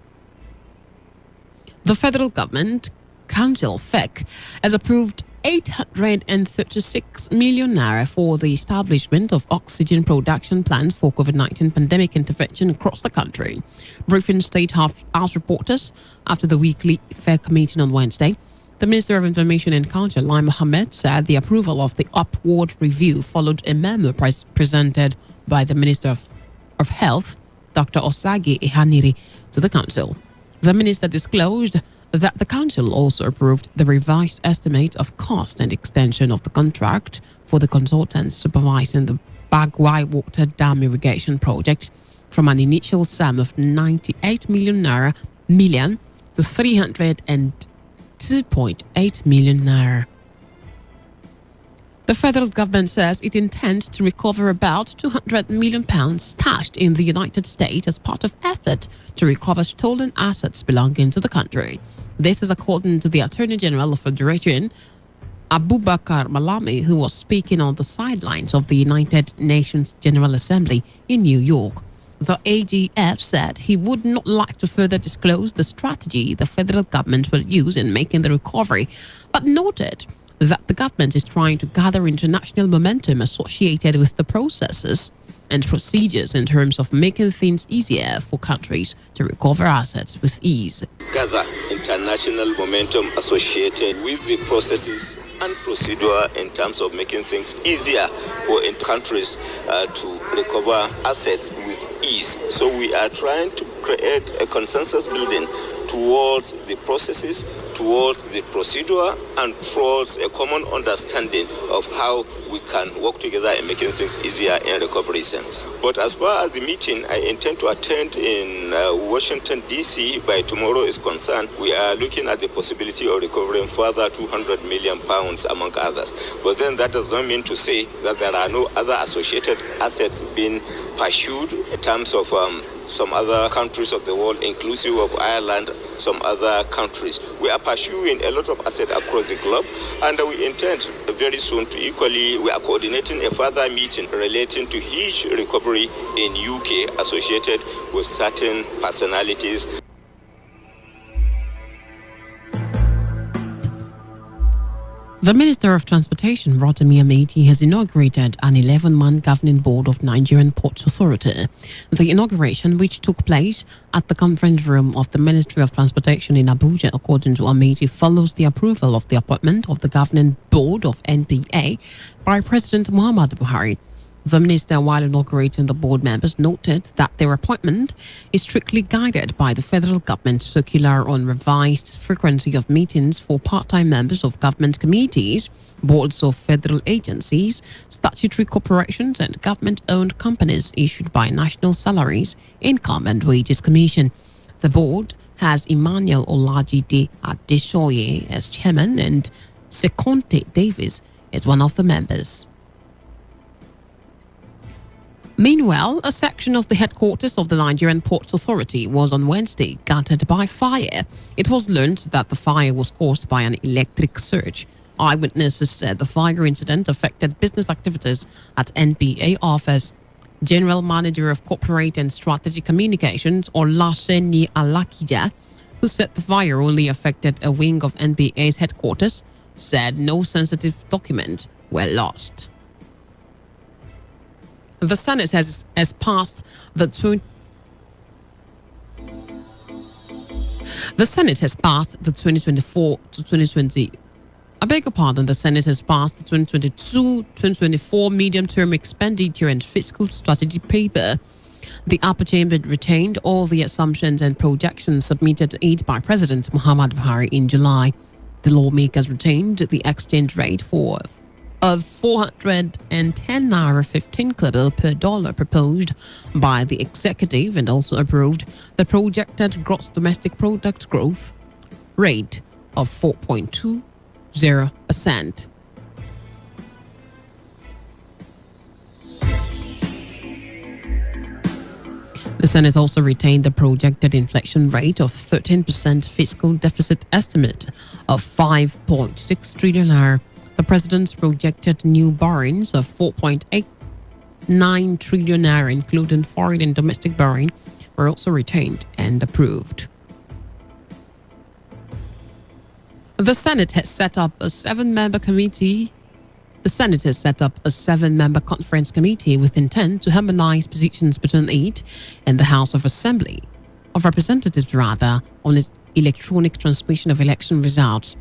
The Federal Government Council, FEC, has approved 836 million naira for the establishment of oxygen production plants for COVID-19 pandemic intervention across the country. Briefing State House reporters after the weekly FEC meeting on Wednesday, the Minister of Information and Culture, Lai Mohammed, said the approval of the upward review followed a memo presented by the Minister of Health, Dr. Osage Ihaniri, to the Council. The Minister disclosed that the Council also approved the revised estimate of cost and extension of the contract for the consultants supervising the Bagwai Water Dam Irrigation Project from an initial sum of 98 million naira to 302.8 million naira. The federal government says it intends to recover about £200 million stashed in the United States as part of effort to recover stolen assets belonging to the country. This is according to the Attorney General of the region, Abubakar Malami, who was speaking on the sidelines of the United Nations General Assembly in New York. The AGF said he would not like to further disclose the strategy the federal government will use in making the recovery, but noted that the government is trying to gather international momentum associated with the processes and procedures in terms of making things easier for countries to recover assets with ease. Gather international momentum associated with the processes and procedure in terms of making things easier for countries to recover assets with ease. So we are trying to create a consensus building towards the processes, towards the procedure, and towards a common understanding of how we can work together in making things easier in recovery sense. But as far as the meeting I intend to attend in Washington, D.C. by tomorrow is concerned, we are looking at the possibility of recovering further £200 million, among others. But then that does not mean to say that there are no other associated assets being pursued in terms of some other countries of the world, inclusive of Ireland, some other countries. We are pursuing a lot of assets across the globe, and we intend very soon to we are coordinating a further meeting relating to huge recovery in UK associated with certain personalities. The Minister of Transportation, Rotimi Amechi, has inaugurated an 11-man governing board of Nigerian Ports Authority. The inauguration, which took place at the conference room of the Ministry of Transportation in Abuja, according to Amechi, follows the approval of the appointment of the governing board of NPA by President Muhammadu Buhari. The minister, while inaugurating the board members, noted that their appointment is strictly guided by the federal government circular on revised frequency of meetings for part-time members of government committees, boards of federal agencies, statutory corporations, and government-owned companies issued by National Salaries, Income and Wages Commission. The board has Emmanuel Olajide Adesoye as chairman and Sekonte Davis as one of the members. Meanwhile, a section of the headquarters of the Nigerian Ports Authority was on Wednesday gutted by fire. It was learned that the fire was caused by an electric surge. Eyewitnesses said the fire incident affected business activities at NPA office. General Manager of Corporate and Strategy Communications, Olaseni Alakija, who said the fire only affected a wing of NPA's headquarters, said no sensitive documents were lost. The Senate has passed the 2024 to 2020. I beg your pardon. The Senate has passed the 2022-2024 medium-term expenditure and fiscal strategy paper. The upper chamber retained all the assumptions and projections submitted to it by President Muhammadu Buhari in July. The lawmakers retained the exchange rate of 410 naira 15 kobo per dollar proposed by the executive, and also approved the projected gross domestic product growth rate of 4.20%. The Senate also retained the projected inflation rate of 13%, fiscal deficit estimate of 5.6 trillion naira. The president's projected new borrowings of 4.89 trillion naira, including foreign and domestic borrowing, were also retained and approved. The Senate has set up a 7-member committee. The Senate has set up a 7-member conference committee with intent to harmonize positions between it and the House of Representatives, on electronic transmission of election results.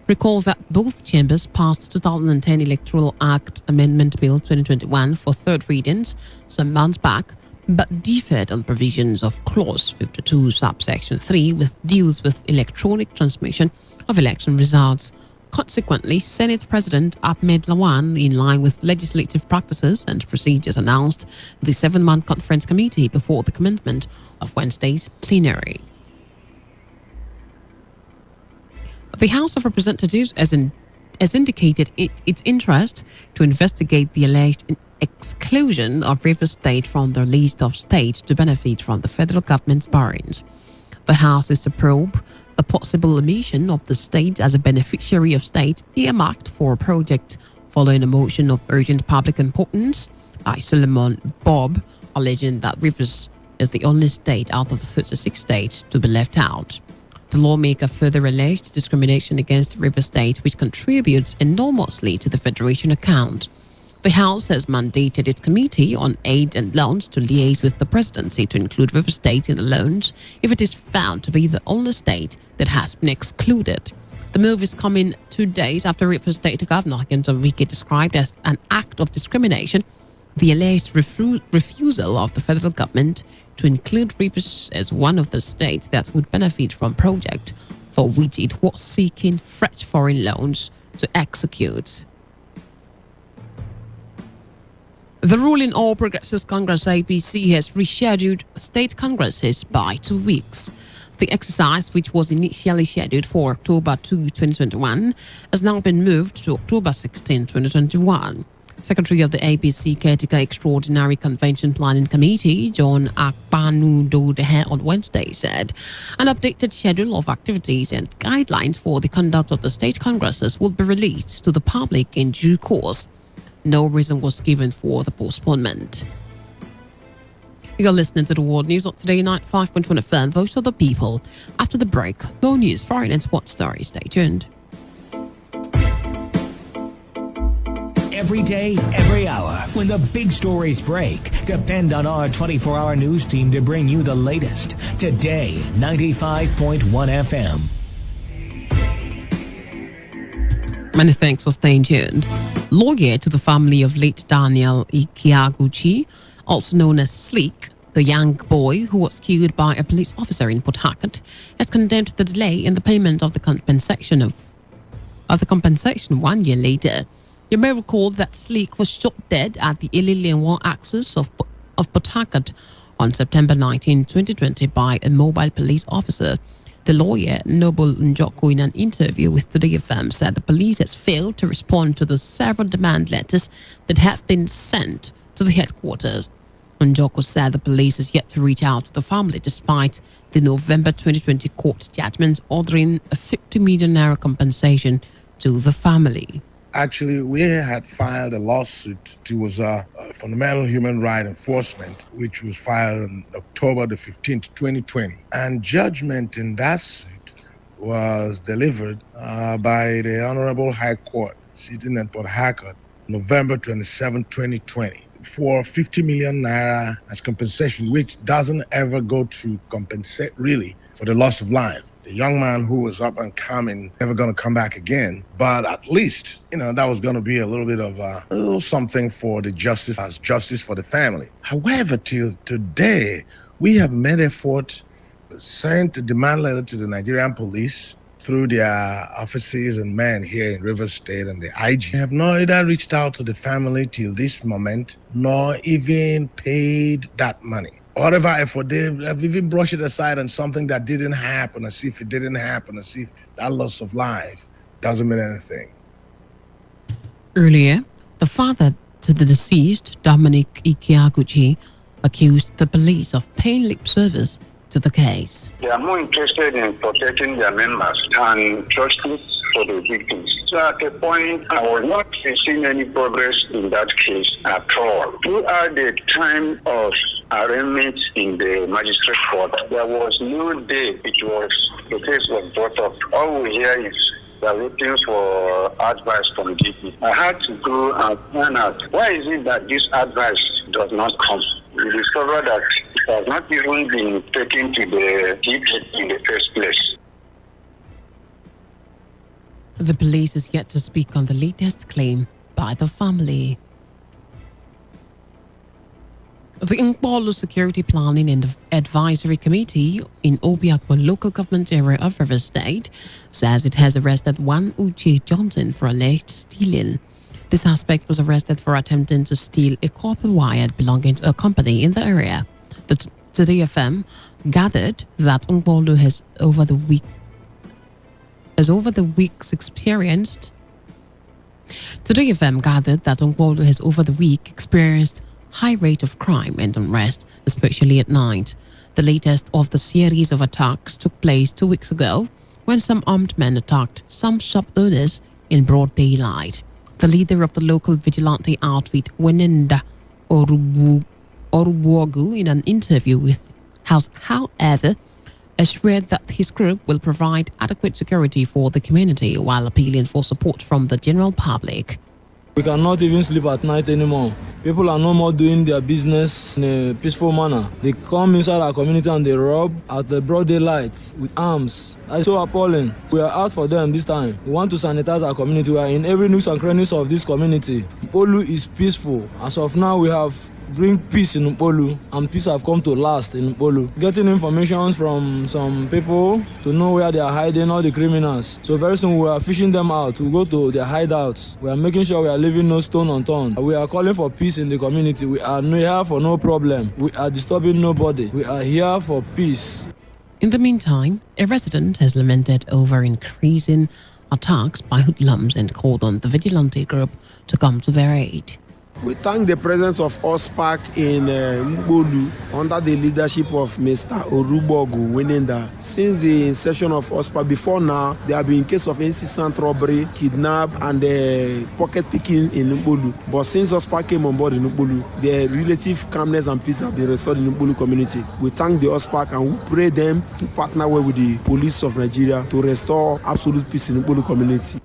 Recall that both chambers passed 2010 Electoral Act Amendment Bill 2021 for third readings some months back, but differed on provisions of Clause 52, subsection 3, which deals with electronic transmission of election results. Consequently, Senate President Ahmed Lawan, in line with legislative practices and procedures, announced the 7-man conference committee before the commencement of Wednesday's plenary. The House of Representatives has indicated its interest to investigate the alleged exclusion of Rivers State from the list of states to benefit from the federal government's borrowings. The House is to probe the possible omission of the state as a beneficiary of state earmarked for a project following a motion of urgent public importance by Solomon Bob, alleging that Rivers is the only state out of the 36 states to be left out. The lawmaker further alleged discrimination against Rivers State, which contributes enormously to the Federation account. The House has mandated its Committee on Aid and Loans to liaise with the Presidency to include Rivers State in the loans if it is found to be the only state that has been excluded. The move is coming 2 days after Rivers State Governor Nyesom Wike described as an act of discrimination the alleged refusal of the federal government to include Rivers as one of the states that would benefit from project for which it was seeking fresh foreign loans to execute. The ruling All Progressives Congress APC has rescheduled state congresses by 2 weeks. The exercise, which was initially scheduled for October 2, 2021, has now been moved to October 16, 2021. Secretary of the APC Caretaker Extraordinary Convention Planning Committee, John Akpanu-Dodehe, on Wednesday said an updated schedule of activities and guidelines for the conduct of the state congresses will be released to the public in due course. No reason was given for the postponement. You're listening to the World News on Today 95.1 FM, Voice of the People. After the break, more news, foreign and sports stories. Stay tuned. Every day, every hour, when the big stories break, depend on our 24-hour news team to bring you the latest. Today, 95.1 FM. Many thanks for staying tuned. Lawyer to the family of late Daniel Ikiaguchi, also known as Sleek, the young boy who was killed by a police officer in Port Harcourt, has condemned the delay in the payment of the compensation 1 year later. You may recall that Sleek was shot dead at the Ililienwa axis of Port Harcourt on September 19, 2020 by a mobile police officer. The lawyer, Noble Njoko, in an interview with Today FM, said the police has failed to respond to the several demand letters that have been sent to the headquarters. Njoko said the police has yet to reach out to the family despite the November 2020 court judgments ordering a 50 million naira compensation to the family. Actually, we had filed a lawsuit. It was fundamental human right enforcement, which was filed on October the 15th, 2020. And judgment in that suit was delivered by the Honorable High Court sitting at Port Harcourt, November 27, 2020, for 50 million naira as compensation, which doesn't ever go to compensate really for the loss of life. The young man who was up and coming, never going to come back again. But at least, that was going to be a little bit of a little something for the justice, as justice for the family. However, till today, we have made effort, sent a demand letter to the Nigerian police through their offices and men here in Rivers State and the IG. Have neither reached out to the family till this moment, nor even paid that money. Whatever effort, they have even brushed it aside on something that didn't happen, as if it didn't happen, as if that loss of life doesn't mean anything. Earlier, the father to the deceased, Dominic Ikiaguchi, accused the police of paying lip service to the case. They are more interested in protecting their members and justice for the victims. So at a point, I was not seeing any progress in that case at all. Throughout the time of arraignment in the magistrate court, there was no day the case was brought up. All we hear is they're waiting for advice from DP. I had to go and find out why is it that this advice does not come. We discovered that it has not even been taken to the DP in the first place. The police is yet to speak on the latest claim by the family. The Nkpolu Security Planning and Advisory Committee in Obiakpon local government area of Rivers State says it has arrested one Uche Johnson for alleged stealing. This suspect was arrested for attempting to steal a copper wire belonging to a company in the area. The Today FM gathered that Nkpolu has over the weeks experienced high rate of crime and unrest, especially at night. The latest of the series of attacks took place 2 weeks ago when some armed men attacked some shop owners in broad daylight. The leader of the local vigilante outfit, Wenenda Orubuogu, in an interview with House, however, assured that his group will provide adequate security for the community while appealing for support from the general public. We cannot even sleep at night anymore. People are no more doing their business in a peaceful manner. They come inside our community and they rob at the broad daylight with arms. That's so appalling. We are out for them this time. We want to sanitize our community. We are in every nook and crannies of this community. Olu is peaceful. As of now, we have bring peace in Nkpolu, and peace have come to last in Nkpolu. Getting information from some people to know where they are hiding all the criminals. So very soon we are fishing them out. We go to their hideouts. We are making sure we are leaving no stone unturned. We are calling for peace in the community. We are here for no problem. We are disturbing nobody. We are here for peace. In the meantime, a resident has lamented over increasing attacks by hoodlums and called on the vigilante group to come to their aid. We thank the presence of OSPAC in Mbolu under the leadership of Mr. Orubogu Winenda. Since the inception of OSPAC, before now, there have been cases of incessant robbery, kidnap, and pocket picking in Mbolu. But since OSPAC came on board in Mbolu, the relative calmness and peace have been restored in the Mbolu community. We thank the OSPAC and we pray them to partner well with the police of Nigeria to restore absolute peace in the Mbolu community.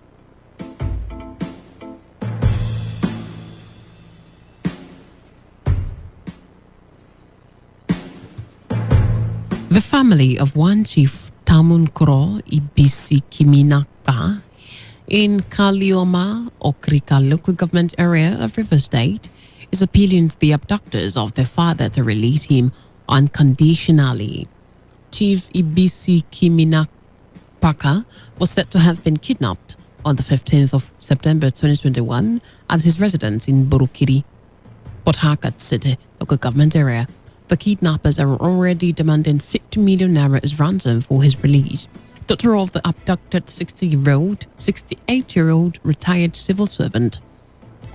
The family of one Chief Tamunkro Ibisi Kiminaka in Kalioma, Okrika local government area of River State is appealing to the abductors of their father to release him unconditionally. Chief Ibisi Kiminaka was said to have been kidnapped on the 15th of September 2021 at his residence in Burukiri, Port Harcourt City local government area. The kidnappers are already demanding 50 million naira as ransom for his release. Daughter of the abducted 68-year-old retired civil servant,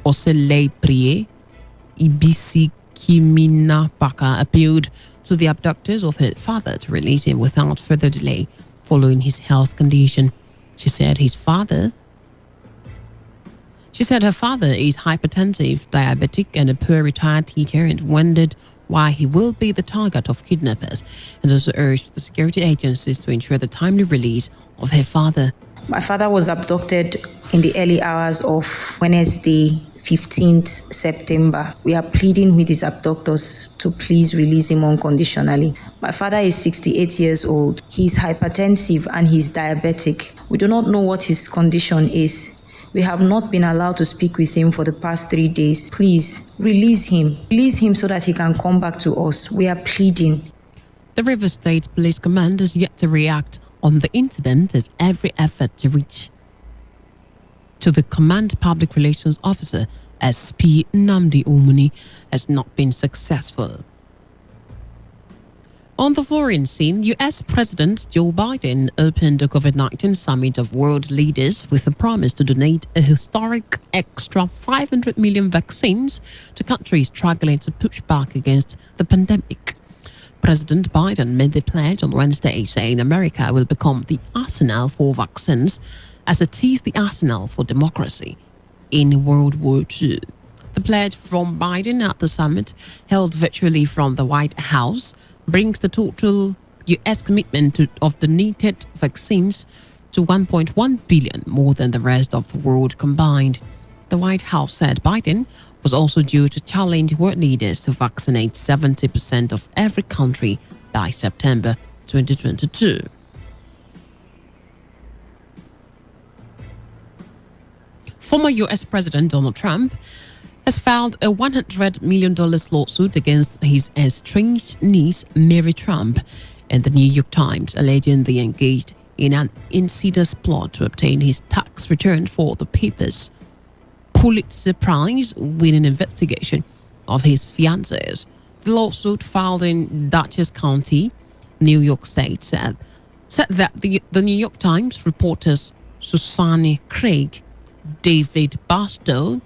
Osele Prie Ibisi Kiminapaka, appealed to the abductors of her father to release him without further delay following his health condition. She said her father is hypertensive, diabetic, and a poor retired teacher, and wondered why he will be the target of kidnappers, and also urged the security agencies to ensure the timely release of her father. My father was abducted in the early hours of Wednesday, 15th September. We are pleading with his abductors to please release him unconditionally. My father is 68 years old. He's hypertensive and he's diabetic. We do not know what his condition is. We have not been allowed to speak with him for the past 3 days. Please, release him. Release him so that he can come back to us. We are pleading. The River State Police Command has yet to react on the incident, as every effort to reach to the Command Public Relations Officer, SP Nnamdi Omuni, has not been successful. On the foreign scene, U.S. President Joe Biden opened the COVID-19 summit of world leaders with a promise to donate a historic extra 500 million vaccines to countries struggling to push back against the pandemic. President Biden made the pledge on Wednesday, saying America will become the arsenal for vaccines as it is the arsenal for democracy in World War II. The pledge from Biden at the summit, held virtually from the White House, brings the total U.S. commitment of the needed vaccines to 1.1 billion, more than the rest of the world combined. The White House said Biden was also due to challenge world leaders to vaccinate 70% of every country by September 2022. Former U.S. President Donald Trump has filed a $100 million lawsuit against his estranged niece, Mary Trump, and the New York Times, alleging they engaged in an insidious plot to obtain his tax return for the paper's Pulitzer Prize-winning investigation of his fiancés. The lawsuit, filed in Dutchess County, New York State, said that the New York Times reporters Susanne Craig, David Barstow,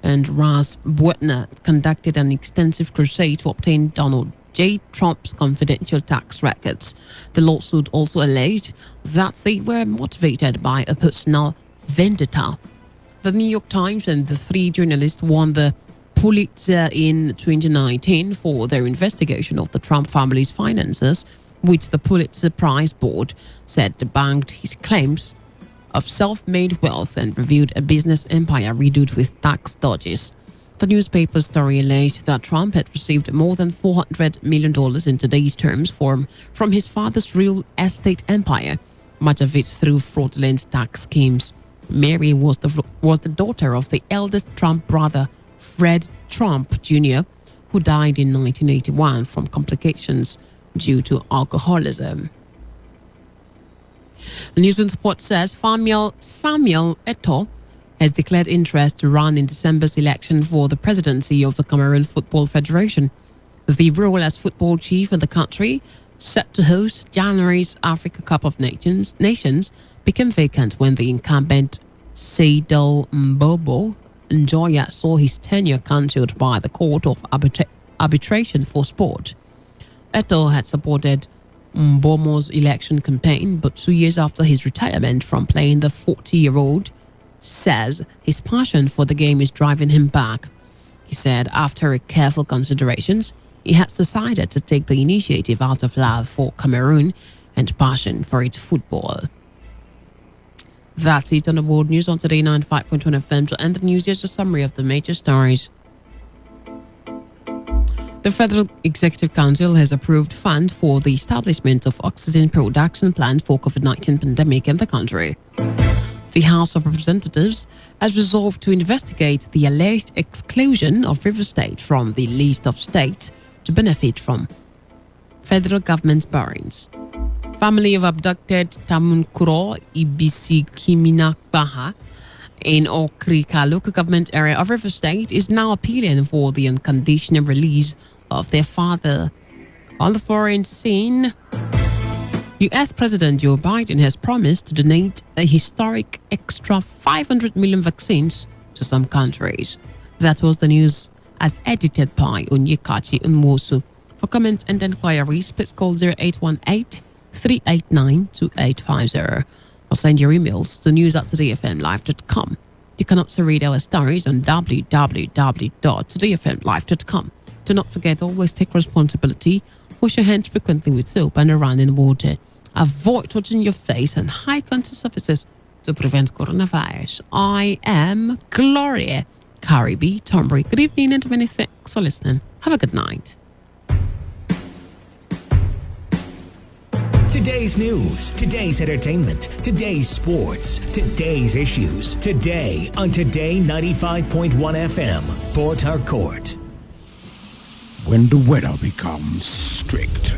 and Raz Buettner conducted an extensive crusade to obtain Donald J. Trump's confidential tax records. The lawsuit also alleged that they were motivated by a personal vendetta. The New York Times and the three journalists won the Pulitzer in 2019 for their investigation of the Trump family's finances, which the Pulitzer Prize Board said debunked his claims of self-made wealth and revealed a business empire riddled with tax dodges. The newspaper's story alleged that Trump had received more than $400 million in today's terms from his father's real estate empire, much of it through fraudulent tax schemes. Mary was the daughter of the eldest Trump brother, Fred Trump Jr., who died in 1981 from complications due to alcoholism. News and Sport says Samuel Eto'o has declared interest to run in December's election for the presidency of the Cameroon Football Federation. The role as football chief in the country, set to host January's Africa Cup of Nations, became vacant when the incumbent Seydou Mbobo Njoya saw his tenure cancelled by the Court of Arbitration for Sport. Eto'o had supported Mbomo's election campaign, but 2 years after his retirement from playing, the 40-year-old says his passion for the game is driving him back. He said after careful considerations, he has decided to take the initiative out of love for Cameroon and passion for its football. That's it on the world news on Today 95.1 FM. To end the news, here's a summary of the major stories. The Federal Executive Council has approved funds for the establishment of oxygen production plant for COVID-19 pandemic in the country. The House of Representatives has resolved to investigate the alleged exclusion of River State from the list of states to benefit from federal government borrowings. Family of abducted Tamunkuro Ibisi Kiminakbaha in Okrika local government area of River State is now appealing for the unconditional release of their father. On the foreign scene, U.S. President Joe Biden has promised to donate a historic extra 500 million vaccines to some countries. That was the news as edited by Onyekachi Nwosu. For comments and inquiries, please call 0818-389-2850 or send your emails to news@todayfmlive.com. You can also read our stories on www.todayfmlive.com. Do not forget, always take responsibility. Wash your hands frequently with soap and running water. Avoid touching your face and high contact surfaces to prevent coronavirus. I am Gloria Caribe Tombury. Good evening and many thanks for listening. Have a good night. Today's news, today's entertainment, today's sports, today's issues. Today on Today 95.1 FM, Port Harcourt. When the weather becomes strict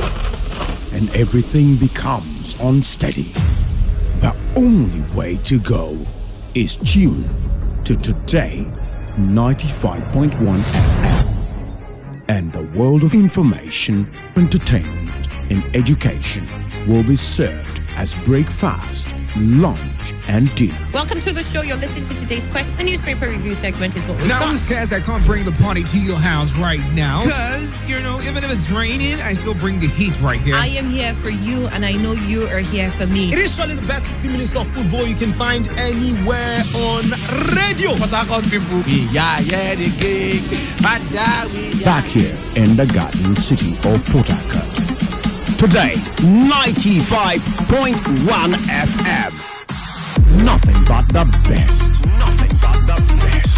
and everything becomes unsteady, the only way to go is tune to Today 95.1 FM. And the world of information, entertainment, and education will be served as breakfast, lunch, and dinner. Welcome to the show. You're listening to today's Quest. The newspaper review segment is what we've Now got. who says I can't bring the party to your house right now? Because, even if it's raining, I still bring the heat right here. I am here for you, and I know you are here for me. It is surely the best 15 minutes of football you can find anywhere on radio. Back here in the Garden City of Port Harcourt. Today, 95.1 FM. Nothing but the best. Nothing but the best.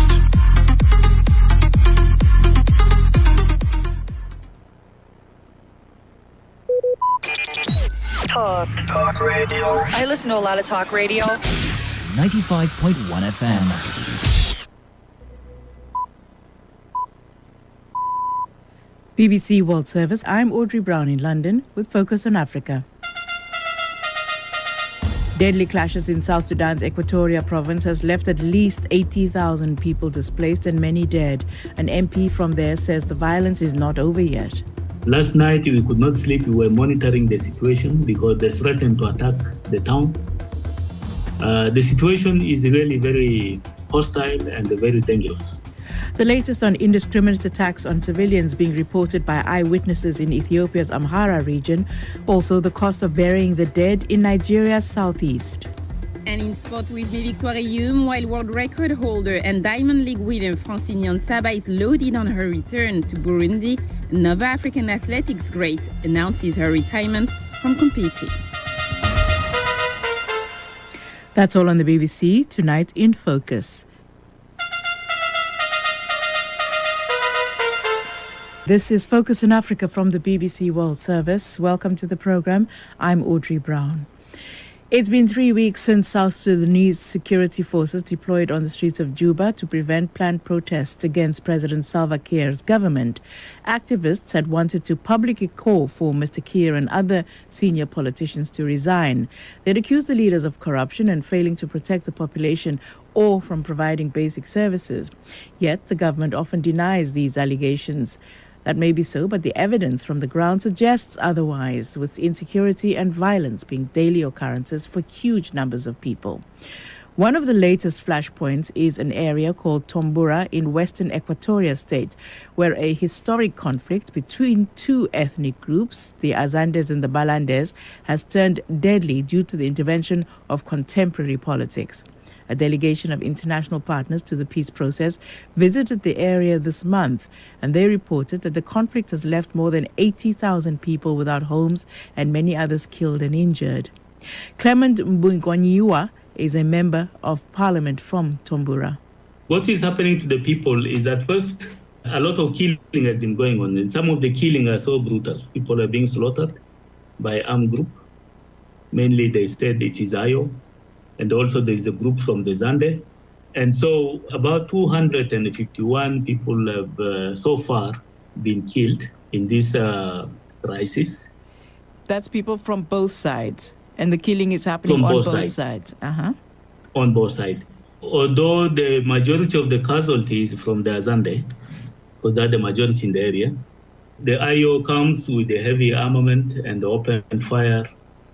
Talk radio. I listen to a lot of talk radio. 95.1 FM. BBC World Service. I'm Audrey Brown in London with Focus on Africa. Deadly clashes in South Sudan's Equatoria province has left at least 80,000 people displaced and many dead. An MP from there says the violence is not over yet. Last night we could not sleep. We were monitoring the situation because they threatened to attack the town. The situation is really very hostile and very dangerous. The latest on indiscriminate attacks on civilians being reported by eyewitnesses in Ethiopia's Amhara region. Also, the cost of burying the dead in Nigeria's southeast. And in sport with me, Victoire Hume, while world record holder and Diamond League winner Francine Niyonsaba is loaded on her return to Burundi, another African athletics great announces her retirement from competing. That's all on the BBC tonight in Focus. This is Focus in Africa from the BBC World Service. Welcome to the program. I'm Audrey Brown. It's been 3 weeks since South Sudanese security forces deployed on the streets of Juba to prevent planned protests against President Salva Kiir's government. Activists had wanted to publicly call for Mr. Kiir and other senior politicians to resign. They'd accused the leaders of corruption and failing to protect the population or from providing basic services. Yet the government often denies these allegations. That may be so, but the evidence from the ground suggests otherwise, with insecurity and violence being daily occurrences for huge numbers of people. One of the latest flashpoints is an area called Tombura in western Equatoria State, where a historic conflict between two ethnic groups, the Azandes and the Balandes, has turned deadly due to the intervention of contemporary politics. A delegation of international partners to the peace process visited the area this month, and they reported that the conflict has left more than 80,000 people without homes and many others killed and injured. Clement Mbungonyiwa is a member of parliament from Tombura. What is happening to the people is that first, a lot of killing has been going on. Some of the killing are so brutal. People are being slaughtered by armed group. Mainly they said it is Ayo. And also there is a group from the Zande. And so about 251 people have so far been killed in this crisis. That's people from both sides. And the killing is happening on both sides. On both sides. Although the majority of the casualties from the Azande, because that's the majority in the area, the IO comes with a heavy armament and open fire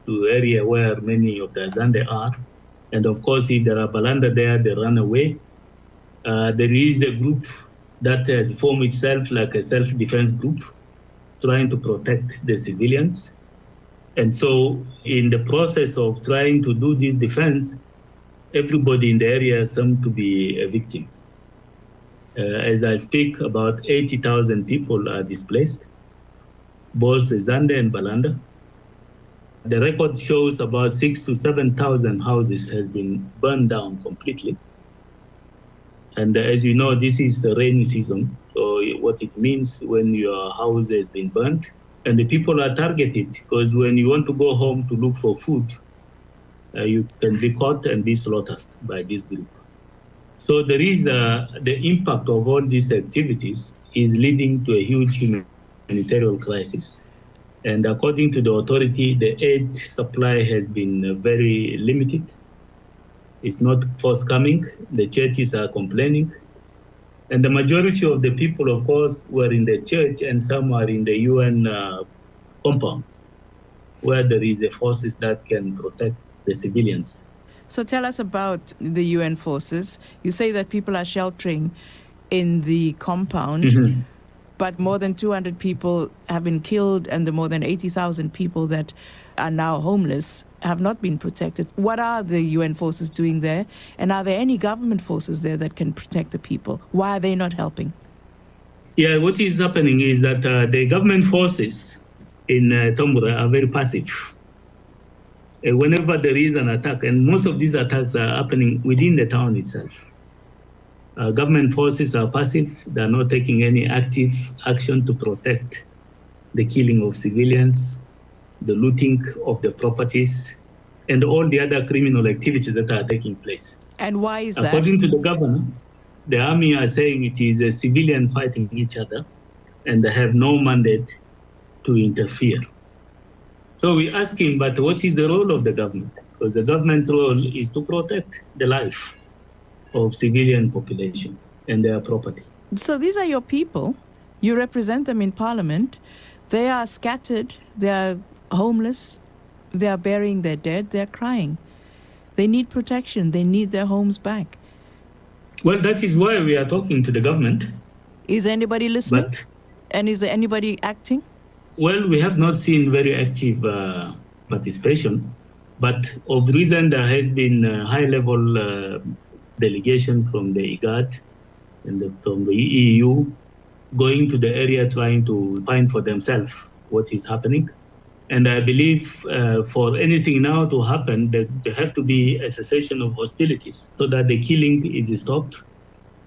to area where many of the Azande are. And of course, if there are Balanda there, they run away. There is a group that has formed itself like a self-defense group, trying to protect the civilians. And so in the process of trying to do this defense, everybody in the area seems to be a victim. As I speak, about 80,000 people are displaced, both Zande and Balanda. The record shows about 6,000 to 7,000 houses has been burned down completely. And as you know, this is the rainy season. So what it means when your house has been burnt, and the people are targeted, because when you want to go home to look for food, you can be caught and be slaughtered by this group. So there is the impact of all these activities is leading to a huge humanitarian crisis. And according to the authority, the aid supply has been very limited. It's not forthcoming. The churches are complaining. And the majority of the people, of course, were in the church, and some are in the UN compounds, where there is a forces that can protect the civilians. So tell us about the UN forces. You say that people are sheltering in the compound, but more than 200 people have been killed, and the more than 80,000 people that are now homeless have not been protected. What are the UN forces doing there? And are there any government forces there that can protect the people? Why are they not helping? Yeah, what is happening is that the government forces in Tombura are very passive. Whenever there is an attack, and most of these attacks are happening within the town itself, government forces are passive. They are not taking any active action to protect the killing of civilians, the looting of the properties, and all the other criminal activities that are taking place. And why is that? According to the governor, the army are saying it is a civilian fighting each other, and they have no mandate to interfere. So we ask him, but what is the role of the government? Because the government's role is to protect the life of civilian population and their property. So these are your people. You represent them in parliament. They are scattered. They are homeless. They are burying their dead. They are crying. They need protection. They need their homes back. Well, that is why we are talking to the government. Is anybody listening? And is there anybody acting? Well, we have not seen very active participation, but of recent there has been high-level delegation from the IGAD and from the EU going to the area trying to find for themselves what is happening. And I believe for anything now to happen, there have to be a cessation of hostilities so that the killing is stopped.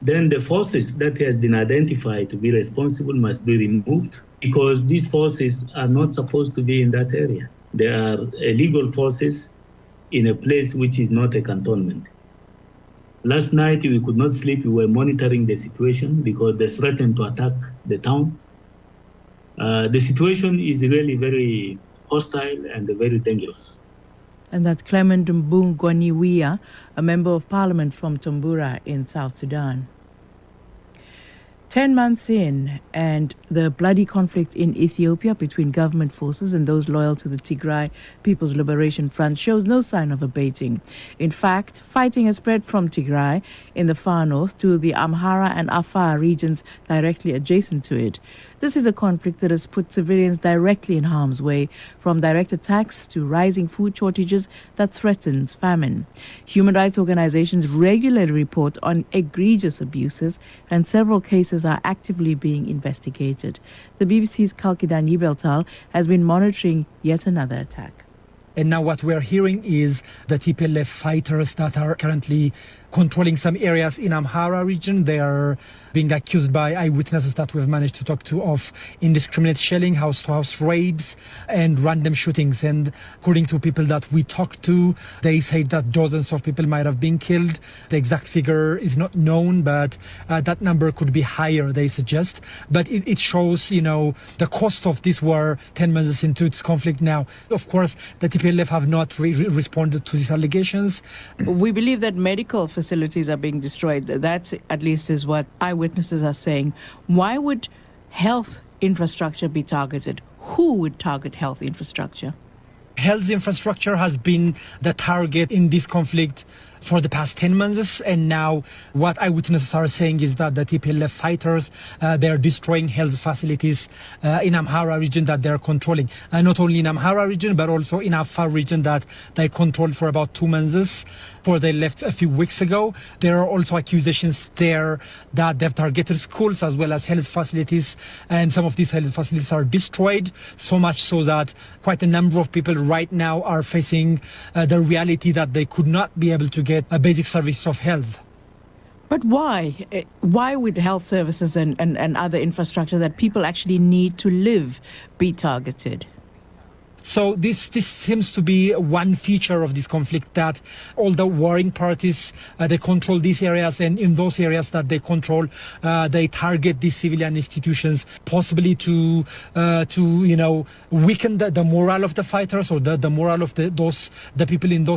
Then the forces that has been identified to be responsible must be removed, because these forces are not supposed to be in that area. They are illegal forces in a place which is not a cantonment. Last night we could not sleep. We were monitoring the situation because they threatened to attack the town. The situation is really very hostile and very dangerous. And that's Clement Mbungwaniwia, a member of parliament from Tumbura in South Sudan. 10 months in, and the bloody conflict in Ethiopia between government forces and those loyal to the Tigray People's Liberation Front shows no sign of abating. In fact, fighting has spread from Tigray in the far north to the Amhara and Afar regions directly adjacent to it. This is a conflict that has put civilians directly in harm's way, from direct attacks to rising food shortages that threatens famine. Human rights organizations regularly report on egregious abuses, and several cases are actively being investigated. The BBC's Kalkidan Yibeltal has been monitoring yet another attack. And now what we're hearing is the TPLF fighters that are currently controlling some areas in Amhara region. They are being accused by eyewitnesses that we've managed to talk to of indiscriminate shelling, house-to-house raids, and random shootings. And according to people that we talked to, they say that dozens of people might have been killed. The exact figure is not known, but that number could be higher, they suggest. But it shows, the cost of this war 10 months into its conflict now. Of course, the TPLF have not responded to these allegations. We believe that medical facilities are being destroyed. That, at least, is what eyewitnesses are saying. Why would health infrastructure be targeted? Who would target health infrastructure? Health infrastructure has been the target in this conflict for the past 10 months, and now what eyewitnesses are saying is that the TPLF fighters, they're destroying health facilities in Amhara region that they're controlling. Not only in Amhara region, but also in Afar region that they controlled for about 2 months before they left a few weeks ago. There are also accusations there that they've targeted schools as well as health facilities, and some of these health facilities are destroyed, so much so that quite a number of people right now are facing the reality that they could not be able to get a basic service of health. But why? Why would health services and other infrastructure that people actually need to live be targeted? So this seems to be one feature of this conflict, that all the warring parties, they control these areas, and in those areas that they control, they target these civilian institutions, possibly to weaken the morale of the fighters or the morale of the people in those